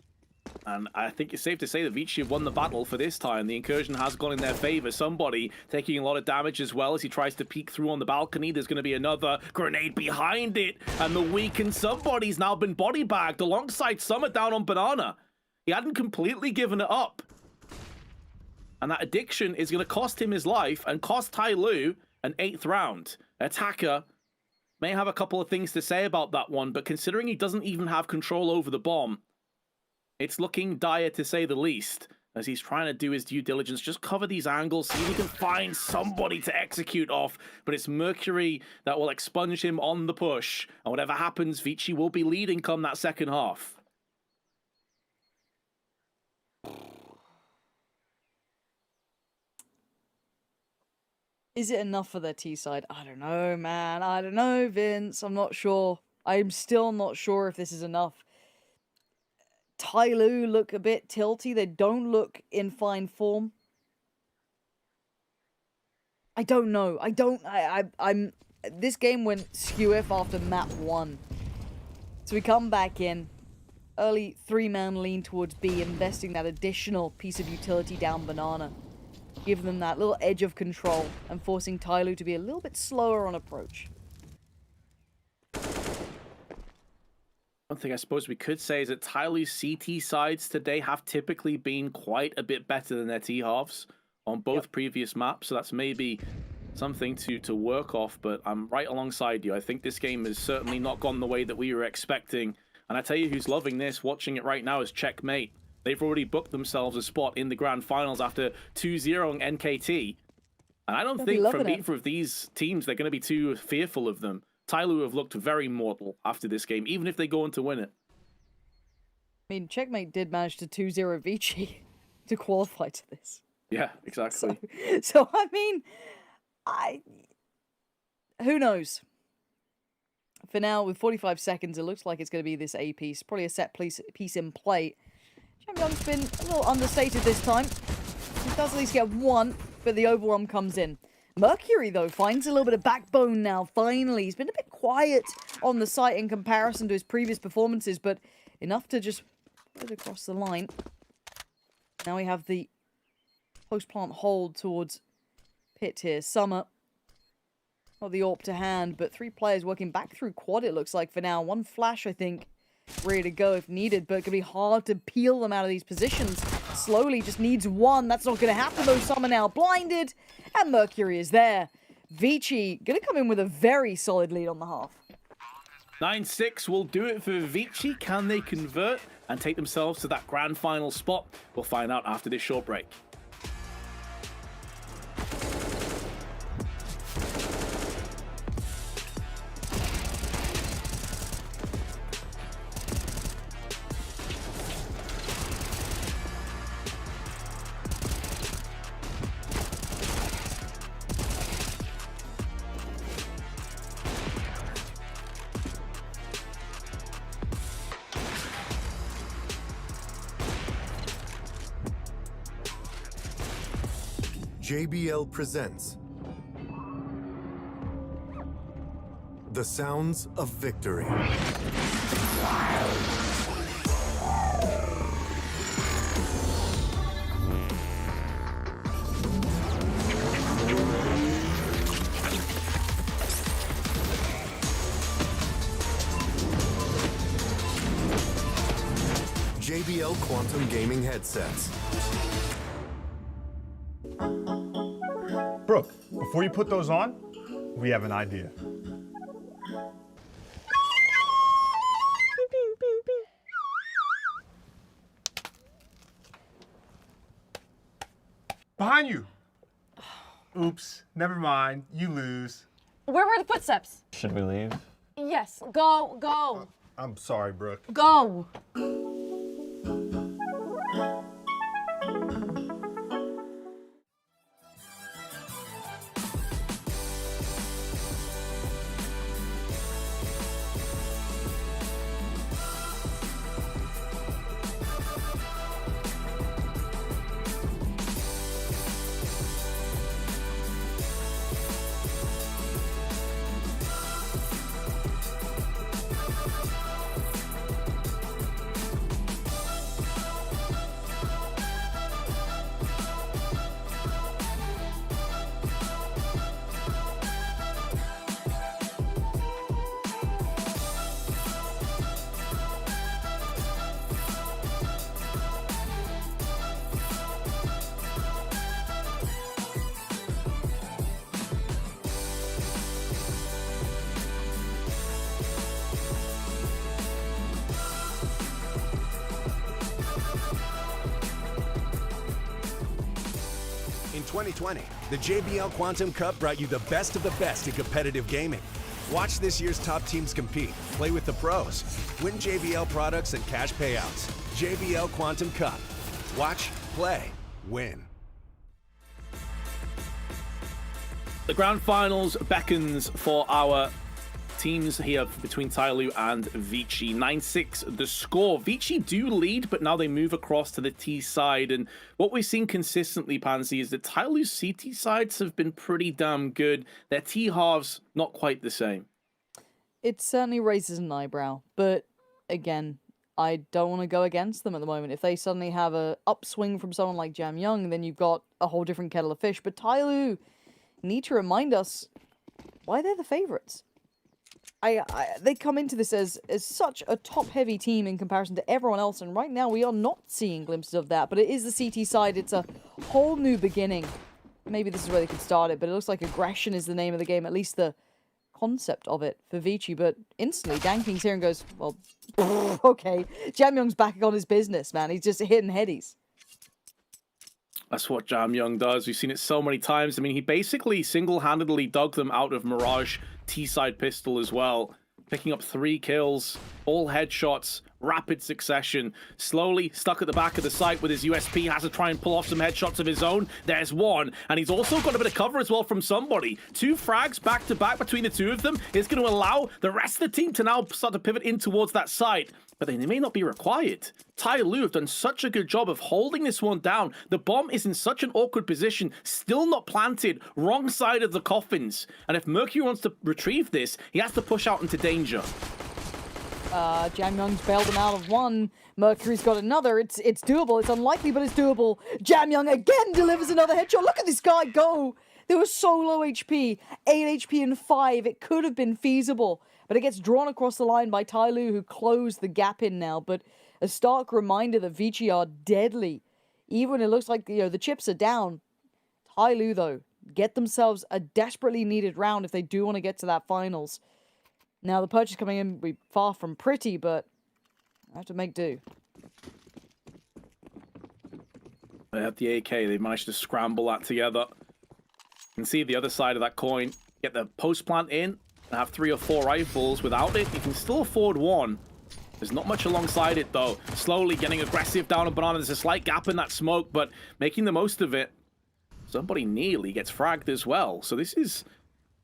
And I think it's safe to say that Vici have won the battle for this time. The incursion has gone in their favor. Somebody taking a lot of damage as well as he tries to peek through on the balcony. There's going to be another grenade behind it. And the weakened somebody's now been body bagged alongside Summer down on Banana. He hadn't completely given it up. And that addiction is going to cost him his life and cost Tai Lu an 8th round. Attacker may have a couple of things to say about that one, but considering he doesn't even have control over the bomb, it's looking dire to say the least, as he's trying to do his due diligence, just cover these angles, see if he can find somebody to execute off, but it's Mercury that will expunge him on the push, and whatever happens, Vici will be leading come that second half. Is it enough for their T side? I don't know, man. I don't know, Vince. I'm not sure. I'm still not sure if this is enough. Tai Lu look a bit tilty. They don't look in fine form. I don't know. I'm... This game went skew-if after map 1. So we come back in. Early 3-man lean towards B, investing that additional piece of utility down Banana. Give them that little edge of control and forcing Tai Lu to be a little bit slower on approach. One thing I suppose we could say is that Tai Lu's CT sides today have typically been quite a bit better than their T halves on both previous maps, so that's maybe something to work off, but I'm right alongside you. I think this game has certainly not gone the way that we were expecting, and I tell you who's loving this, watching it right now, is Checkmate. They've already booked themselves a spot in the grand finals after 2-0ing NKT. And I don't think from either of these teams they're going to be too fearful of them. Tai Lu have looked very mortal after this game, even if they go on to win it. I mean, Checkmate did manage to 2-0 Vici to qualify to this. Yeah, exactly. So I mean, who knows? For now, with 45 seconds, it looks like it's going to be this A piece. Probably a set piece in play. Young's been a little understated this time. He does at least get one, but the overwhelm comes in. Mercury, though, finds a little bit of backbone now, finally. He's been a bit quiet on the site in comparison to his previous performances, but enough to just put it across the line. Now we have the post-plant hold towards Pit here. Summer, not the AWP to hand, but 3 players working back through quad, it looks like, for now. 1 flash, I think, ready to go if needed, but it could be hard to peel them out of these positions. Slowly, just needs 1. That's not going to happen, though. Summer now blinded, and Mercury is there. Vici going to come in with a very solid lead on the half. 9-6 will do it for Vici. Can they convert and take themselves to that grand final spot? We'll find out after this short break. JBL presents The Sounds of Victory. JBL Quantum Gaming headsets. Brooke, before you put those on, we have an idea. Behind you. Oops, never mind. You lose. Where were the footsteps? Should we leave? Yes. Go. I'm sorry, Brooke. Go. 2020, the JBL Quantum Cup brought you the best of the best in competitive gaming. Watch this year's top teams compete, play with the pros, win JBL products and cash payouts. JBL Quantum Cup. Watch, play, win. The grand finals beckons for our teams here between Tyloo and Vici. 9-6 the score. Vici do lead, but now they move across to the T side. And what we've seen consistently, Pansy, is that Tyloo's CT sides have been pretty damn good. Their T halves, not quite the same. It certainly raises an eyebrow, but again, I don't want to go against them at the moment. If they suddenly have a upswing from someone like Jam Young, then you've got a whole different kettle of fish. But Tyloo need to remind us why they're the favorites. They come into this as such a top-heavy team in comparison to everyone else, and right now we are not seeing glimpses of that. But it is the CT side. It's a whole new beginning. Maybe this is where they could start it, but it looks like aggression is the name of the game, at least the concept of it for Vici. But instantly, Danking's here and goes, well, okay. Jam Young's back on his business, man. He's just hitting headies. That's what Jam Young does. We've seen it so many times. I mean, he basically single-handedly dug them out of Mirage T-side pistol as well, picking up 3 kills, all headshots, rapid succession, slowly stuck at the back of the site with his USP, has to try and pull off some headshots of his own. There's one, and he's also got a bit of cover as well from somebody. 2 frags back-to-back between the two of them is going to allow the rest of the team to now start to pivot in towards that site, but they may not be required. Tyloo have done such a good job of holding this one down. The bomb is in such an awkward position, still not planted, wrong side of the coffins. And if Mercury wants to retrieve this, he has to push out into danger. Jam Young's bailed him out of one. Mercury's got another. It's doable. It's unlikely, but it's doable. Jam Young again delivers another headshot. Look at this guy go. They were so low HP. 8 HP and 5. It could have been feasible. But it gets drawn across the line by Tyloo, who closed the gap in now. But a stark reminder that Vici are deadly. Even when it looks like, the chips are down. Tyloo, though, get themselves a desperately needed round if they do want to get to that finals. Now, the purchase coming in will be far from pretty, but I have to make do. They have the AK. They managed to scramble that together. You can see the other side of that coin. Get the post plant in and have 3 or 4 rifles. Without it, you can still afford 1. There's not much alongside it, though. Slowly getting aggressive down a banana. There's a slight gap in that smoke, but making the most of it. Somebody nearly gets fragged as well. So this is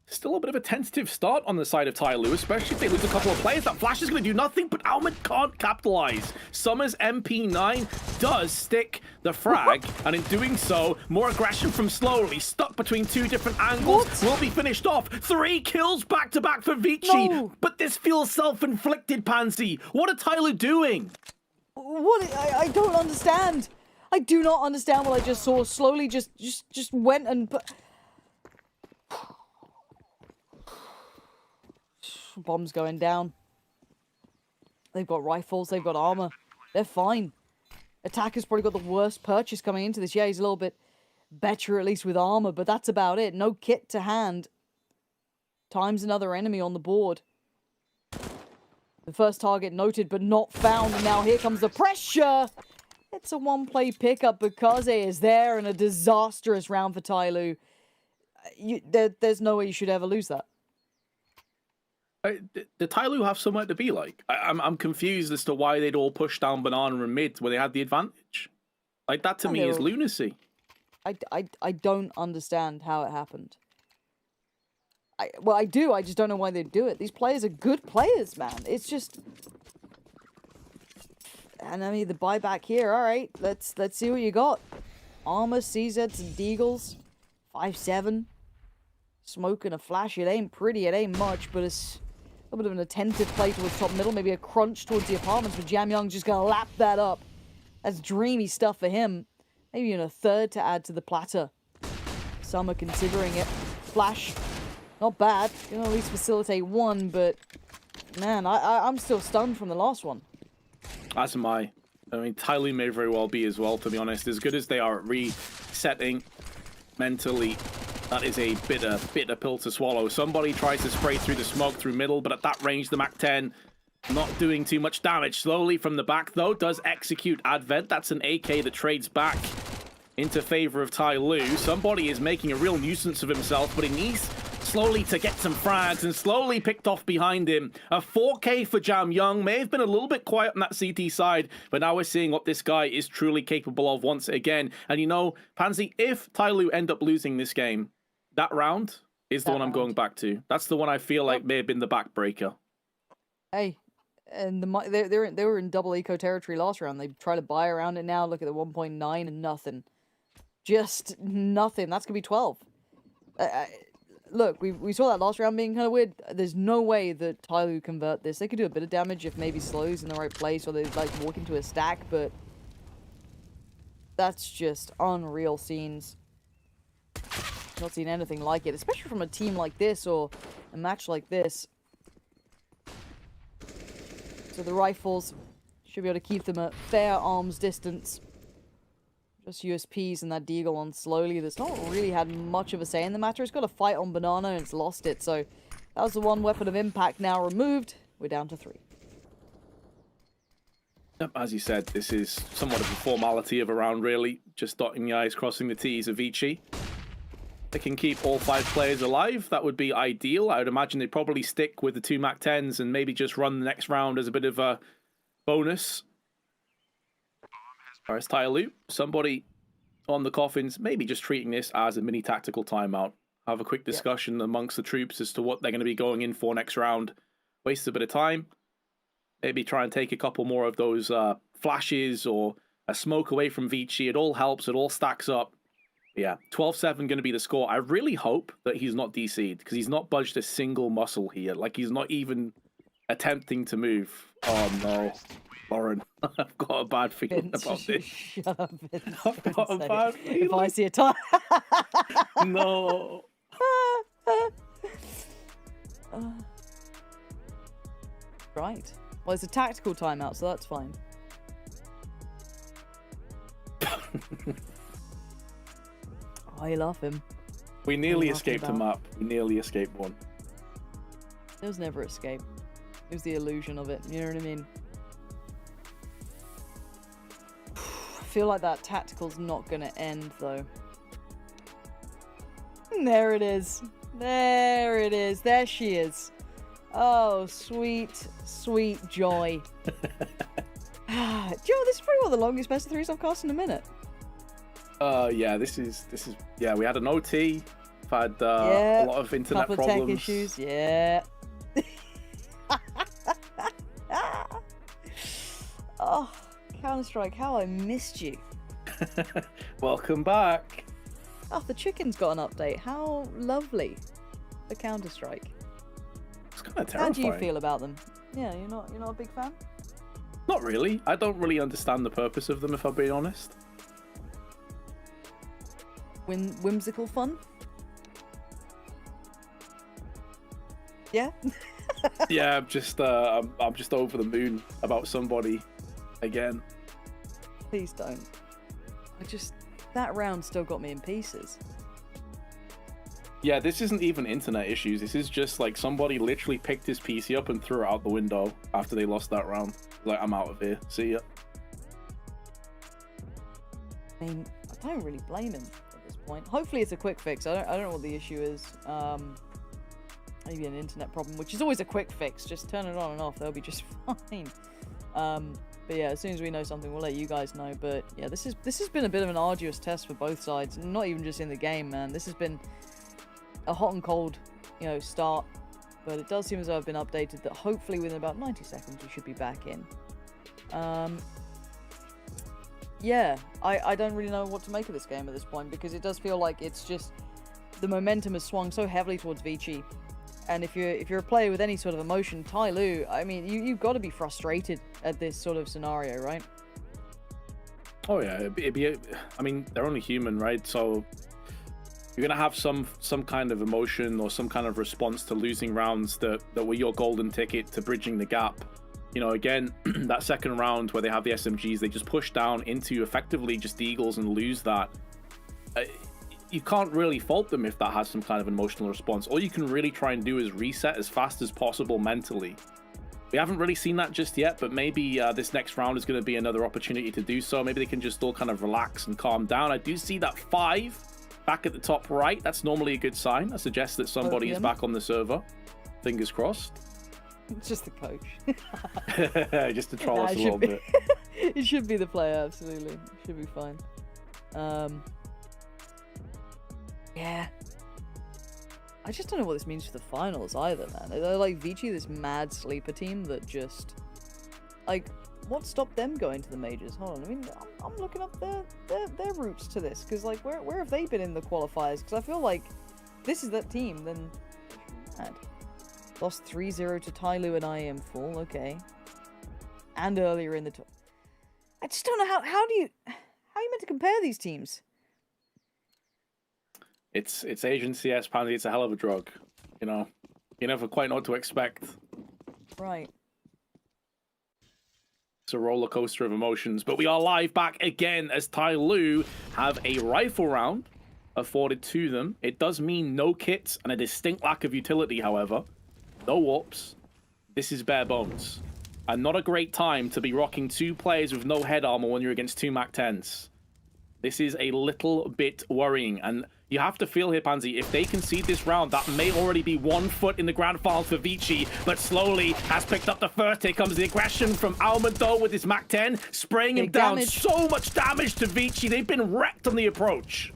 still a bit of a tentative start on the side of Tyloo, especially if they lose a couple of players. That flash is going to do nothing, but Almond can't capitalize. Summers MP9 does stick the frag, and in doing so, more aggression from Slowly, stuck between 2 different angles, will be finished off. 3 kills back-to-back for Vici, but this feels self-inflicted, Pansy. What are Tyloo doing? What? I don't understand. I do not understand what I just saw. Slowly just went and... Bombs going down. They've got rifles, they've got armor. They're fine. Attacker's probably got the worst purchase coming into this. Yeah, he's a little bit better, at least with armor, but that's about it. No kit to hand. Times another enemy on the board. The first target noted, but not found. And now here comes the pressure. It's a one-play pickup because it is there, and a disastrous round for Tyloo. There's no way you should ever lose that. The Tyloo have somewhere to be like. I'm confused as to why they'd all push down banana and mid where they had the advantage. Like, that to me is lunacy. I don't understand how it happened. Well, I do. I just don't know why they'd do it. These players are good players, man. It's just... And I mean, the buyback here. All right, let's see what you got. Armor, CZs, and Deagles. 5-7. Smoke and a flash. It ain't pretty. It ain't much, but it's a bit of an attentive play towards top middle. Maybe a crunch towards the apartments, but Jam Young's just going to lap that up. That's dreamy stuff for him. Maybe even a third to add to the platter. Some are considering it. Flash. Not bad. Can at least facilitate 1, but... Man, I'm still stunned from the last one. As am I. I mean, Tyloo may very well be as well, to be honest. As good as they are at resetting mentally, that is a bitter pill to swallow. Somebody tries to spray through the smoke through middle, but at that range, the MAC-10 not doing too much damage. Slowly from the back, though, does execute Advent. That's an AK that trades back. into favor of Ty Lue. Somebody is making a real nuisance of himself, but he needs slowly to get some frags and slowly picked off behind him. A 4K for Jam Young. May have been a little bit quiet on that CT side, but now we're seeing what this guy is truly capable of once again. And you know, Pansy, if Ty Lue end up losing this game, that round is the one I'm going back to. That's the one I feel like may have been the backbreaker. Hey, and they were in double eco territory last round. They try to buy around it now. Look at the 1.9 and nothing. Just nothing. That's going to be 12. Look, we saw that last round being kind of weird. There's no way that Ty Lue convert this. They could do a bit of damage if maybe Slow's in the right place or they like walk into a stack, but that's just unreal scenes. Not seen anything like it, especially from a team like this or a match like this. So the rifles should be able to keep them at fair arm's distance. Just USPs and that Deagle on Slowly. That's not really had much of a say in the matter. It's got a fight on Banana and it's lost it. So that was the one weapon of impact now removed. We're down to 3. Yep, as you said, this is somewhat of a formality of a round, really. Just dotting the I's, crossing the T's of Vici. They can keep all 5 players alive. That would be ideal. I would imagine they'd probably stick with the 2 MAC-10s and maybe just run the next round as a bit of a bonus. Or as Ty Lue, somebody on the coffins, maybe just treating this as a mini tactical timeout. Have a quick discussion amongst the troops as to what they're going to be going in for next round. Waste a bit of time. Maybe try and take a couple more of those flashes or a smoke away from Vici. It all helps. It all stacks up. Yeah, 12-7 going to be the score. I really hope that he's not DC'd because he's not budged a single muscle here. Like, he's not even attempting to move. Oh, no. Lauren, I've got a bad feeling about this. Shut up, Vince. I've got a bad feeling. If I see a time... No. Right. Well, it's a tactical timeout, so that's fine. I love him. We nearly escaped a map. We nearly escaped one. There was never escape. It was the illusion of it. You know what I mean? I feel like that tactical's not going to end, though. There it is. There it is. There she is. Oh, sweet, sweet joy. Joe, this is probably one of the longest best of 3s I've cast in a minute. Yeah, this is yeah, we had an OT. I've had a lot of internet couple problems. Of tech issues, yeah. Oh, Counter-Strike, how I missed you. Welcome back. Oh, the chicken's got an update. How lovely. The Counter-Strike. It's kind of terrifying. How do you feel about them? Yeah, you're not a big fan? Not really. I don't really understand the purpose of them, if I'm being honest. Whimsical fun? Yeah? Yeah, I'm just over the moon about somebody again. Please don't. That round still got me in pieces. Yeah, this isn't even internet issues. This is just like somebody literally picked his PC up and threw it out the window after they lost that round. Like, I'm out of here. See ya. I mean, I don't really blame him at this point. Hopefully it's a quick fix. I don't know what the issue is. Maybe an internet problem, which is always a quick fix. Just turn it on and off. They'll be just fine. But yeah, as soon as we know something, we'll let you guys know. But yeah, this has been a bit of an arduous test for both sides. Not even just in the game, man. This has been a hot and cold, start. But it does seem as though I've been updated that hopefully within about 90 seconds we should be back in. Yeah, I don't really know what to make of this game at this point because it does feel like it's just the momentum has swung so heavily towards Vici. And if you're a player with any sort of emotion, Ty Lue, I mean, you've got to be frustrated at this sort of scenario, right? Oh yeah, I mean, they're only human, right? So you're gonna have some kind of emotion or some kind of response to losing rounds that were your golden ticket to bridging the gap. Again, that second round where they have the SMGs, they just push down into effectively just Eagles and lose that. You can't really fault them if that has some kind of emotional response. All you can really try and do is reset as fast as possible mentally We haven't really seen that just yet, but maybe this next round is going to be another opportunity to do so. Maybe they can just all kind of relax and calm down. I do see that 5 back at the top right. That's normally a good sign. That suggests that somebody is back on the server. Fingers crossed. It's just the coach. Just to troll us a little bit. It should be the player, absolutely. It should be fine. Yeah. I just don't know what this means for the finals either, man. They're like Vici, this mad sleeper team that just... Like, what stopped them going to the majors? Hold on, I mean, I'm looking up their routes to this, because, like, where have they been in the qualifiers? Because I feel like this is that team, then... Mad. Lost 3-0 to Tyloo and IM Full, okay. And earlier in the... I just don't know how are you meant to compare these teams? It's Asian CS, Pansy. It's a hell of a drug. You know, you never quite know what to expect. Right. It's a roller coaster of emotions. But we are live back again as Tyloo have a rifle round afforded to them. It does mean no kits and a distinct lack of utility, however. No warps. This is bare bones. And not a great time to be rocking 2 players with no head armor when you're against 2 MAC-10s. This is a little bit worrying, and you have to feel here, Pansy, if they concede this round, that may already be 1 foot in the grand finals for Vici, but slowly has picked up the first. Here comes the aggression from Almado with his MAC-10, spraying him down. So much damage to Vici. They've been wrecked on the approach.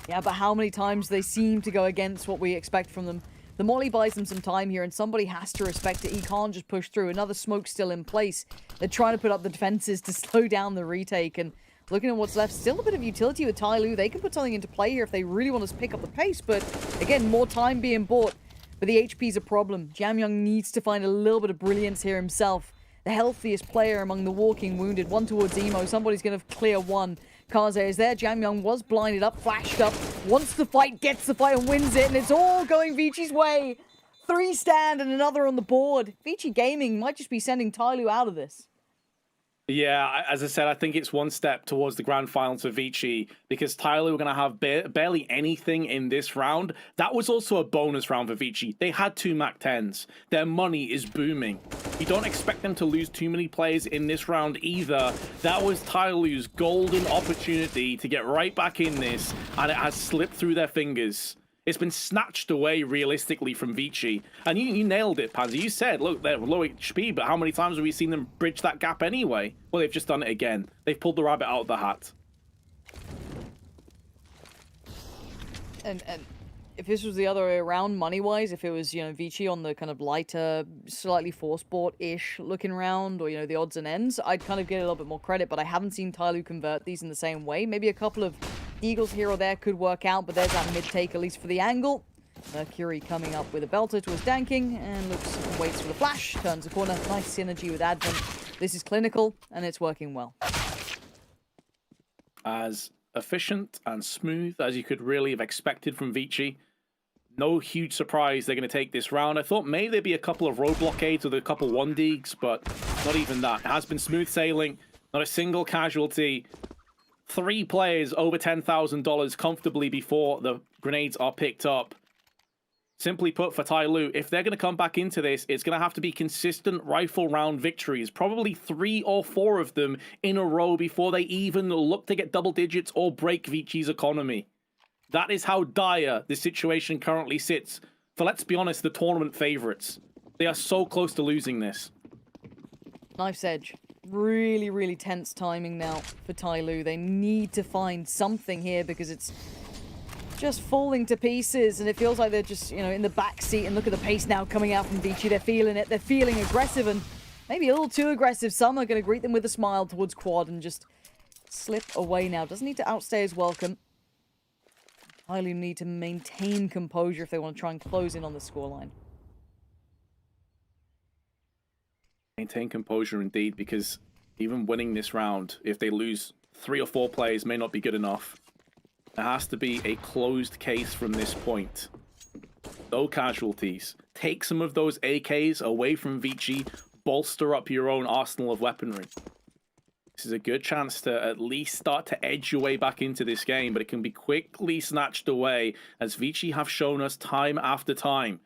Yeah, but how many times they seem to go against what we expect from them? The Molly buys them some time here, and somebody has to respect it. He can't just push through. Another smoke still in place. They're trying to put up the defenses to slow down the retake, and looking at what's left, still a bit of utility with Tyloo. They can put something into play here if they really want to pick up the pace, but again, more time being bought. But the HP's a problem. Jamyoung needs to find a little bit of brilliance here himself. The healthiest player among the walking wounded. One towards Emo. Somebody's going to clear one. Kaze is there. Jamyoung was blinded up, flashed up, wants the fight, gets the fight and wins it, and it's all going Vici's way. 3 stand and another on the board. Vici Gaming might just be sending Tyloo out of this. Yeah, as I said, I think it's 1 step towards the grand finals for Vici because Tyloo were going to have barely anything in this round. That was also a bonus round for Vici. They had 2 MAC-10s. Their money is booming. You don't expect them to lose too many players in this round either. That was Tyloo's golden opportunity to get right back in this, and it has slipped through their fingers. It's been snatched away realistically from Vici. And you nailed it, Pansy. You said, look, they're low HP, but how many times have we seen them bridge that gap anyway? Well, they've just done it again. They've pulled the rabbit out of the hat. And if this was the other way around, money-wise, if it was, you know, Vici on the kind of lighter, slightly force-bought-ish looking round, or, you know, the odds and ends, I'd kind of get a little bit more credit, but I haven't seen Tyloo convert these in the same way. Maybe a couple of Eagles here or there could work out, but there's that mid-take, at least for the angle. Mercury coming up with a belter to his danking, and looks and waits for the flash, turns the corner. Nice synergy with Advent. This is clinical, and it's working well. As efficient and smooth as you could really have expected from Vici. No huge surprise they're going to take this round. I thought maybe there'd be a couple of road blockades with a couple 1-digs, but not even that. It has been smooth sailing, not a single casualty. 3 players over $10,000 comfortably before the grenades are picked up. Simply put, for Tyloo, if they're going to come back into this, it's going to have to be consistent rifle round victories. Probably 3 or 4 of them in a row before they even look to get double digits or break Vici's economy. That is how dire the situation currently sits for, let's be honest, the tournament favorites. They are so close to losing this. Knife's edge. Really, really tense timing now for Tyloo. They need to find something here because it's just falling to pieces, and it feels like they're just, you know, in the back seat. And look at the pace now coming out from Vici. They're feeling it. They're feeling aggressive, and maybe a little too aggressive. Some are going to greet them with a smile towards Quad and just slip away now. Doesn't need to outstay his welcome. Tyloo need to maintain composure if they want to try and close in on the scoreline. Maintain composure indeed, because even winning this round, if they lose 3 or 4 players, may not be good enough. There has to be a closed case from this point. No casualties. Take some of those AKs away from Vici. Bolster up your own arsenal of weaponry. This is a good chance to at least start to edge your way back into this game, but it can be quickly snatched away, as Vici have shown us time after time.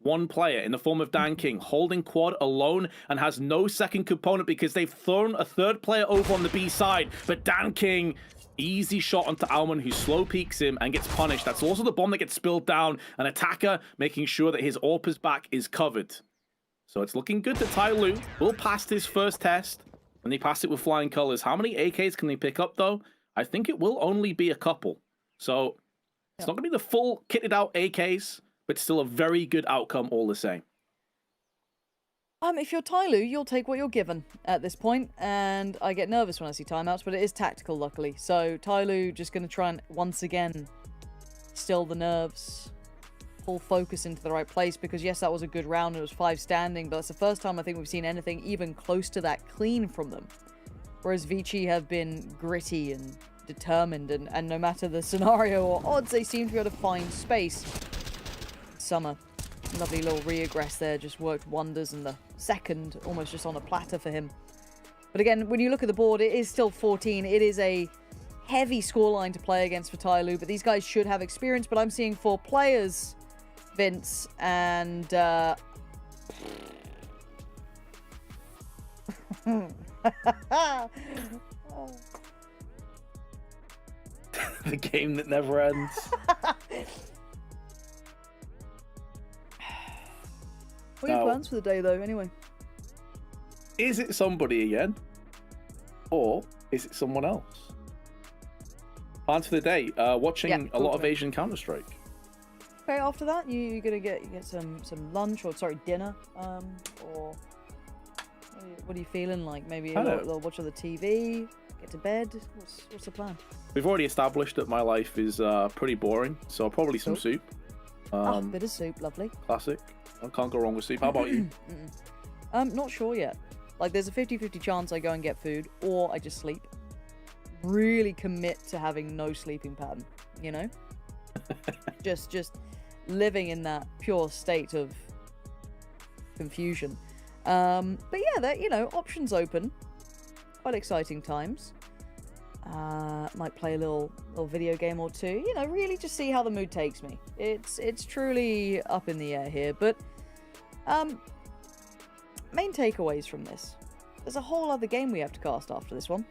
one player in the form of Dan King holding quad alone and has no second component because they've thrown a third player over on the B side. But Dan King, easy shot onto Alman, who slow peeks him and gets punished. That's also the bomb that gets spilled down. An attacker making sure that his AWP's back is covered. So it's looking good that Ty Lue will pass his first test, and he passed it with flying colors. How many AKs can they pick up, though? I think it will only be a couple. So it's not going to be the full kitted out AKs, but still a very good outcome all the same. If you're Ty Lue, you'll take what you're given at this point, and I get nervous when I see timeouts, but it is tactical, luckily. So Ty Lue just going to try and, once again, still the nerves, pull focus into the right place, because yes, that was a good round, it was 5 standing, but that's the first time I think we've seen anything even close to that clean from them. Whereas Vici have been gritty and determined, and no matter the scenario or odds, they seem to be able to find space. Summer, lovely little reaggress there, just worked wonders, and the second almost just on a platter for him. But again, when you look at the board, it is still 14. It is a heavy scoreline to play against for Ty Lue, but these guys should have experience. But I'm seeing 4 players, Vince, and the game that never ends. What are your plans for the day, though, anyway? Is it somebody again? Or is it someone else? Plans for the day. Watching a lot of Asian Counter-Strike. Okay, after that, you're gonna get some lunch, or sorry, dinner, or what are you feeling like? Maybe a little watch on the TV, get to bed. What's the plan? We've already established that my life is pretty boring, so probably some soup. Bit of soup, lovely. Classic. I can't go wrong with soup. How about you? Not sure yet. Like, there's a 50-50 chance I go and get food, or I just sleep. Really commit to having no sleeping pattern, you know? just living in that pure state of confusion. But yeah, that, you know, options open. Quite exciting times. Might play a little video game or two. You know, really just see how the mood takes me. It's truly up in the air here. But main takeaways from this. There's a whole other game we have to cast after this one.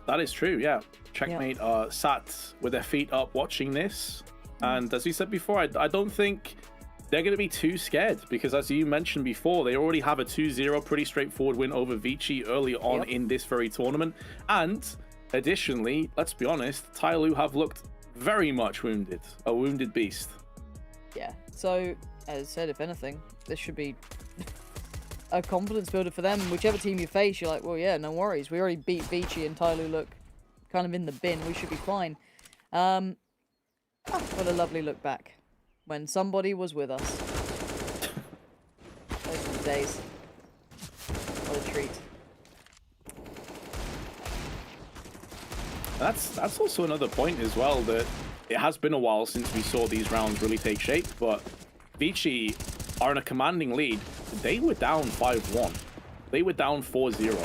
That is true, yeah. Checkmate sat with their feet up watching this. And as we said before, I don't think they're going to be too scared, because as you mentioned before, they already have a 2-0 pretty straightforward win over Vici early on in this very tournament. And additionally, let's be honest, Ty Lue have looked very much wounded. A wounded beast. Yeah, so as I said, if anything, this should be a confidence builder for them. Whichever team you face, you're like, well, yeah, no worries. We already beat Vici, and Ty Lue look kind of in the bin. We should be fine. What a lovely look back when somebody was with us. Those were the days. What a treat. That's also another point as well, that it has been a while since we saw these rounds really take shape, but Vici are in a commanding lead. They were down 5-1. They were down 4-0.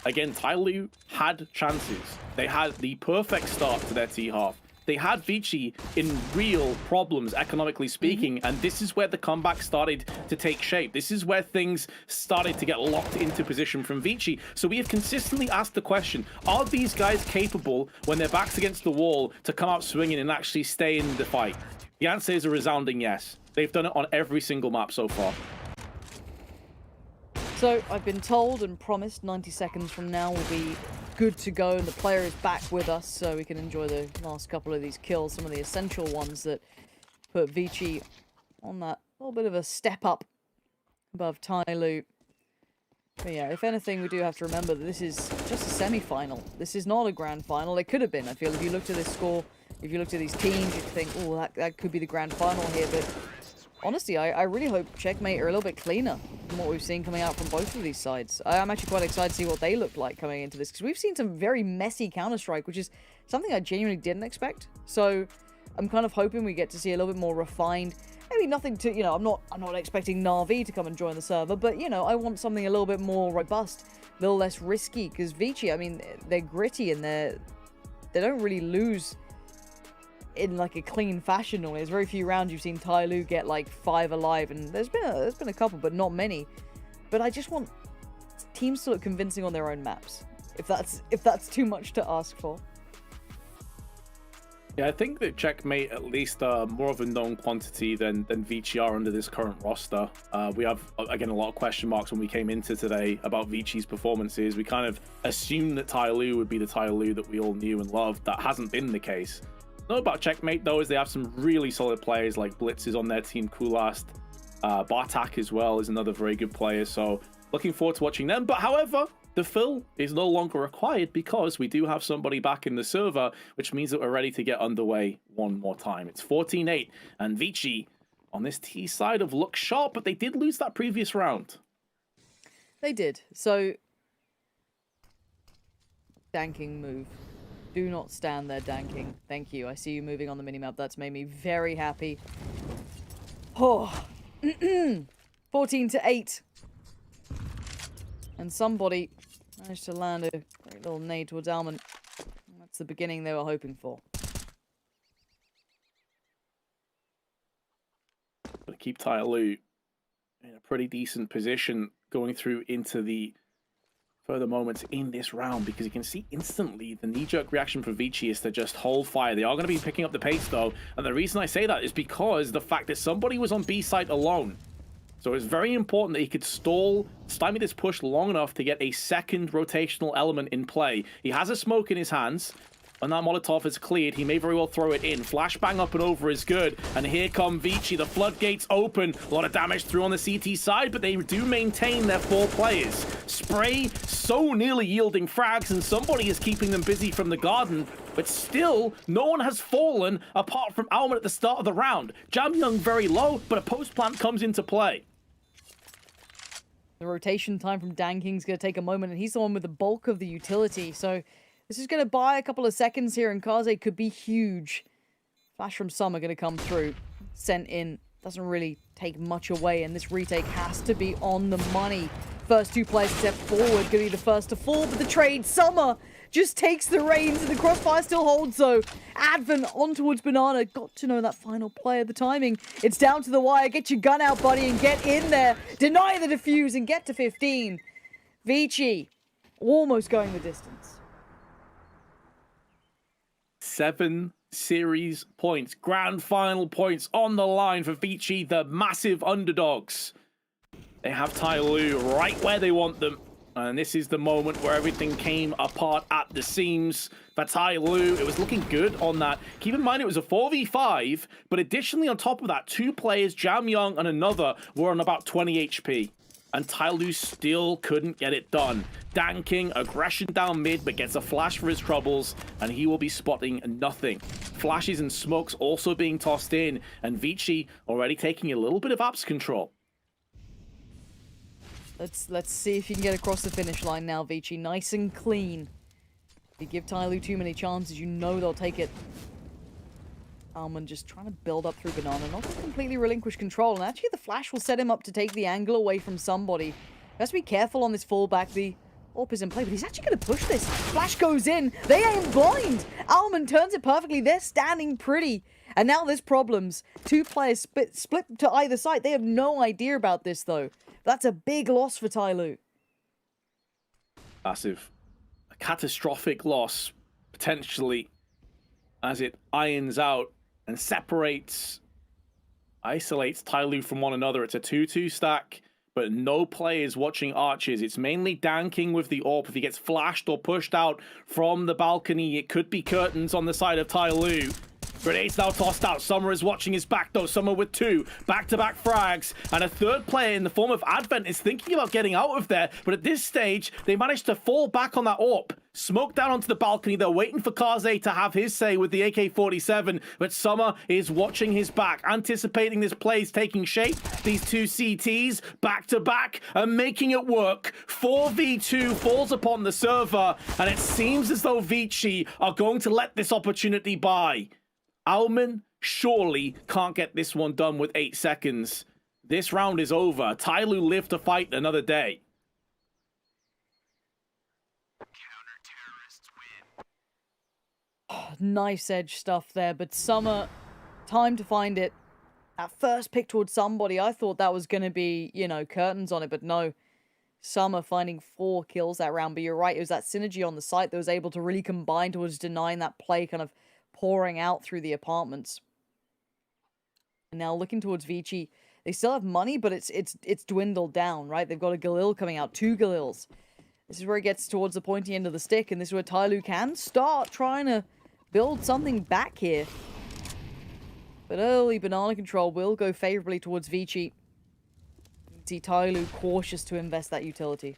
Again, Ty Lue had chances. They had the perfect start to their T-half. They had Vici in real problems, economically speaking, and this is where the comeback started to take shape. This is where things started to get locked into position from Vici. So we have consistently asked the question, are these guys capable, when their back's against the wall, to come out swinging and actually stay in the fight? The answer is a resounding yes. They've done it on every single map so far. So I've been told and promised 90 seconds from now will be good to go, and the player is back with us, so we can enjoy the last couple of these kills, some of the essential ones that put Vici on that little bit of a step up above Ty Lue. But yeah, if anything, we do have to remember that this is just a semi-final. This is not a grand final. It could have been. I feel if you looked at this score, if you looked at these teams, you'd think, oh, that could be the grand final here. But honestly, I really hope Checkmate are a little bit cleaner than what we've seen coming out from both of these sides. I'm actually quite excited to see what they look like coming into this, because we've seen some very messy Counter-Strike, which is something I genuinely didn't expect. So I'm kind of hoping we get to see a little bit more refined. Maybe nothing to, you know, I'm not expecting Na'Vi to come and join the server, but, you know, I want something a little bit more robust, a little less risky, because Vici, I mean, they're gritty and they don't really lose in like a clean fashion normally. There's very few rounds you've seen Tyloo get like 5 alive, and there's been a couple, but not many. But I just want teams to look convincing on their own maps, if that's too much to ask for. Yeah, I think that Checkmate at least are more of a known quantity than Vici are under this current roster. We have, again, a lot of question marks when we came into today about Vici's performances. We kind of assumed that Tyloo would be the Tyloo that we all knew and loved. That hasn't been the case. Know about Checkmate, though, is they have some really solid players, like Blitz is on their team, Kulast. Bartak as well is another very good player, so looking forward to watching them. But however, the fill is no longer required because we do have somebody back in the server, which means that we're ready to get underway one more time. It's 14-8, and Vici on this T side have looked sharp, but they did lose that previous round. They did. So, danking move. Do not stand there, danking. Thank you. I see you moving on the minimap. That's made me very happy. Oh, 14-8. And somebody managed to land a great little nade towards Almond. That's the beginning they were hoping for. But keep Tyloo in a pretty decent position going through into the further moments in this round, because you can see instantly the knee-jerk reaction for Vici is to just hold fire. They are going to be picking up the pace, though, and the reason I say that is because the fact that somebody was on B site alone. So it's very important that he could stymie this push long enough to get a second rotational element in play. He has a smoke in his hands. When that Molotov is cleared, he may very well throw it in. Flashbang up and over is good. And here come Vici. The floodgates open. A lot of damage through on the CT side, but they do maintain their 4 players. Spray so nearly yielding frags, and somebody is keeping them busy from the garden. But still, no one has fallen apart from Alman at the start of the round. Jam Young very low, but a post plant comes into play. The rotation time from Danking's going to take a moment, and he's the one with the bulk of the utility. So this is going to buy a couple of seconds here, and Kaze could be huge. Flash from Summer going to come through. Sent in. Doesn't really take much away, and this retake has to be on the money. First 2 players step forward, going to be the first to fall, but the trade, Summer just takes the reins, and the crossfire still holds, though. Advent on towards Banana. Got to know that final player, the timing. It's down to the wire. Get your gun out, buddy, and get in there. Deny the defuse and get to 15. Vici almost going the distance. 7 series points, grand final points on the line for Vici, the massive underdogs. They have Tyloo right where they want them. And this is the moment where everything came apart at the seams for Tyloo. It was looking good on that. Keep in mind, it was a 4v5, but additionally on top of that, 2 players, Jam Young and another, were on about 20 HP. And Tyloo still couldn't get it done. Danking, aggression down mid, but gets a flash for his troubles, and he will be spotting nothing. Flashes and smokes also being tossed in, and Vici already taking a little bit of apps control. Let's see if you can get across the finish line now, Vici. Nice and clean. If you give Tyloo too many chances, you know they'll take it. Almond just trying to build up through Banana, not to completely relinquish control. And actually, the flash will set him up to take the angle away from somebody. He has to be careful on this fallback. The AWP is in play, but he's actually going to push this. Flash goes in. They aim blind. Almond turns it perfectly. They're standing pretty. And now there's problems. 2 players split to either side. They have no idea about this, though. That's a big loss for Tyloo. Massive. A catastrophic loss, potentially, as it irons out and isolates Tyloo from one another. It's a 2-2 stack, but no players watching arches. It's mainly Danking with the AWP. If he gets flashed or pushed out from the balcony, it could be curtains on the side of Tyloo. Grenades now tossed out. Summer is watching his back, though. Summer with 2 back-to-back frags. And a 3rd player in the form of Advent is thinking about getting out of there. But at this stage, they managed to fall back on that AWP. Smoke down onto the balcony. They're waiting for Kaze to have his say with the AK-47. But Summer is watching his back, anticipating this play is taking shape. These 2 CTs back-to-back and making it work. 4v2 falls upon the server. And it seems as though Vici are going to let this opportunity by. Alman surely can't get this one done with 8 seconds. This round is over. Tyloo live to fight another day. nice edge stuff there, but Summer, time to find it. That first pick towards somebody, I thought that was going to be, you know, curtains on it, but no. Summer finding 4 kills that round, but you're right, it was that synergy on the site that was able to really combine towards denying that play kind of pouring out through the apartments. And now looking towards Vici, they still have money, but it's dwindled down, right? They've got a Galil coming out, 2 Galils. This is where it gets towards the pointy end of the stick, and this is where Tyloo can start trying to build something back here. But early banana control will go favorably towards Vici. You can see Tyloo cautious to invest that utility.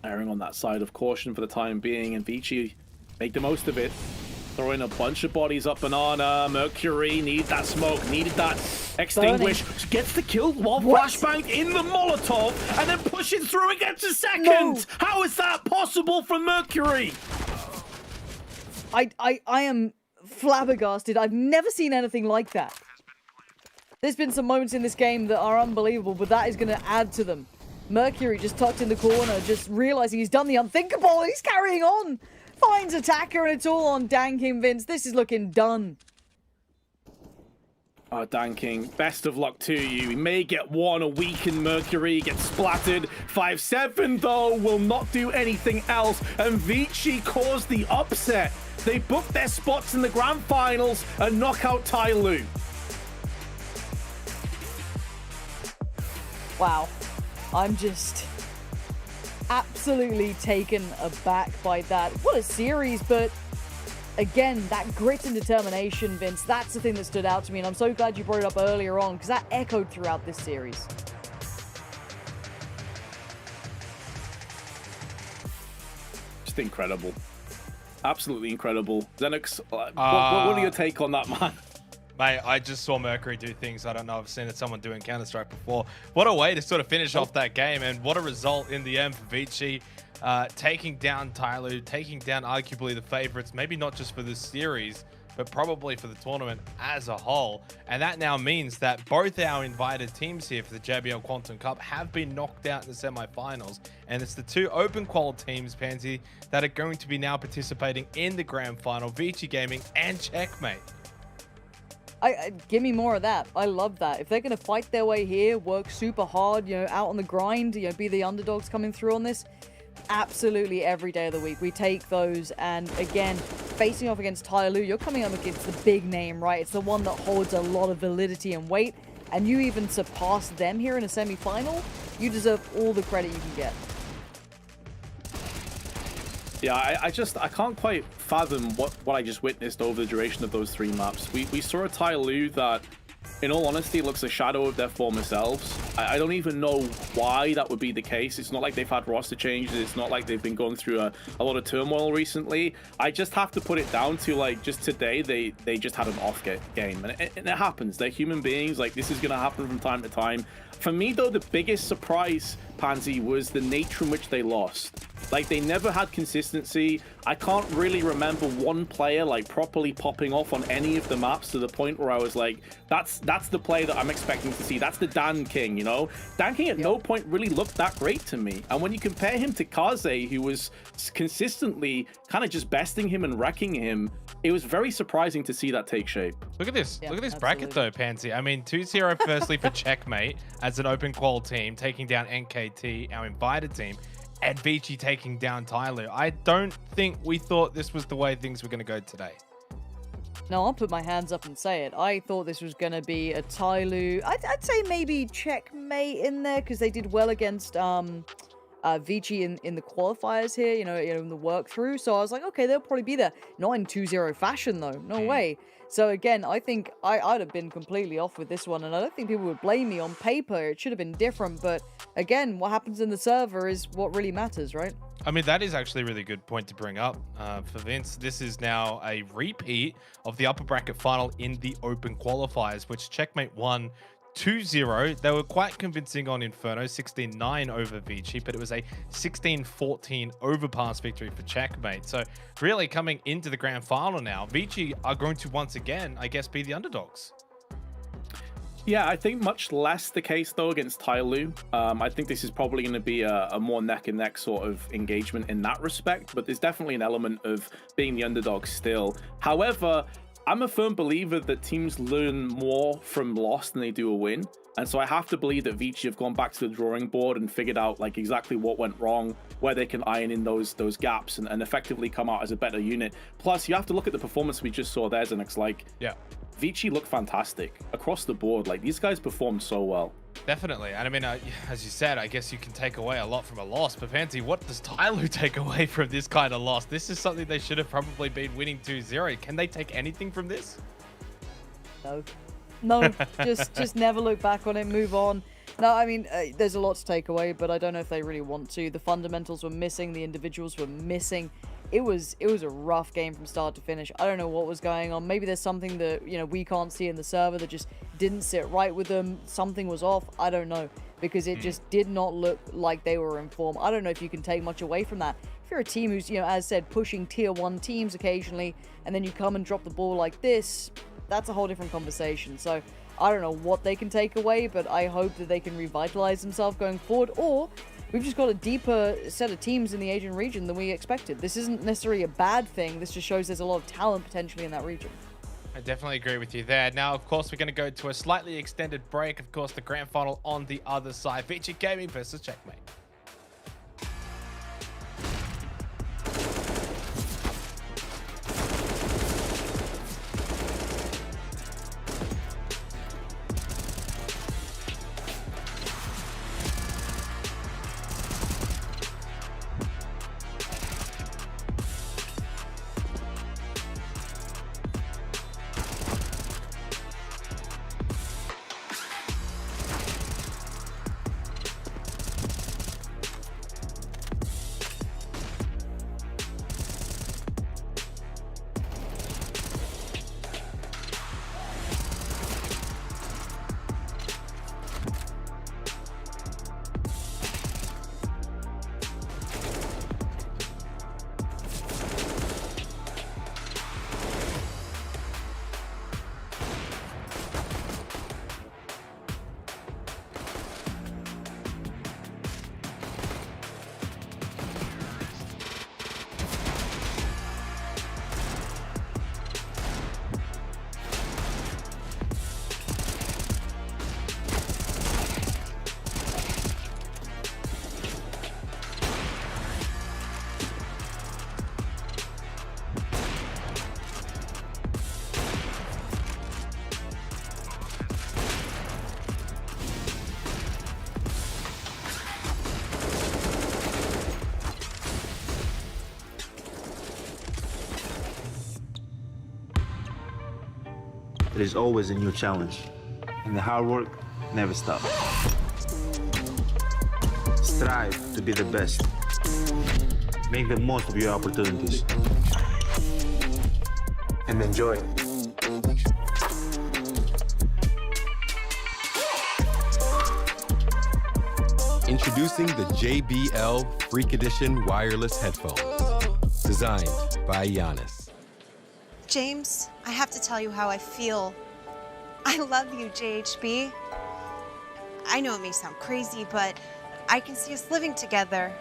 Erring on that side of caution for the time being, and Vici make the most of it. Throwing a bunch of bodies up banana. Mercury needed that smoke, needed that extinguish. Burning. Gets the kill while flashbang in the Molotov and then pushes through and gets a second. No. How is that possible from Mercury? I am flabbergasted. I've never seen anything like that. There's been some moments in this game that are unbelievable, but that is going to add to them. Mercury just tucked in the corner, just realizing he's done the unthinkable. He's carrying on. Finds attacker, and it's all on Dan King Vince. This is looking done. Dan King, best of luck to you. He may get one, a weakened Mercury, gets splattered. 5-7, though, will not do anything else. And Vici caused the upset. They booked their spots in the grand finals and knock out Tyloo. Wow. I'm just absolutely taken aback by that. What a series, but again, that grit and determination, Vince, that's the thing that stood out to me, and I'm so glad you brought it up earlier on, because that echoed throughout this series. Just incredible. Absolutely incredible. Xenox, what are your take on that, man? Mate, I just saw Mercury do things I don't know I've seen someone do in Counter-Strike before. What a way to sort of finish off that game, and what a result in the end for Vici. Taking down Tyloo, taking down arguably the favorites, maybe not just for this series, but probably for the tournament as a whole. And that now means that both our invited teams here for the JBL Quantum Cup have been knocked out in the semifinals. And it's the 2 open qual teams, Pansy, that are going to be now participating in the grand final, Vici Gaming and Checkmate. Give me more of that. I love that. If they're going to fight their way here, work super hard, you know, out on the grind, you know, be the underdogs coming through on this, absolutely every day of the week we take those. And again, facing off against Tyloo, you're coming up against the big name, right? It's the one that holds a lot of validity and weight, and you even surpass them here in a semi-final. You deserve all the credit you can get. Yeah, I can't quite fathom what I just witnessed over the duration of those 3 maps. We saw a Tyloo that, in all honesty, looks a shadow of their former selves. I don't even know why that would be the case. It's not like they've had roster changes. It's not like they've been going through a lot of turmoil recently. I just have to put it down to, like, just today, they just had an off game. And it happens. They're human beings. Like, this is going to happen from time to time. For me, though, the biggest surprise, Pansy, was the nature in which they lost. Like, they never had consistency. I can't really remember one player, like, properly popping off on any of the maps to the point where I was like, that's the play that I'm expecting to see. That's the Dan King, you know? Dan King at no point really looked that great to me. And when you compare him to Kaze, who was consistently kind of just besting him and wrecking him, it was very surprising to see that take shape. Look at this. Look at this bracket, though, Pansy. I mean, 2-0 firstly for Checkmate as an open qual team, taking down NKT, our invited team, and Vici taking down Tyloo. I don't think we thought this was the way things were going to go today. No, I'll put my hands up and say it. I thought this was going to be a Tyloo. I'd say maybe Checkmate in there, because they did well against Vici in the qualifiers here, you know, in the work through. So I was like, okay, they'll probably be there. Not in 2-0 fashion, though. No way. So again, I think I'd have been completely off with this one, and I don't think people would blame me. On paper, it should have been different, but again, what happens in the server is what really matters, right? I mean, that is actually a really good point to bring up for Vince. This is now a repeat of the upper bracket final in the open qualifiers, which Checkmate won 2-0. They were quite convincing on Inferno, 16-9 over Vici, but it was a 16-14 overpass victory for Checkmate. So really coming into the grand final now, Vici are going to once again, I guess, be the underdogs. Yeah, I think much less the case though against Tyloo. I think this is probably going to be a more neck and neck sort of engagement in that respect, but there's definitely an element of being the underdog still. However, I'm a firm believer that teams learn more from loss than they do a win. And so I have to believe that Vici have gone back to the drawing board and figured out like exactly what went wrong, where they can iron in those gaps and effectively come out as a better unit. Plus, you have to look at the performance we just saw there, Xenix. Like, yeah, Vici looked fantastic across the board. Like, these guys performed so well. Definitely. And I mean, as you said, I guess you can take away a lot from a loss. But Pansy, what does Tyloo take away from this kind of loss? This is something they should have probably been winning 2-0. Can they take anything from this? No, just never look back on it, move on. No, I mean, there's a lot to take away, but I don't know if they really want to. The fundamentals were missing, the individuals were missing. It was a rough game from start to finish. I don't know what was going on. Maybe there's something that, you know, we can't see in the server that just didn't sit right with them. Something was off. I don't know, because it just did not look like they were in form. I don't know if you can take much away from that. If you're a team who's, you know, as said, pushing tier 1 teams occasionally, and then you come and drop the ball like this, that's a whole different conversation. So I don't know what they can take away, but I hope that they can revitalize themselves going forward, or we've just got a deeper set of teams in the Asian region than we expected. This isn't necessarily a bad thing. This just shows there's a lot of talent potentially in that region. I definitely agree with you there. Now, of course, we're going to go to a slightly extended break. Of course, the grand final on the other side. Vici Gaming versus Checkmate. There is always a new challenge, and the hard work never stops. Strive to be the best. Make the most of your opportunities. And enjoy it. Introducing the JBL Freak Edition wireless headphones, designed by Giannis. James, I have to tell you how I feel. I love you, JHB. I know it may sound crazy, but I can see us living together.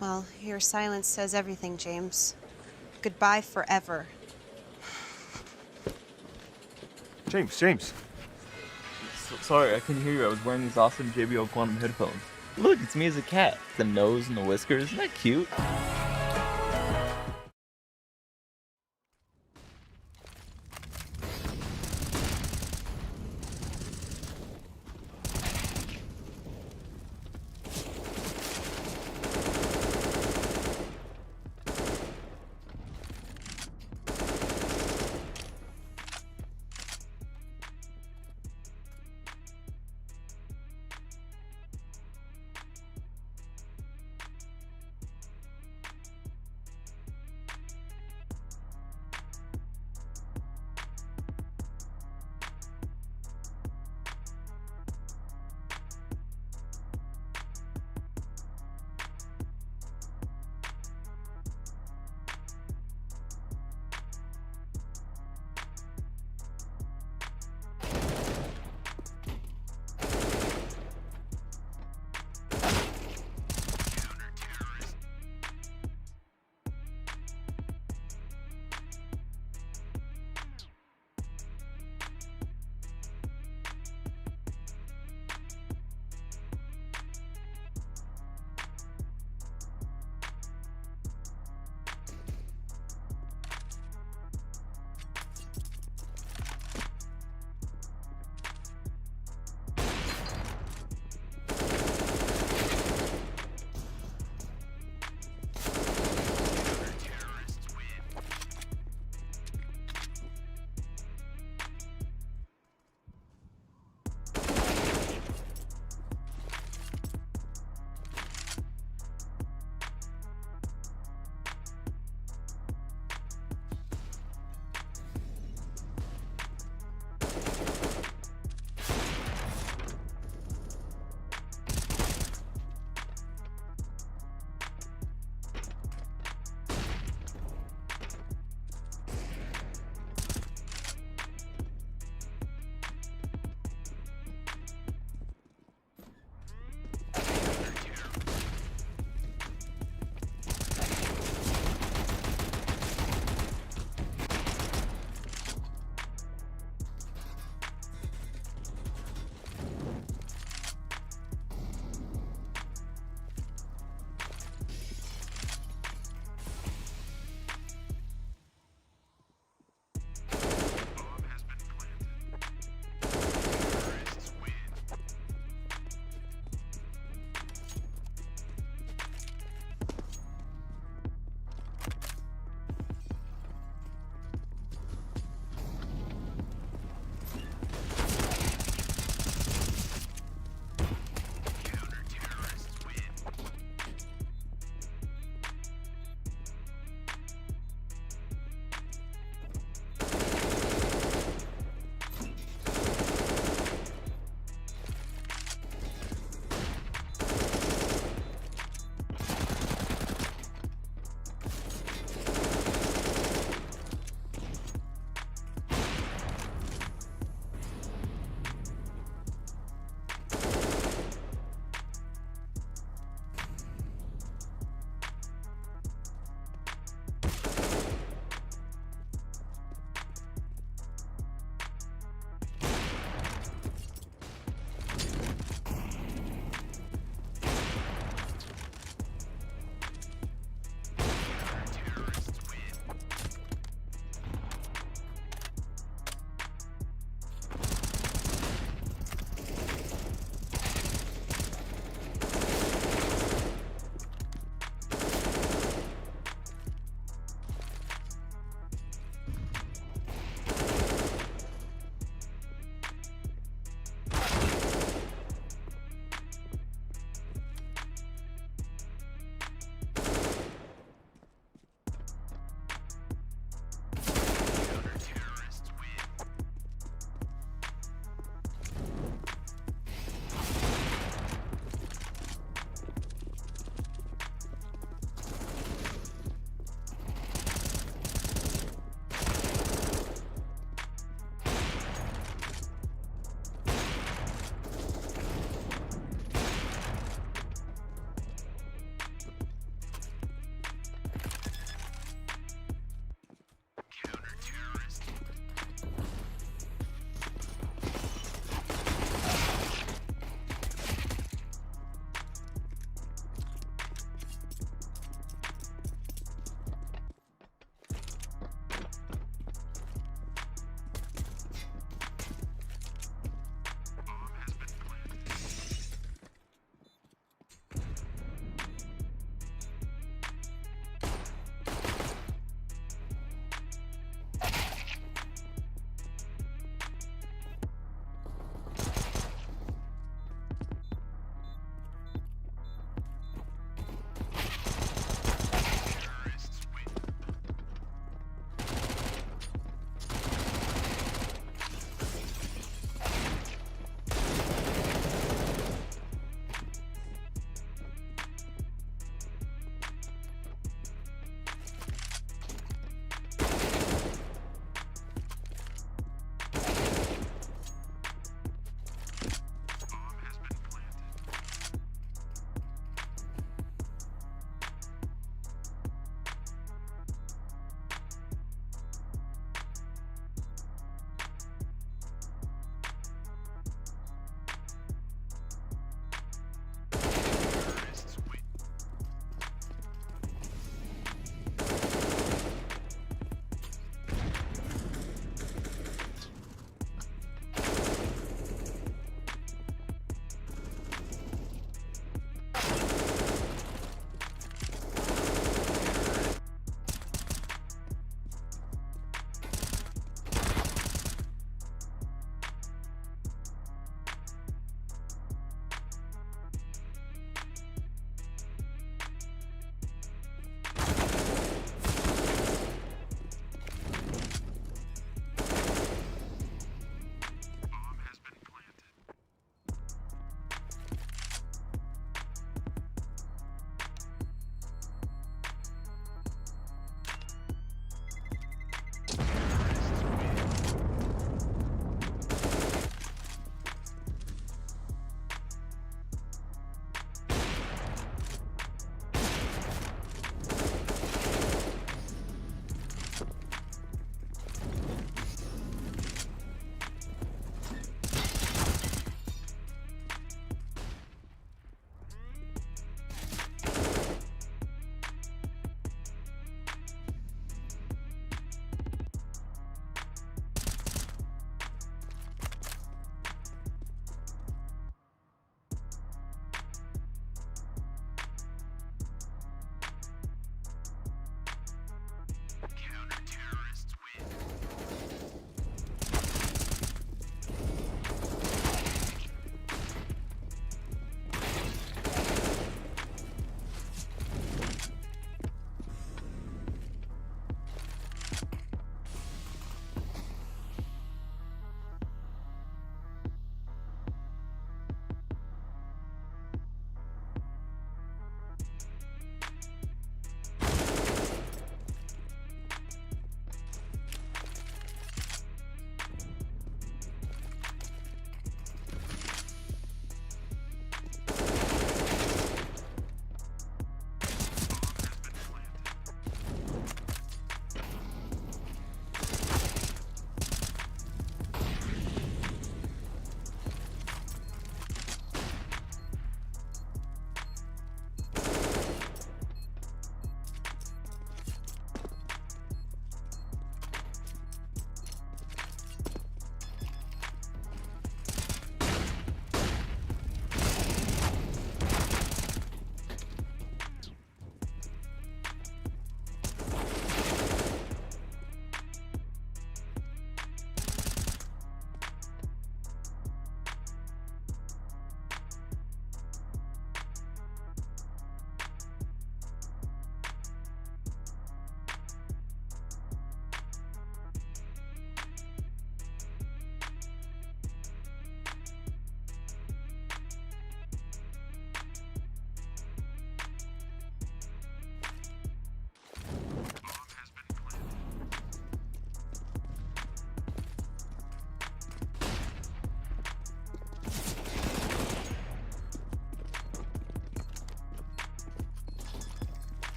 Well, your silence says everything, James. Goodbye forever. James. Sorry, I couldn't hear you. I was wearing these awesome JBL Quantum headphones. Look, it's me as a cat. The nose and the whiskers. Isn't that cute?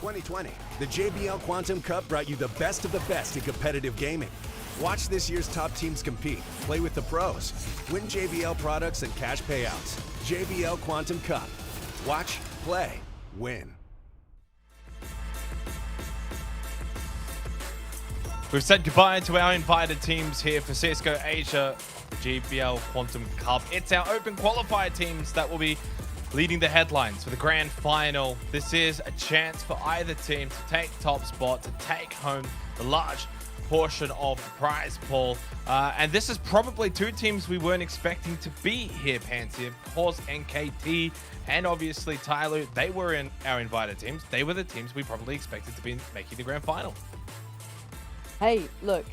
2020, the JBL Quantum Cup brought you the best of the best in competitive gaming. Watch this year's top teams compete, play with the pros, win JBL products and cash payouts. JBL Quantum Cup. Watch, play, win. We've said goodbye to our invited teams here for CSGO Asia, the JBL Quantum Cup. It's our open qualifier teams that will be leading the headlines for the grand final. This is a chance for either team to take top spot, to take home the large portion of the prize pool. And this is probably two teams we weren't expecting to be here, Pansy. Of course, NKT and obviously Tyloo, they were in our invited teams. They were the teams we probably expected to be making the grand final. Hey, look,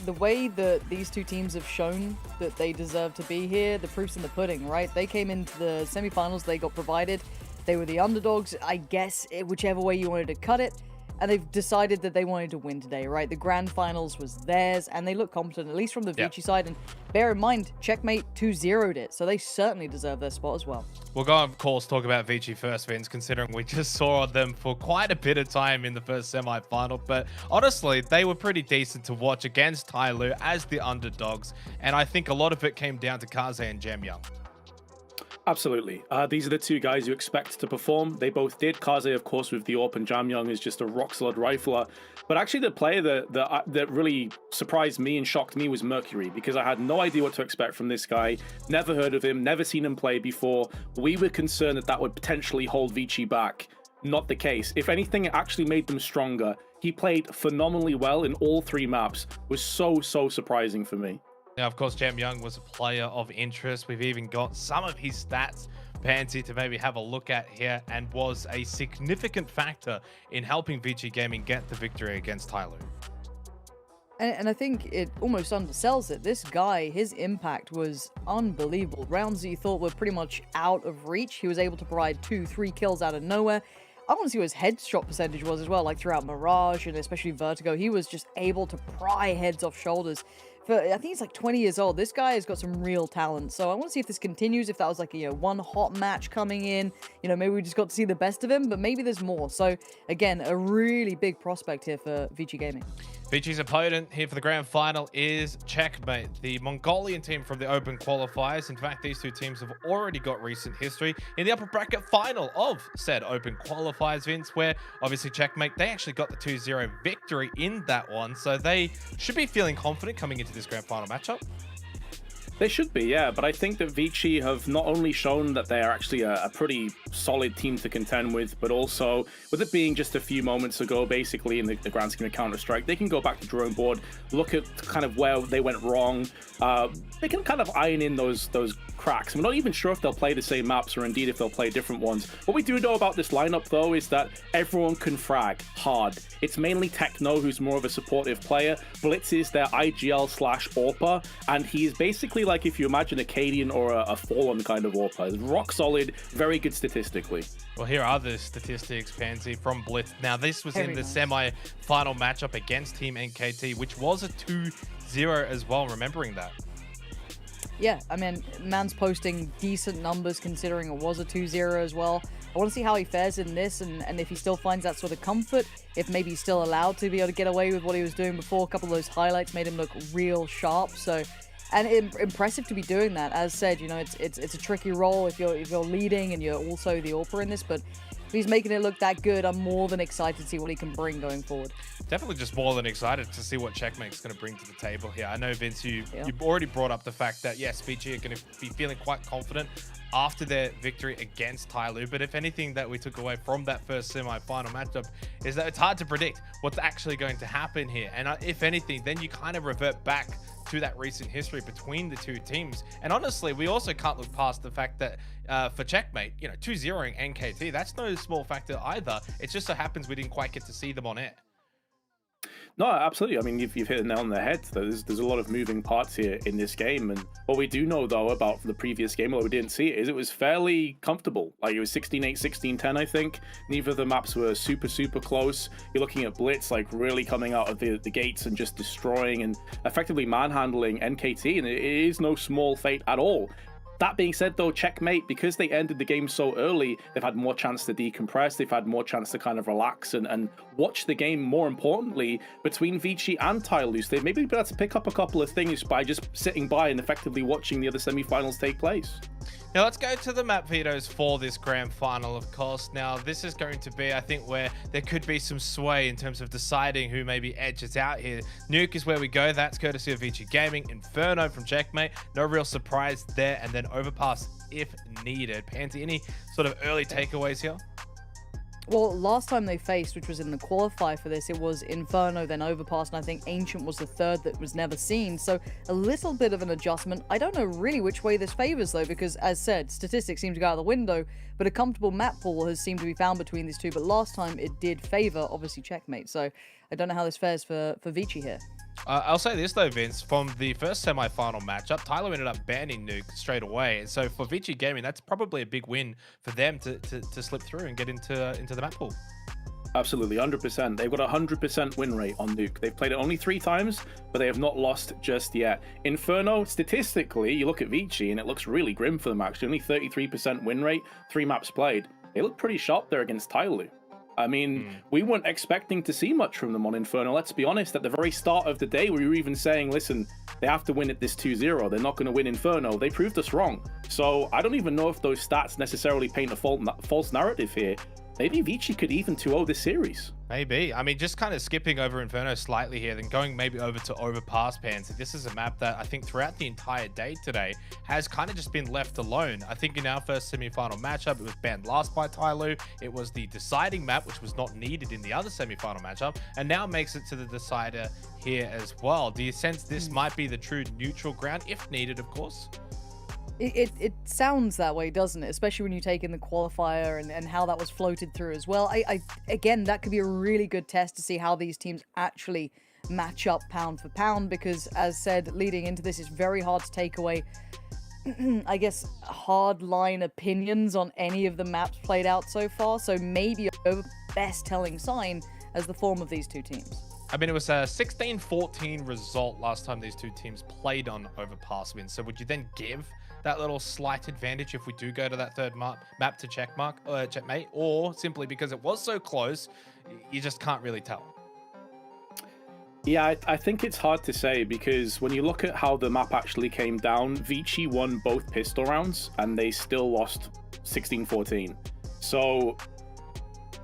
the way that these two teams have shown that they deserve to be here, the proof's in the pudding, right? They came into the semifinals, they got provided, they were the underdogs, I guess, whichever way you wanted to cut it, and they've decided that they wanted to win today, right? The grand finals was theirs, and they look competent, at least from the Vici side, and bear in mind, Checkmate 2-0'd it, so they certainly deserve their spot as well. We'll go, of course, talk about Vici first, Vince, considering we just saw them for quite a bit of time in the first semi-final. But honestly, they were pretty decent to watch against Tyloo as the underdogs. And I think a lot of it came down to Kaze and Jamyoung. Absolutely. These are the two guys you expect to perform. They both did. Kaze, of course, with the AWP, and Jamyoung is just a rock-solid rifler. But actually, the player that really surprised me and shocked me was Mercury, because I had no idea what to expect from this guy. Never heard of him, never seen him play before. We were concerned that that would potentially hold Vici back. Not the case. If anything, it actually made them stronger. He played phenomenally well in all three maps. It was so surprising for me. Now, of course, Jamyoung was a player of interest. We've even got some of his stats, Pansy, to maybe have a look at here, and was a significant factor in helping Vici Gaming get the victory against Tyloo. And I think it almost undersells it. This guy, his impact was unbelievable. Rounds that you thought were pretty much out of reach, he was able to provide 2-3 kills out of nowhere. I want to see what his headshot percentage was as well, like throughout Mirage and especially Vertigo. He was just able to pry heads off shoulders. I think he's like 20 years old. This guy has got some real talent. So I want to see if this continues, if that was like, one hot match coming in. Maybe we just got to see the best of him, but maybe there's more. So again, a really big prospect here for Vici Gaming. Vici's opponent here for the grand final is Checkmate, the Mongolian team from the open qualifiers. In fact, these two teams have already got recent history in the upper bracket final of said open qualifiers, Vince, where obviously Checkmate, they actually got the 2-0 victory in that one. So they should be feeling confident coming into this grand final matchup. They should be, yeah, but I think that Vici have not only shown that they are actually a pretty solid team to contend with, but also, with it being just a few moments ago, basically, in the grand scheme of Counter-Strike, they can go back to drawing board, look at kind of where they went wrong. They can kind of iron in those cracks. I'm not even sure if they'll play the same maps or indeed if they'll play different ones. What we do know about this lineup, though, is that everyone can frag hard. It's mainly Techno, who's more of a supportive player. Blitz is their IGL/AWPer, and he's basically like if you imagine a Cadian or a Fallen kind of AWPer. Rock solid, very good statistically. Well, here are the statistics, Pansy, from Blitz. Now, this was in the semi-final matchup against Team NKT, which was a 2-0 as well, remembering that. Yeah, I mean, man's posting decent numbers considering it was a 2-0 as well. I want to see how he fares in this and if he still finds that sort of comfort, if maybe he's still allowed to be able to get away with what he was doing before. A couple of those highlights made him look real sharp, so... And impressive to be doing that. As said, it's a tricky role if you're leading and you're also the AWPer in this, but if he's making it look that good, I'm more than excited to see what he can bring going forward. Definitely just more than excited to see what Checkmate's going to bring to the table here. I know, Vince, you've already brought up the fact that, yes, Vici are going to be feeling quite confident after their victory against Tyloo, but if anything that we took away from that first semi-final matchup is that it's hard to predict what's actually going to happen here. And if anything, then you kind of revert back to that recent history between the two teams. And honestly, we also can't look past the fact that for Checkmate, 2-0ing NKT, that's no small factor either. It just so happens we didn't quite get to see them on air. No, absolutely. I mean, you've hit the nail on the head. There's a lot of moving parts here in this game. And what we do know, though, about the previous game, although we didn't see it, is it was fairly comfortable. Like, it was 16-8, 16-10, I think. Neither of the maps were super close. You're looking at Blitz, like, really coming out of the gates and just destroying and effectively manhandling NKT. And it is no small fate at all. That being said, though, Checkmate, because they ended the game so early, they've had more chance to decompress, they've had more chance to kind of relax and watch the game, more importantly, between Vici and Tyloo. They've maybe been able to pick up a couple of things by just sitting by and effectively watching the other semifinals take place. Now let's go to the map vetoes for this grand final, of course. Now this is going to be, I think, where there could be some sway in terms of deciding who maybe edges out here. Nuke is where we go. That's courtesy of Vici Gaming. Inferno from Checkmate. No real surprise there. And then Overpass if needed. Pansy, any sort of early takeaways here? Well, last time they faced, which was in the qualifier for this, it was Inferno, then Overpass, and I think Ancient was the third that was never seen. So a little bit of an adjustment. I don't know really which way this favors, though, because as said, statistics seem to go out the window, but a comfortable map pool has seemed to be found between these two. But last time it did favor, obviously, Checkmate. So I don't know how this fares for Vici here. I'll say this though, Vince, from the first semi-final matchup, Tyloo ended up banning Nuke straight away. And so for Vici Gaming, that's probably a big win for them to slip through and get into the map pool. Absolutely, 100%. They've got a 100% win rate on Nuke. They've played it only 3 times, but they have not lost just yet. Inferno, statistically, you look at Vici and it looks really grim for them actually. Only 33% win rate, 3 maps played. They look pretty sharp there against Tyloo. I mean, we weren't expecting to see much from them on Inferno. Let's be honest, at the very start of the day, we were even saying, listen, they have to win at this 2-0. They're not going to win Inferno. They proved us wrong. So I don't even know if those stats necessarily paint a false narrative here. Maybe Vici could even 2-0 this series. Maybe. I mean, just kind of skipping over Inferno slightly here, then going maybe over to Overpass, Pansy. This is a map that I think throughout the entire day today has kind of just been left alone. I think in our first semi-final matchup, it was banned last by Tyloo. It was the deciding map, which was not needed in the other semi-final matchup, and now makes it to the decider here as well. Do you sense this might be the true neutral ground, if needed, of course? It sounds that way, doesn't it? Especially when you take in the qualifier and how that was floated through as well. Again, that could be a really good test to see how these teams actually match up pound for pound, because as said, leading into this, it's very hard to take away, I guess, hard-line opinions on any of the maps played out so far. So maybe a best telling sign as the form of these two teams. I mean, it was a 16-14 result last time these two teams played on Overpass win. So would you then give that little slight advantage if we do go to that third map to checkmate, or simply because it was so close, you just can't really tell? Yeah, I think it's hard to say, because when you look at how the map actually came down, Vici won both pistol rounds and they still lost 16-14. So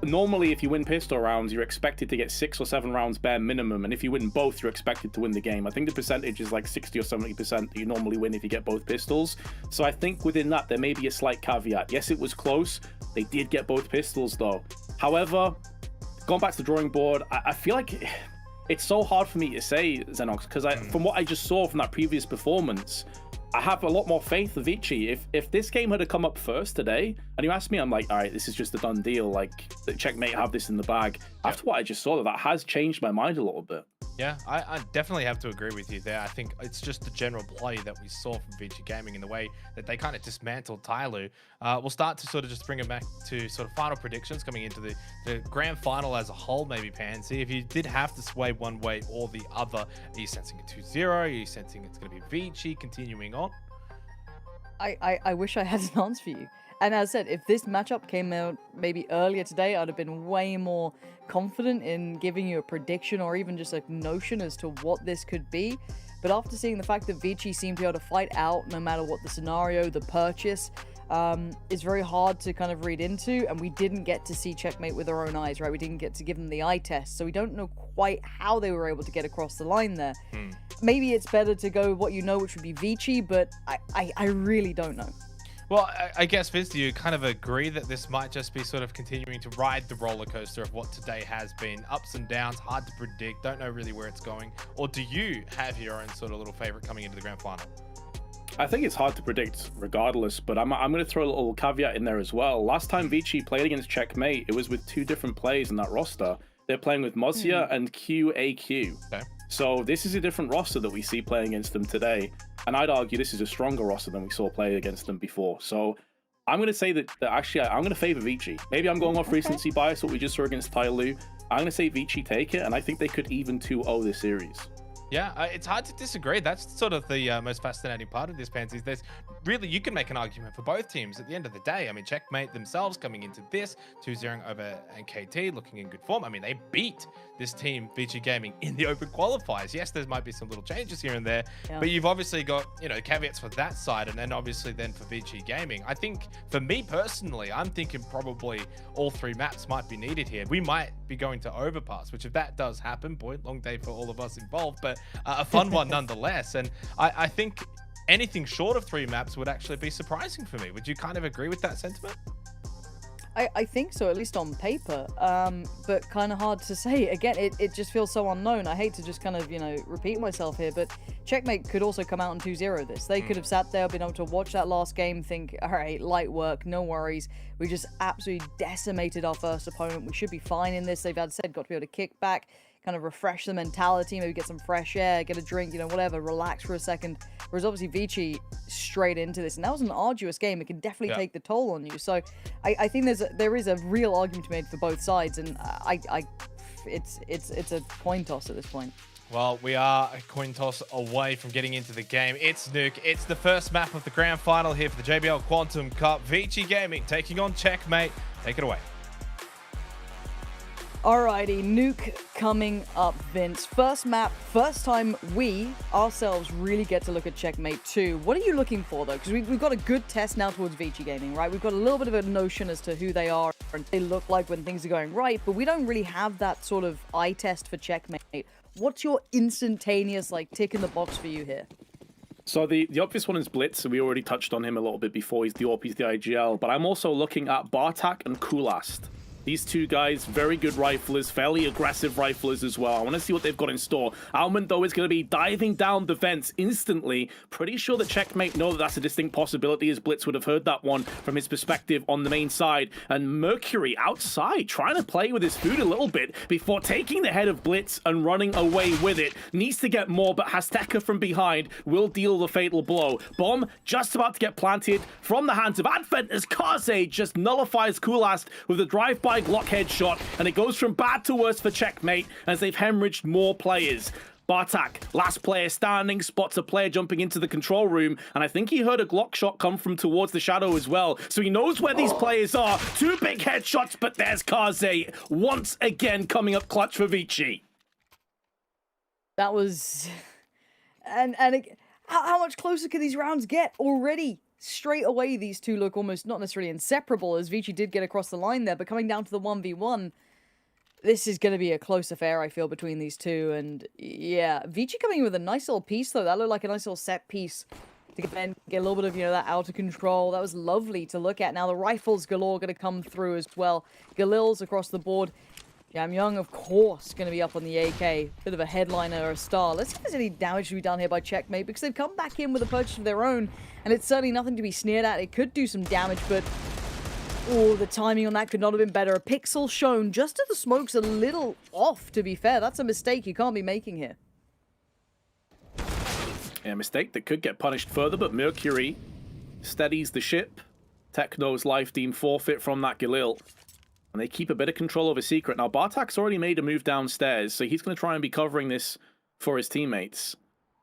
normally if you win pistol rounds, you're expected to get 6 or 7 rounds bare minimum, and if you win both, you're expected to win the game. I think the percentage is like 60 or 70% that you normally win if you get both pistols. So I think within that there may be a slight caveat. Yes, it was close. They did get both pistols though. However, going back to the drawing board, I feel like it's so hard for me to say, Xenox, because from what I just saw from that previous performance, I have a lot more faith of Vici. If this game had come up first today, and you asked me, I'm like, all right, this is just a done deal. Like, Checkmate have this in the bag. After what I just saw, that has changed my mind a little bit. Yeah, I definitely have to agree with you there. I think it's just the general play that we saw from Vici Gaming in the way that they kind of dismantled Tyloo. We'll start to sort of just bring it back to sort of final predictions coming into the grand final as a whole, maybe, Pansy. If you did have to sway one way or the other, are you sensing a 2-0? Are you sensing it's going to be Vici continuing on? I wish I had an answer for you. And as I said, if this matchup came out maybe earlier today, I'd have been way more confident in giving you a prediction or even just a notion as to what this could be. But after seeing the fact that Vici seemed to be able to fight out no matter what the scenario, the purchase, is very hard to kind of read into. And we didn't get to see Checkmate with our own eyes, right? We didn't get to give them the eye test. So we don't know quite how they were able to get across the line there. Maybe it's better to go with what you know, which would be Vici, but I really don't know. Well, I guess, Vince, do you kind of agree that this might just be sort of continuing to ride the roller coaster of what today has been? Ups and downs, hard to predict, don't know really where it's going. Or do you have your own sort of little favorite coming into the grand final? I think it's hard to predict regardless, but I'm going to throw a little caveat in there as well. Last time Vici played against Checkmate, it was with 2 different players in that roster. They're playing with Mozia and QAQ. Okay. So this is a different roster that we see playing against them today. And I'd argue this is a stronger roster than we saw play against them before. So I'm going to say that actually I'm going to favor Vici. Maybe I'm going off recency bias, what we just saw against Tyloo. I'm going to say Vici take it, and I think they could even 2-0 this series. Yeah, it's hard to disagree. That's sort of the most fascinating part of this, Pansies. There's really, you can make an argument for both teams at the end of the day. I mean, Checkmate themselves coming into this 2-0 over NKT, looking in good form. I mean, they beat this team, VG Gaming, in the open qualifiers. Yes, there might be some little changes here and there, but you've obviously got, you know, caveats for that side, and then obviously then for VG Gaming. I think for me personally, I'm thinking probably all 3 maps might be needed here. We might be going to overpass, which if that does happen, boy, long day for all of us involved, but a fun one nonetheless. And I think anything short of 3 maps would actually be surprising for me. Would you kind of agree with that sentiment? I think so, at least on paper, but kind of hard to say. Again, it just feels so unknown. I hate to just kind of, you know, repeat myself here, but Checkmate could also come out and 2-0 this. They could have sat there, been able to watch that last game, think, all right, light work, no worries. We just absolutely decimated our first opponent. We should be fine in this. They've got to be able to kick back, kind of refresh the mentality, maybe get some fresh air, get a drink, you know, whatever, relax for a second. Whereas obviously Vici straight into this, and that was an arduous game. It can definitely take the toll on you. So I think there is a real argument to be made for both sides, and it's a coin toss at this point. Well, we are a coin toss away from getting into the game. It's Nuke. It's the first map of the grand final here for the JBL Quantum Cup. VG Gaming taking on Checkmate. Take it away. Alrighty, Nuke coming up, Vince. First map, first time we ourselves really get to look at Checkmate 2. What are you looking for, though? Because we've got a good test now towards VG Gaming, right? We've got a little bit of a notion as to who they are and they look like when things are going right, but we don't really have that sort of eye test for Checkmate. What's your instantaneous, like, tick in the box for you here? So the obvious one is Blitz, so we already touched on him a little bit before. He's the AWP, he's the IGL, but I'm also looking at Bartak and Kulast. These 2 guys, very good riflers, fairly aggressive riflers as well. I want to see what they've got in store. Almond, though, is going to be diving down the vents instantly. Pretty sure that Checkmate know that that's a distinct possibility, as Blitz would have heard that one from his perspective on the main side. And Mercury outside, trying to play with his food a little bit before taking the head of Blitz and running away with it. Needs to get more, but Azteca from behind will deal the fatal blow. Bomb just about to get planted from the hands of Advent as Kaze just nullifies Kulast with a drive-by Glock headshot, and it goes from bad to worse for Checkmate as they've hemorrhaged more players. Bartak, last player standing, spots a player jumping into the control room, and I think he heard a Glock shot come from towards the shadow as well, so he knows where these players are. 2 big headshots, but there's Kaze once again coming up clutch for Vici. That was... How much closer can these rounds get already? Straight away, these 2 look almost not necessarily inseparable, as Vici did get across the line there, but coming down to the 1v1, this is going to be a close affair, I feel, between these 2, and yeah, Vici coming in with a nice little piece, though. That looked like a nice little set piece to get a little bit of, you know, that out of control. That was lovely to look at. Now, the rifles galore going to come through as well. Galil's across the board. Jamyoung, of course, going to be up on the AK. Bit of a headliner or a star. Let's see if there's any damage to be done here by Checkmate, because they've come back in with a purchase of their own, and it's certainly nothing to be sneered at. It could do some damage, but... oh, the timing on that could not have been better. A pixel shown just as the smoke's a little off, to be fair. That's a mistake you can't be making here. Yeah, mistake that could get punished further, but Mercury steadies the ship. Techno's life deemed forfeit from that Galil. And they keep a bit of control over Secret. Now, Bartak's already made a move downstairs, so he's going to try and be covering this for his teammates.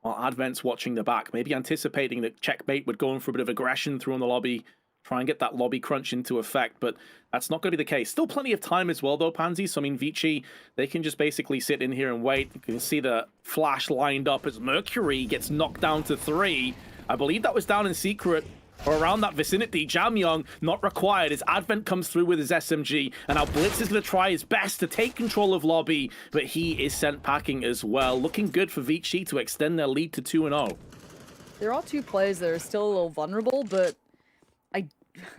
While Advent's watching the back, maybe anticipating that Checkmate would go in for a bit of aggression through on the lobby, try and get that lobby crunch into effect, but that's not going to be the case. Still plenty of time as well, though, Pansy. So, I mean, Vici, they can just basically sit in here and wait. You can see the flash lined up as Mercury gets knocked down to 3. I believe that was down in Secret, or around that vicinity. Jamyoung not required as Advent comes through with his SMG, and now Blitz is going to try his best to take control of lobby, but he is sent packing as well. Looking good for Vici to extend their lead to 2-0. There are 2 players that are still a little vulnerable, but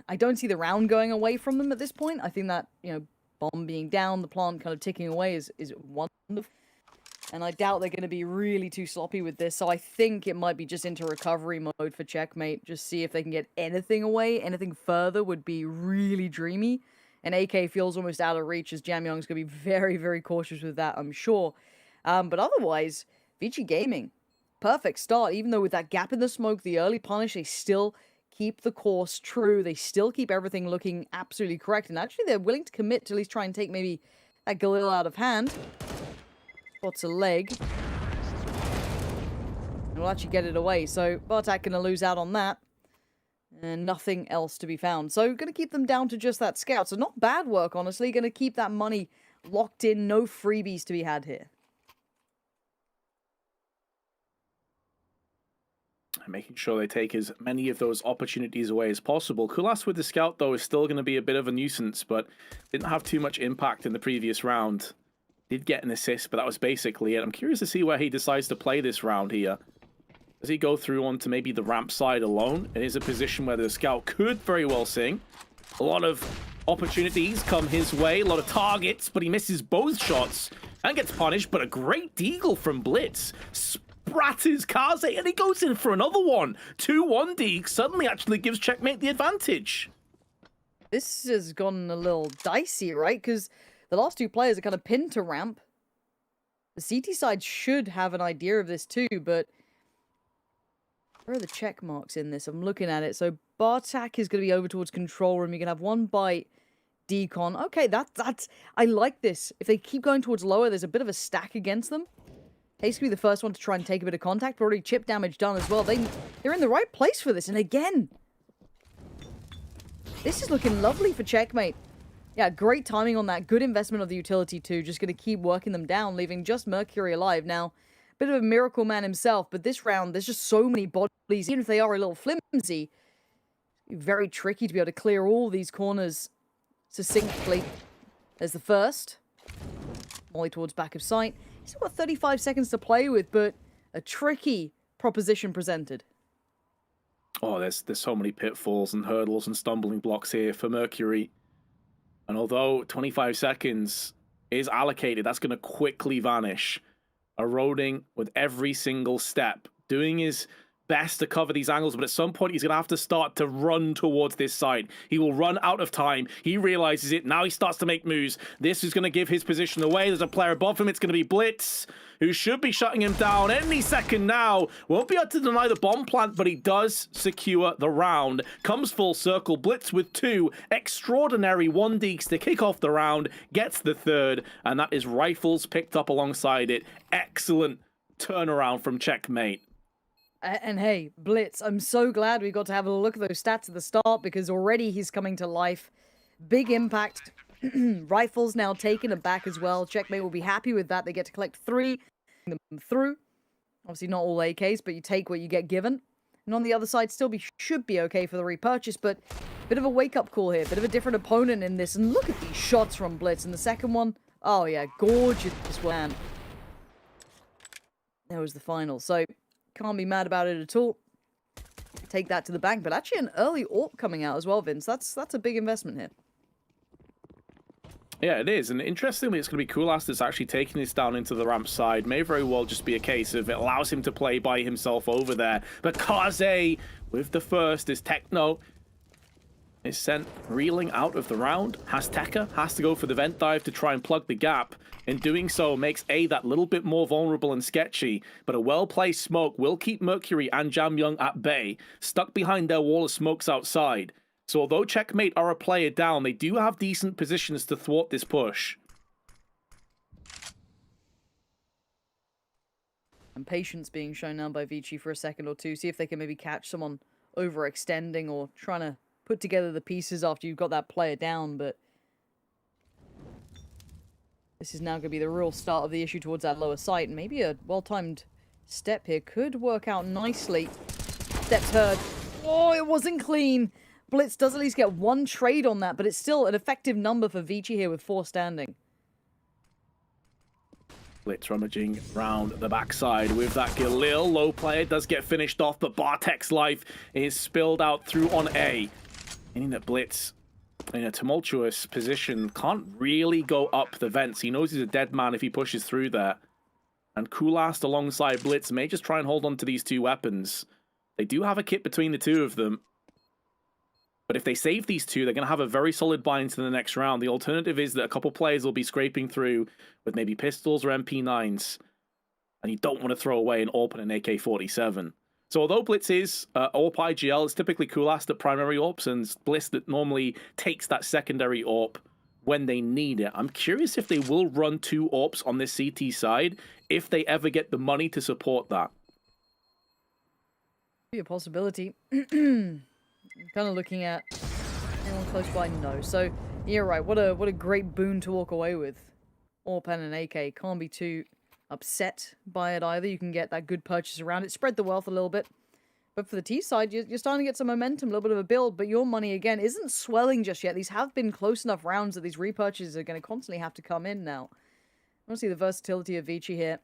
I don't see the round going away from them at this point. I think that, you know, bomb being down, the plant kind of ticking away is wonderful. And I doubt they're going to be really too sloppy with this. So I think it might be just into recovery mode for Checkmate. Just see if they can get anything away. Anything further would be really dreamy. And AK feels almost out of reach, as Jamyoung's going to be very, very cautious with that, I'm sure. But otherwise, Vici Gaming, perfect start. Even though with that gap in the smoke, the early punish, they still keep the course true. They still keep everything looking absolutely correct. And actually, they're willing to commit to at least try and take maybe that Galil out of hand. Spots a leg. And we'll actually get it away. So Bartak going to lose out on that. And nothing else to be found. So going to keep them down to just that scout. So not bad work, honestly. Going to keep that money locked in. No freebies to be had here. Making sure they take as many of those opportunities away as possible. Kulas with the scout, though, is still going to be a bit of a nuisance, but didn't have too much impact in the previous round. Did get an assist, but that was basically it. I'm curious to see where he decides to play this round here. Does he go through onto maybe the ramp side alone? It is a position where the scout could very well sing. A lot of opportunities come his way, a lot of targets, but he misses both shots and gets punished, but a great deagle from Blitz. Spratters Kaze, and he goes in for another one. 2-1 Deeg suddenly actually gives Checkmate the advantage. This has gone a little dicey, right? Because the last two players are kind of pinned to ramp. The CT side should have an idea of this too, but where are the check marks in this? I'm looking at it. So Bartak is going to be over towards control room. You can have one bite. Decon. Okay, that's... I like this. If they keep going towards lower, there's a bit of a stack against them. Haste could be the first one to try and take a bit of contact, but already chip damage done as well. They're in the right place for this. And again, this is looking lovely for Checkmate. Yeah, great timing on that. Good investment of the utility too. Just going to keep working them down, leaving just Mercury alive. Now, bit of a miracle man himself, but this round, there's just so many bodies. Even if they are a little flimsy, very tricky to be able to clear all these corners succinctly. There's the first. Molly towards back of sight. He's got 35 seconds to play with, but a tricky proposition presented. Oh, there's so many pitfalls and hurdles and stumbling blocks here for Mercury. And although 25 seconds is allocated, that's going to quickly vanish. Eroding with every single step. Doing his best to cover these angles, but at some point he's going to have to start to run towards this side. He will run out of time. He realizes it. Now he starts to make moves. This is going to give his position away. There's a player above him. It's going to be Blitz, who should be shutting him down any second now. Won't be able to deny the bomb plant, but he does secure the round. Comes full circle. Blitz with 2 extraordinary 1 deeks to kick off the round. Gets the 3rd, and that is Rifles picked up alongside it. Excellent turnaround from Checkmate. And hey, Blitz, I'm so glad we got to have a look at those stats at the start, because already he's coming to life. Big impact. Rifles now taken aback as well. Checkmate will be happy with that. They get to collect 3 them through. Obviously not all AKs, but you take what you get given. And on the other side, should be okay for the repurchase, but bit of a wake-up call here. Bit of a different opponent in this. And look at these shots from Blitz. And the second one, oh yeah, gorgeous one. There was the final. So can't be mad about it at all. Take that to the bank. But actually an early AWP coming out as well, Vince. That's a big investment here. Yeah, it is. And interestingly, it's going to be Kulas that's actually taking this down into the ramp side. May very well just be a case of it allows him to play by himself over there. But Kaze with the first is Techno is sent reeling out of the round. Tekka has to go for the vent dive to try and plug the gap. In doing so, makes A that little bit more vulnerable and sketchy, but a well-placed smoke will keep Mercury and Jam Young at bay, stuck behind their wall of smokes outside. So although Checkmate are a player down, they do have decent positions to thwart this push. And patience being shown now by Vici for a second or two. See if they can maybe catch someone overextending or trying to put together the pieces after you've got that player down, but this is now going to be the real start of the issue towards that lower site, and maybe a well-timed step here could work out nicely. Steps heard. Oh, it wasn't clean. Blitz does at least get 1 trade on that, but it's still an effective number for Vici here with 4 standing. Blitz rummaging round the backside with that Galil. Low player does get finished off, but Bartek's life is spilled out through on A. Meaning that Blitz, in a tumultuous position, can't really go up the vents. He knows he's a dead man if he pushes through there. And Kulast alongside Blitz may just try and hold on to these 2 weapons. They do have a kit between the 2 of them. But if they save these 2, they're going to have a very solid buy into the next round. The alternative is that a couple players will be scraping through with maybe pistols or MP9s. And you don't want to throw away an AWP and an AK-47. So although Blitz is AWP IGL, it's typically Kulas that primary AWPs and Bliss that normally takes that secondary AWP when they need it. I'm curious if they will run 2 AWPs on this CT side, if they ever get the money to support that. Be a possibility. Kind of looking at anyone close by. No. So yeah, right. What a great boon to walk away with. Orpen and AK can't be too upset by it either. You can get that good purchase around it. Spread the wealth a little bit. But for the T side, you're starting to get some momentum, a little bit of a build, but your money, again, isn't swelling just yet. These have been close enough rounds that these repurchases are going to constantly have to come in now. I want to see the versatility of Vici here.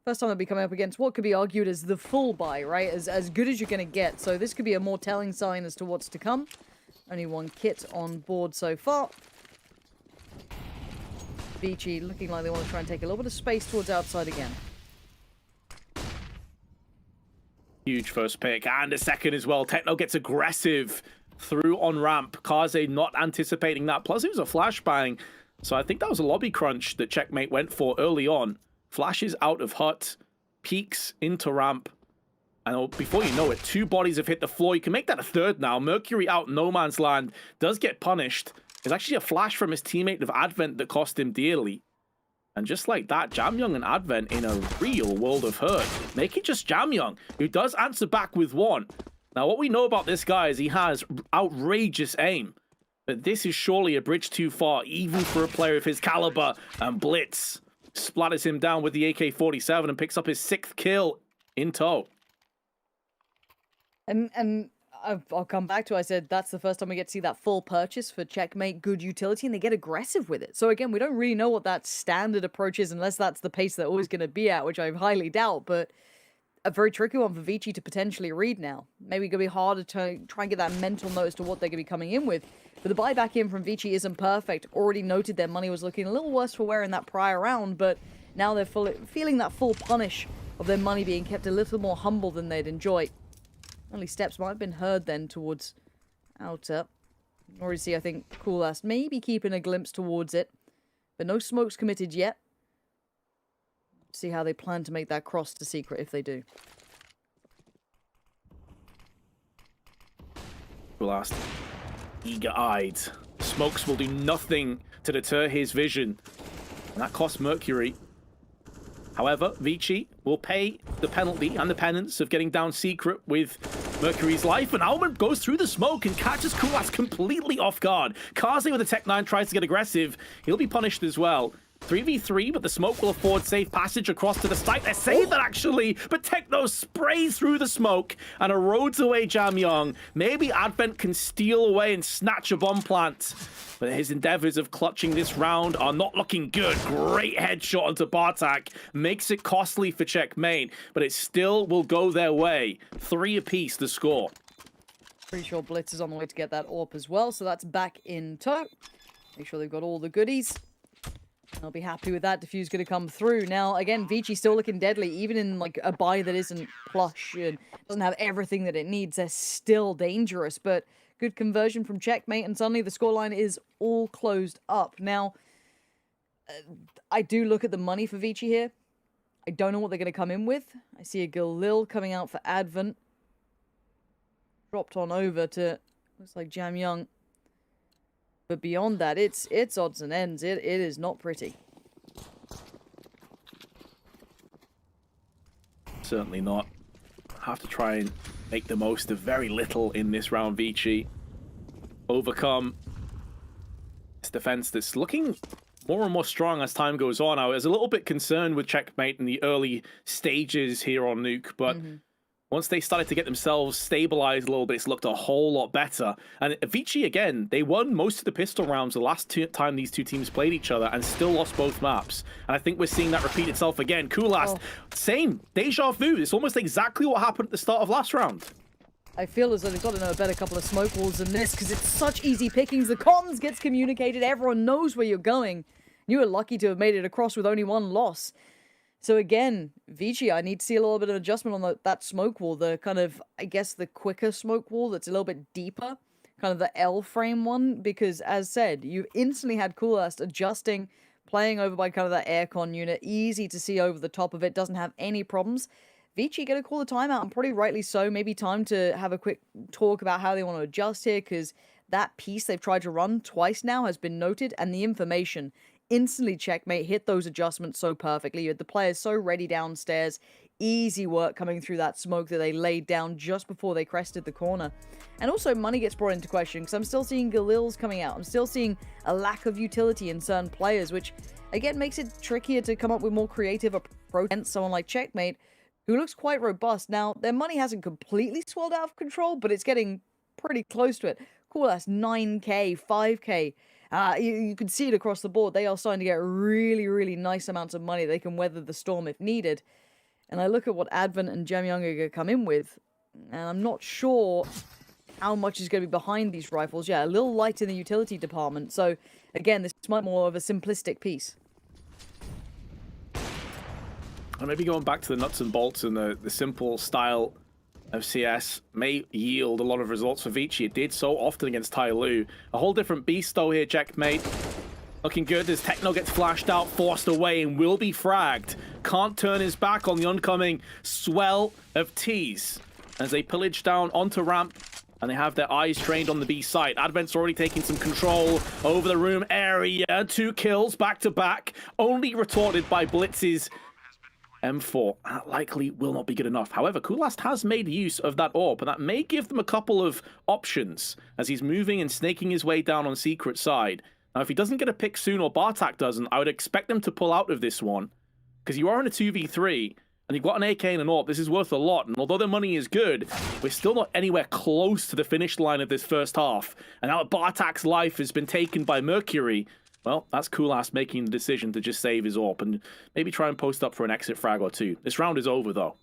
First time they'll be coming up against what could be argued as the full buy, right? As good as you're going to get. So this could be a more telling sign as to what's to come. Only one kit on board so far. Vici looking like they want to try and take a little bit of space towards outside again. Huge first pick, and a second as well. Techno gets aggressive through on ramp. Kaze not anticipating that. Plus, it was a flashbang. So I think that was a lobby crunch that Checkmate went for early on. Flashes out of hut, peeks into ramp. And before you know it, 2 bodies have hit the floor. You can make that a third now. Mercury out no man's land. Does get punished. There's actually a flash from his teammate of Advent that cost him dearly. And just like that, Jamyoung and Advent in a real world of hurt. Make it just Jamyoung, who does answer back with 1. Now, what we know about this guy is he has outrageous aim. But this is surely a bridge too far, even for a player of his caliber. And Blitz splatters him down with the AK-47 and picks up his 6th kill in tow. And I'll come back to, I said that's the first time we get to see that full purchase for Checkmate, good utility, and they get aggressive with it. So again, we don't really know what that standard approach is unless that's the pace they're always going to be at, which I highly doubt, but a very tricky one for Vici to potentially read now. Maybe going to be harder to try and get that mental note as to what they're going to be coming in with. But the buyback in from Vici isn't perfect. Already noted their money was looking a little worse for wear in that prior round, but now they're feeling that full punish of their money being kept a little more humble than they'd enjoy. Only steps might have been heard then towards outer. Already see, I think, Coolast maybe keeping a glimpse towards it. But no smokes committed yet. See how they plan to make that cross to secret if they do. Coolast, eager-eyed. Smokes will do nothing to deter his vision. And that costs Mercury. However, Vici will pay the penalty and the penance of getting down secret with Mercury's life, and Alman goes through the smoke and catches Kulas completely off guard. Kaze with the Tech 9 tries to get aggressive. He'll be punished as well. 3v3, but the smoke will afford safe passage across to the site. They save that actually, but Techno sprays through the smoke and erodes away Jamyoung. Maybe Advent can steal away and snatch a bomb plant, but his endeavors of clutching this round are not looking good. Great headshot onto Bartak. Makes it costly for Checkmate, but it still will go their way. 3 apiece the score. Pretty sure Blitz is on the way to get that AWP as well, so that's back in tow. Make sure they've got all the goodies. I'll be happy with that. Diffuse going to come through. Now, again, Vici still looking deadly. Even in like a buy that isn't plush and doesn't have everything that it needs, they're still dangerous. But good conversion from Checkmate, and suddenly the scoreline is all closed up. Now, I do look at the money for Vici here. I don't know what they're going to come in with. I see a Galil coming out for Advent. Dropped on over to, looks like Jamyoung. But beyond that, it's odds and ends. It is not pretty. Certainly not. Have to try and make the most of very little in this round, Vici. Overcome this defense that's looking more and more strong as time goes on. I was a little bit concerned with Checkmate in the early stages here on Nuke, but once they started to get themselves stabilized a little bit, it's looked a whole lot better. And Vici, again, they won most of the pistol rounds the last time these two teams played each other and still lost both maps. And I think we're seeing that repeat itself again. Coolast, same. Deja vu. It's almost exactly what happened at the start of last round. I feel as though they've got to know a better couple of smoke walls than this, because it's such easy pickings. The comms gets communicated. Everyone knows where you're going. You were lucky to have made it across with only 1 loss. So again, Vici, I need to see a little bit of adjustment on that smoke wall. The kind of, I guess, the quicker smoke wall that's a little bit deeper. Kind of the L frame one. Because, as said, you instantly had Coolast adjusting, playing over by kind of that aircon unit. Easy to see over the top of it. Doesn't have any problems. Vici going to call the timeout, and probably rightly so. Maybe time to have a quick talk about how they want to adjust here, because that piece they've tried to run twice now has been noted, and the information instantly checkmate, hit those adjustments so perfectly. You had the players so ready downstairs. Easy work coming through that smoke that they laid down just before they crested the corner. And also, money gets brought into question because I'm still seeing Galils coming out. I'm still seeing a lack of utility in certain players, which, again, makes it trickier to come up with more creative approach against someone like Checkmate, who looks quite robust. Now, their money hasn't completely swelled out of control, but it's getting pretty close to it. Cool, that's 9k, 5k. You can see it across the board. They are starting to get really, really nice amounts of money. They can weather the storm if needed. And I look at what Advent and Jamyoung are going to come in with, and I'm not sure how much is going to be behind these rifles. Yeah, a little light in the utility department. So, again, this might be more of a simplistic piece. And maybe going back to the nuts and bolts and the simple style of CS may yield a lot of results for Vici. It did so often against Tai Lu. A whole different beast, though, here, Checkmate. Looking good as Techno gets flashed out, forced away, and will be fragged. Can't turn his back on the oncoming swell of T's as they pillage down onto ramp, and they have their eyes trained on the B site. Advent's already taking some control over the room area. 2 kills back to back, only retorted by Blitz's M4. That likely will not be good enough. However, Kulast has made use of that AWP, and that may give them a couple of options as he's moving and snaking his way down on secret side. Now, if he doesn't get a pick soon, or Bartak doesn't, I would expect them to pull out of this one, because you are in a 2v3, and you've got an AK and an AWP. This is worth a lot, and although the money is good, we're still not anywhere close to the finish line of this first half. And now that Bartak's life has been taken by Mercury, well, that's Kulast making the decision to just save his AWP and maybe try and post up for an exit frag or two. This round is over, though.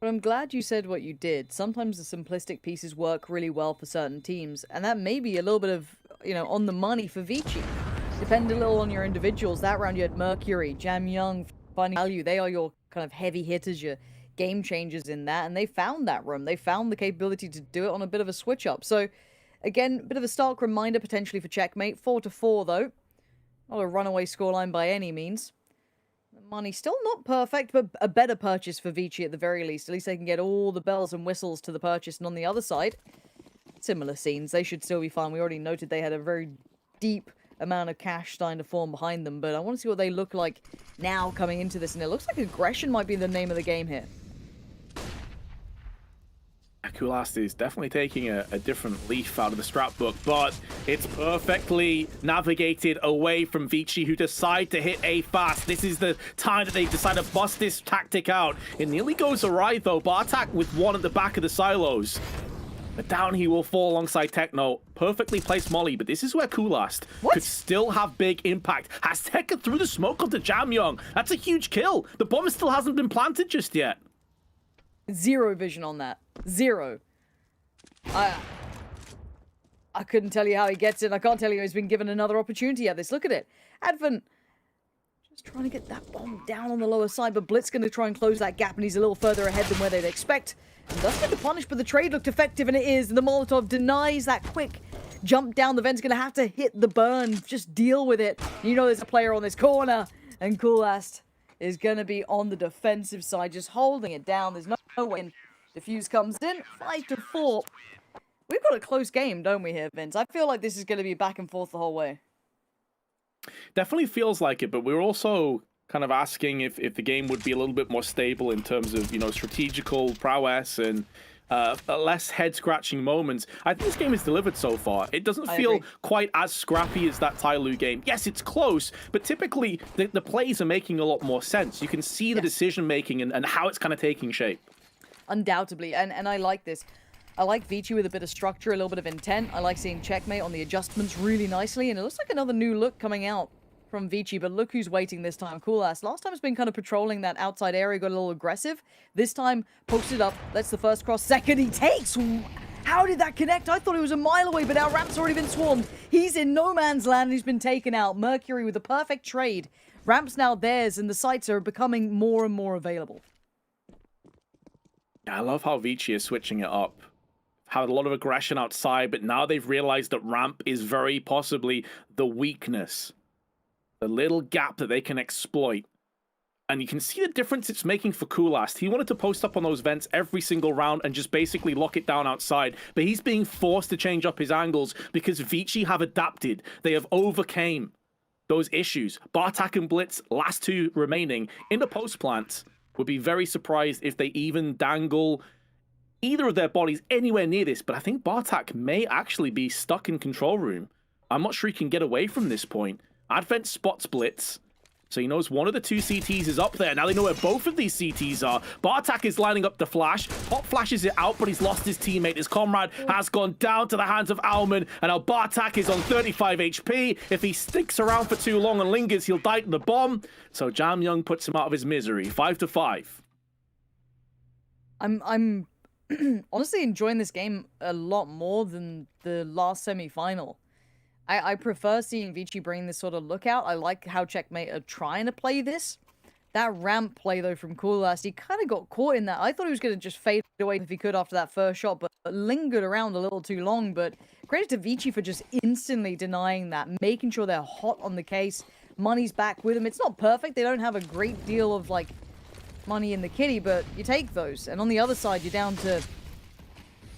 But I'm glad you said what you did. Sometimes the simplistic pieces work really well for certain teams, and that may be a little bit of, on the money for Vici. Depend a little on your individuals. That round you had Mercury, Jamyoung, finding value. They are your kind of heavy hitters, your game changers in that, and they found that room. They found the capability to do it on a bit of a switch up. So, again, a bit of a stark reminder potentially for Checkmate. 4-4 though. Not a runaway scoreline by any means. The money still not perfect, but a better purchase for Vici at the very least. At least they can get all the bells and whistles to the purchase. And on the other side, similar scenes. They should still be fine. We already noted they had a very deep amount of cash starting to form behind them. But I want to see what they look like now coming into this. And it looks like aggression might be the name of the game here. Kulast is definitely taking a different leaf out of the strap book, but it's perfectly navigated away from Vici, who decide to hit A fast. This is the time that they decide to bust this tactic out. It nearly goes awry, though. Bartak with one at the back of the silos. But down he will fall alongside Techno. Perfectly placed molly, but this is where Kulast could still have big impact. Has taken through the smoke onto Jamyoung. That's a huge kill. The bomb still hasn't been planted just yet. Zero vision on that. Zero. I couldn't tell you how he gets it. I can't tell you he's been given another opportunity at this. Look at it. Advent just trying to get that bomb down on the lower side, but Blitz going to try and close that gap, and he's a little further ahead than where they'd expect. And does get the punish, but the trade looked effective, and it is. And the Molotov denies that quick jump down. The vent's going to have to hit the burn. Just deal with it. You know there's a player on this corner, and Kulast is going to be on the defensive side, just holding it down. There's no way in. Diffuse comes in, 5-4. We've got a close game, don't we, here, Vince? I feel like this is going to be back and forth the whole way. Definitely feels like it, but we're also kind of asking if the game would be a little bit more stable in terms of, strategical prowess and less head-scratching moments. I think this game is delivered so far. It doesn't feel quite as scrappy as that Tai Lu game. Yes, it's close, but typically the plays are making a lot more sense. You can see the decision-making and how it's kind of taking shape. Undoubtedly, and I like this. I like Vici with a bit of structure, a little bit of intent. I like seeing Checkmate on the adjustments really nicely, and it looks like another new look coming out from Vici, but look who's waiting this time. Kulast. Last time it's been kind of patrolling that outside area, got a little aggressive. This time, posted up, lets the first cross, second he takes. How did that connect? I thought it was a mile away, but now Ramp's already been swarmed. He's in no man's land, and he's been taken out. Mercury with a perfect trade. Ramp's now theirs, and the sites are becoming more and more available. I love how Vici is switching it up. Had a lot of aggression outside, but now they've realized that ramp is very possibly the weakness. The little gap that they can exploit. And you can see the difference it's making for Kulast. He wanted to post up on those vents every single round and just basically lock it down outside. But he's being forced to change up his angles because Vici have adapted. They have overcame those issues. Bartak and Blitz, last two remaining in the post plant. Would be very surprised if they even dangle either of their bodies anywhere near this, but I think Bartak may actually be stuck in control room. I'm not sure he can get away from this point. Advent spots Blitz, so he knows one of the two CTs is up there. Now they know where both of these CTs are. Bartak is lining up the flash. Pop flashes it out, but he's lost his teammate. His comrade has gone down to the hands of Alman, and now Bartak is on 35 HP. If he sticks around for too long and lingers, he'll die to the bomb. So Jam Young puts him out of his misery. 5-5. I'm honestly enjoying this game a lot more than the last semi-final. I prefer seeing Vici bring this sort of lookout. I like how Checkmate are trying to play this. That ramp play, though, from Coolast, he kind of got caught in that. I thought he was going to just fade away if he could after that first shot, but lingered around a little too long. But credit to Vici for just instantly denying that, making sure they're hot on the case. Money's back with them. It's not perfect. They don't have a great deal of, like, money in the kitty, but you take those. And on the other side, you're down to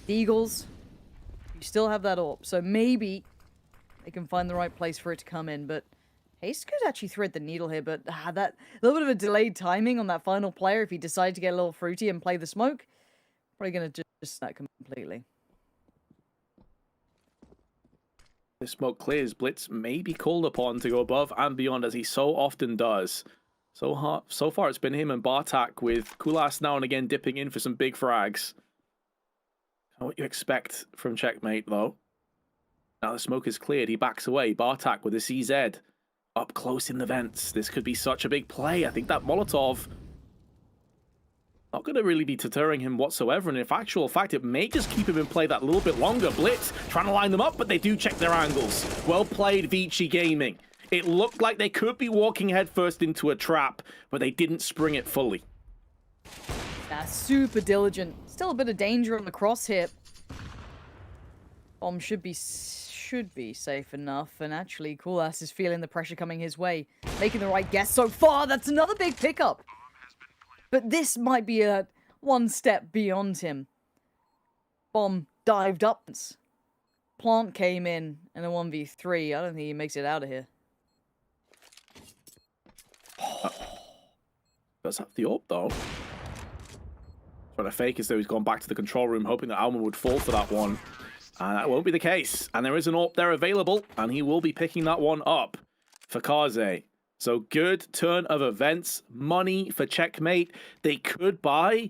the Eagles. You still have that AWP, so maybe they can find the right place for it to come in, but Haste could actually thread the needle here, but that a little bit of a delayed timing on that final player if he decided to get a little fruity and play the smoke. Probably going to just that completely. The smoke clears. Blitz may be called upon to go above and beyond, as he so often does. So far, it's been him and Bartak, with Kulas now and again dipping in for some big frags. What you expect from Checkmate, though. Now the smoke is cleared. He backs away. Bartak with a CZ up close in the vents. This could be such a big play. I think that Molotov not going to really be deterring him whatsoever. And in actual fact, it may just keep him in play that little bit longer. Blitz trying to line them up, but they do check their angles. Well played, Vici Gaming. It looked like they could be walking headfirst into a trap, but they didn't spring it fully. That's super diligent. Still a bit of danger on the crosshair. Bomb should be safe enough, and actually Coolass is feeling the pressure coming his way, making the right guess so far. That's another big pickup, but this might be a one step beyond him. Bomb dived up, plant came in, and a 1v3. I don't think he makes it out of here. Does have the AWP though. Trying to fake as though he's gone back to the control room, hoping that Alman would fall for that one. And that won't be the case. And there is an AWP there available, and he will be picking that one up for Kaze. So good turn of events. Money for Checkmate. They could buy,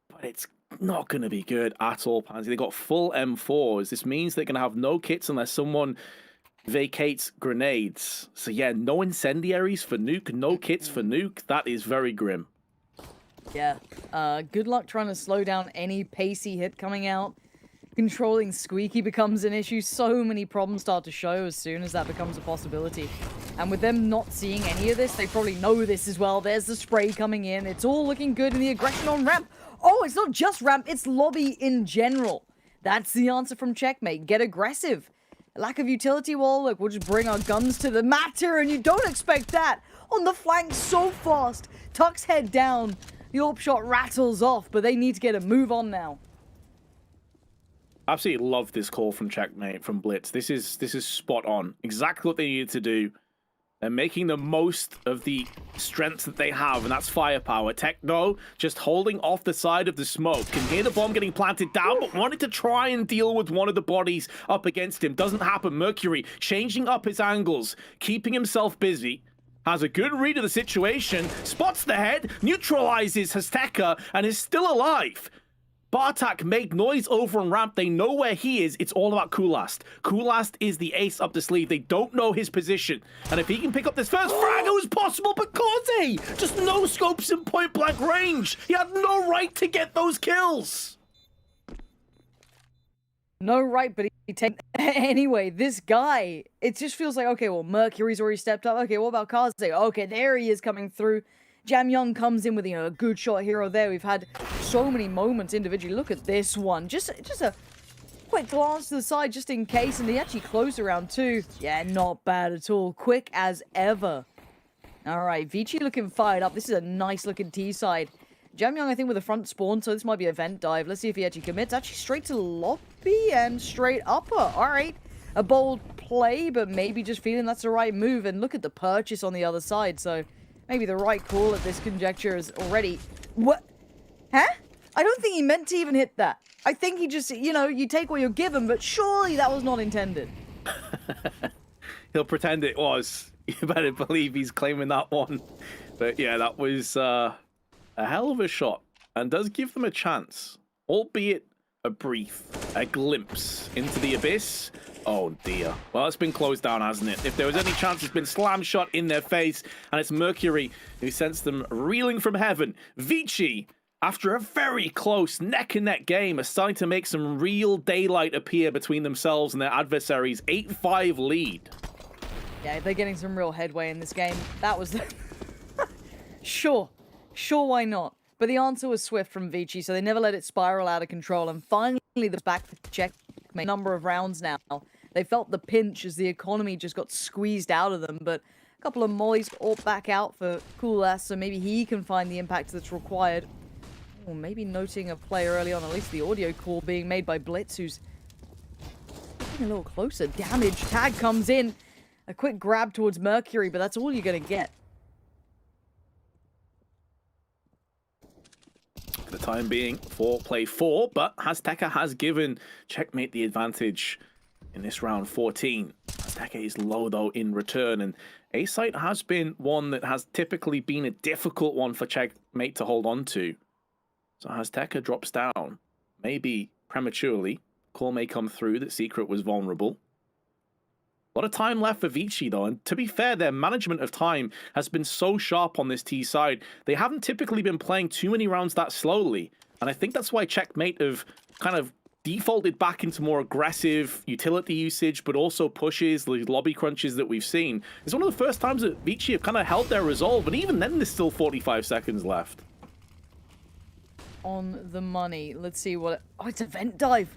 but it's not going to be good at all, Pansy. They got full M4s. This means they're going to have no kits unless someone vacates grenades. So yeah, no incendiaries for Nuke, no kits for Nuke. That is very grim. Yeah. Good luck trying to slow down any pacey hit coming out. Controlling Squeaky becomes an issue. So many problems start to show as soon as that becomes a possibility. And with them not seeing any of this, they probably know this as well. There's the spray coming in. It's all looking good in the aggression on ramp. Oh, it's not just ramp, it's lobby in general. That's the answer from Checkmate. Get aggressive. Lack of utility wall. Look, we'll just bring our guns to the matter, and you don't expect that. On the flank so fast. Tuck's head down. The AWP shot rattles off, but they need to get a move on now. Absolutely love this call from Checkmate, from Blitz. This is spot on. Exactly what they needed to do. They're making the most of the strengths that they have, and that's firepower. Techno just holding off the side of the smoke. Can hear the bomb getting planted down, but wanted to try and deal with one of the bodies up against him. Doesn't happen. Mercury changing up his angles, keeping himself busy. Has a good read of the situation, spots the head, neutralizes Hasteka, and is still alive. Bartak made noise over on ramp. They know where he is. It's all about Coolast. Coolast is the ace up the sleeve. They don't know his position. And if he can pick up this first frag, it was possible, but Corte just no scopes in point blank range. He had no right to get those kills. No right, but he takes... Anyway, this guy, it just feels like, okay, well, Mercury's already stepped up. Okay, what about Kaze? Okay, there he is coming through. Jam Young comes in with, you know, a good shot here or there. We've had so many moments individually. Look at this one. Just a quick glance to the side just in case, and he actually closed around two. Yeah, not bad at all. Quick as ever. All right, Vici looking fired up. This is a nice looking T-side. Jam Young, I think, with a front spawn, so this might be a vent dive. Let's see if he actually commits. Actually straight to lobby and straight upper. All right. A bold play, but maybe just feeling that's the right move. And look at the purchase on the other side, so maybe the right call at this conjecture is already... What? Huh? I don't think he meant to even hit that. I think he just, you know, you take what you're given, but surely that was not intended. He'll pretend it was. You better believe he's claiming that one. But yeah, that was a hell of a shot and does give them a chance, albeit a brief, a glimpse into the abyss. Oh dear. Well, it's been closed down, hasn't it? If there was any chance, it's been slam shot in their face, and it's Mercury who sends them reeling from heaven. Vici, after a very close neck-and-neck game, are starting to make some real daylight appear between themselves and their adversaries. 8-5 lead. Yeah, they're getting some real headway in this game. That was... Sure, why not? But the answer was swift from Vici, so they never let it spiral out of control. And finally, the back for checkmate. Number of rounds now. They felt the pinch as the economy just got squeezed out of them. But a couple of mollies all back out for Cool so maybe he can find the impact that's required. Or maybe noting a play early on, at least the audio call being made by Blitz, who's getting a little closer. Damage tag comes in. A quick grab towards Mercury, but that's all you're going to get. For the time being, 4 play 4, but Azteca has given Checkmate the advantage in this round 14. Azteca is low, though, in return, and A-Site has been one that has typically been a difficult one for Checkmate to hold on to. So Azteca drops down, maybe prematurely. Call may come through that Secret was vulnerable. A lot of time left for Vici, though, and to be fair, their management of time has been so sharp on this T side. They haven't typically been playing too many rounds that slowly, and I think that's why Checkmate have kind of defaulted back into more aggressive utility usage, but also pushes, the lobby crunches that we've seen. It's one of the first times that Vici have kind of held their resolve, and even then there's still 45 seconds left. On the money. Let's see what... Oh, it's a vent dive.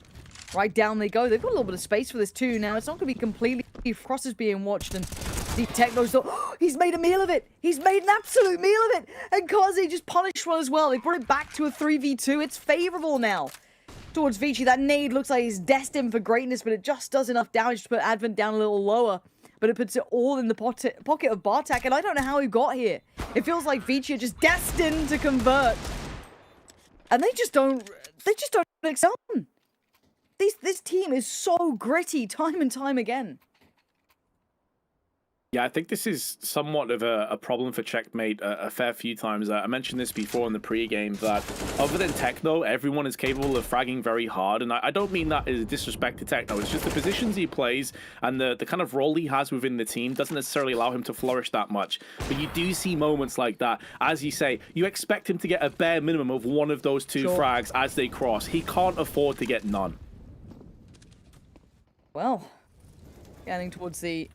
Right down they go. They've got a little bit of space for this too now. It's not going to be completely... Frost is being watched and the Techno's thought, oh, he's made a meal of it. He's made an absolute meal of it. And Kaze just punished one as well. They brought it back to a 3v2. It's favorable now towards Vici. That nade looks like he's destined for greatness, but it just does enough damage to put Advent down a little lower. But it puts it all in the pocket of Bartek, and I don't know how he got here. It feels like Vici are just destined to convert. And they just don't excel. This team is so gritty time and time again. Yeah, I think this is somewhat of a problem for Checkmate a fair few times. I mentioned this before in the pre-game that other than Techno, everyone is capable of fragging very hard. And I don't mean that as a disrespect to Techno. It's just the positions he plays and the kind of role he has within the team doesn't necessarily allow him to flourish that much. But you do see moments like that. As you say, you expect him to get a bare minimum of one of those two frags as they cross. He can't afford to get none. Well, getting towards the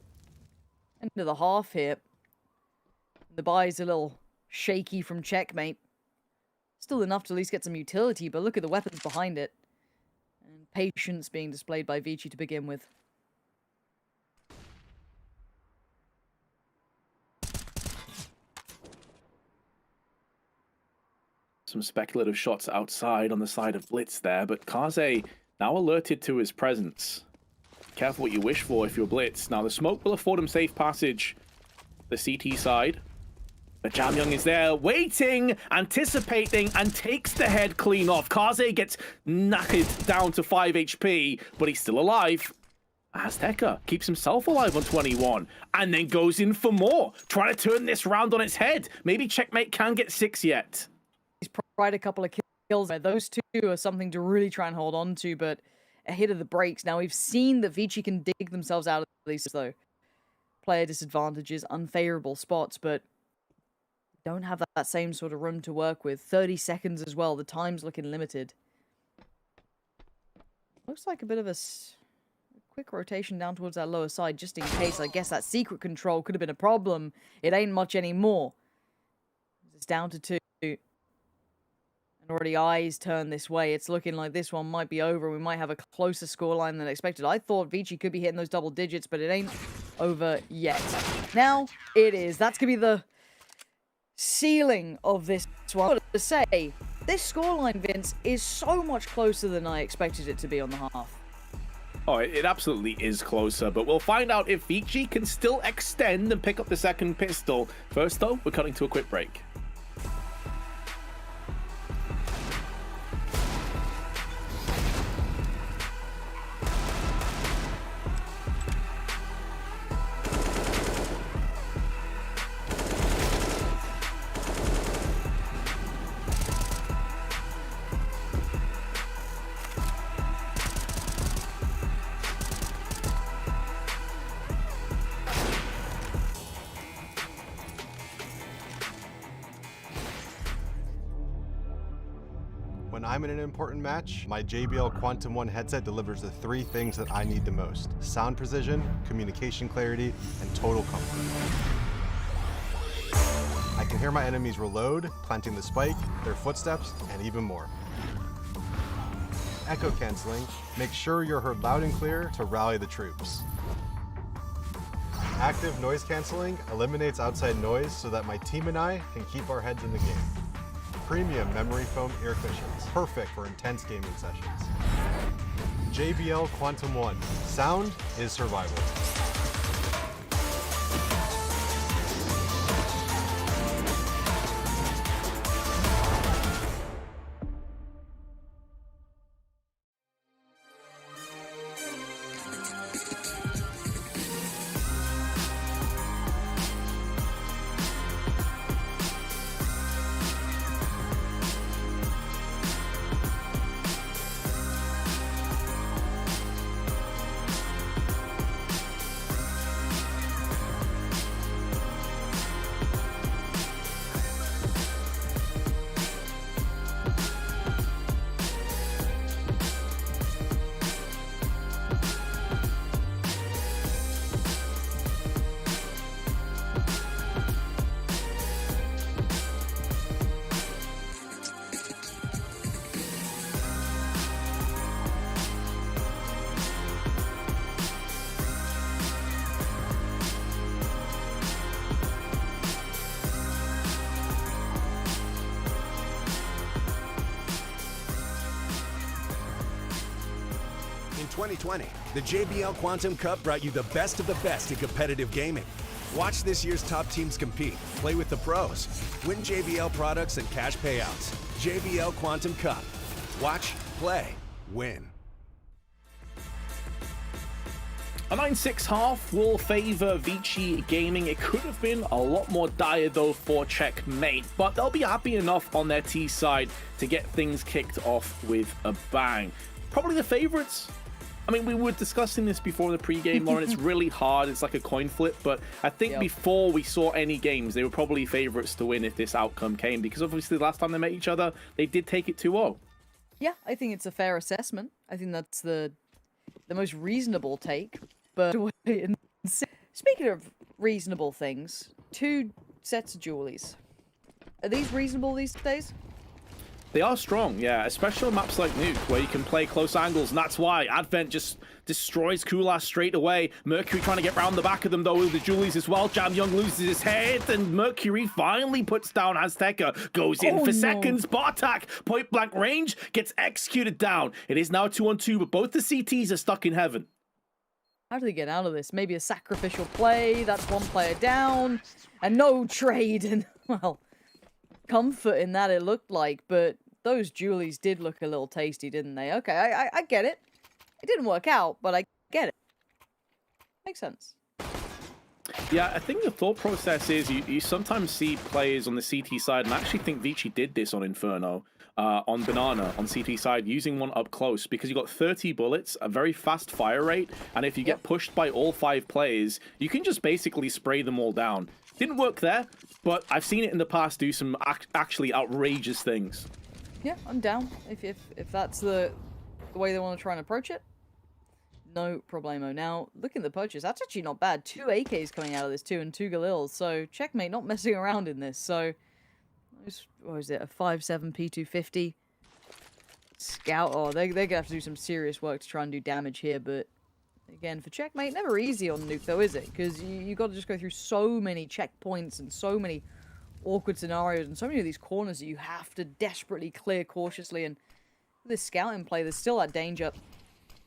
end of the half here. The buy's a little shaky from Checkmate. Still enough to at least get some utility, but look at the weapons behind it. And patience being displayed by Vici to begin with. Some speculative shots outside on the side of Blitz there, but Kaze now alerted to his presence. Careful what you wish for if you're Blitz. Now, the smoke will afford him safe passage. The CT side. But Jamyoung is there, waiting, anticipating, and takes the head clean off. Kaze gets knackered down to 5 HP, but he's still alive. Azteca keeps himself alive on 21, and then goes in for more. Trying to turn this round on its head. Maybe Checkmate can get 6 yet. He's tried a couple of kills there. Those two are something to really try and hold on to, but a hit of the brakes. Now, we've seen that Vici can dig themselves out of these, though. Player disadvantages, unfavorable spots, but don't have that same sort of room to work with. 30 seconds as well. The time's looking limited. Looks like a bit of a quick rotation down towards that lower side, just in case. I guess that secret control could have been a problem. It ain't much anymore. It's down to 2. And already eyes turn this way. It's looking like this one might be over. We might have a closer scoreline than expected. I thought Vici could be hitting those double digits, but it ain't over yet. Now it is. That's going to be the ceiling of this one. I've got to say, this scoreline, Vince, is so much closer than I expected it to be on the half. Oh, it absolutely is closer, but we'll find out if Vici can still extend and pick up the second pistol. First, though, we're cutting to a quick break. When I'm in an important match, my JBL Quantum 1 headset delivers the 3 things that I need the most: sound precision, communication clarity, and total comfort. I can hear my enemies reload, planting the spike, their footsteps, and even more. Echo canceling, make sure you're heard loud and clear to rally the troops. Active noise canceling eliminates outside noise so that my team and I can keep our heads in the game. Premium memory foam ear cushions, perfect for intense gaming sessions. JBL Quantum 1, sound is survival. In 2020, the JBL Quantum Cup brought you the best of the best in competitive gaming. Watch this year's top teams compete, play with the pros, win JBL products and cash payouts. JBL Quantum Cup. Watch, play, win. A 9-6 half will favor Vici Gaming. It could have been a lot more dire though for Checkmate, but they'll be happy enough on their T side to get things kicked off with a bang. Probably the favorites. I mean, we were discussing this before the pregame, Lauren. It's really hard. It's like a coin flip, but I think before we saw any games, they were probably favorites to win if this outcome came, because obviously the last time they met each other, they did take it 2-0. Yeah, I think it's a fair assessment. I think that's the most reasonable take. But speaking of reasonable things, 2 sets of jewelries. Are these reasonable these days? They are strong, yeah, especially on maps like Nuke, where you can play close angles, and that's why Advent just destroys Kulas straight away. Mercury trying to get round the back of them, though, with the Julies as well. Jam Young loses his head, and Mercury finally puts down Azteca. Goes in for seconds. Bartak, point blank range, gets executed down. It is now 2-on-2, but both the CTs are stuck in heaven. How do they get out of this? Maybe a sacrificial play, that's 1 player down, and no trade, and, well, comfort in that it looked like, but those Julies did look a little tasty, didn't they? Okay, I get it. It didn't work out, but I get it. Makes sense. Yeah, I think the thought process is you sometimes see players on the CT side, and I actually think Vici did this on Inferno, on Banana, on CT side, using one up close, because you got 30 bullets, a very fast fire rate, and if you get pushed by all 5 players, you can just basically spray them all down. Didn't work there, but I've seen it in the past do some actually outrageous things. Yeah, I'm down. If that's the way they want to try and approach it, no problemo. Now, look at the purchase. That's actually not bad. 2 AKs coming out of this too, and 2 Galils. So Checkmate not messing around in this. So, what is it? A 5.7 P250 Scout. Oh, they're gonna have to do some serious work to try and do damage here. But again, for Checkmate, never easy on Nuke though, is it? Because you got to just go through so many checkpoints and so many awkward scenarios and so many of these corners that you have to desperately clear cautiously. And with this scouting play, there's still that danger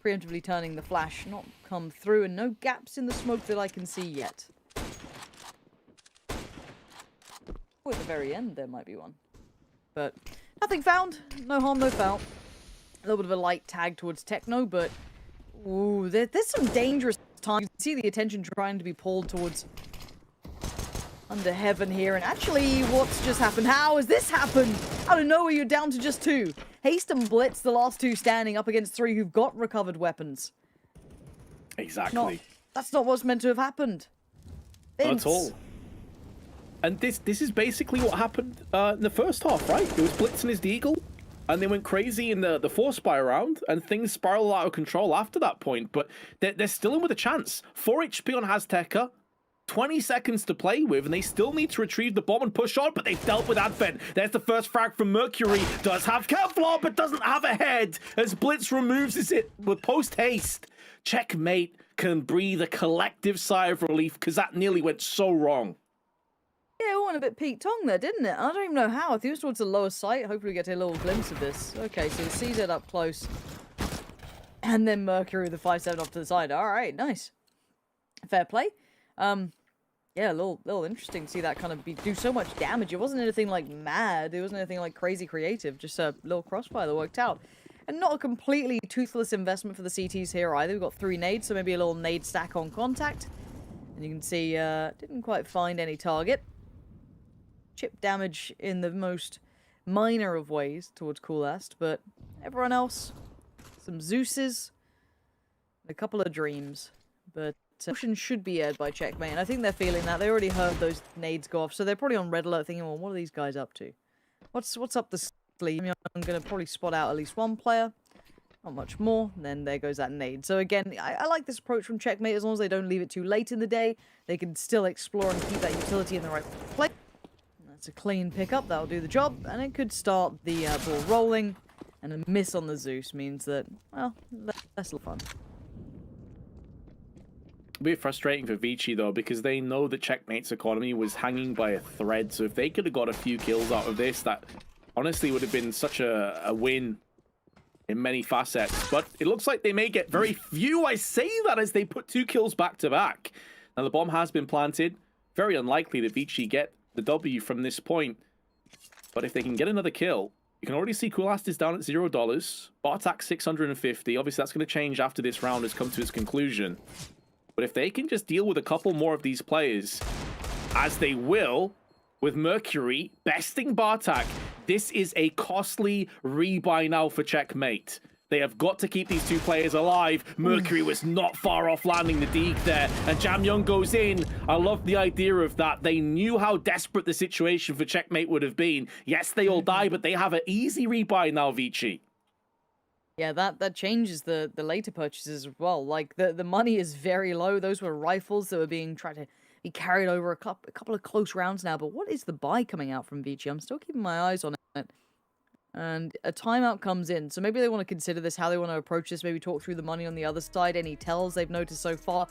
preemptively turning the flash not come through, and no gaps in the smoke that I can see yet. Oh, at the very end there might be one. But nothing found. No harm, no foul. A little bit of a light tag towards Techno, but ooh, there's some dangerous times. You can see the attention trying to be pulled towards Under Heaven here. And actually, what's just happened? How has this happened? Out of nowhere, you're down to just 2. Haste and Blitz, the last 2 standing up against 3 who've got recovered weapons. Exactly. That's not what's meant to have happened. Not at all. And this is basically what happened in the first half, right? It was Blitz and his Deagle, and they went crazy in the 4-spy round, and things spiraled out of control after that point. But they're still in with a chance. 4 HP on Azteca, 20 seconds to play with, and they still need to retrieve the bomb and push on, but they've dealt with Advent. There's the first frag from Mercury. Does have Kevlar, but doesn't have a head, as Blitz removes it with post-haste. Checkmate can breathe a collective sigh of relief, because that nearly went so wrong. Yeah, it went a bit Pete Tong there, didn't it? I don't even know how. I think it was towards the lower sight. Hopefully we get a little glimpse of this. Okay, so the CZ up close. And then Mercury with the 5-7 off to the side. Alright, nice. Fair play. Yeah, a little interesting to see that kind of do so much damage. It wasn't anything like mad. It wasn't anything like crazy creative. Just a little crossfire that worked out. And not a completely toothless investment for the CTs here either. We've got 3 nades, so maybe a little nade stack on contact. And you can see, didn't quite find any target. Chip damage in the most minor of ways towards Coolast, but everyone else, some Zeuses, a couple of Dreams. But Ocean should be aired by Checkmate, and I think they're feeling that. They already heard those nades go off, so they're probably on red alert thinking, well, what are these guys up to? What's up the sleeve? I mean, I'm going to probably spot out at least one player. Not much more, and then there goes that nade. So again, I like this approach from Checkmate. As long as they don't leave it too late in the day, they can still explore and keep that utility in the right place. That's a clean pickup, that'll do the job, and it could start the ball rolling, and a miss on the Zeus means that, well, less fun. A bit frustrating for Vici, though, because they know that Checkmate's economy was hanging by a thread, so if they could have got a few kills out of this, that honestly would have been such a win in many facets. But it looks like they may get very few. I say that as they put 2 kills back-to-back. Now, the bomb has been planted. Very unlikely that Vici get the W from this point. But if they can get another kill, you can already see Coolast is down at $0. Bot attack 650. Obviously, that's going to change after this round has come to its conclusion. But if they can just deal with a couple more of these players, as they will, with Mercury besting Bartak, this is a costly rebuy now for Checkmate. They have got to keep these 2 players alive. Mercury was not far off landing the deke there, and Jam Young goes in. I love the idea of that. They knew how desperate the situation for Checkmate would have been. Yes, they all die, but they have an easy rebuy now, Vici. Yeah, that changes the later purchases as well. Like, the money is very low. Those were rifles that were being tried to be carried over a couple of close rounds now. But what is the buy coming out from Vici? I'm still keeping my eyes on it. And a timeout comes in. So maybe they want to consider this, how they want to approach this. Maybe talk through the money on the other side. Any tells they've noticed so far.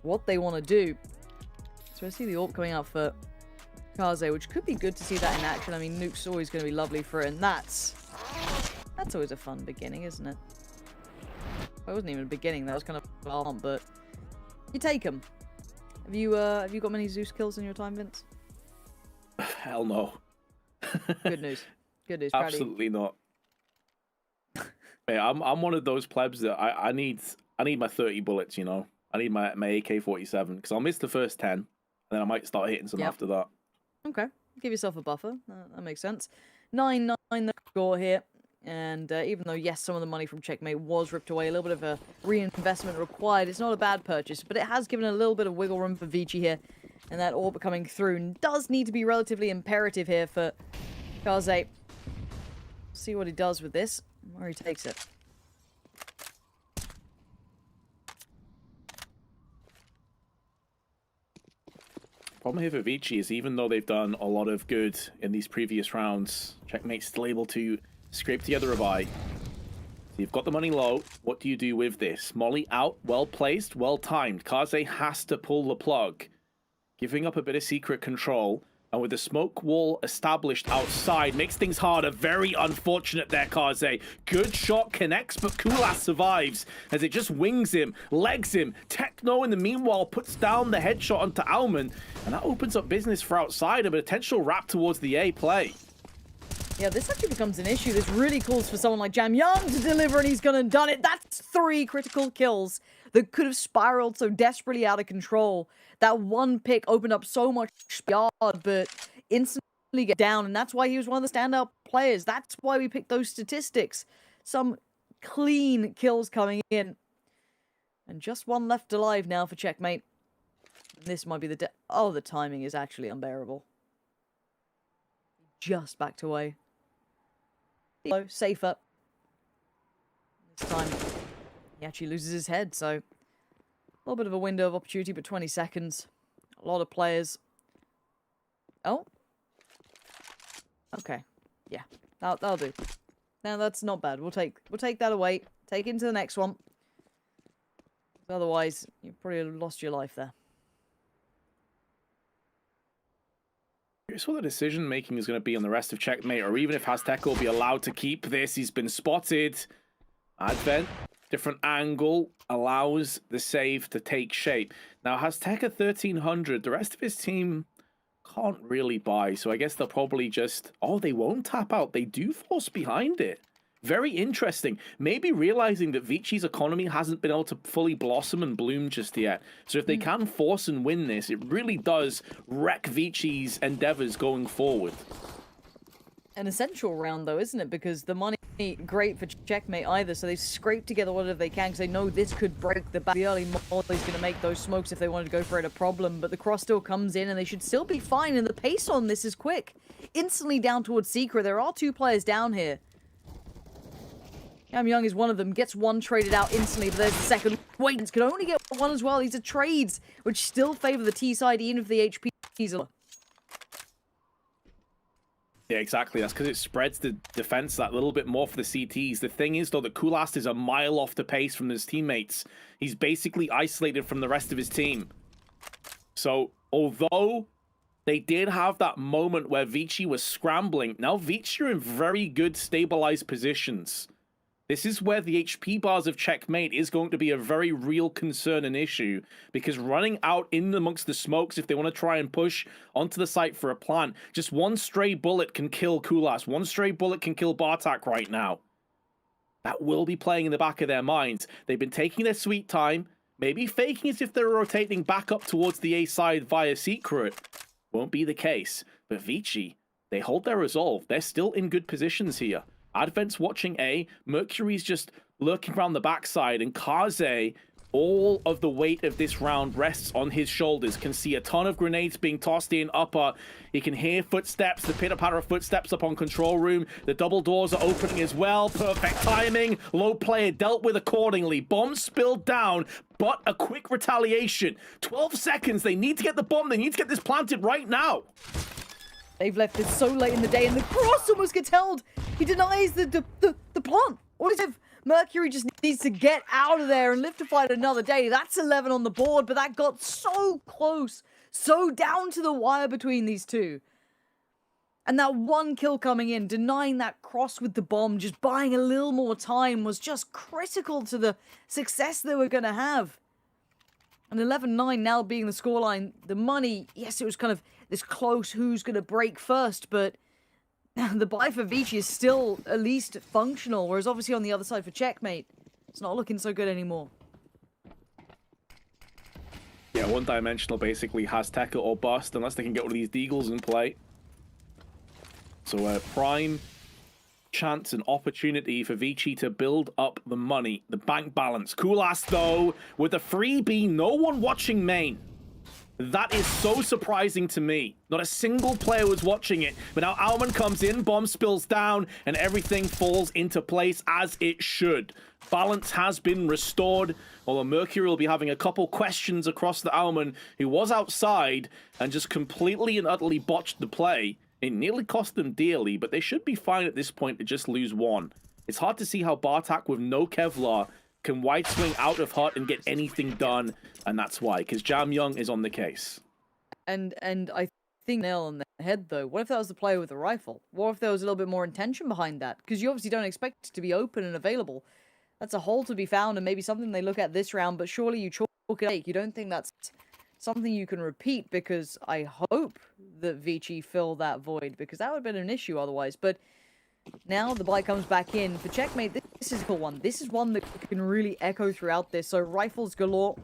What they want to do. So I see the AWP coming out for Kaze, which could be good to see that in action. I mean, Nuke's always going to be lovely for it. And that's always a fun beginning, isn't it? Well, it wasn't even a beginning. That was kind of fun, but you take them. Have you got many Zeus kills in your time, Vince? Hell no. Good news. Good news. Absolutely not. Yeah, I'm one of those plebs that I need my 30 bullets, you know. I need my AK-47 because I'll miss the first 10 and then I might start hitting some after that. Okay. Give yourself a buffer. That makes sense. 9-9 the score here. And even though, yes, some of the money from Checkmate was ripped away, a little bit of a reinvestment required. It's not a bad purchase, but it has given a little bit of wiggle room for Vici here. And that AWP coming through does need to be relatively imperative here for Kaze. See what he does with this, where he takes it. Problem here for Vici is even though they've done a lot of good in these previous rounds, Checkmate's still able to scrape together a buy. So you've got the money low. What do you do with this? Molly out, well placed, well timed. Kaze has to pull the plug, giving up a bit of secret control. And with the smoke wall established outside, makes things harder. Very unfortunate there, Kaze. Good shot connects, but Kulas survives as it just wings him, legs him. Techno, in the meanwhile, puts down the headshot onto Alman, and that opens up business for outside, a potential wrap towards the A play. Yeah, this actually becomes an issue. This really calls for someone like Jam Young to deliver, and he's gone and done it. That's 3 critical kills that could have spiraled so desperately out of control. That one pick opened up so much yard, but instantly get down, and that's why he was one of the standout players. That's why we picked those statistics. Some clean kills coming in. And just one left alive now for Checkmate. This might be the oh, the timing is actually unbearable. Just backed away. Safer. This time, he actually loses his head, so a little bit of a window of opportunity, but 20 seconds. A lot of players. Oh. Okay. Yeah. That'll do. Now that's not bad. We'll take that away. Take it into the next one. Otherwise, you probably lost your life there. Here's what the decision making is going to be on the rest of Checkmate, or even if Azteca will be allowed to keep this. He's been spotted. Advent, different angle, allows the save to take shape. Now, Azteca 1300, the rest of his team can't really buy, so I guess they'll probably just... Oh, they won't tap out. They do force behind it. Very interesting. Maybe realizing that Vichi's economy hasn't been able to fully blossom and bloom just yet. So if they can force and win this, it really does wreck Vichi's endeavors going forward. An essential round, though, isn't it? Because the money ain't great for Checkmate either, so they've scraped together whatever they can because they know this could break the back. The early Molly's going to make those smokes if they wanted to go for it a problem, but the cross still comes in and they should still be fine, and the pace on this is quick. Instantly down towards Secret. There are 2 players down here. Jam Young is one of them, gets one traded out instantly, but there's the second. Wait, can only get one as well. These are trades, which still favor the T side, even if the HP is a... Yeah, exactly. That's because it spreads the defense that little bit more for the CTs. The thing is, though, that Kulast is a mile off the pace from his teammates. He's basically isolated from the rest of his team. So, although they did have that moment where Vici was scrambling, now Vici are in very good stabilized positions. This is where the HP bars of Checkmate is going to be a very real concern and issue, because running out in amongst the smokes, if they want to try and push onto the site for a plant, just one stray bullet can kill Kulas. One stray bullet can kill Bartak right now. That will be playing in the back of their minds. They've been taking their sweet time, maybe faking as if they're rotating back up towards the A side via Secret. Won't be the case. But Vici, they hold their resolve. They're still in good positions here. Advent's watching A, Mercury's just lurking around the backside, and Kaze, all of the weight of this round rests on his shoulders. Can see a ton of grenades being tossed in upper. He can hear footsteps, the pitter-patter of footsteps up on control room. The double doors are opening as well. Perfect timing. Low player dealt with accordingly. Bomb spilled down, but a quick retaliation. 12 seconds. They need to get the bomb. They need to get this planted right now. They've left this so late in the day, and the cross almost gets held. He denies the plant. What is it? Mercury just needs to get out of there and live to fight another day. That's 11 on the board, but that got so close, so down to the wire between these two. And that one kill coming in, denying that cross with the bomb, just buying a little more time, was just critical to the success they were going to have. And 11-9 now being the scoreline. The money, yes, it was kind of this close who's going to break first, but the buy for Vici is still at least functional, whereas obviously on the other side for Checkmate, it's not looking so good anymore. Yeah, one-dimensional basically has Tekka or bust, unless they can get one of these Deagles in play. So prime chance and opportunity for Vici to build up the money, the bank balance. Kulas, though, with a freebie, no one watching main. That is so surprising to me. Not a single player was watching it. But now Alman comes in, bomb spills down, and everything falls into place as it should. Balance has been restored, although Mercury will be having a couple questions across the Alman, who was outside and just completely and utterly botched the play. It nearly cost them dearly, but they should be fine at this point to just lose one. It's hard to see how Bartak with no Kevlar can wide swing out of hut and get anything done, and that's why, because Jam Young is on the case. And I think nail on head, though? What if that was the player with the rifle? What if there was a little bit more intention behind that? Because you obviously don't expect it to be open and available. That's a hole to be found and maybe something they look at this round, but surely you chalk it. You don't think that's something you can repeat, because I hope that Vici fill that void, because that would have been an issue otherwise. But now the buy comes back in for checkmate. This is a cool one. This is one that can really echo throughout this. So rifles galore,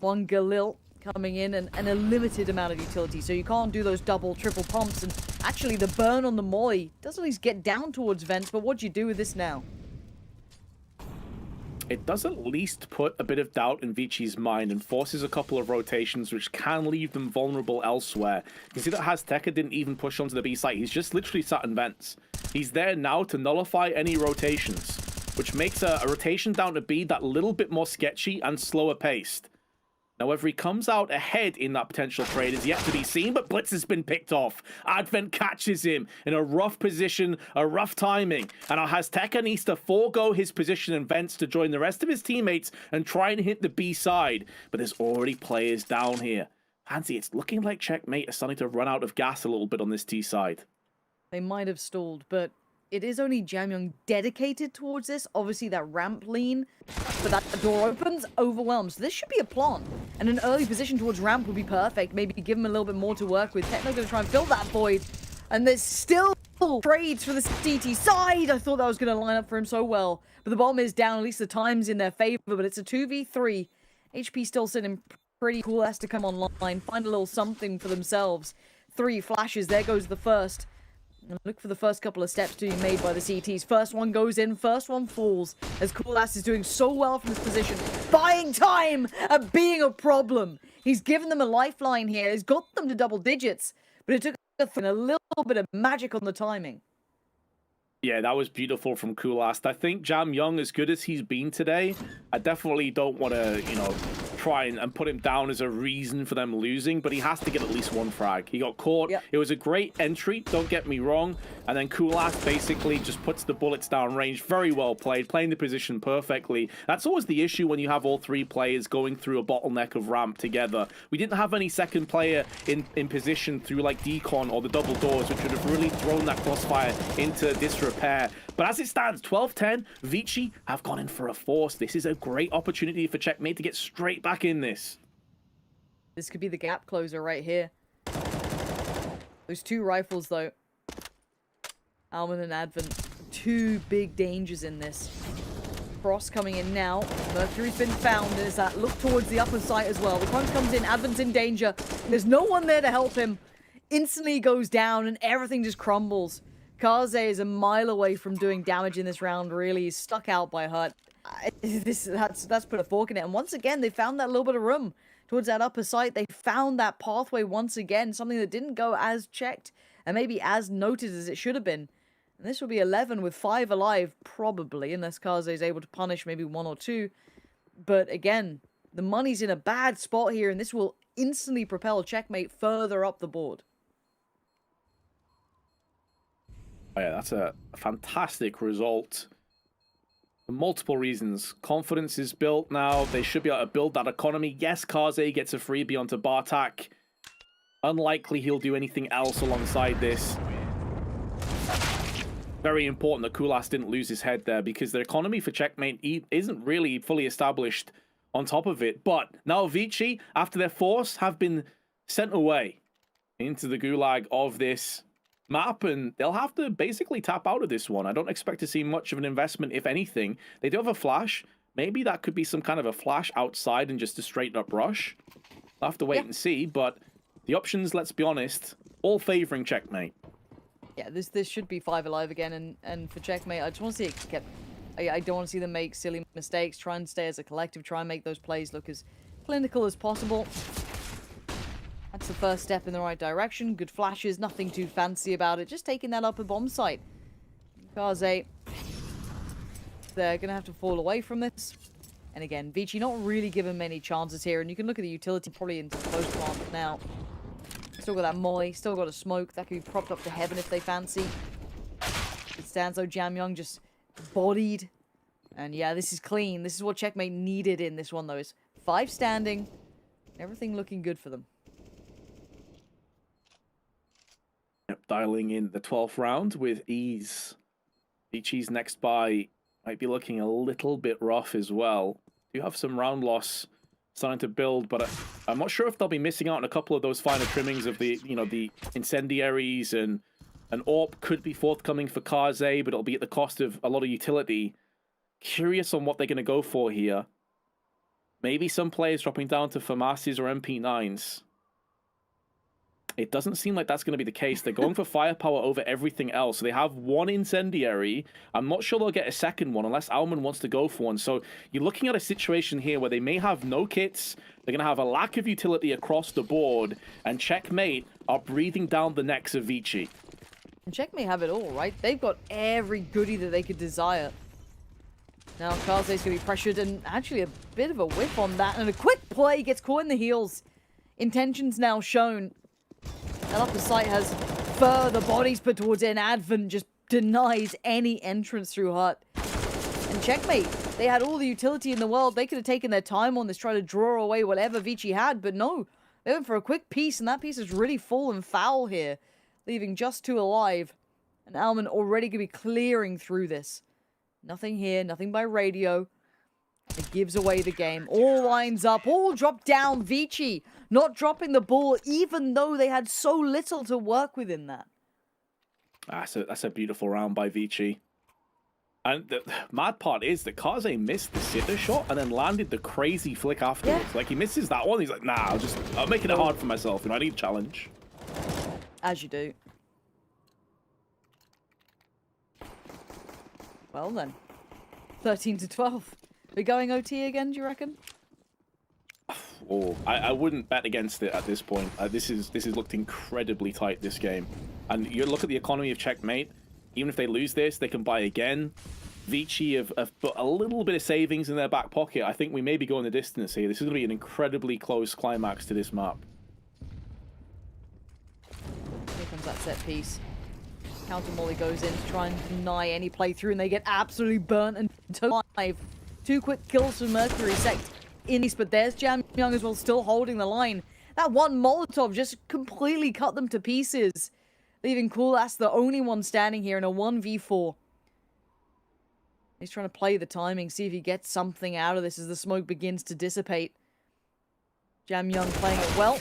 one Galil coming in, and a limited amount of utility. So you can't do those double, triple pumps. And actually the burn on the molly does at least get down towards vents, but what do you do with this now? It does at least put a bit of doubt in Vici's mind and forces a couple of rotations which can leave them vulnerable elsewhere. You can see that Azteca didn't even push onto the B site. He's just literally sat in vents. He's there now to nullify any rotations, which makes a rotation down to B that little bit more sketchy and slower paced. Now, whether he comes out ahead in that potential trade is yet to be seen, but Blitz has been picked off. Advent catches him in a rough position, a rough timing, and Azteca needs to forego his position in vents to join the rest of his teammates and try and hit the B side. But there's already players down here. Hansi, it's looking like checkmate is starting to run out of gas a little bit on this T side. They might have stalled, but it is only Jamyoung dedicated towards this. Obviously, that ramp lean, but that door opens, overwhelms. So this should be a plant. And an early position towards ramp would be perfect. Maybe give him a little bit more to work with. Techno going to try and fill that void. And there's still trades for the CT side. I thought that was going to line up for him so well. But the bomb is down. At least the time's in their favor. But it's a 2v3. HP still sitting pretty cool. Has to come online. Find a little something for themselves. 3 flashes. There goes the first. And look for the first couple of steps to be made by the CTs. First one goes in, first one falls. As Coolass is doing so well from this position. Buying time and being a problem. He's given them a lifeline here. He's got them to double digits. But it took a little bit of magic on the timing. Yeah, that was beautiful from Coolast. I think Jamyoung, as good as he's been today, I definitely don't want to, try and put him down as a reason for them losing, but he has to get at least one frag. He got caught. Yep. It was a great entry, don't get me wrong. And then Coolast basically just puts the bullets down range. Very well played, playing the position perfectly. That's always the issue when you have all 3 players going through a bottleneck of ramp together. We didn't have any second player in position through like Decon or the double doors, which would have really thrown that crossfire into disrepair. But as it stands, 12-10, Vici have gone in for a force. This is a great opportunity for checkmate to get straight back in this. This could be the gap closer right here. Those 2 rifles, though. Alman and Advent. 2 big dangers in this. Frost coming in now. Mercury's been found. There's that look towards the upper site as well. The crunch comes in. Advent's in danger. There's no one there to help him. Instantly goes down and everything just crumbles. Kaze is a mile away from doing damage in this round, really. He's stuck out by Hurt. That's put a fork in it. And once again, they found that little bit of room towards that upper site. They found that pathway once again, something that didn't go as checked and maybe as noted as it should have been. And this will be 11 with 5 alive, probably, unless Kaze is able to punish maybe 1 or 2. But again, the money's in a bad spot here, and this will instantly propel checkmate further up the board. Oh yeah, that's a fantastic result. For multiple reasons. Confidence is built now. They should be able to build that economy. Yes, Kaze gets a freebie onto Bartak. Unlikely he'll do anything else alongside this. Very important that Kulas didn't lose his head there, because the economy for checkmate isn't really fully established on top of it. But now Vici, after their force, have been sent away into the gulag of this map, and they'll have to basically tap out of this one. I don't expect to see much of an investment, if anything. They do have a flash. Maybe that could be some kind of a flash outside and just a straight up rush. I'll have to wait and see, but the options, let's be honest, all favoring checkmate. Yeah, this should be 5 alive again, and for checkmate, I just want to see it kept. I don't want to see them make silly mistakes. Try and stay as a collective. Try and make those plays look as clinical as possible. That's the first step in the right direction. Good flashes, nothing too fancy about it. Just taking that upper bomb site. Kaze, they're going to have to fall away from this. And again, Vici not really given many chances here. And you can look at the utility probably into the close plant now. Still got that molly, still got a smoke. That could be propped up to heaven if they fancy. It stands though, Jamyoung just bodied. And yeah, this is clean. This is what checkmate needed in this one though. Is 5 standing. Everything looking good for them. dialing in the 12th round with ease. Vichi's next buy might be looking a little bit rough as well. Do have some round loss starting to build, but I'm not sure if they'll be missing out on a couple of those finer trimmings of the, the incendiaries, and an AWP could be forthcoming for Kaze, but it'll be at the cost of a lot of utility. Curious on what they're going to go for here. Maybe some players dropping down to FAMASs or MP9s. It doesn't seem like that's going to be the case. They're going for firepower over everything else. So they have one incendiary. I'm not sure they'll get a second one unless Alman wants to go for one. So you're looking at a situation here where they may have no kits. They're going to have a lack of utility across the board. And Checkmate are breathing down the necks of Vici. And Checkmate have it all, right? They've got every goodie that they could desire. Now Kaze's going to be pressured, and actually a bit of a whiff on that. And a quick play gets caught in the heels. Intentions now shown. That upper site has further bodies put towards it, and Advent just denies any entrance through Hut. And Checkmate, they had all the utility in the world. They could have taken their time on this, try to draw away whatever Vici had, but no. They went for a quick piece, and that piece has really fallen foul here, leaving just 2 alive. And Alman already going to be clearing through this. Nothing here, nothing by radio. It gives away the game. All lines up, all drop down. Vici not dropping the ball, even though they had so little to work with in that. That's a beautiful round by Vici. And the mad part is that Kaze missed the sitter shot and then landed the crazy flick afterwards. Yeah. Like, he misses that one. He's like, nah, I'm making it hard for myself. I need a challenge. As you do. Well then. 13-12. We're going OT again, do you reckon? Oh, I wouldn't bet against it at this point. This has looked incredibly tight, this game. And you look at the economy of Checkmate. Even if they lose this, they can buy again. Vici have put a little bit of savings in their back pocket. I think we may be going the distance here. This is going to be an incredibly close climax to this map. Here comes that set piece. Counter Molly goes in to try and deny any playthrough, and they get absolutely burnt and alive. 2 quick kills from Mercury sect in East, but there's Jam Young as well, still holding the line. That one Molotov just completely cut them to pieces, leaving Kulas the only one standing here in a 1v4. He's trying to play the timing, see if he gets something out of this as the smoke begins to dissipate. Jam Young playing it well.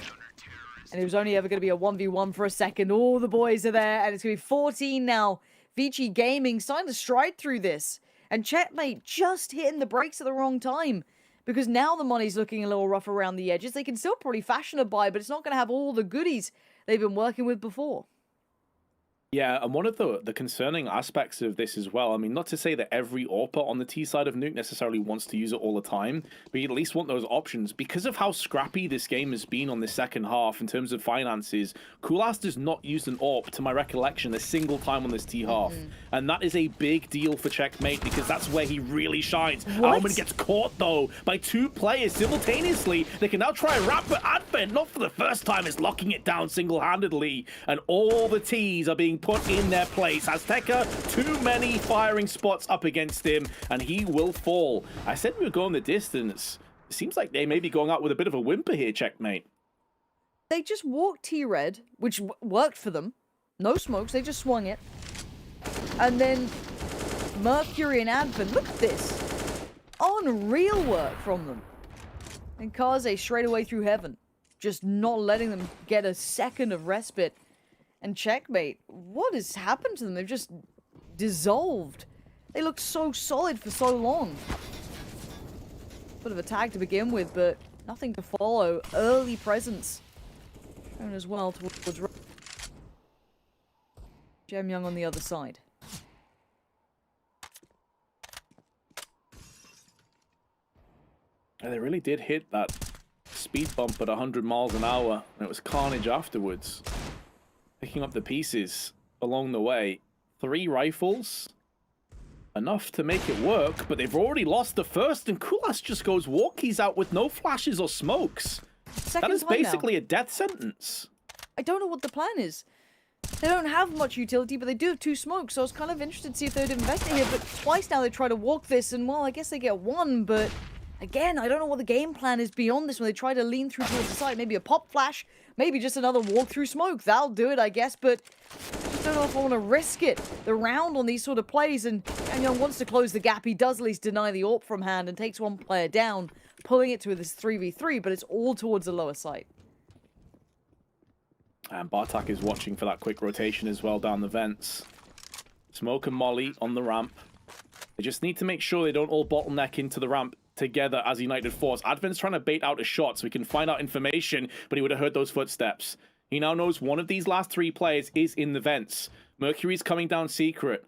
And it was only ever going to be a 1v1 for a second. All the boys are there, and it's going to be 14 now. Vici Gaming starting to stride through this. And Checkmate just hitting the brakes at the wrong time. Because now the money's looking a little rough around the edges. They can still probably fashion a buy, but it's not going to have all the goodies they've been working with before. Yeah, and one of the concerning aspects of this as well, I mean, not to say that every AWPer on the T side of Nuke necessarily wants to use it all the time, but you at least want those options. Because of how scrappy this game has been on the second half in terms of finances, Kulas does not use an AWP, to my recollection, a single time on this T half. And that is a big deal for Checkmate, because that's where he really shines. Alman gets caught, though, by 2 players simultaneously. They can now try and wrap, but Advent, not for the first time, is locking it down single-handedly. And all the Ts are being put in their place. Azteca, too many firing spots up against him, and he will fall. I said we were going the distance. It seems like they may be going out with a bit of a whimper here, Checkmate. They just walked T-Red, which worked for them. No smokes, they just swung it. And then Mercury and Advent, look at this. Unreal work from them. And Kaze straight away through heaven. Just not letting them get a second of respite. And Checkmate, what has happened to them? They've just dissolved. They looked so solid for so long. Bit of a tag to begin with, but nothing to follow. Early presence shown as well towards Jem Young on the other side. And they really did hit that speed bump at 100 miles an hour, and it was carnage afterwards. Picking up the pieces along the way. 3 rifles. Enough to make it work, but they've already lost the first, and Kulas just goes walkies out with no flashes or smokes. That is basically a death sentence. I don't know what the plan is. They don't have much utility, but they do have 2 smokes, so I was kind of interested to see if they would invest in here, but twice now they try to walk this, and well, I guess they get 1, but again, I don't know what the game plan is beyond this when they try to lean through towards the side. Maybe a pop flash, maybe just another walk through smoke. That'll do it, I guess, but don't know if I want to risk it. The round on these sort of plays, and Young wants to close the gap. He does at least deny the AWP from hand and takes one player down, pulling it to this 3v3, but it's all towards the lower site. And Bartak is watching for that quick rotation as well down the vents. Smoke and Molly on the ramp. They just need to make sure they don't all bottleneck into the ramp together as a united force. Advent's trying to bait out a shot so we can find out information, but he would have heard those footsteps. He now knows one of these last 3 players is in the vents. Mercury's coming down secret.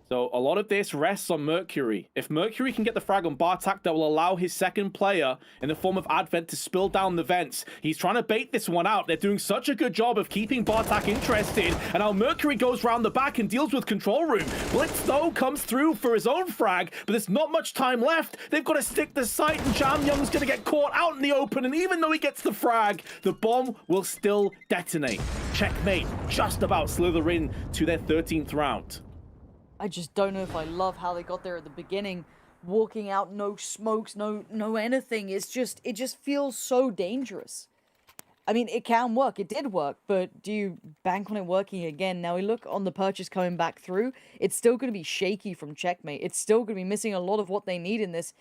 So a lot of this rests on Mercury. If Mercury can get the frag on Bartak, that will allow his second player in the form of Advent to spill down the vents. He's trying to bait this one out. They're doing such a good job of keeping Bartak interested. And now Mercury goes round the back and deals with control room. Blitz, though, comes through for his own frag, but there's not much time left. They've got to stick the site, and Jam Young's going to get caught out in the open. And even though he gets the frag, the bomb will still detonate. Checkmate just about slither in to their 13th round. I just don't know if I love how they got there at the beginning. Walking out, no smokes, no anything. It just feels so dangerous. I mean, it can work. It did work, but do you bank on it working again? Now we look on the purchase coming back through. It's still going to be shaky from Checkmate. It's still going to be missing a lot of what they need in this.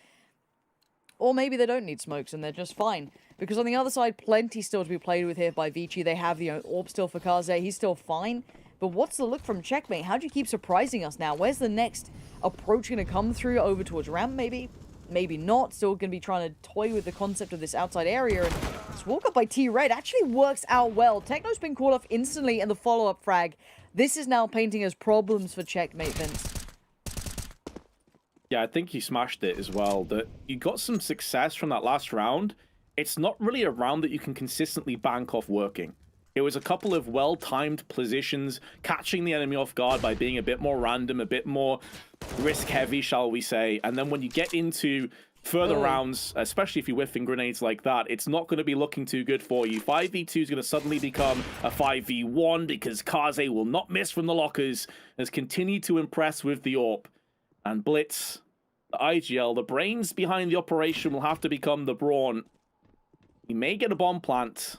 Or maybe they don't need smokes and they're just fine. Because on the other side, plenty still to be played with here by Vici. They have, Orb still for Kaze. He's still fine. But what's the look from Checkmate? How do you keep surprising us now? Where's the next approach going to come through? Over towards ramp, maybe? Maybe not. Still going to be trying to toy with the concept of this outside area. And this walk up by T-Red actually works out well. Techno's been called off instantly in the follow-up frag. This is now painting as problems for Checkmate, Vince. Yeah, I think he smashed it as well. That you got some success from that last round. It's not really a round that you can consistently bank off working. It was a couple of well-timed positions, catching the enemy off guard by being a bit more random, a bit more risk-heavy, shall we say. And then when you get into further rounds, especially if you're whiffing grenades like that, it's not going to be looking too good for you. 5v2 is going to suddenly become a 5v1 because Kaze will not miss from the lockers, has continued to impress with the AWP. And Blitz, the IGL, the brains behind the operation will have to become the Brawn. He may get a bomb plant,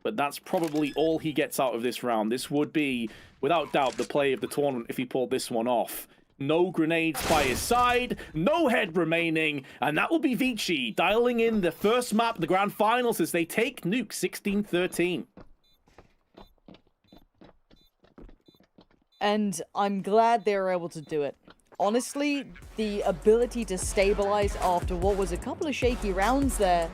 but that's probably all he gets out of this round. This would be, without doubt, the play of the tournament if he pulled this one off. No grenades by his side, no head remaining, and that will be Vici dialing in the first map of the grand finals as they take Nuke 16-13. And I'm glad they were able to do it. Honestly, the ability to stabilize after what was a couple of shaky rounds there,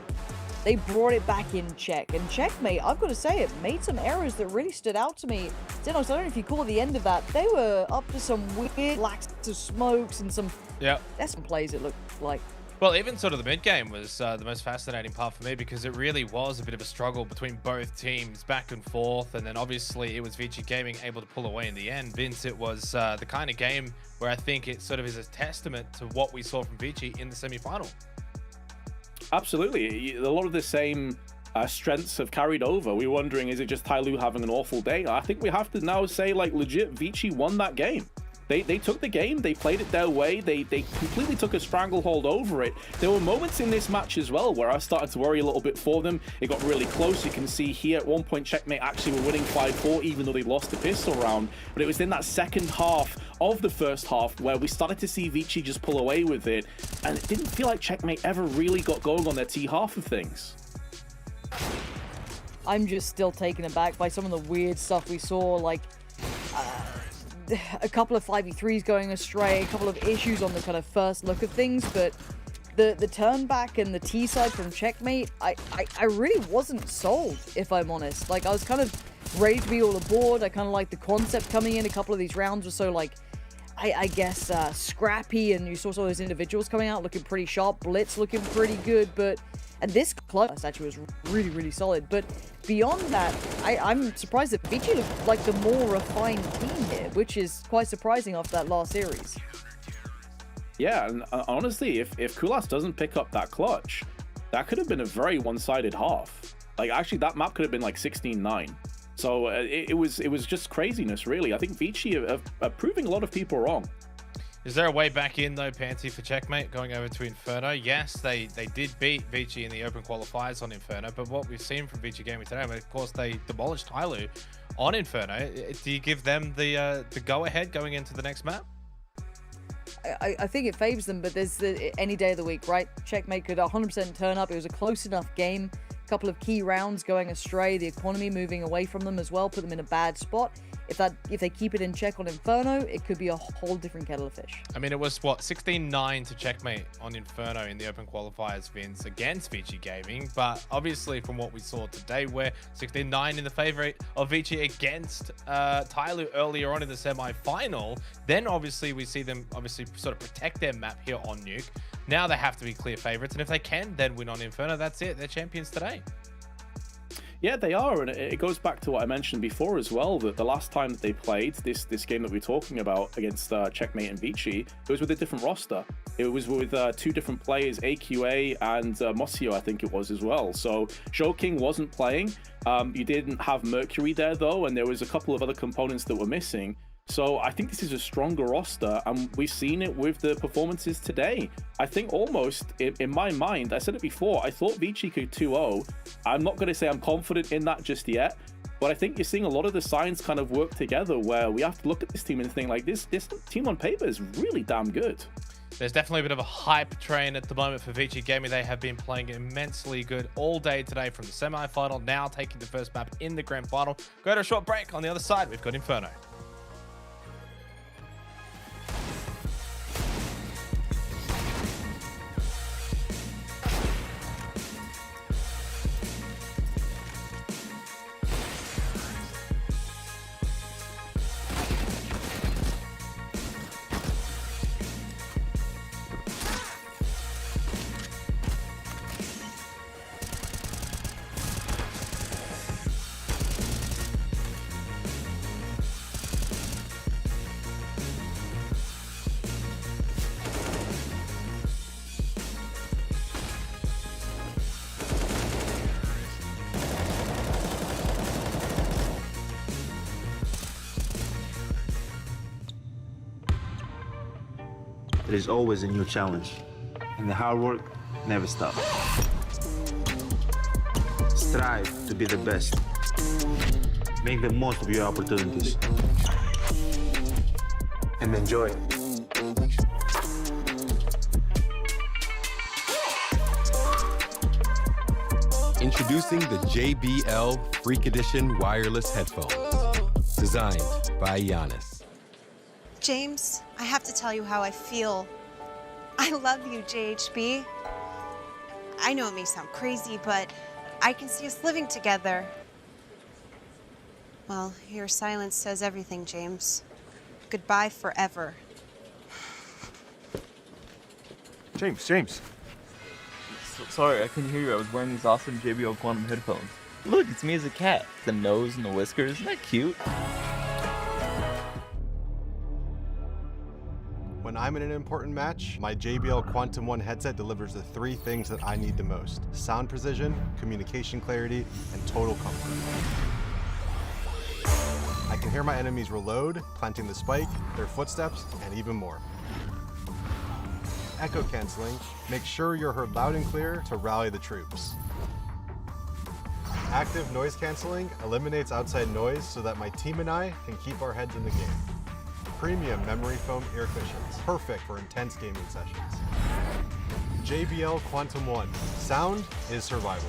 they brought it back in check. And Checkmate, I've got to say, it made some errors that really stood out to me. Xenos, I don't know if you caught the end of that. They were up to some weird lax of smokes and some... Yeah. That's some plays it looked like. Well, even sort of the mid-game was the most fascinating part for me because it really was a bit of a struggle between both teams, back and forth, and then obviously it was Vici Gaming able to pull away in the end. Vince, it was the kind of game where I think it sort of is a testament to what we saw from Vici in the semi-final. Absolutely. A lot of the same strengths have carried over. We were wondering, is it just Tai Lu having an awful day? I think we have to now say, like, legit, Vici won that game. They took the game, they played it their way, they completely took a stranglehold over it. There were moments in this match as well where I started to worry a little bit for them. It got really close. You can see here at one point Checkmate actually were winning 5-4 even though they lost the pistol round. But it was in that second half of the first half where we started to see Vici just pull away with it. And it didn't feel like Checkmate ever really got going on their T half of things. I'm just still taken aback by some of the weird stuff we saw, like... a couple of 5v3s going astray, a couple of issues on the kind of first look of things, but the turn back and the T side from Checkmate, I really wasn't sold, if I'm honest. Like, I was kind of ready to be all aboard. I kind of like the concept coming in. A couple of these rounds were so, like, I guess, scrappy, and you saw some of those individuals coming out looking pretty sharp, Blitz looking pretty good, but... And this clutch actually was really, really solid. But beyond that, I'm surprised that Vici looked like the more refined team here, which is quite surprising after that last series. Yeah, and honestly, if Kulas doesn't pick up that clutch, that could have been a very one-sided half. Like, actually, that map could have been like 16-9. So it was just craziness, really. I think Vici are proving a lot of people wrong. Is there a way back in though, Panty, for Checkmate going over to Inferno? Yes, they did beat Vici in the open qualifiers on Inferno, but what we've seen from Vici Gaming today, I mean, of course, they demolished Tyloo on Inferno. Do you give them the go-ahead going into the next map? I think it favors them, but there's any day of the week, right? Checkmate could 100% turn up. It was a close enough game. A couple of key rounds going astray. The economy moving away from them as well, put them in a bad spot. If they keep it in check on Inferno, it could be a whole different kettle of fish. I mean, it was what, 16-9 to Checkmate on Inferno in the open qualifiers, Vince, against Vici Gaming. But obviously, from what we saw today, we're 16-9 in the favor of Vici against Tyloo earlier on in the semi-final. Then obviously we see them sort of protect their map here on Nuke. Now they have to be clear favorites, and if they can then win on Inferno, that's it. They're champions today. Yeah, they are, and it goes back to what I mentioned before as well, that the last time that they played this game that we're talking about against Checkmate and Vici, it was with a different roster. It was with two different players, AQA and Mosio, I think it was as well. So King wasn't playing. You didn't have Mercury there though, and there was a couple of other components that were missing. So I think this is a stronger roster, and we've seen it with the performances today. I think almost, in my mind, I said it before, I thought Vici could 2-0. I'm not going to say I'm confident in that just yet, but I think you're seeing a lot of the signs kind of work together where we have to look at this team and think like, this team on paper is really damn good. There's definitely a bit of a hype train at the moment for Vici Gaming. They have been playing immensely good all day today from the semi-final, now taking the first map in the grand final. Go to a short break. On the other side, we've got Inferno. There is always a new challenge, and the hard work never stops. Strive to be the best. Make the most of your opportunities. And enjoy. Introducing the JBL Freak Edition wireless headphones, designed by Giannis. James, I have to tell you how I feel. I love you, JHB. I know it may sound crazy, but I can see us living together. Well, your silence says everything, James. Goodbye forever. James. Sorry, I couldn't hear you. I was wearing these awesome JBL Quantum headphones. Look, it's me as a cat. The nose and the whiskers. Isn't that cute? When I'm in an important match, my JBL Quantum 1 headset delivers the three things that I need the most: sound precision, communication clarity, and total comfort. I can hear my enemies reload, planting the spike, their footsteps, and even more. Echo canceling, make sure you're heard loud and clear to rally the troops. Active noise canceling eliminates outside noise so that my team and I can keep our heads in the game. Premium memory foam ear cushions, perfect for intense gaming sessions. JBL Quantum 1, sound is survival.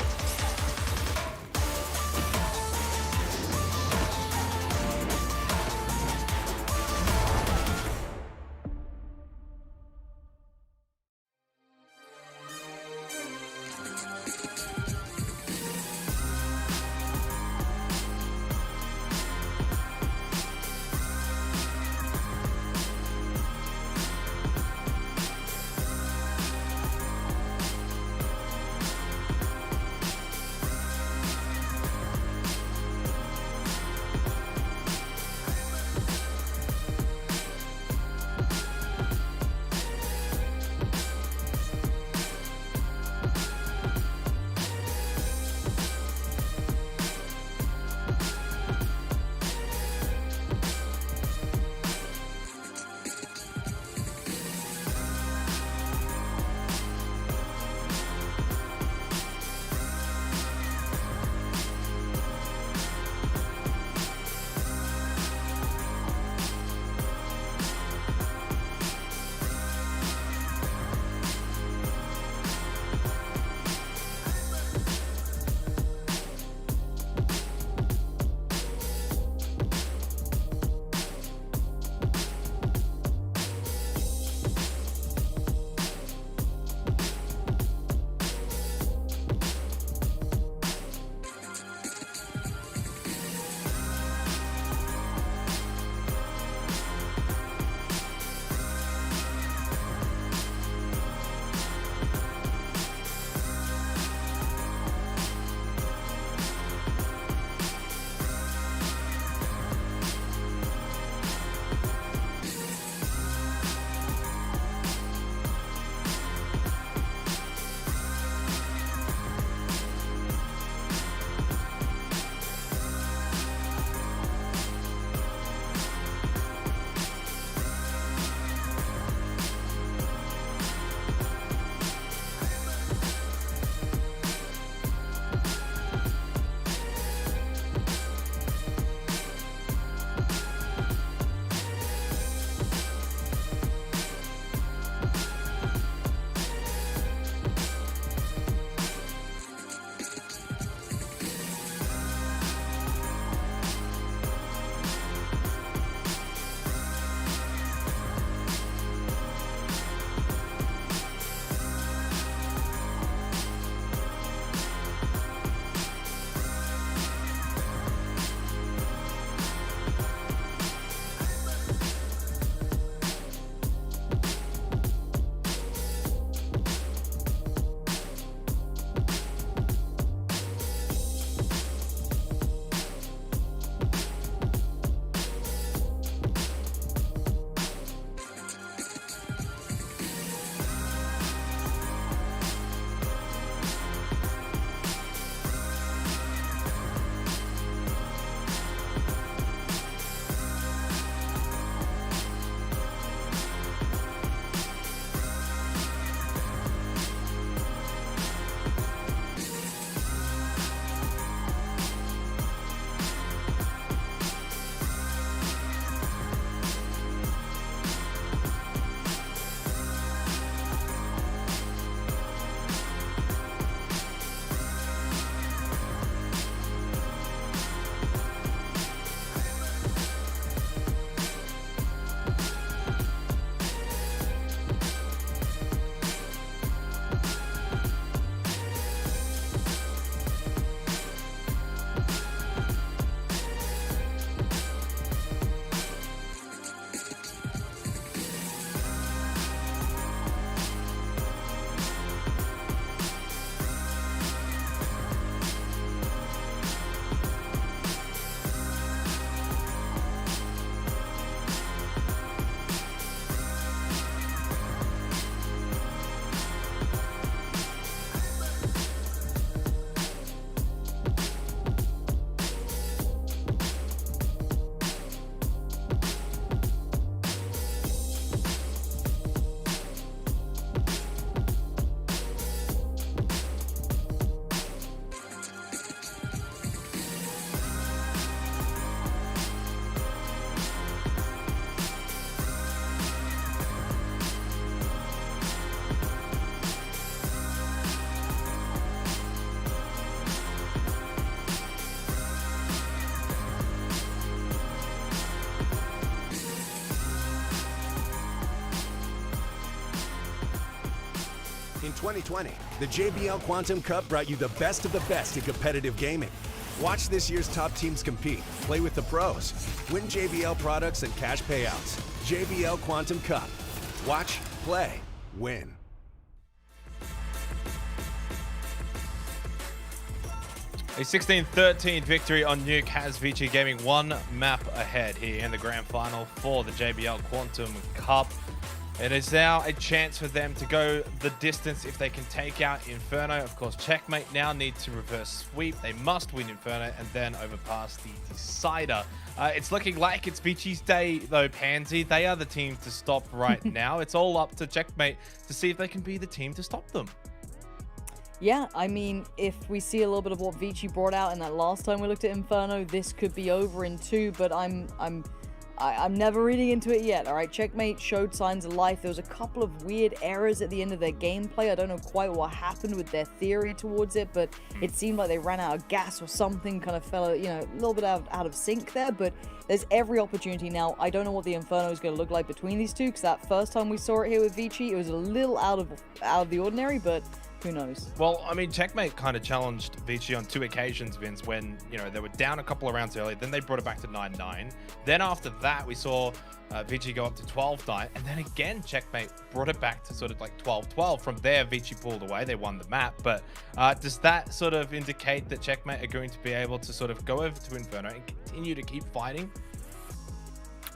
In 2020, the JBL Quantum Cup brought you the best of the best in competitive gaming. Watch this year's top teams compete, play with the pros, win JBL products and cash payouts. JBL Quantum Cup. Watch, play, win. A 16-13 victory on Nuke has Vici Gaming one map ahead here in the grand final for the JBL Quantum Cup. It is now a chance for them to go the distance if they can take out Inferno. Of course, Checkmate now need to reverse sweep. They must win Inferno and then overpass the decider. It's looking like it's Vici's day, though, Pansy. They are the team to stop right now. It's all up to Checkmate to see if they can be the team to stop them. Yeah, I mean, if we see a little bit of what Vici brought out in that last time we looked at Inferno, this could be over in 2, but I'm never reading into it yet. All right, Checkmate showed signs of life. There was a couple of weird errors at the end of their gameplay. I don't know quite what happened with their theory towards it, but it seemed like they ran out of gas or something, kind of fell, you know, a little bit out of sync there, but there's every opportunity now. I don't know what the Inferno is going to look like between these two, because that first time we saw it here with Vici, it was a little out of the ordinary, but who knows? Well, I mean, Checkmate kind of challenged Vici on 2 occasions, Vince, when, you know, they were down a couple of rounds early. Then they brought it back to 9-9. Then after that, we saw Vici go up to 12-9. And then again, Checkmate brought it back to sort of like 12-12. From there, Vici pulled away. They won the map. But does that sort of indicate that Checkmate are going to be able to sort of go over to Inferno and continue to keep fighting?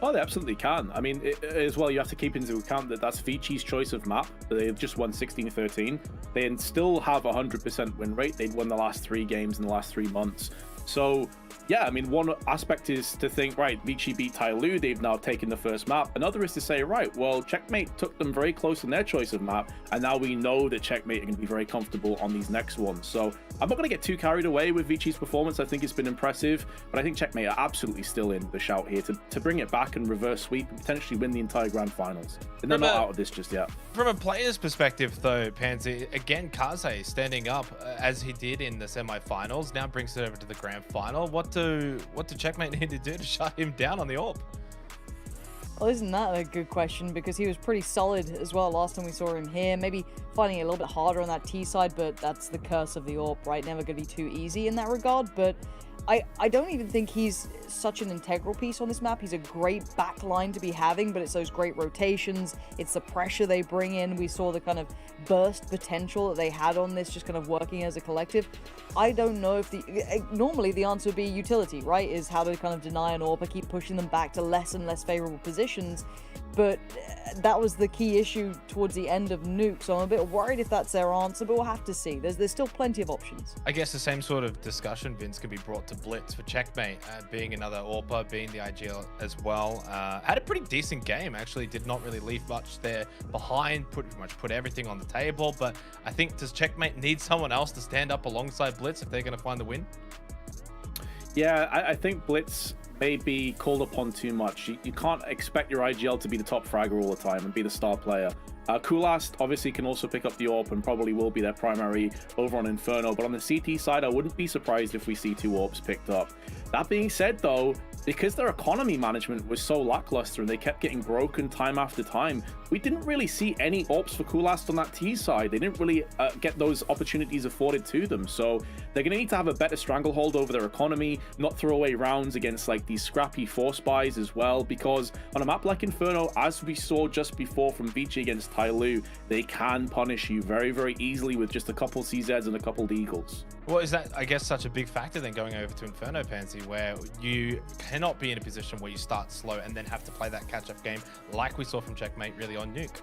Oh, they absolutely can. I mean, as well, you have to keep into account that that's Vici's choice of map. They've just won 16-13. They still have 100% win rate. They'd won the last 3 games in the last 3 months. So, yeah, I mean, one aspect is to think, right, Vici beat Tyloo. They've now taken the first map. Another is to say, right, well, Checkmate took them very close in their choice of map. And now we know that Checkmate are going to be very comfortable on these next ones. So I'm not going to get too carried away with Vici's performance. I think it's been impressive. But I think Checkmate are absolutely still in the shout here to bring it back and reverse sweep and potentially win the entire grand finals. And they're not out of this just yet. From a player's perspective, though, Pansy, again, Kaze standing up as he did in the semi-finals, now brings it over to the grand final. What do Checkmate need to do to shut him down on the AWP? Well, isn't that a good question? Because he was pretty solid as well last time we saw him here. Maybe finding it a little bit harder on that T side, but that's the curse of the AWP, right? Never going to be too easy in that regard. But I don't even think he's such an integral piece on this map. He's a great back line to be having, but it's those great rotations. It's the pressure they bring in. We saw the kind of burst potential that they had on this, just kind of working as a collective. I don't know if normally the answer would be utility, right? Is how to kind of deny an AWP, keep pushing them back to less and less favorable positions. But that was the key issue towards the end of Nuke, so I'm a bit worried if that's their answer, but we'll have to see. There's still plenty of options. I guess the same sort of discussion, Vince, can be brought to Blitz for Checkmate, being another AWPer, being the IGL as well. Had a pretty decent game, actually. Did not really leave much there behind, pretty much put everything on the table, but I think, does Checkmate need someone else to stand up alongside Blitz if they're going to find the win? Yeah, I think Blitz may be called upon too much. You can't expect your IGL to be the top fragger all the time and be the star player. Kulast obviously can also pick up the AWP and probably will be their primary over on Inferno, but on the CT side, I wouldn't be surprised if we see 2 AWPs picked up. That being said, though, because their economy management was so lackluster and they kept getting broken time after time, we didn't really see any AWPs for Kulast on that T side. They didn't really get those opportunities afforded to them. So they're going to need to have a better stranglehold over their economy, not throw away rounds against like these scrappy force buys as well, because on a map like Inferno, as we saw just before from Vici against Tyloo, they can punish you very, very easily with just a couple CZs and a couple Eagles. Well, is that, I guess, such a big factor then going over to Inferno, Pansy, where you cannot be in a position where you start slow and then have to play that catch-up game like we saw from Checkmate really on Nuke?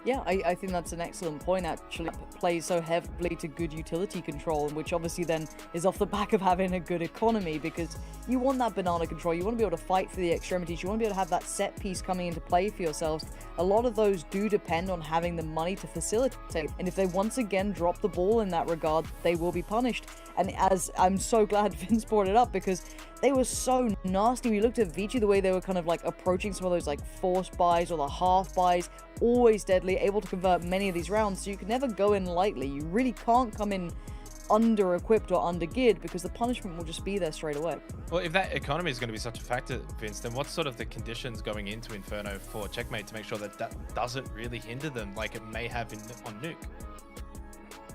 Yeah, I think that's an excellent point, actually. It plays so heavily to good utility control, which obviously then is off the back of having a good economy, because you want that banana control. You want to be able to fight for the extremities. You want to be able to have that set piece coming into play for yourselves. A lot of those do depend on having the money to facilitate. And if they once again drop the ball in that regard, they will be punished. And as I'm so glad Vince brought it up, because they were so nasty. We looked at Vici, the way they were kind of like approaching some of those like force buys or the half buys, always deadly, able to convert many of these rounds. So you can never go in lightly. You really can't come in under-equipped or under-geared because the punishment will just be there straight away. Well, if that economy is going to be such a factor, Vince, then what's sort of the conditions going into Inferno for Checkmate to make sure that that doesn't really hinder them like it may have on Nuke?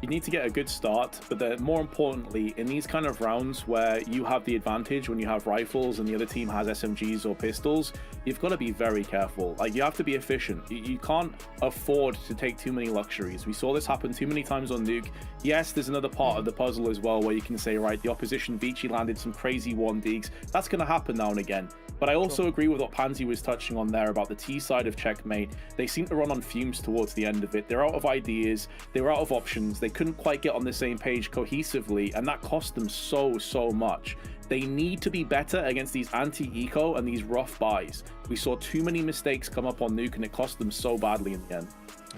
You need to get a good start, but then more importantly, in these kind of rounds where you have the advantage when you have rifles and the other team has SMGs or pistols, you've got to be very careful. Like, you have to be efficient. You can't afford to take too many luxuries. We saw this happen too many times on Nuke. Yes, there's another part of the puzzle as well where you can say, right, the opposition Vici landed some crazy 1-digs. That's going to happen now and again. But I also agree with what Pansy was touching on there about the T side of Checkmate. They seem to run on fumes towards the end of it. They're out of ideas. They were out of options. They couldn't quite get on the same page cohesively, and that cost them so much. They need to be better against these anti-eco and these rough buys. We saw too many mistakes come up on Nuke, and it cost them so badly in the end.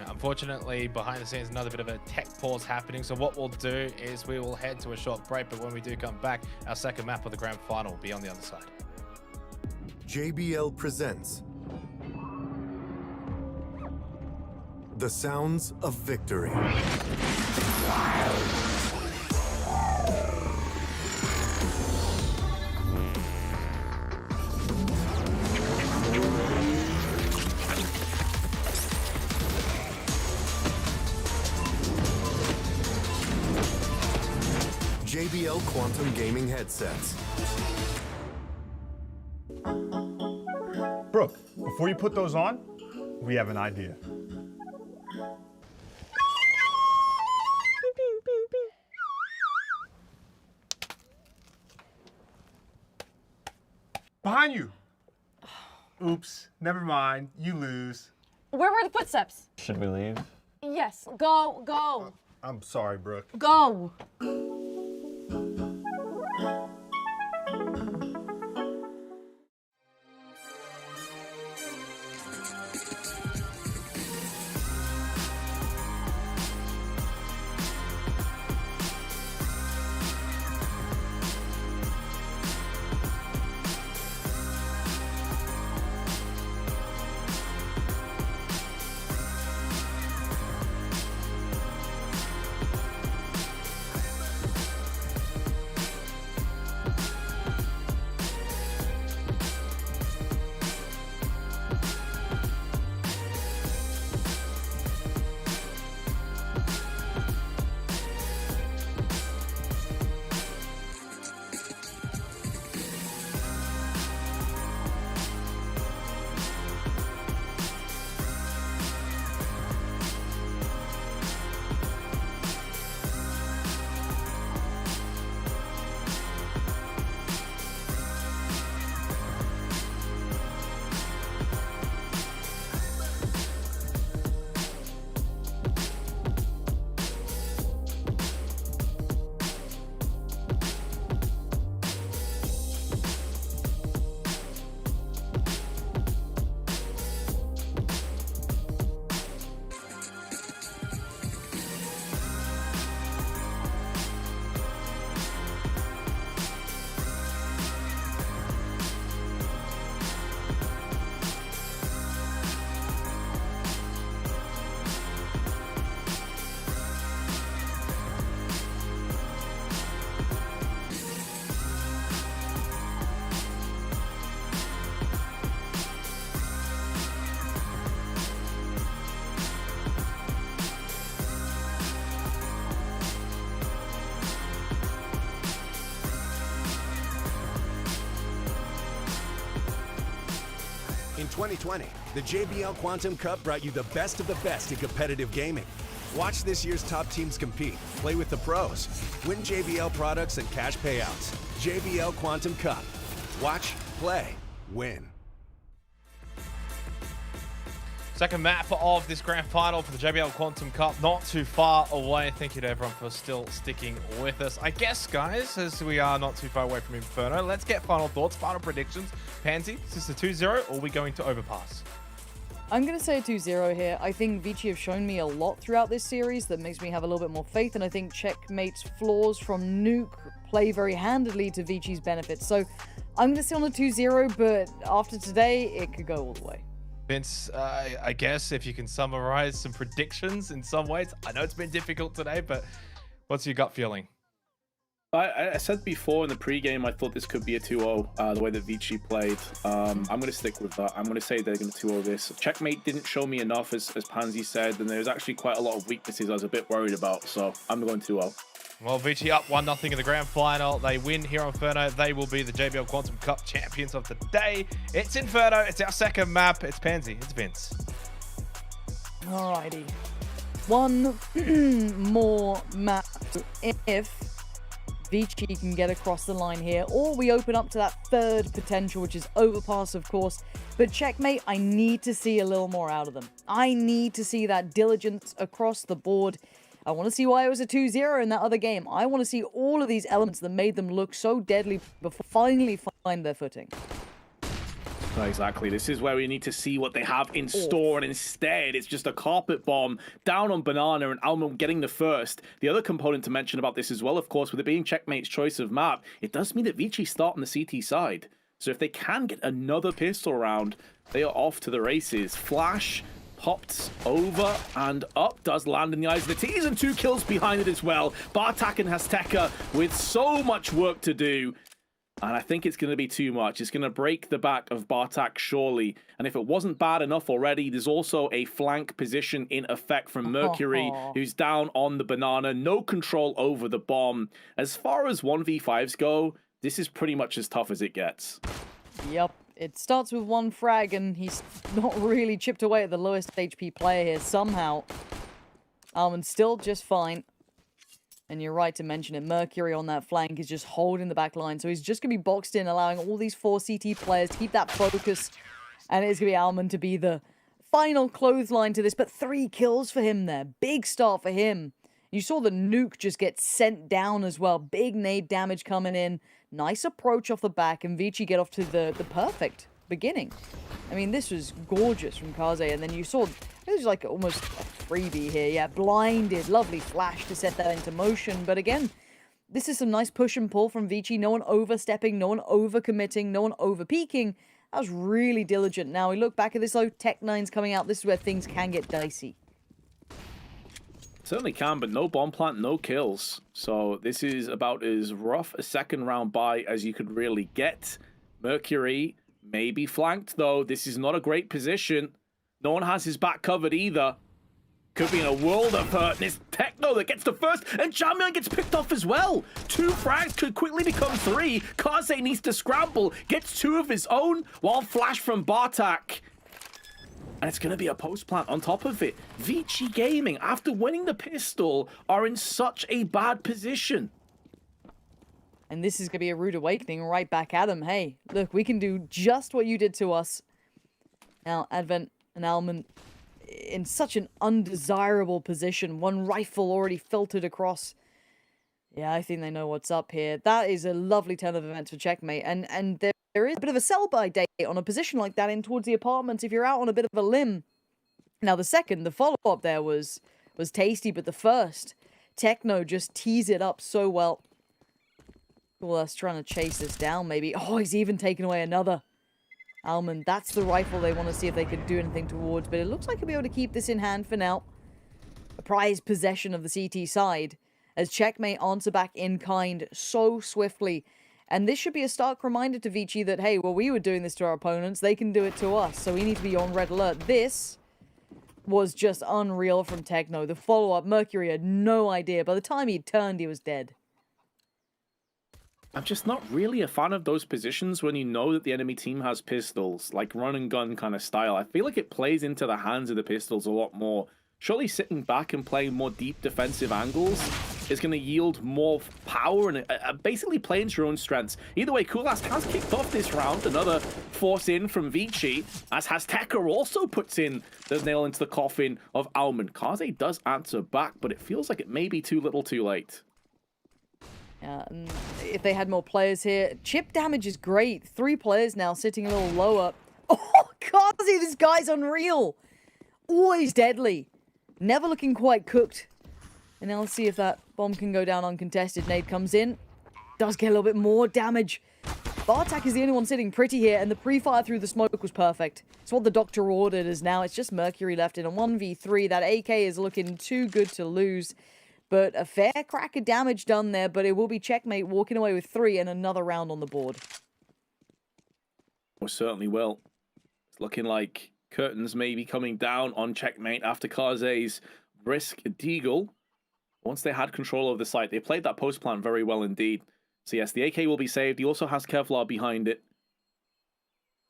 Unfortunately, behind the scenes, another bit of a tech pause happening. So what we'll do is we will head to a short break, but when we do come back, our second map of the grand final will be on the other side. JBL presents the sounds of victory. JBL Quantum Gaming headsets. Brooke, before you put those on, we have an idea. Behind you. Oops, never mind. You lose. Where were the footsteps? Should we leave? Yes, go. I'm sorry, Brooke. Go. In 2020, the JBL Quantum Cup brought you the best of the best in competitive gaming. Watch this year's top teams compete, play with the pros, win JBL products and cash payouts. JBL Quantum Cup. Watch, play, win. Second map of this grand final for the JBL Quantum Cup, not too far away. Thank you to everyone for still sticking with us. I guess, guys, as we are not too far away from Inferno, let's get final thoughts, final predictions. Pansy, is this a 2-0 or are we going to overpass? I'm going to say a 2-0 here. I think Vici have shown me a lot throughout this series that makes me have a little bit more faith, and I think Checkmate's flaws from Nuke play very handedly to Vici's benefits. So I'm going to say on a 2-0, but after today, it could go all the way. Vince, I guess if you can summarize some predictions in some ways. I know it's been difficult today, but what's your gut feeling? I said before in the pregame, I thought this could be a 2-0, the way that Vici played. I'm going to stick with that. I'm going to say they're going to 2-0 this. Checkmate didn't show me enough, as Pansy said, and there's actually quite a lot of weaknesses I was a bit worried about, so I'm going 2-0. Well, Vici up 1-0 in the grand final. They win here on Inferno. They will be the JBL Quantum Cup champions of the day. It's Inferno. It's our second map. It's Pansy. It's Vince. Alrighty. One more map if Vici can get across the line here, or we open up to that third potential, which is overpass, of course. But Checkmate, I need to see a little more out of them. I need to see that diligence across the board. I want to see why it was a 2-0 in that other game. I want to see all of these elements that made them look so deadly before finally find their footing. Exactly. This is where we need to see what they have in store, and instead it's just a carpet bomb down on Banana and Alman getting the first. The other component to mention about this as well, of course, with it being Checkmate's choice of map, it does mean that Vici start on the CT side. So if they can get another pistol round, they are off to the races. Flash popped over and up, does land in the eyes of the T's, and 2 kills behind it as well. Bartak and Hasteka with so much work to do. And I think it's going to be too much. It's going to break the back of Bartak, surely. And if it wasn't bad enough already, there's also a flank position in effect from Mercury, who's down on the Banana. No control over the bomb. As far as 1v5s go, this is pretty much as tough as it gets. Yep. It starts with 1 frag, and he's not really chipped away at the lowest HP player here somehow. Alman's still just fine. And you're right to mention it. Mercury on that flank is just holding the back line. So he's just going to be boxed in, allowing all these 4 CT players to keep that focus. And it's going to be Alman to be the final clothesline to this. But 3 kills for him there. Big start for him. You saw the nuke just get sent down as well. Big nade damage coming in. Nice approach off the back. And Vici get off to the perfect beginning. I mean, this was gorgeous from Kaze. And then you saw... it was like almost a freebie here. Yeah, blinded. Lovely flash to set that into motion. But again, this is some nice push and pull from Vici. No one overstepping, no one overcommitting, no one overpeaking. That was really diligent. Now we look back at this, though. Tech-9's coming out. This is where things can get dicey. Certainly can, but no bomb plant, no kills. So this is about as rough a second round bye as you could really get. Mercury may be flanked, though. This is not a great position. No one has his back covered either. Could be in a world of hurt. And it's Techno that gets the first, and Jamian gets picked off as well. 2 frags could quickly become 3. Kaze needs to scramble, gets 2 of his own, while flash from Bartak. And it's going to be a post plant on top of it. Vici Gaming, after winning the pistol, are in such a bad position. And this is going to be a rude awakening right back at him. Hey, look, we can do just what you did to us. Now, Advent and Alman in such an undesirable position. 1 rifle already filtered across. Yeah, I think they know what's up here. That is a lovely turn of events for Checkmate. And there is a bit of a sell-by date on a position like that in towards the apartments if you're out on a bit of a limb. Now, the follow-up there was tasty, but the first, Techno just tees it up so well. Well, that's trying to chase this down, maybe. Oh, he's even taken away another. Alman, that's the rifle they want to see if they could do anything towards, but it looks like he'll be able to keep this in hand for now. A prized possession of the CT side, as Checkmate answer back in kind so swiftly. And this should be a stark reminder to Vici that, hey, well, we were doing this to our opponents, they can do it to us, so we need to be on red alert. This was just unreal from Techno. The follow-up, Mercury had no idea. By the time he turned, he was dead. I'm just not really a fan of those positions when you know that the enemy team has pistols, like run and gun kind of style. I feel like it plays into the hands of the pistols a lot more. Surely sitting back and playing more deep defensive angles is going to yield more power and basically play into your own strengths. Either way, Kulas has kicked off this round. Another force in from Vici, as Hasteka also puts in the nail into the coffin of Alman. Kaze does answer back, but it feels like it may be too little too late. Yeah, and if they had more players here, chip damage is great. 3 players now sitting a little lower. Oh, Kaze, this guy's unreal. Always deadly. Never looking quite cooked. And now let's see if that bomb can go down uncontested. Nade comes in. Does get a little bit more damage. Bartak is the only one sitting pretty here, and the pre-fire through the smoke was perfect. It's what the doctor ordered, as now it's just Mercury left in a 1v3. That AK is looking too good to lose. But a fair crack of damage done there, but it will be checkmate walking away with 3 and another round on the board. Most certainly will. It's looking like curtains may be coming down on checkmate after Kaze's risk deagle. Once they had control of the site, they played that post plant very well indeed. So yes, the AK will be saved. He also has Kevlar behind it.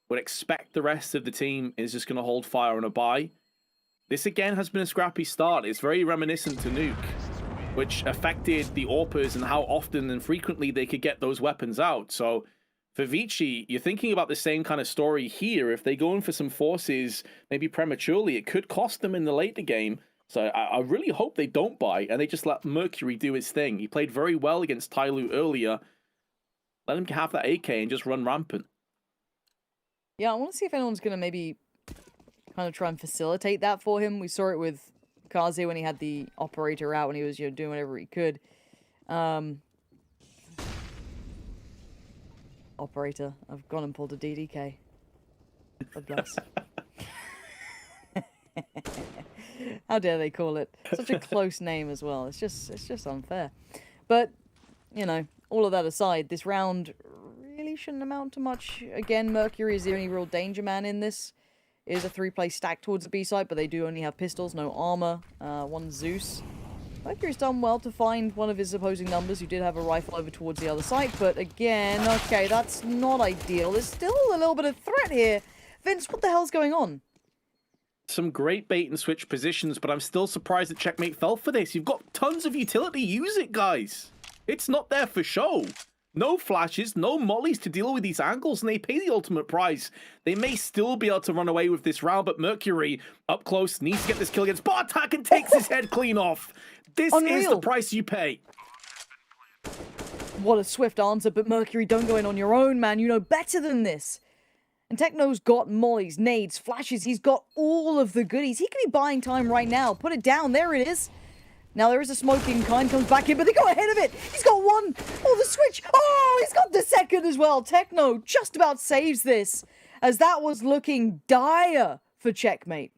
Would expect the rest of the team is just going to hold fire on a buy. This again has been a scrappy start. It's very reminiscent to Nuke, which affected the AWPers and how often and frequently they could get those weapons out. So for Vici, you're thinking about the same kind of story here. If they go in for some forces, maybe prematurely, it could cost them in the later game. So I really hope they don't buy and they just let Mercury do his thing. He played very well against Tyloo earlier. Let him have that AK and just run rampant. Yeah, I want to see if anyone's going to maybe kind of try and facilitate that for him. We saw it with Kaze when he had the operator out and he was, you know, doing whatever he could. Operator, I've gone and pulled a DDK. God bless. How dare they call it such a close name as well? It's just unfair. But, you know, all of that aside, this round really shouldn't amount to much. Again, Mercury is the only real danger man in this. It is a 3-play stack towards the B side, but they do only have pistols, no armor, 1 Zeus. Mercury's done well to find one of his opposing numbers who did have a rifle over towards the other side, but again, okay, that's not ideal. There's still a little bit of threat here. Vince, what the hell's going on? Some great bait and switch positions, but I'm still surprised that checkmate fell for this. You've got tons of utility. Use it, guys. It's not there for show. No flashes, no mollies to deal with these angles, and they pay the ultimate price. They may still be able to run away with this round, but Mercury, up close, needs to get this kill against Bartak and takes his head clean off. This is the price you pay. What a swift answer, but Mercury, don't go in on your own, man. You know better than this. And Techno's got mollies, nades, flashes. He's got all of the goodies. He could be buying time right now. Put it down. There it is. Now there is a smoking kind, comes back in, but they go ahead of it. He's got 1. Oh, the switch. Oh, he's got the second as well. Techno just about saves this, as that was looking dire for checkmate.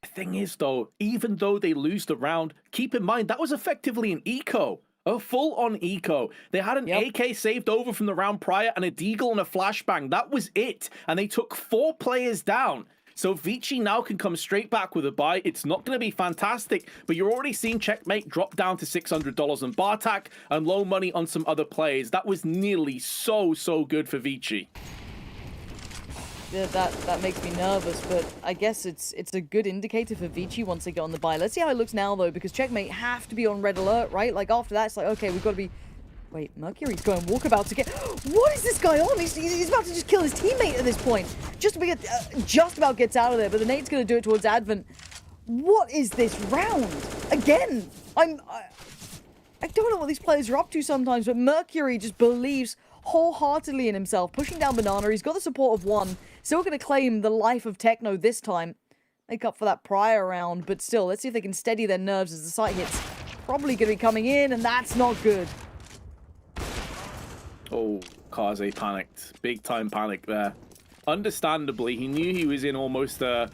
The thing is, though, even though they lose the round, keep in mind that was effectively an eco. A full-on eco. They had an AK saved over from the round prior and a deagle and a flashbang. That was it. And they took 4 players down. So Vici now can come straight back with a buy. It's not going to be fantastic, but you're already seeing checkmate drop down to $600 on Bartak and low money on some other players. That was nearly so good for Vici. Yeah, that makes me nervous, but I guess it's a good indicator for Vici once they get on the buy. Let's see how it looks now, though, because checkmate have to be on red alert, right? Like, after that, it's like, okay, we've got to be... Wait, Mercury's going walkabout to get... What is this guy on? He's about to just kill his teammate at this point. Just about gets out of there, but the nade's going to do it towards Advent. What is this round? Again, I don't know what these players are up to sometimes, but Mercury just believes wholeheartedly in himself. Pushing down Banana, he's got the support of 1. Still going to claim the life of Techno this time. Make up for that prior round, but still, let's see if they can steady their nerves as the sight hits. Probably going to be coming in, and that's not good. Oh, Kaze panicked. Big time panic there. Understandably, he knew he was in almost a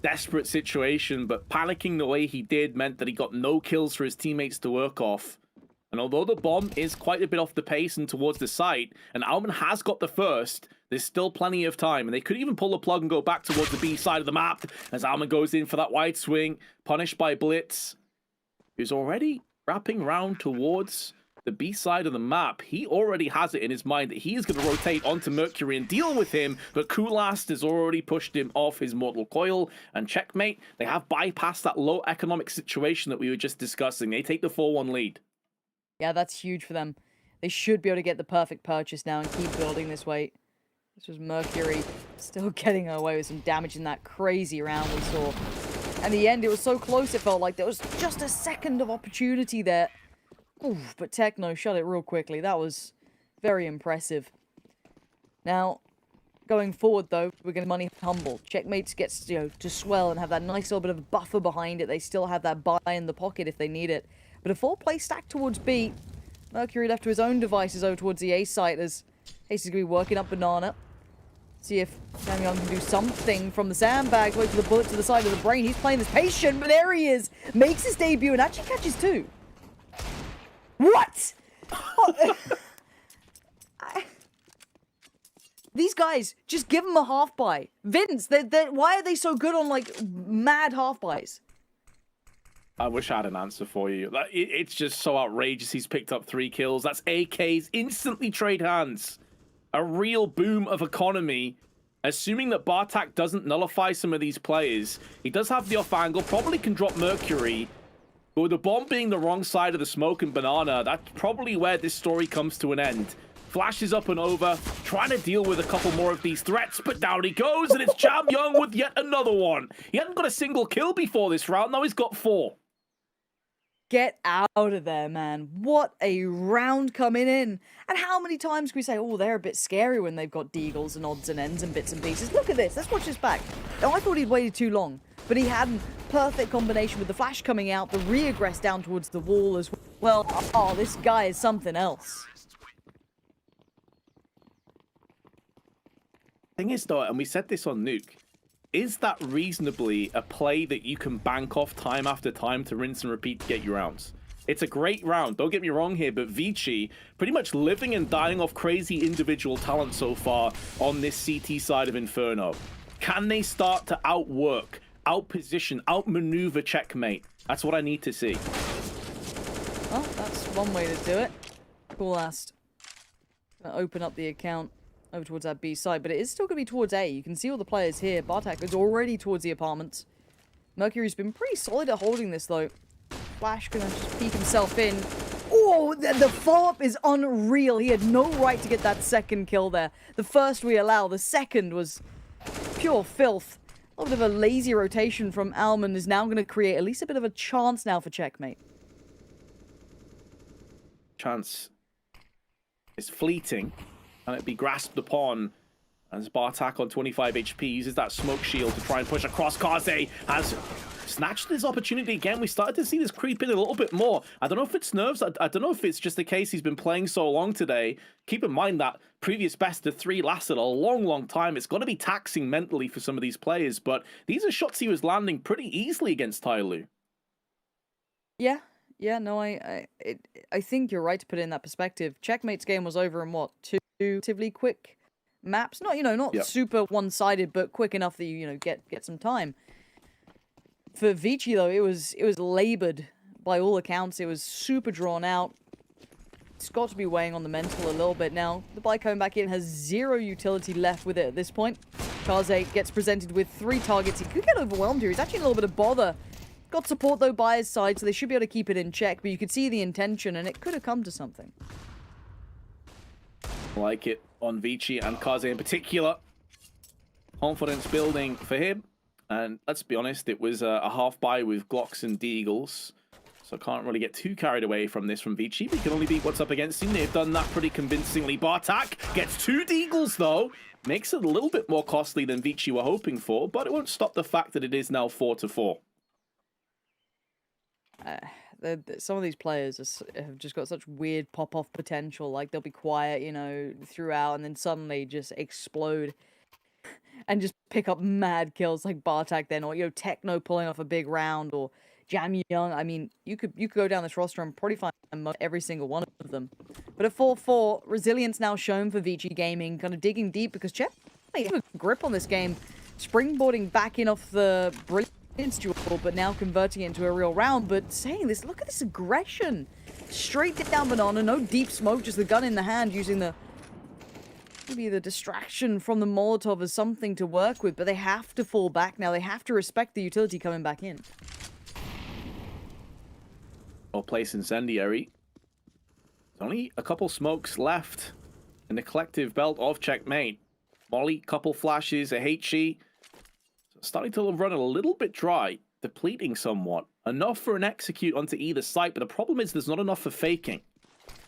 desperate situation, but panicking the way he did meant that he got no kills for his teammates to work off. And although the bomb is quite a bit off the pace and towards the site, and Alman has got the first, there's still plenty of time. And they could even pull the plug and go back towards the B side of the map as Alman goes in for that wide swing, punished by Blitz, who's already wrapping round towards the B side of the map. He already has it in his mind that he is going to rotate onto Mercury and deal with him, but Kulast has already pushed him off his Mortal Coil, and checkmate, they have bypassed that low economic situation that we were just discussing. They take the 4-1 lead. Yeah, that's huge for them. They should be able to get the perfect purchase now and keep building this way. This was Mercury still getting away with some damage in that crazy round we saw. And the end, it was so close it felt like there was just a second of opportunity there. Oof, but Techno shut it real quickly. That was very impressive. Now, going forward though, we're going to money humble. Checkmates gets, you know, to swell and have that nice little bit of a buffer behind it. They still have that buy in the pocket if they need it. But a 4-play stack towards B. Mercury left to his own devices over towards the A site as Ace is going to be working up Banana. See if Samyang can do something from the sandbag. Wait for the bullet to the side of the brain. He's playing this patient, but there he is. Makes his debut and actually catches two. What? These guys, just give them a half buy. Vince, why are they so good on like mad half buys? I wish I had an answer for you. It's just so outrageous. He's picked up 3 kills. That's AKs instantly trade hands. A real boom of economy. Assuming that Bartak doesn't nullify some of these players, he does have the off angle, probably can drop Mercury. But with the bomb being the wrong side of the smoke and banana, that's probably where this story comes to an end. Flash is up and over, trying to deal with a couple more of these threats, but down he goes, and it's Jam Young with yet another one. He hadn't got a single kill before this round, now he's got 4. Get out of there, man. What a round coming in. And how many times can we say, oh, they're a bit scary when they've got deagles and odds and ends and bits and pieces. Look at this. Let's watch this back. Now, I thought he'd waited too long, but he had a perfect combination with the flash coming out, the re-aggress down towards the wall as well. Oh, this guy is something else. Thing is, though, and we said this on Nuke, is that reasonably a play that you can bank off time after time to rinse and repeat to get your rounds? It's a great round, don't get me wrong here, but Vici pretty much living and dying off crazy individual talent so far on this CT side of Inferno. Can they start to outwork, outposition, outmaneuver Checkmate? That's what I need to see. Well, that's one way to do it. Cool last. Gonna open up the account over towards that B side, but it is still going to be towards A. You can see all the players here. Bartak is already towards the apartments. Mercury's been pretty solid at holding this, though. Flash going to just peek himself in. Oh, the follow-up is unreal. He had no right to get that second kill there. The first we allow, the second was pure filth. A little bit of a lazy rotation from Alman is now going to create at least a bit of a chance now for Checkmate. Chance is fleeting. Can it be grasped upon as Bartak on 25 HP uses that smoke shield to try and push across? Kaze has snatched his opportunity again. We started to see this creep in a little bit more. I don't know if it's nerves. I don't know if it's just the case he's been playing so long today. Keep in mind that previous best of 3 lasted a long, long time. It's going to be taxing mentally for some of these players, but these are shots he was landing pretty easily against Tyloo. Yeah. Yeah, no, I think you're right to put it in that perspective. Checkmate's game was over in what, 2 relatively quick maps? Not, not super one-sided, but quick enough that you, get some time. For Vici though, it was labored by all accounts. It was super drawn out. It's got to be weighing on the mental a little bit now. The buy coming back in has 0 utility left with it at this point. Kaze gets presented with 3 targets. He could get overwhelmed here. He's actually in a little bit of bother. Got support though by his side, so they should be able to keep it in check, but you could see the intention and it could have come to something. Like it on Vici and Kaze in particular. Confidence building for him. And let's be honest, it was a half buy with Glocks and Deagles. So can't really get too carried away from this from Vici. We can only beat what's up against him. They've done that pretty convincingly. Bartak gets 2 Deagles though. Makes it a little bit more costly than Vici were hoping for, but it won't stop the fact that it is now 4-4. Some of these players have just got such weird pop-off potential. Like, they'll be quiet, throughout, and then suddenly just explode and just pick up mad kills like Bartak then, or, Techno pulling off a big round, or Jam Young. I mean, you could go down this roster and probably find every single one of them. But at 4-4, resilience now shown for Vici Gaming, kind of digging deep, because Chef have a grip on this game, springboarding back in off the brilliant duel, but now converting it into a real round. But saying this, look at this aggression. Straight down banana, no deep smoke, just the gun in the hand, using maybe the distraction from the Molotov as something to work with, but they have to fall back now. They have to respect the utility coming back in. Well, place incendiary. There's only a couple smokes left in the collective belt of Checkmate. Molly, couple flashes, a HE. Starting to run a little bit dry, depleting somewhat. Enough for an execute onto either side, but the problem is there's not enough for faking.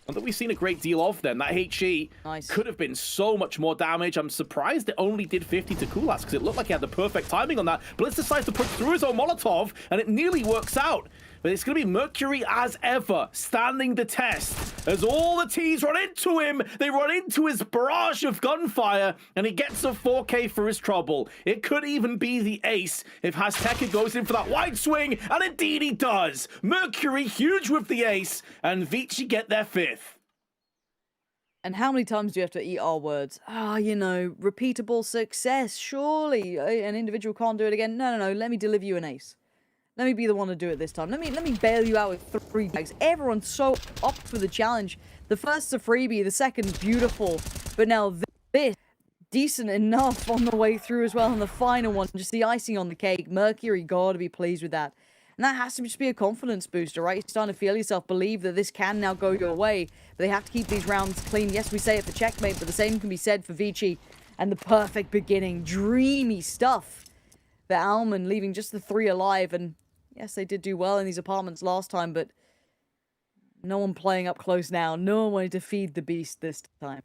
Not that we've seen a great deal of them. That HE could have been so much more damage. I'm surprised it only did 50 to Kulas, because it looked like he had the perfect timing on that. Blitz decides to put through his own Molotov, and it nearly works out. But it's going to be Mercury as ever, standing the test. As all the teams run into him, they run into his barrage of gunfire, and he gets a 4K for his trouble. It could even be the ace if Azteca goes in for that wide swing, and indeed he does. Mercury huge with the ace, and Vici get their 5th. And how many times do you have to eat our words? You know, repeatable success. Surely an individual can't do it again. No. Let me deliver you an ace. Let me be the one to do it this time. Let me bail you out with 3 bags. Everyone's so up for the challenge. The first's a freebie, the second's beautiful. But now this, decent enough on the way through as well. And the final one, just the icing on the cake. Mercury, gotta be pleased with that. And that has to just be a confidence booster, right? You're starting to feel yourself, believe that this can now go your way. But they have to keep these rounds clean. Yes, we say it for Checkmate, but the same can be said for Vici. And the perfect beginning. Dreamy stuff. The Alman leaving just the 3 alive. And yes, they did do well in these apartments last time, but no one playing up close now. No one wanted to feed the beast this time.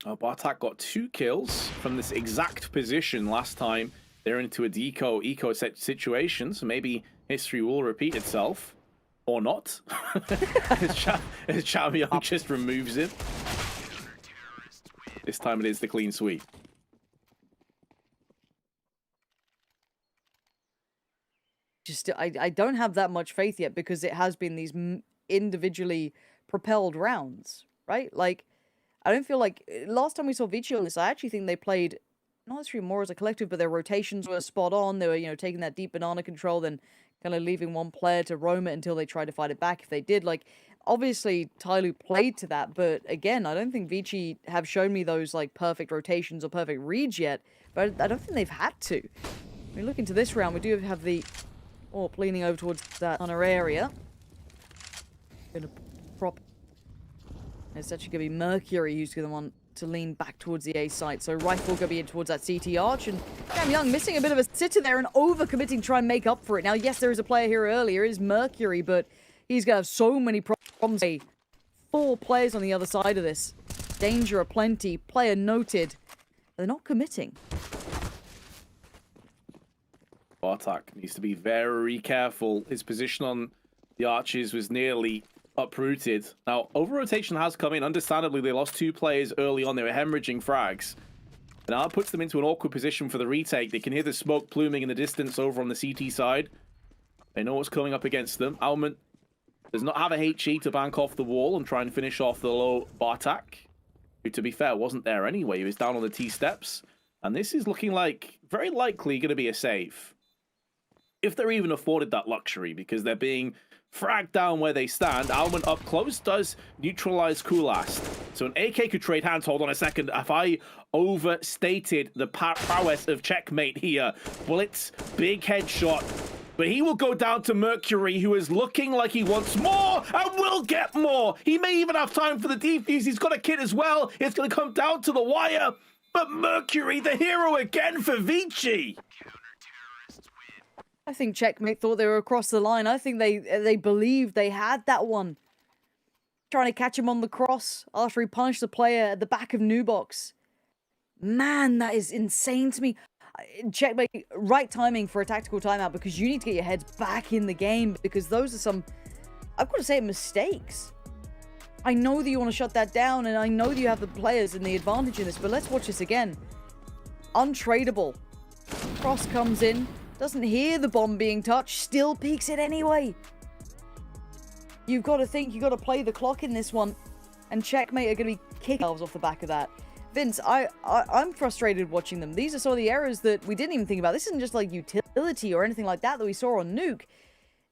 Bartak got 2 kills from this exact position last time. They're into a eco situation, so maybe history will repeat itself. Or not. as Champion just removes it. This time it is the clean sweep. I don't have that much faith yet because it has been these individually propelled rounds, right? Like, I don't feel like last time we saw Vici on this, I actually think they played not necessarily more as a collective, but their rotations were spot on. They were, you know, taking that deep banana control, then kind of leaving one player to roam it until they tried to fight it back if they did. Like, obviously, Tyloo played to that, but again, I don't think Vici have shown me those, like, perfect rotations or perfect reads yet, but I don't think they've had to. I mean, look into this round, we do have the AWP leaning over towards that corner area. Gonna prop. It's actually gonna be Mercury who's gonna want to lean back towards the A site. So Rifle gonna be in towards that CT arch, and Cam Young missing a bit of a sitter there and overcommitting to try and make up for it. Now, yes, there is a player here earlier, it is Mercury, but he's gonna have so many problems. 4 players on the other side of this. Danger aplenty, player noted. They're not committing. Bartak needs to be very careful. His position on the arches was nearly uprooted. Now, over-rotation has come in. Understandably, they lost 2 players early on. They were hemorrhaging frags. And now it puts them into an awkward position for the retake. They can hear the smoke pluming in the distance over on the CT side. They know what's coming up against them. Alman does not have a HE to bank off the wall and try and finish off the low Bartak, who, to be fair, wasn't there anyway. He was down on the T-steps. And this is looking like very likely going to be a save. If they're even afforded that luxury, because they're being fragged down where they stand. Alman up close does neutralize Kulast. So an AK could trade hands. Hold on a second. Have I overstated the prowess of Checkmate here? Blitz, big headshot. But he will go down to Mercury, who is looking like he wants more and will get more. He may even have time for the defuse. He's got a kit as well. It's going to come down to the wire. But Mercury, the hero again for Vici. I think Checkmate thought they were across the line. I think they believed they had that one. Trying to catch him on the cross after he punched the player at the back of New Box. Man, that is insane to me. Checkmate, right timing for a tactical timeout because you need to get your heads back in the game because those are some, I've got to say, mistakes. I know that you want to shut that down and I know that you have the players and the advantage in this, but let's watch this again. Untradeable. Cross comes in. Doesn't hear the bomb being touched, still peeks it anyway. You've got to think, you've got to play the clock in this one. And Checkmate are going to be kicking themselves off the back of that. Vince, I'm frustrated watching them. These are some of the errors that we didn't even think about. This isn't just like utility or anything like that we saw on Nuke.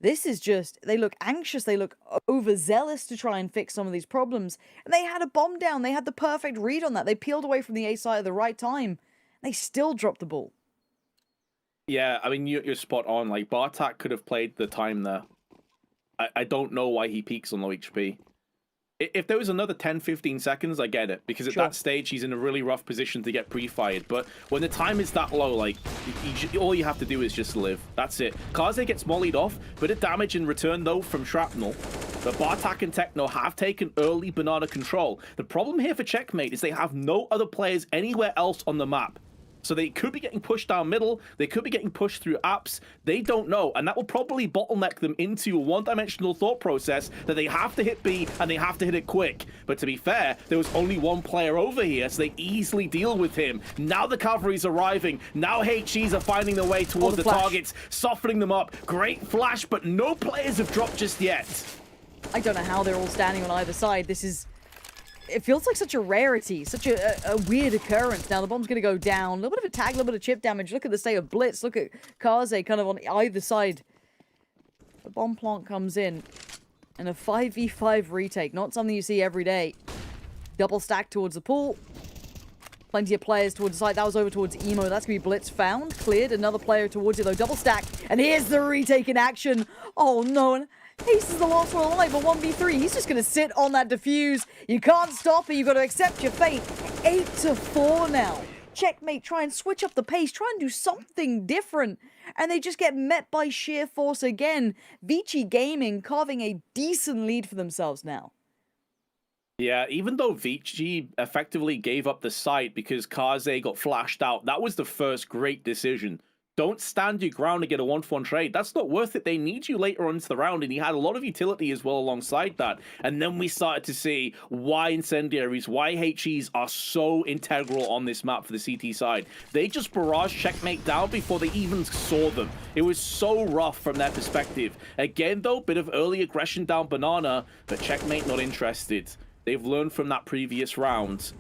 This is just, they look anxious, they look overzealous to try and fix some of these problems. And they had a bomb down, they had the perfect read on that. They peeled away from the A site at the right time. They still dropped the ball. Yeah, I mean, you're spot on. Like, Bartak could have played the time there. I don't know why he peaks on low HP. If there was another 10-15 seconds, I get it. Because at that stage, he's in a really rough position to get pre-fired. But when the time is that low, like, all you have to do is just live. That's it. Kaze gets mollied off. Bit of damage in return, though, from Shrapnel. But Bartak and Techno have taken early banana control. The problem here for Checkmate is they have no other players anywhere else on the map. So they could be getting pushed down middle. They could be getting pushed through apps. They don't know. And that will probably bottleneck them into a one-dimensional thought process that they have to hit B and they have to hit it quick. But to be fair, there was only one player over here, so they easily deal with him. Now the cavalry's arriving. Now HEs are finding their way towards the targets, softening them up. Great flash, but no players have dropped just yet. I don't know how they're all standing on either side. This is... It feels like such a rarity, such a weird occurrence. Now the bomb's going to go down. A little bit of a tag, a little bit of chip damage. Look at the state of Blitz. Look at Kaze kind of on either side. The bomb plant comes in. And a 5v5 retake. Not something you see every day. Double stack towards the pool. Plenty of players towards the side. That was over towards Emo. That's going to be Blitz found. Cleared. Another player towards it though. Double stack. And here's the retake in action. Oh no. And Ace is the last one alive, but 1v3. He's just going to sit on that defuse. You can't stop it. You've got to accept your fate. 8-4 now. Checkmate, try and switch up the pace. Try and do something different. And they just get met by sheer force again. Vici Gaming carving a decent lead for themselves now. Yeah, even though Vici effectively gave up the site because Kaze got flashed out, that was the first great decision. Don't stand your ground and get a 1-for-1 trade. That's not worth it. They need you later on into the round, and he had a lot of utility as well alongside that. And then we started to see why Incendiaries, why HEs are so integral on this map for the CT side. They just barraged Checkmate down before they even saw them. It was so rough from their perspective. Again, though, bit of early aggression down Banana, but Checkmate not interested. They've learned from that previous round.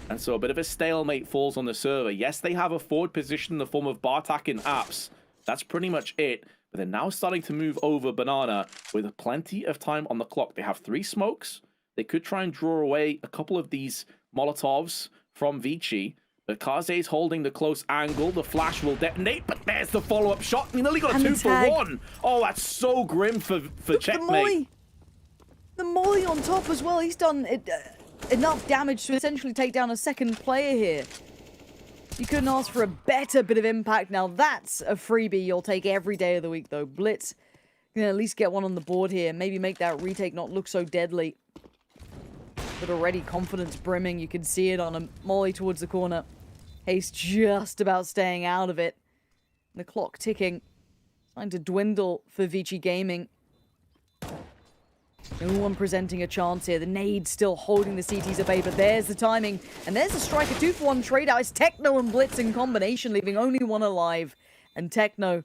And so a bit of a stalemate falls on the server. Yes, they have a forward position in the form of Bartak and Apps. That's pretty much it. But they're now starting to move over Banana with plenty of time on the clock. They have 3 smokes. They could try and draw away a couple of these Molotovs from Vici. But Kaze's holding the close angle. The flash will detonate, but there's the follow-up shot. We nearly got a 2-for-1. Oh, that's so grim for Checkmate. The molly on top as well. He's done enough damage to essentially take down a second player here. You couldn't ask for a better bit of impact. Now that's a freebie you'll take every day of the week, though. Blitz can at least get one on the board here. Maybe make that retake not look so deadly. But already confidence brimming. You can see it on a molly towards the corner. Haste just about staying out of it. The clock ticking. Starting to dwindle for Vici Gaming. No one presenting a chance here. The nade still holding the CTs at bay, but there's the timing. And there's a strike, a 2-for-1 trade out. It's Techno and Blitz in combination, leaving only one alive. And Techno,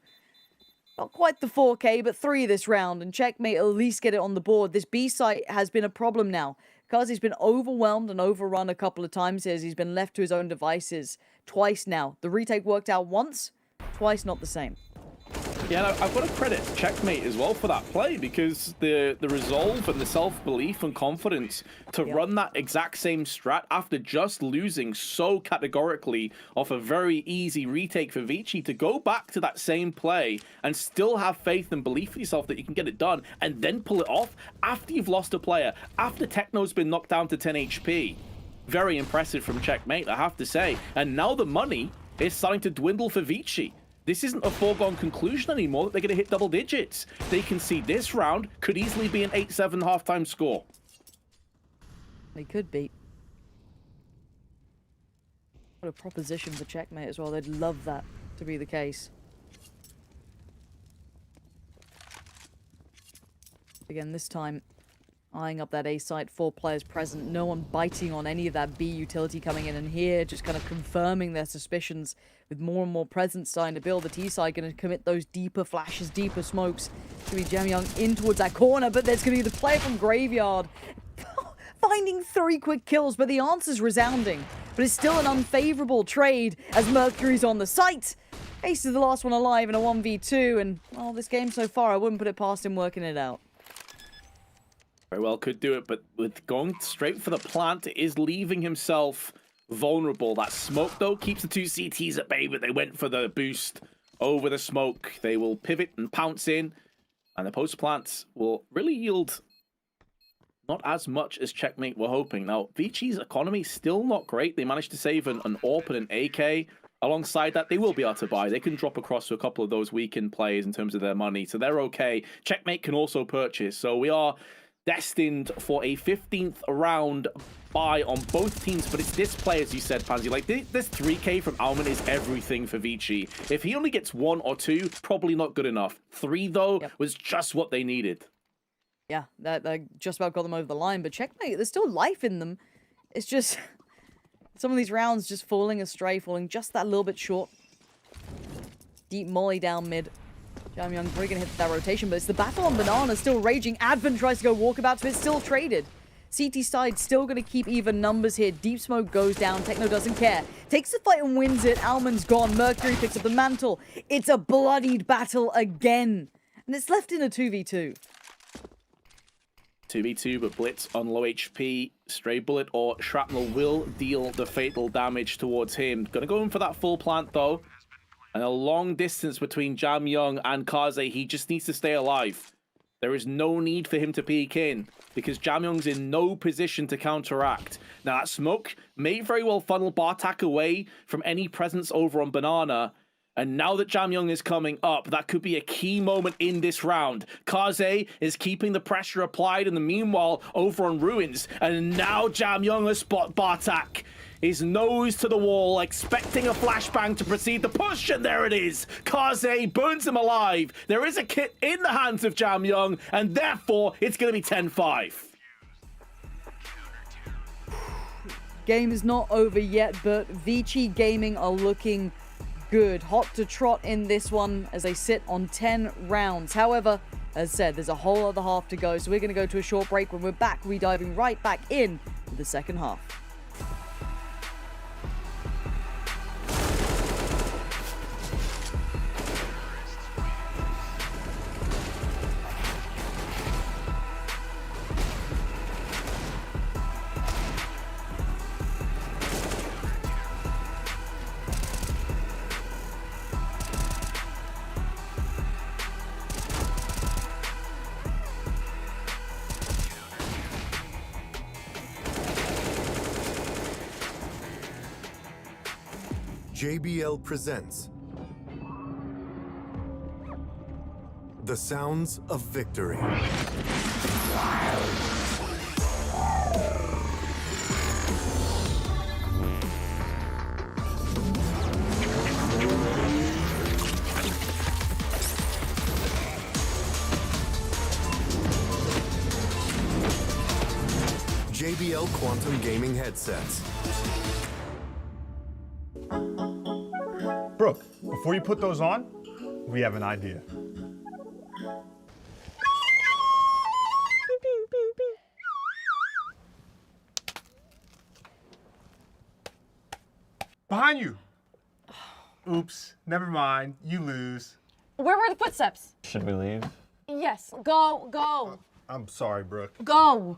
not quite the 4K, but 3 this round. And Checkmate at least get it on the board. This B site has been a problem now. Kazi's been overwhelmed and overrun a couple of times here as he's been left to his own devices twice now. The retake worked out once, twice not the same. Yeah, and I've got to credit Checkmate as well for that play, because the resolve and the self-belief and confidence to run that exact same strat after just losing so categorically off a very easy retake for Vici, to go back to that same play and still have faith and belief in yourself that you can get it done and then pull it off after you've lost a player, after Techno's been knocked down to 10 HP. Very impressive from Checkmate, I have to say. And now the money is starting to dwindle for Vici. This isn't a foregone conclusion anymore that they're going to hit double digits. They can see this round could easily be an 8-7 halftime score. They could be. What a proposition for Checkmate as well. They'd love that to be the case. Again, this time, eyeing up that A site, 4 players present, no one biting on any of that B utility coming in, and here just kind of confirming their suspicions with more and more presence starting to build. The T side going to commit those deeper flashes, deeper smokes. It's going to be Jam Young in towards that corner, but there's going to be the player from Graveyard finding 3 quick kills, but the answer's resounding. But it's still an unfavorable trade as Mercury's on the site. Ace is the last one alive in a 1v2, and well, this game so far, I wouldn't put it past him working it out. Very well could do it, but with going straight for the plant, it is leaving himself vulnerable. That smoke, though, keeps the 2 CTs at bay, but they went for the boost over the smoke. They will pivot and pounce in, and the post plants will really yield not as much as Checkmate were hoping. Now, Vici's economy still not great. They managed to save an AWP and an AK. Alongside that, they will be able to buy. They can drop across to a couple of those weekend players in terms of their money, so they're okay. Checkmate can also purchase, so we are destined for a 15th round bye on both teams, but it's this play, as you said, Pansy. Like, this 3K from Alman is everything for Vici. If he only gets 1 or 2, probably not good enough. 3, though, was just what they needed. Yeah, that just about got them over the line, but checkmate, there's still life in them. It's just some of these rounds just falling astray, falling just that little bit short. Deep molly down mid. Jamyoung probably gonna hit that rotation, but it's the battle on Banana still raging. Advent tries to go walkabout, but it's still traded. CT side still gonna keep even numbers here. Deep Smoke goes down. Techno doesn't care. Takes the fight and wins it. Alman's gone. Mercury picks up the mantle. It's a bloodied battle again. And it's left in a 2v2. 2v2, but Blitz on low HP. Stray bullet or shrapnel will deal the fatal damage towards him. Gonna go in for that full plant, though. And a long distance between Jamyoung and Kaze. He just needs to stay alive. There is no need for him to peek in, because Jamyoung's in no position to counteract. Now, that smoke may very well funnel Bartak away from any presence over on Banana. And now that Jamyoung is coming up, that could be a key moment in this round. Kaze is keeping the pressure applied in the meanwhile over on Ruins. And now Jamyoung has spot Bartak. His nose to the wall, expecting a flashbang to proceed the push, and there it is. Kaze burns him alive. There is a kit in the hands of Jamyoung, and therefore it's going to be 10-5. Game is not over yet, but Vici Gaming are looking good. Hot to trot in this one as they sit on 10 rounds. However, as said, there's a whole other half to go, so we're going to go to a short break. When we're back, we're diving right back in to the second half. JBL presents The Sounds of Victory. JBL Quantum Gaming headsets. Brooke, before you put those on, we have an idea. Behind you. Oops, never mind. You lose. Where were the footsteps? Should we leave? Yes, go. I'm sorry, Brooke. Go.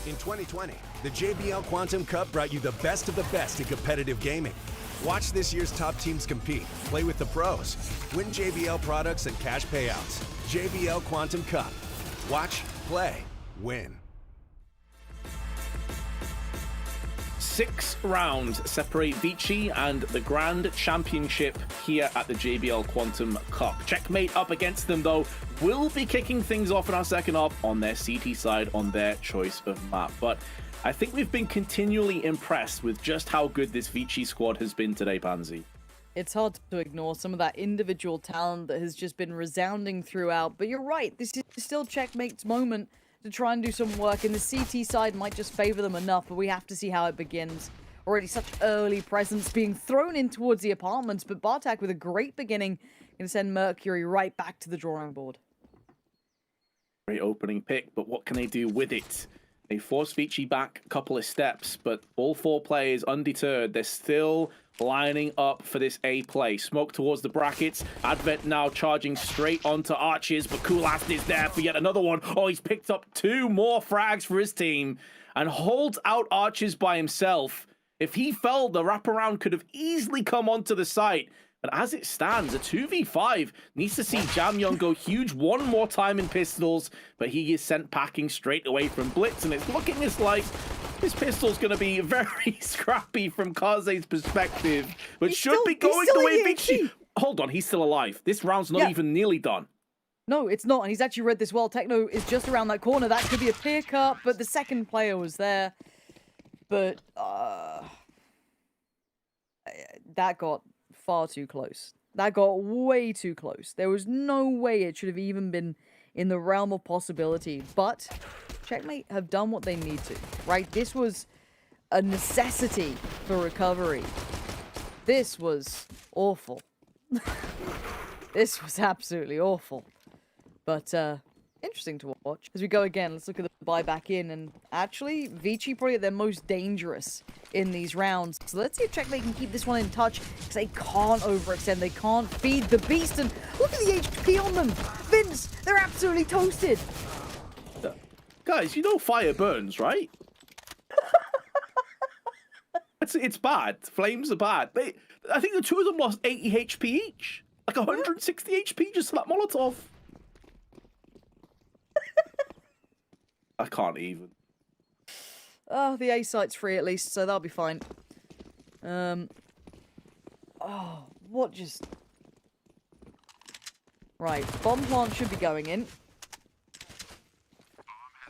In 2020, the JBL Quantum Cup brought you the best of the best in competitive gaming. Watch this year's top teams compete, play with the pros, win JBL products and cash payouts. JBL Quantum Cup. Watch, play, win. 6 rounds separate Vici and the Grand Championship here at the JBL Quantum Cup. Checkmate up against them, though, will be kicking things off in our second half on their CT side on their choice of map. But I think we've been continually impressed with just how good this Vici squad has been today, Pansy. It's hard to ignore some of that individual talent that has just been resounding throughout. But you're right, this is still Checkmate's moment to try and do some work. And the CT side might just favor them enough, but we have to see how it begins. Already such early presence being thrown in towards the apartments, but Bartak with a great beginning going to send Mercury right back to the drawing board. Great opening pick, but what can they do with it? They force Vici back a couple of steps, but all four players undeterred. They're still lining up for this A play. Smoke towards the brackets. Advent now charging straight onto Arches, but Kulast is there for yet another one. Oh, he's picked up 2 more frags for his team and holds out Arches by himself. If he fell, the wraparound could have easily come onto the site. But as it stands, a 2v5 needs to see Jamyong go huge one more time in pistols, but he is sent packing straight away from Blitz, and it's looking as like this pistol's going to be very scrappy from Kaze's perspective, but should be going the way Vici. Hold on, he's still alive. This round's not even nearly done. No, it's not, and he's actually read this well. Techno is just around that corner. That could be a clear cut, but the second player was there. But that got far too close. That got way too close. There was no way it should have even been in the realm of possibility. But Checkmate have done what they need to, right? This was a necessity for recovery. This was awful. This was absolutely awful. But interesting to watch. As we go again, let's look at the buyback in, and actually, Vici probably at their most dangerous in these rounds. So let's see if Checkmate can keep this one in touch, because they can't overextend, they can't feed the beast, and look at the HP on them! Vince, they're absolutely toasted! Guys, you know fire burns, right? It's bad. Flames are bad. I think the two of them lost 80 HP each. Like 160 HP just for that Molotov. I can't even. Oh, the A site's free at least, so that'll be fine. Oh, what just... Right, bomb plant should be going in.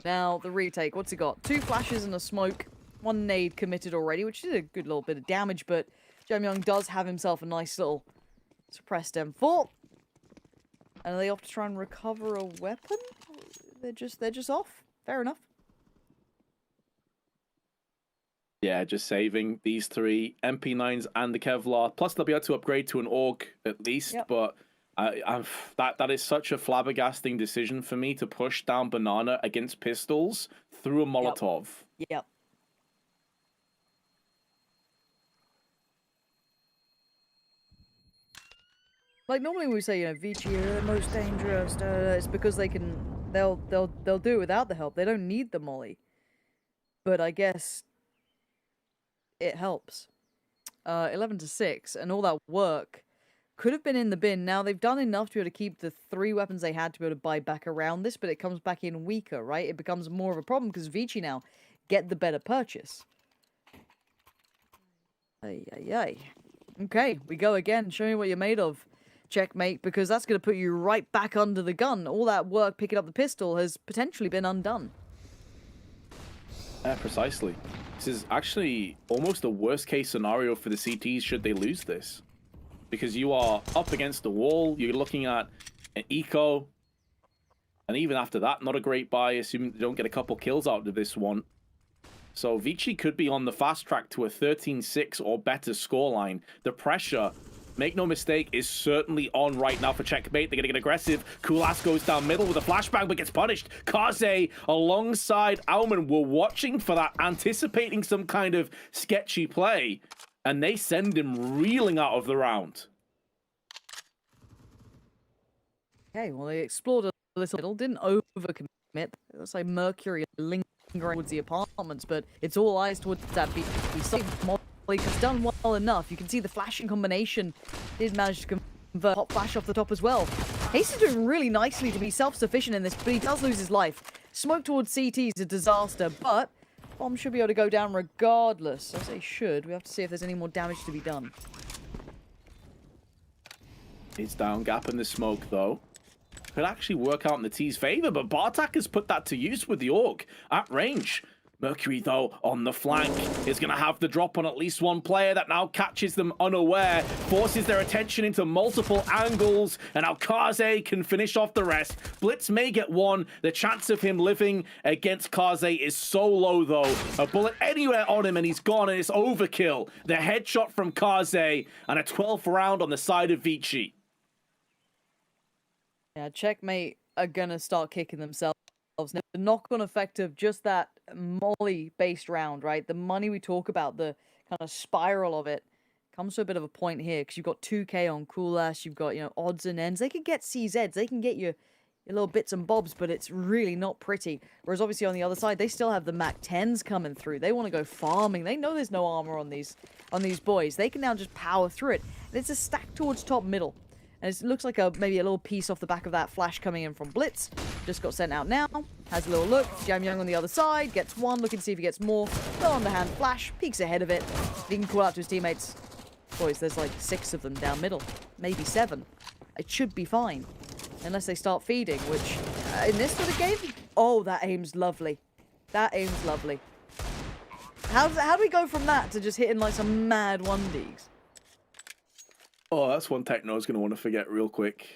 Now, the retake, what's he got? 2 flashes and a smoke. 1 nade committed already, which is a good little bit of damage, but Jamyong does have himself a nice little suppressed M4. And are they off to try and recover a weapon? They're just off. Fair enough. Yeah, just saving these 3 MP9s and the Kevlar. Plus, they'll be able to upgrade to an AUG at least. Yep. But that is such a flabbergasting decision for me to push down Banana against pistols through a Molotov. Yep. Like normally we say, you know, Vici are the most dangerous. It's because they'll do it without the help. They don't need the molly. But I guess it helps. 11-6, and all that work could have been in the bin. Now they've done enough to be able to keep the 3 weapons they had to be able to buy back around this, but it comes back in weaker, right? It becomes more of a problem because Vici now get the better purchase. Ay. Okay, we go again. Show me what you're made of, Checkmate, because that's going to put you right back under the gun. All that work picking up the pistol has potentially been undone. Yeah, precisely. This is actually almost the worst case scenario for the CTs should they lose this. Because you are up against the wall, you're looking at an eco, and even after that, not a great buy, assuming they don't get a couple kills out of this one. So Vici could be on the fast track to a 13-6 or better scoreline. The pressure, make no mistake, is certainly on right now for Checkmate. They're going to get aggressive. Kulas goes down middle with a flashbang, but gets punished. Kaze alongside Aumann were watching for that, anticipating some kind of sketchy play, and they send him reeling out of the round. Okay, well, they explored a little, didn't overcommit. It looks like Mercury lingering towards the apartments, but it's all eyes towards that B. Molly has done well enough. You can see the flashing combination did manage to convert hot flash off the top as well. Ace is doing really nicely to be self-sufficient in this, but he does lose his life. Smoke towards CT is a disaster, but bomb should be able to go down regardless. I say should. We have to see if there's any more damage to be done. It's down, gap in the smoke, though. Could actually work out in the T's favor, but Bartak has put that to use with the AUG at range. Mercury, though, on the flank, is going to have the drop on at least one player that now catches them unaware, forces their attention into multiple angles, and now Kaze can finish off the rest. Blitz may get one. The chance of him living against Kaze is so low, though. A bullet anywhere on him, and he's gone, and it's overkill. The headshot from Kaze, and a 12th round on the side of Vici. Yeah, Checkmate are going to start kicking themselves. The knock-on effect of just that molly-based round, right? The money we talk about, the kind of spiral of it, comes to a bit of a point here because you've got 2K on Coolash, you've got, you know, odds and ends. They can get CZs, they can get your little bits and bobs, but it's really not pretty. Whereas obviously on the other side, they still have the Mac 10s coming through. They want to go farming. They know there's no armor on these boys. They can now just power through it. And it's a stack towards top middle. And it looks like maybe a little piece off the back of that flash coming in from Blitz. Just got sent out now. Has a little look. Jam Young on the other side. Gets one. Looking to see if he gets more. Well on the hand flash. Peeks ahead of it. He can call out to his teammates. Boys, there's like 6 of them down middle. Maybe 7. It should be fine. Unless they start feeding, which in this sort of game... Oh, that aim's lovely. That aim's lovely. How do we go from that to just hitting like some mad 1Ds? Oh, that's one Techno's going to want to forget real quick.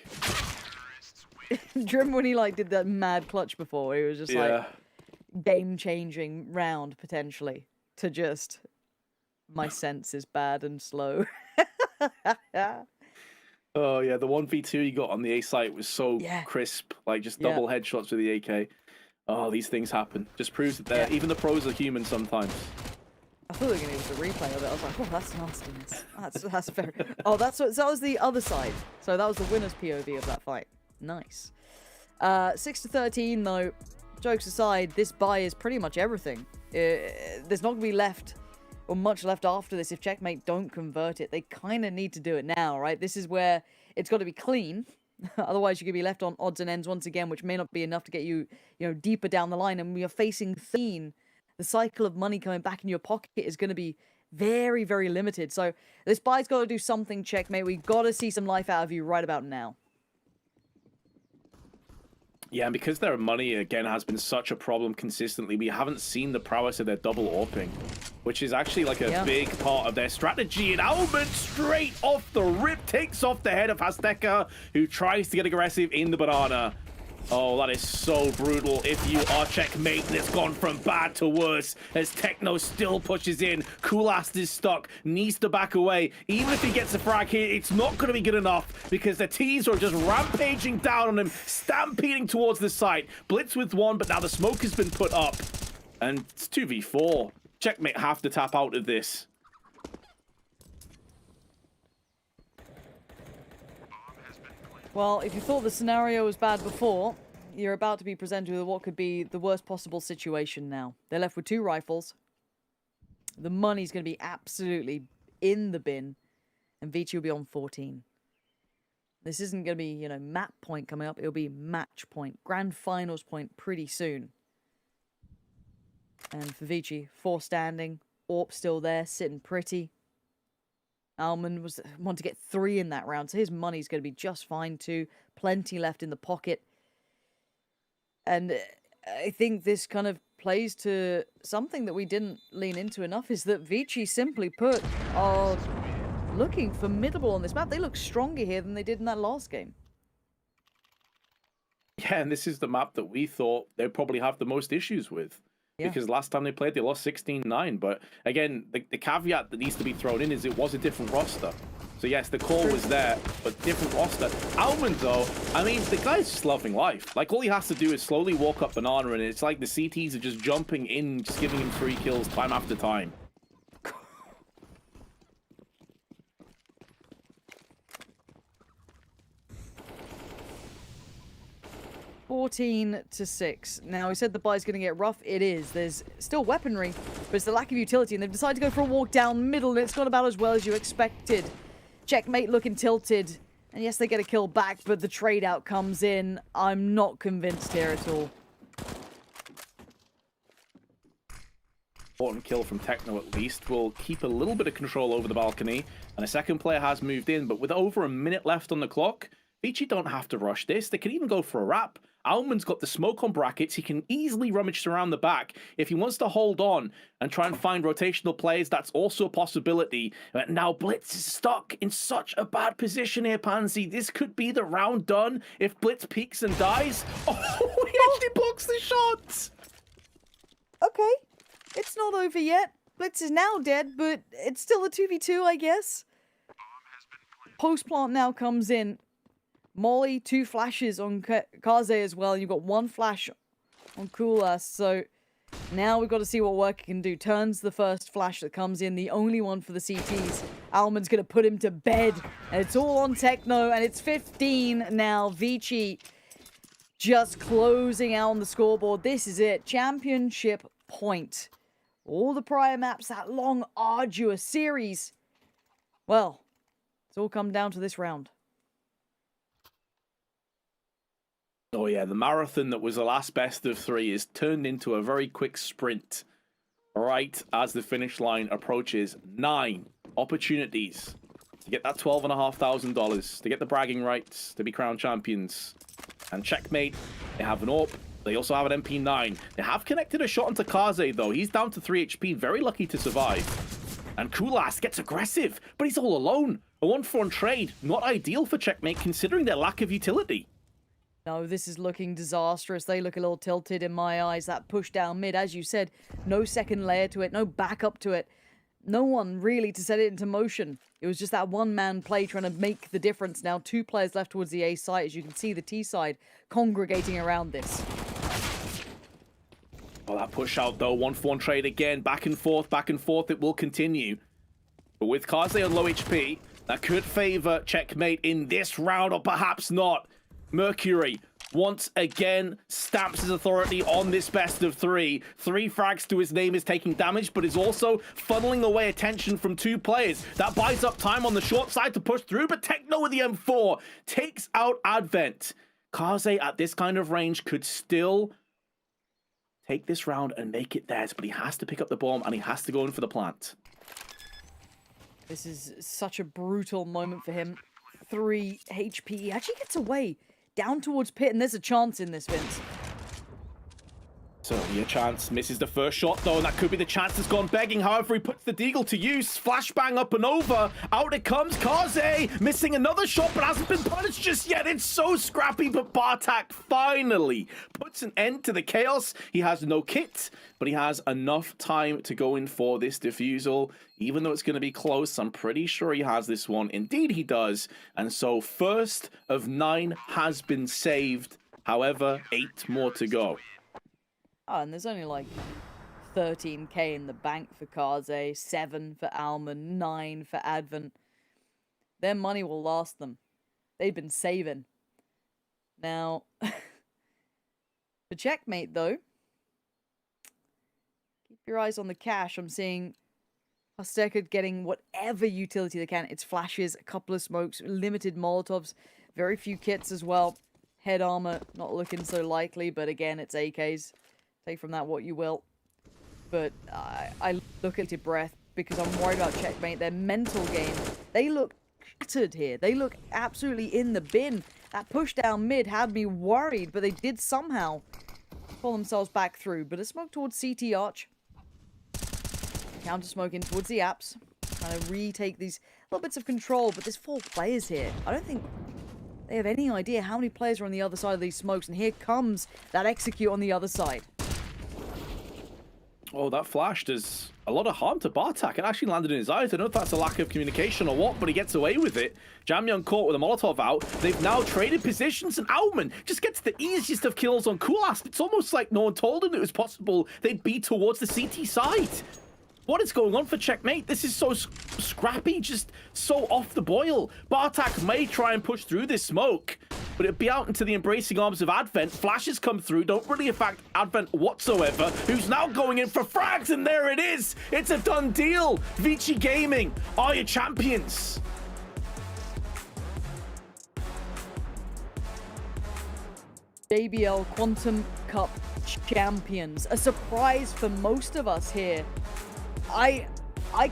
Do you remember when he like did that mad clutch before? He was just like game-changing round potentially to just my sense is bad and slow. Oh yeah, the 1v2 he got on the A site was so crisp, like just double headshots with the AK. Oh, these things happen. Just proves that even the pros are human sometimes. I thought they were going to use the replay of it. I was like, oh, that's nastiness. That's very... Oh, that was the other side. So that was the winner's POV of that fight. Nice. 6-13, though. Jokes aside, this buy is pretty much everything. There's not going to be left, or much left after this if Checkmate don't convert it. They kind of need to do it now, right? This is where it's got to be clean. Otherwise, you're going to be left on odds and ends once again, which may not be enough to get you, deeper down the line. And we are facing Theen. The cycle of money coming back in your pocket is going to be very, very limited. So this buy's got to do something, Checkmate. We've got to see some life out of you right about now. Yeah, and because their money, again, has been such a problem consistently, we haven't seen the prowess of their double AWPing, which is actually like a big part of their strategy. And Almond, straight off the rip, takes off the head of Azteca, who tries to get aggressive in the banana. Oh, that is so brutal. If you are Checkmate, and it's gone from bad to worse as Techno still pushes in. Coolast is stuck, needs to back away. Even if he gets a frag here, it's not going to be good enough because the T's are just rampaging down on him, stampeding towards the site. Blitz with one, but now the smoke has been put up. And it's 2v4. Checkmate have to tap out of this. Well, if you thought the scenario was bad before, you're about to be presented with what could be the worst possible situation now. They're left with 2 rifles. The money's going to be absolutely in the bin. And Vici will be on 14. This isn't going to be, map point coming up. It'll be match point. Grand finals point pretty soon. And for Vici, 4 standing. Orp still there, sitting pretty. Almond wanted to get 3 in that round, so his money's going to be just fine too. Plenty left in the pocket. And I think this kind of plays to something that we didn't lean into enough, is that Vici simply put are looking formidable on this map. They look stronger here than they did in that last game. Yeah, and this is the map that we thought they'd probably have the most issues with. Yeah. Because last time they played, they lost 16-9. But again, the caveat that needs to be thrown in is it was a different roster. So yes, the core was there, but different roster. Almond, though, I mean, the guy's just loving life. Like, all he has to do is slowly walk up banana, and it's like the CTs are just jumping in, just giving him 3 kills time after time. 14-6. Now, we said the buy's going to get rough. It is. There's still weaponry, but it's the lack of utility, and they've decided to go for a walk down middle, and it's gone about as well as you expected. Checkmate looking tilted, and yes, they get a kill back, but the trade out comes in. I'm not convinced here at all. Important kill from Techno, at least, will keep a little bit of control over the balcony, and a second player has moved in, but with over a minute left on the clock, Vici don't have to rush this. They can even go for a wrap. Almond's got the smoke on brackets. He can easily rummage around the back. If he wants to hold on and try and find rotational plays, that's also a possibility. But now Blitz is stuck in such a bad position here, Pansy. This could be the round done if Blitz peeks and dies. Oh, he actually blocks the shot. Okay, it's not over yet. Blitz is now dead, but it's still a 2v2, I guess. Post plant now comes in. Molly, 2 flashes on Kaze as well. You've got 1 flash on Kulas. So now we've got to see what work he can do. Turns the first flash that comes in, the only one for the CTs. Almond's going to put him to bed. And it's all on Techno, and it's 15 now. Vici just closing out on the scoreboard. This is it. Championship point. All the prior maps, that long, arduous series. Well, it's all come down to this round. Oh yeah, the marathon that was the last best of 3 is turned into a very quick sprint. Right as the finish line approaches. 9 opportunities to get that $12,500, to get the bragging rights, to be crowned champions. And checkmate, they have an AWP. They also have an MP9. They have connected a shot onto Kaze though. He's down to 3 HP, very lucky to survive. And Kulas gets aggressive, but he's all alone. A 1-for-1 trade, not ideal for checkmate considering their lack of utility. No, this is looking disastrous. They look a little tilted in my eyes. That push down mid, as you said, no second layer to it, no backup to it. No one really to set it into motion. It was just that one-man play trying to make the difference. Now 2 players left towards the A side. As you can see, the T side congregating around this. Well, that push out though, 1-for-1 trade again, back and forth, it will continue. But with Kaze on low HP, that could favor checkmate in this round, or perhaps not. Mercury once again stamps his authority on this best of 3. 3 frags to his name is taking damage, but is also funneling away attention from 2 players. That buys up time on the short side to push through, but Techno with the M4 takes out Advent. Kaze at this kind of range could still take this round and make it theirs, but he has to pick up the bomb and he has to go in for the plant. This is such a brutal moment for him. 3 HP. He actually gets away down towards pit, and there's a chance in this, Vince. Certainly a chance. Misses the first shot, though, and that could be the chance that's gone begging. However, he puts the deagle to use. Flashbang up and over. Out it comes. Kaze missing another shot, but hasn't been punished just yet. It's so scrappy, but Bartak finally puts an end to the chaos. He has no kit, but he has enough time to go in for this defusal. Even though it's going to be close, I'm pretty sure he has this one. Indeed, he does. And so, first of 9 has been saved. However, 8 more to go. Oh, and there's only like 13k in the bank for Kaze, 7 for Almond, 9 for Advent. Their money will last them. They've been saving. Now, for checkmate though, keep your eyes on the cash. I'm seeing Azteca getting whatever utility they can. It's flashes, a couple of smokes, limited Molotovs, very few kits as well. Head armor, not looking so likely, but again, it's AKs. Take from that what you will. But I look at your breath because I'm worried about checkmate. Their mental game, they look shattered here. They look absolutely in the bin. That push down mid had me worried, but they did somehow pull themselves back through. But a smoke towards CT Arch. Counter smoking towards the apps. Trying to retake these little bits of control, but there's 4 players here. I don't think they have any idea how many players are on the other side of these smokes. And here comes that execute on the other side. Oh, that flash does a lot of harm to Bartak. It actually landed in his eyes. I don't know if that's a lack of communication or what, but he gets away with it. Jamyeon caught with a Molotov out. They've now traded positions, and Aumann just gets the easiest of kills on Kulas. It's almost like no one told him it was possible they'd be towards the CT side. What is going on for checkmate? This is so scrappy, just so off the boil. Bartak may try and push through this smoke, but it'd be out into the embracing arms of Advent. Flashes come through, don't really affect Advent whatsoever, who's now going in for frags, and there it is! It's a done deal! Vici Gaming are your champions! JBL Quantum Cup champions. A surprise for most of us here. I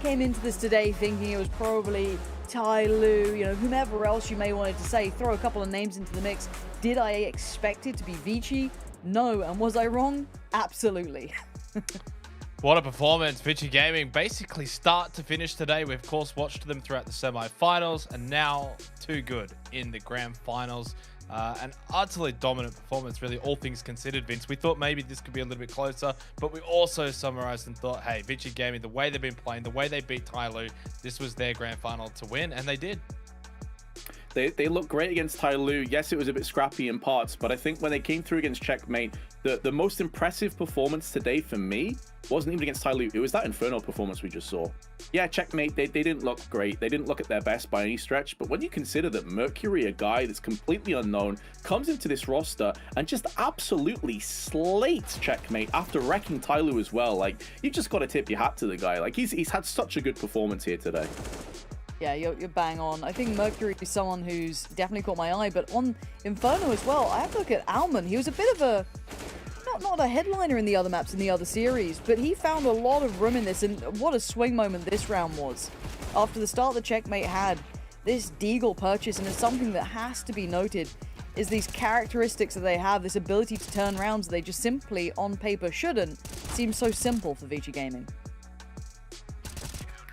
came into this today thinking it was probably Ty Lu, you know, whomever else you may wanted to say, throw a couple of names into the mix. Did I expect it to be Vici? No. And was I wrong? Absolutely. What a performance. Vici Gaming basically start to finish today. We of course watched them throughout the semi-finals and now too good in the grand finals. An utterly dominant performance, really, all things considered, Vince. We thought maybe this could be a little bit closer, but we also summarized and thought, hey, Vici Gaming, the way they've been playing, the way they beat Tyloo, this was their grand final to win, and they did. They look great against Tyloo. Yes, it was a bit scrappy in parts, but I think when they came through against Checkmate, the most impressive performance today for me wasn't even against Tyloo. It was that Inferno performance we just saw. Yeah, Checkmate, they didn't look great. They didn't look at their best by any stretch, but when you consider that Mercury, a guy that's completely unknown, comes into this roster and just absolutely slates Checkmate after wrecking Tyloo as well, like, you just got to tip your hat to the guy. Like, he's had such a good performance here today. Yeah, you're bang on. I think Mercury is someone who's definitely caught my eye, but on Inferno as well, I have to look at Alman. He was a bit of a, not a headliner in the other maps in the other series, but he found a lot of room in this, and what a swing moment this round was. After the start the Checkmate had, this Deagle purchase, and it's something that has to be noted, is these characteristics that they have, this ability to turn rounds they just simply, on paper, shouldn't, seem so simple for Vici Gaming.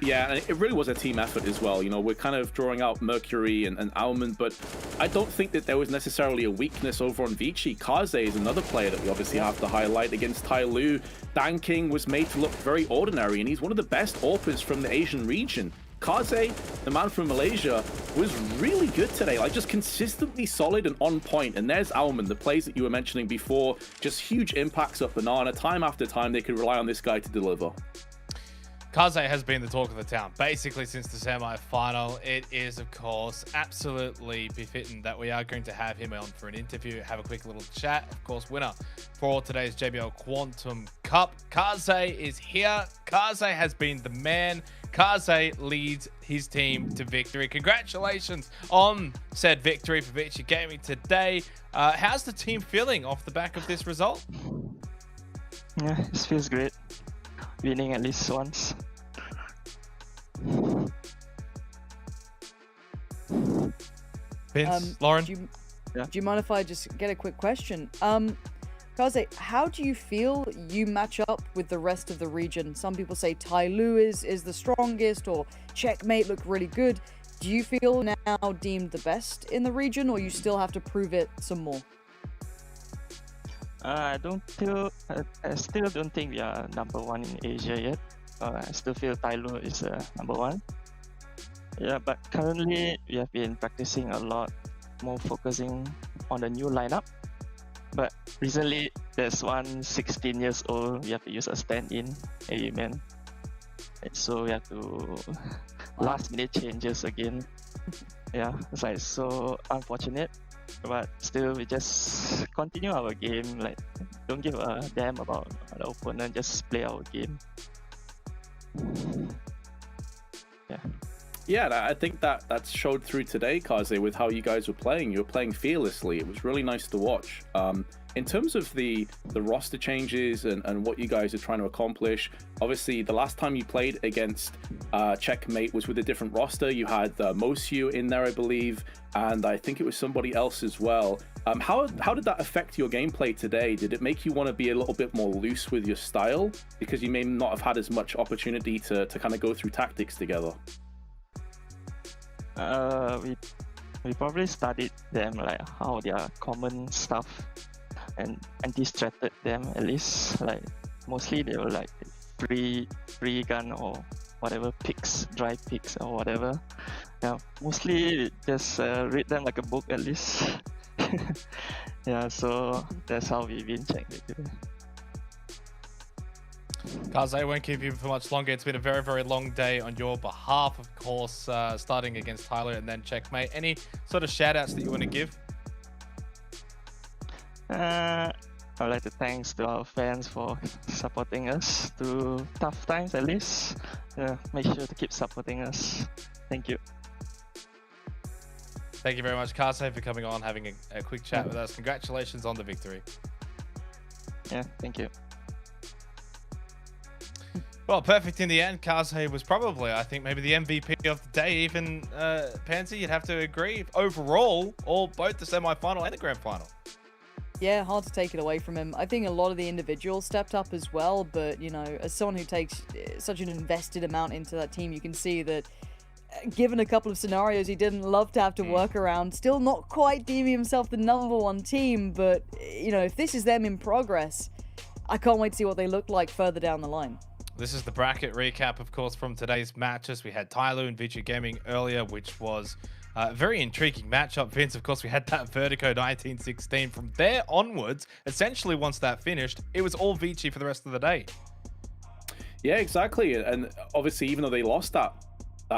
Yeah, and it really was a team effort as well. You know, we're kind of drawing out Mercury and Almond, but I don't think that there was necessarily a weakness over on Vici. Kaze is another player that we obviously have to highlight against Tyloo. Dan King was made to look very ordinary, and he's one of the best AWPers from the Asian region. Kaze, the man from Malaysia, was really good today, like just consistently solid and on point. And there's Almond, the plays that you were mentioning before, just huge impacts up Banana. Time after time, they could rely on this guy to deliver. Kaze has been the talk of the town basically since the semi-final. It is, of course, absolutely befitting that we are going to have him on for an interview, have a quick little chat. Of course, winner for today's JBL Quantum Cup. Kaze is here. Kaze has been the man. Kaze leads his team to victory. Congratulations on said victory for Vici Gaming today. How's the team feeling off the back of this result? Yeah, it feels great. Winning at least once. Vince, Lauren? Do you mind if I just get a quick question? Kaze, how do you feel you match up with the rest of the region? Some people say Tyloo is the strongest, or Checkmate looked really good. Do you feel now deemed the best in the region, or you still have to prove it some more? I still don't think we are #1 in Asia yet. I still feel Tyloo is #1. Yeah, but currently we have been practicing a lot, more focusing on the new lineup. But recently there's one 16 years old, we have to use a stand-in, Amen. So we have to last minute changes again. Yeah, it's like so unfortunate. But still, we just continue our game. Like, don't give a damn about the opponent. Just play our game. Yeah, I think that showed through today, Kaze, with how you guys were playing. You were playing fearlessly. It was really nice to watch. In terms of the roster changes and what you guys are trying to accomplish, obviously the last time you played against Checkmate was with a different roster. You had Mosiu in there, I believe, and I think it was somebody else as well. How did that affect your gameplay today? Did it make you want to be a little bit more loose with your style because you may not have had as much opportunity to kind of go through tactics together? We probably studied them, like how their common stuff, and anti-stratted them at least. Like mostly they were like free gun or whatever, picks, dry picks or whatever. Yeah, mostly just read them like a book at least. Yeah, so that's how we've been checked. Kaze, I won't keep you for much longer. It's been a very, very long day on your behalf, of course, starting against Tyloo and then Checkmate. Any sort of shout-outs that you want to give? I'd like to thanks to our fans for supporting us through tough times at least. Make sure to keep supporting us. Thank you. Thank you very much, Kaze, for coming on, having a quick chat with us. Congratulations on the victory. Yeah, thank you. Well, perfect in the end. Kaze was probably, I think, maybe the MVP of the day. Even Pansy, you'd have to agree. Overall, both the semi-final and the grand final. Yeah, hard to take it away from him. I think a lot of the individuals stepped up as well, but, you know, as someone who takes such an invested amount into that team, you can see that given a couple of scenarios he didn't love to have to work around, still not quite deeming himself the #1 team, but, you know, if this is them in progress, I can't wait to see what they look like further down the line. This is the bracket recap, of course, from today's matches. We had Tyloo and Vici Gaming earlier, which was a very intriguing matchup. Vince, of course, we had that Vertigo 1916. From there onwards, essentially once that finished, it was all Vici for the rest of the day. Yeah, exactly. And obviously, even though they lost that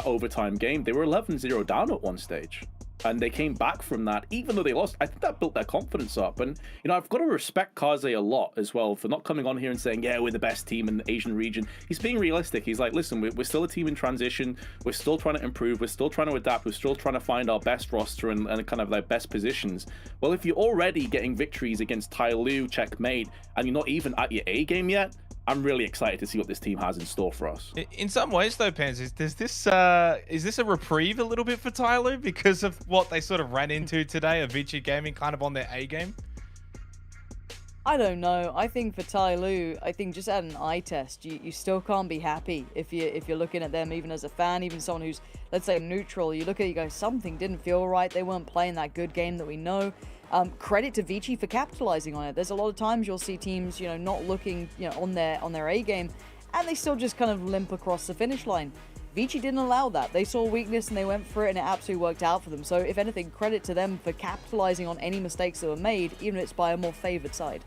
overtime game, they were 11-0 down at one stage. And they came back from that, even though they lost. I think that built their confidence up. And, you know, I've got to respect Kaze a lot as well for not coming on here and saying, yeah, we're the best team in the Asian region. He's being realistic. He's like, listen, we're still a team in transition. We're still trying to improve. We're still trying to adapt. We're still trying to find our best roster and kind of like best positions. Well, if you're already getting victories against Tyloo, checkmate, and you're not even at your A game yet, I'm really excited to see what this team has in store for us. In some ways, though, Pans, is this a reprieve a little bit for Tyloo because of what they sort of ran into today, of Vici Gaming kind of on their A game? I don't know. I think for Tyloo, I think just at an eye test, you still can't be happy if you're looking at them, even as a fan, even someone who's, let's say, neutral. You look at it, you go, something didn't feel right. They weren't playing that good game that we know. Credit to Vici for capitalizing on it. There's a lot of times you'll see teams, you know, not looking, you know, on their A game, and they still just kind of limp across the finish line. Vici didn't allow that. They saw weakness and they went for it, and it absolutely worked out for them. So if anything, credit to them for capitalizing on any mistakes that were made, even if it's by a more favored side.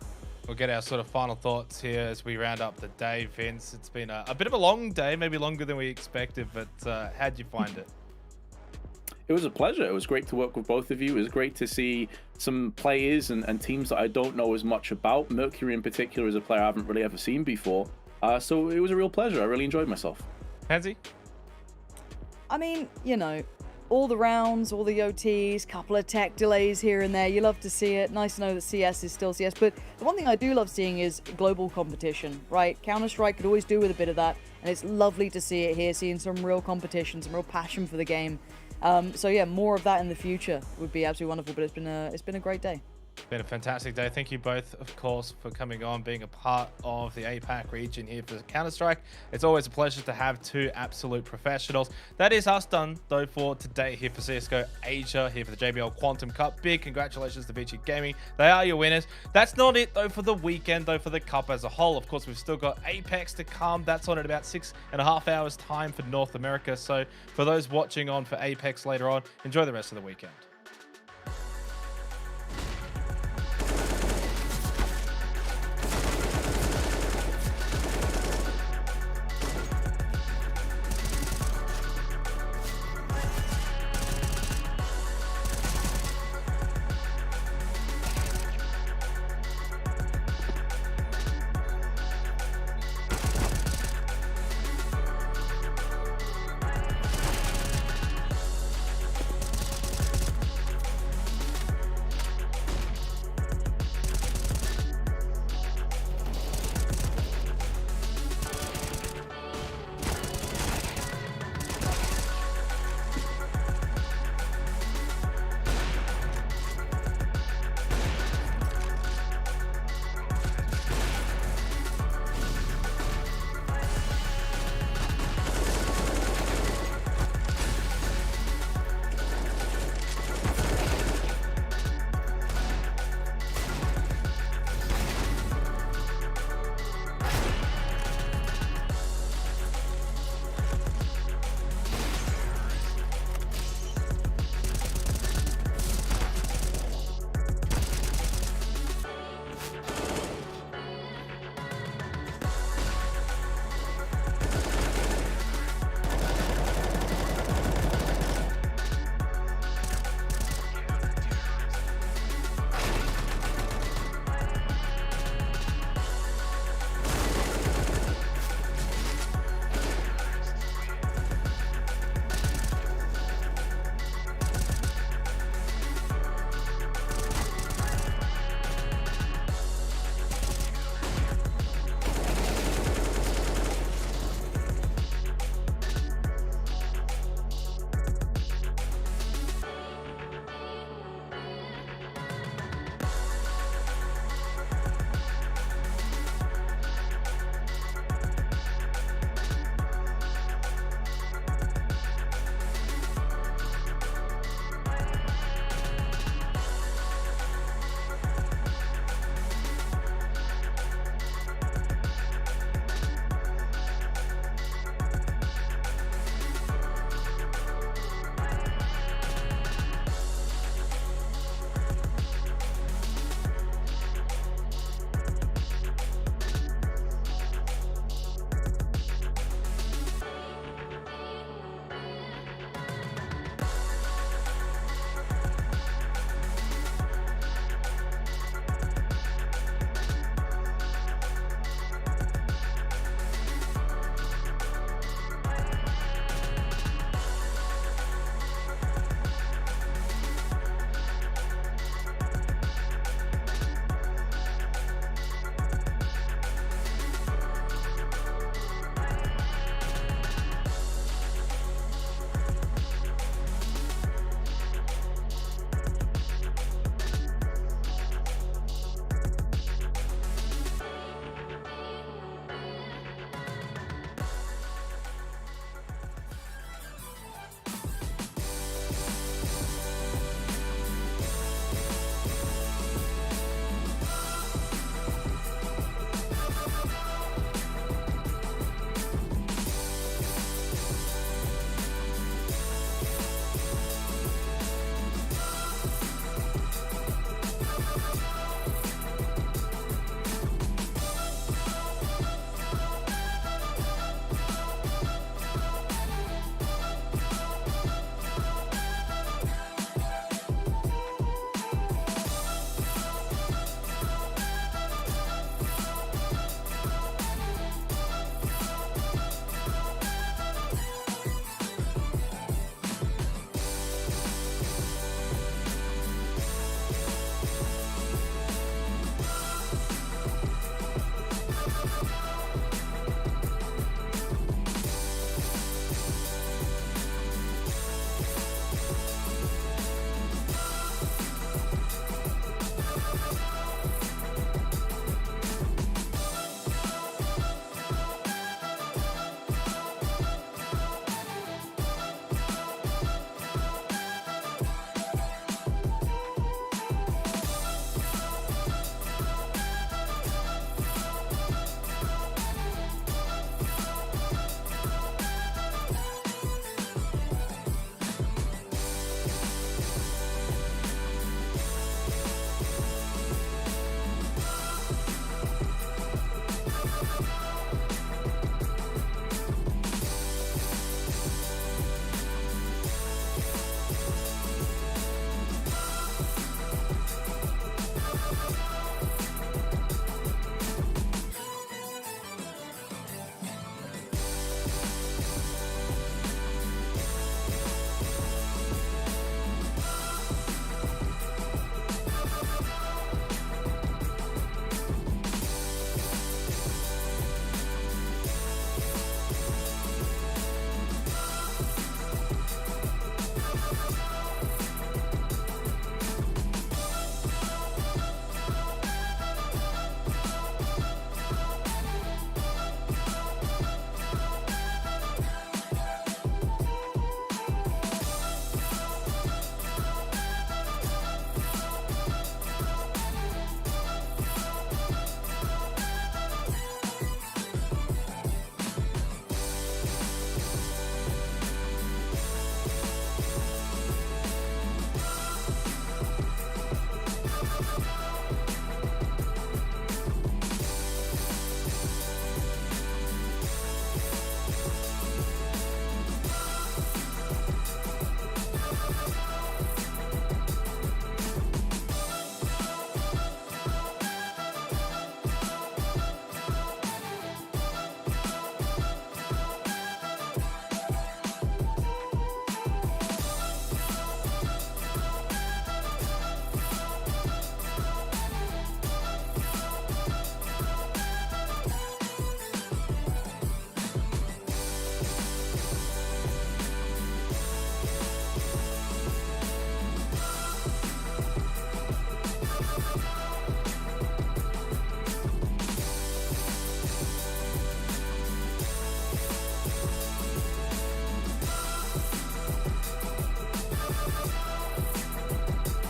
We'll get our sort of final thoughts here as we round up the day, Vince. It's been a bit of a long day, maybe longer than we expected, but how'd you find it? It was a pleasure. It was great to work with both of you. It was great to see some players and teams that I don't know as much about. Mercury in particular is a player I haven't really ever seen before. So it was a real pleasure. I really enjoyed myself. Pansy? I mean, you know, all the rounds, all the OTs, couple of tech delays here and there. You love to see it. Nice to know that CS is still CS. But the one thing I do love seeing is global competition, right? Counter-Strike could always do with a bit of that. And it's lovely to see it here, seeing some real competition, some real passion for the game. So yeah, more of that in the future would be absolutely wonderful. But it's been a great day. It's been a fantastic day. Thank you both, of course, for coming on, being a part of the APAC region here for Counter-Strike. It's always a pleasure to have two absolute professionals. That is us done, though, for today here for CSGO Asia, here for the JBL Quantum Cup. Big congratulations to Vici Gaming. They are your winners. That's not it, though, for the weekend, though, for the Cup as a whole. Of course, we've still got Apex to come. That's on at about 6.5 hours time for North America. So for those watching on for Apex later on, enjoy the rest of the weekend.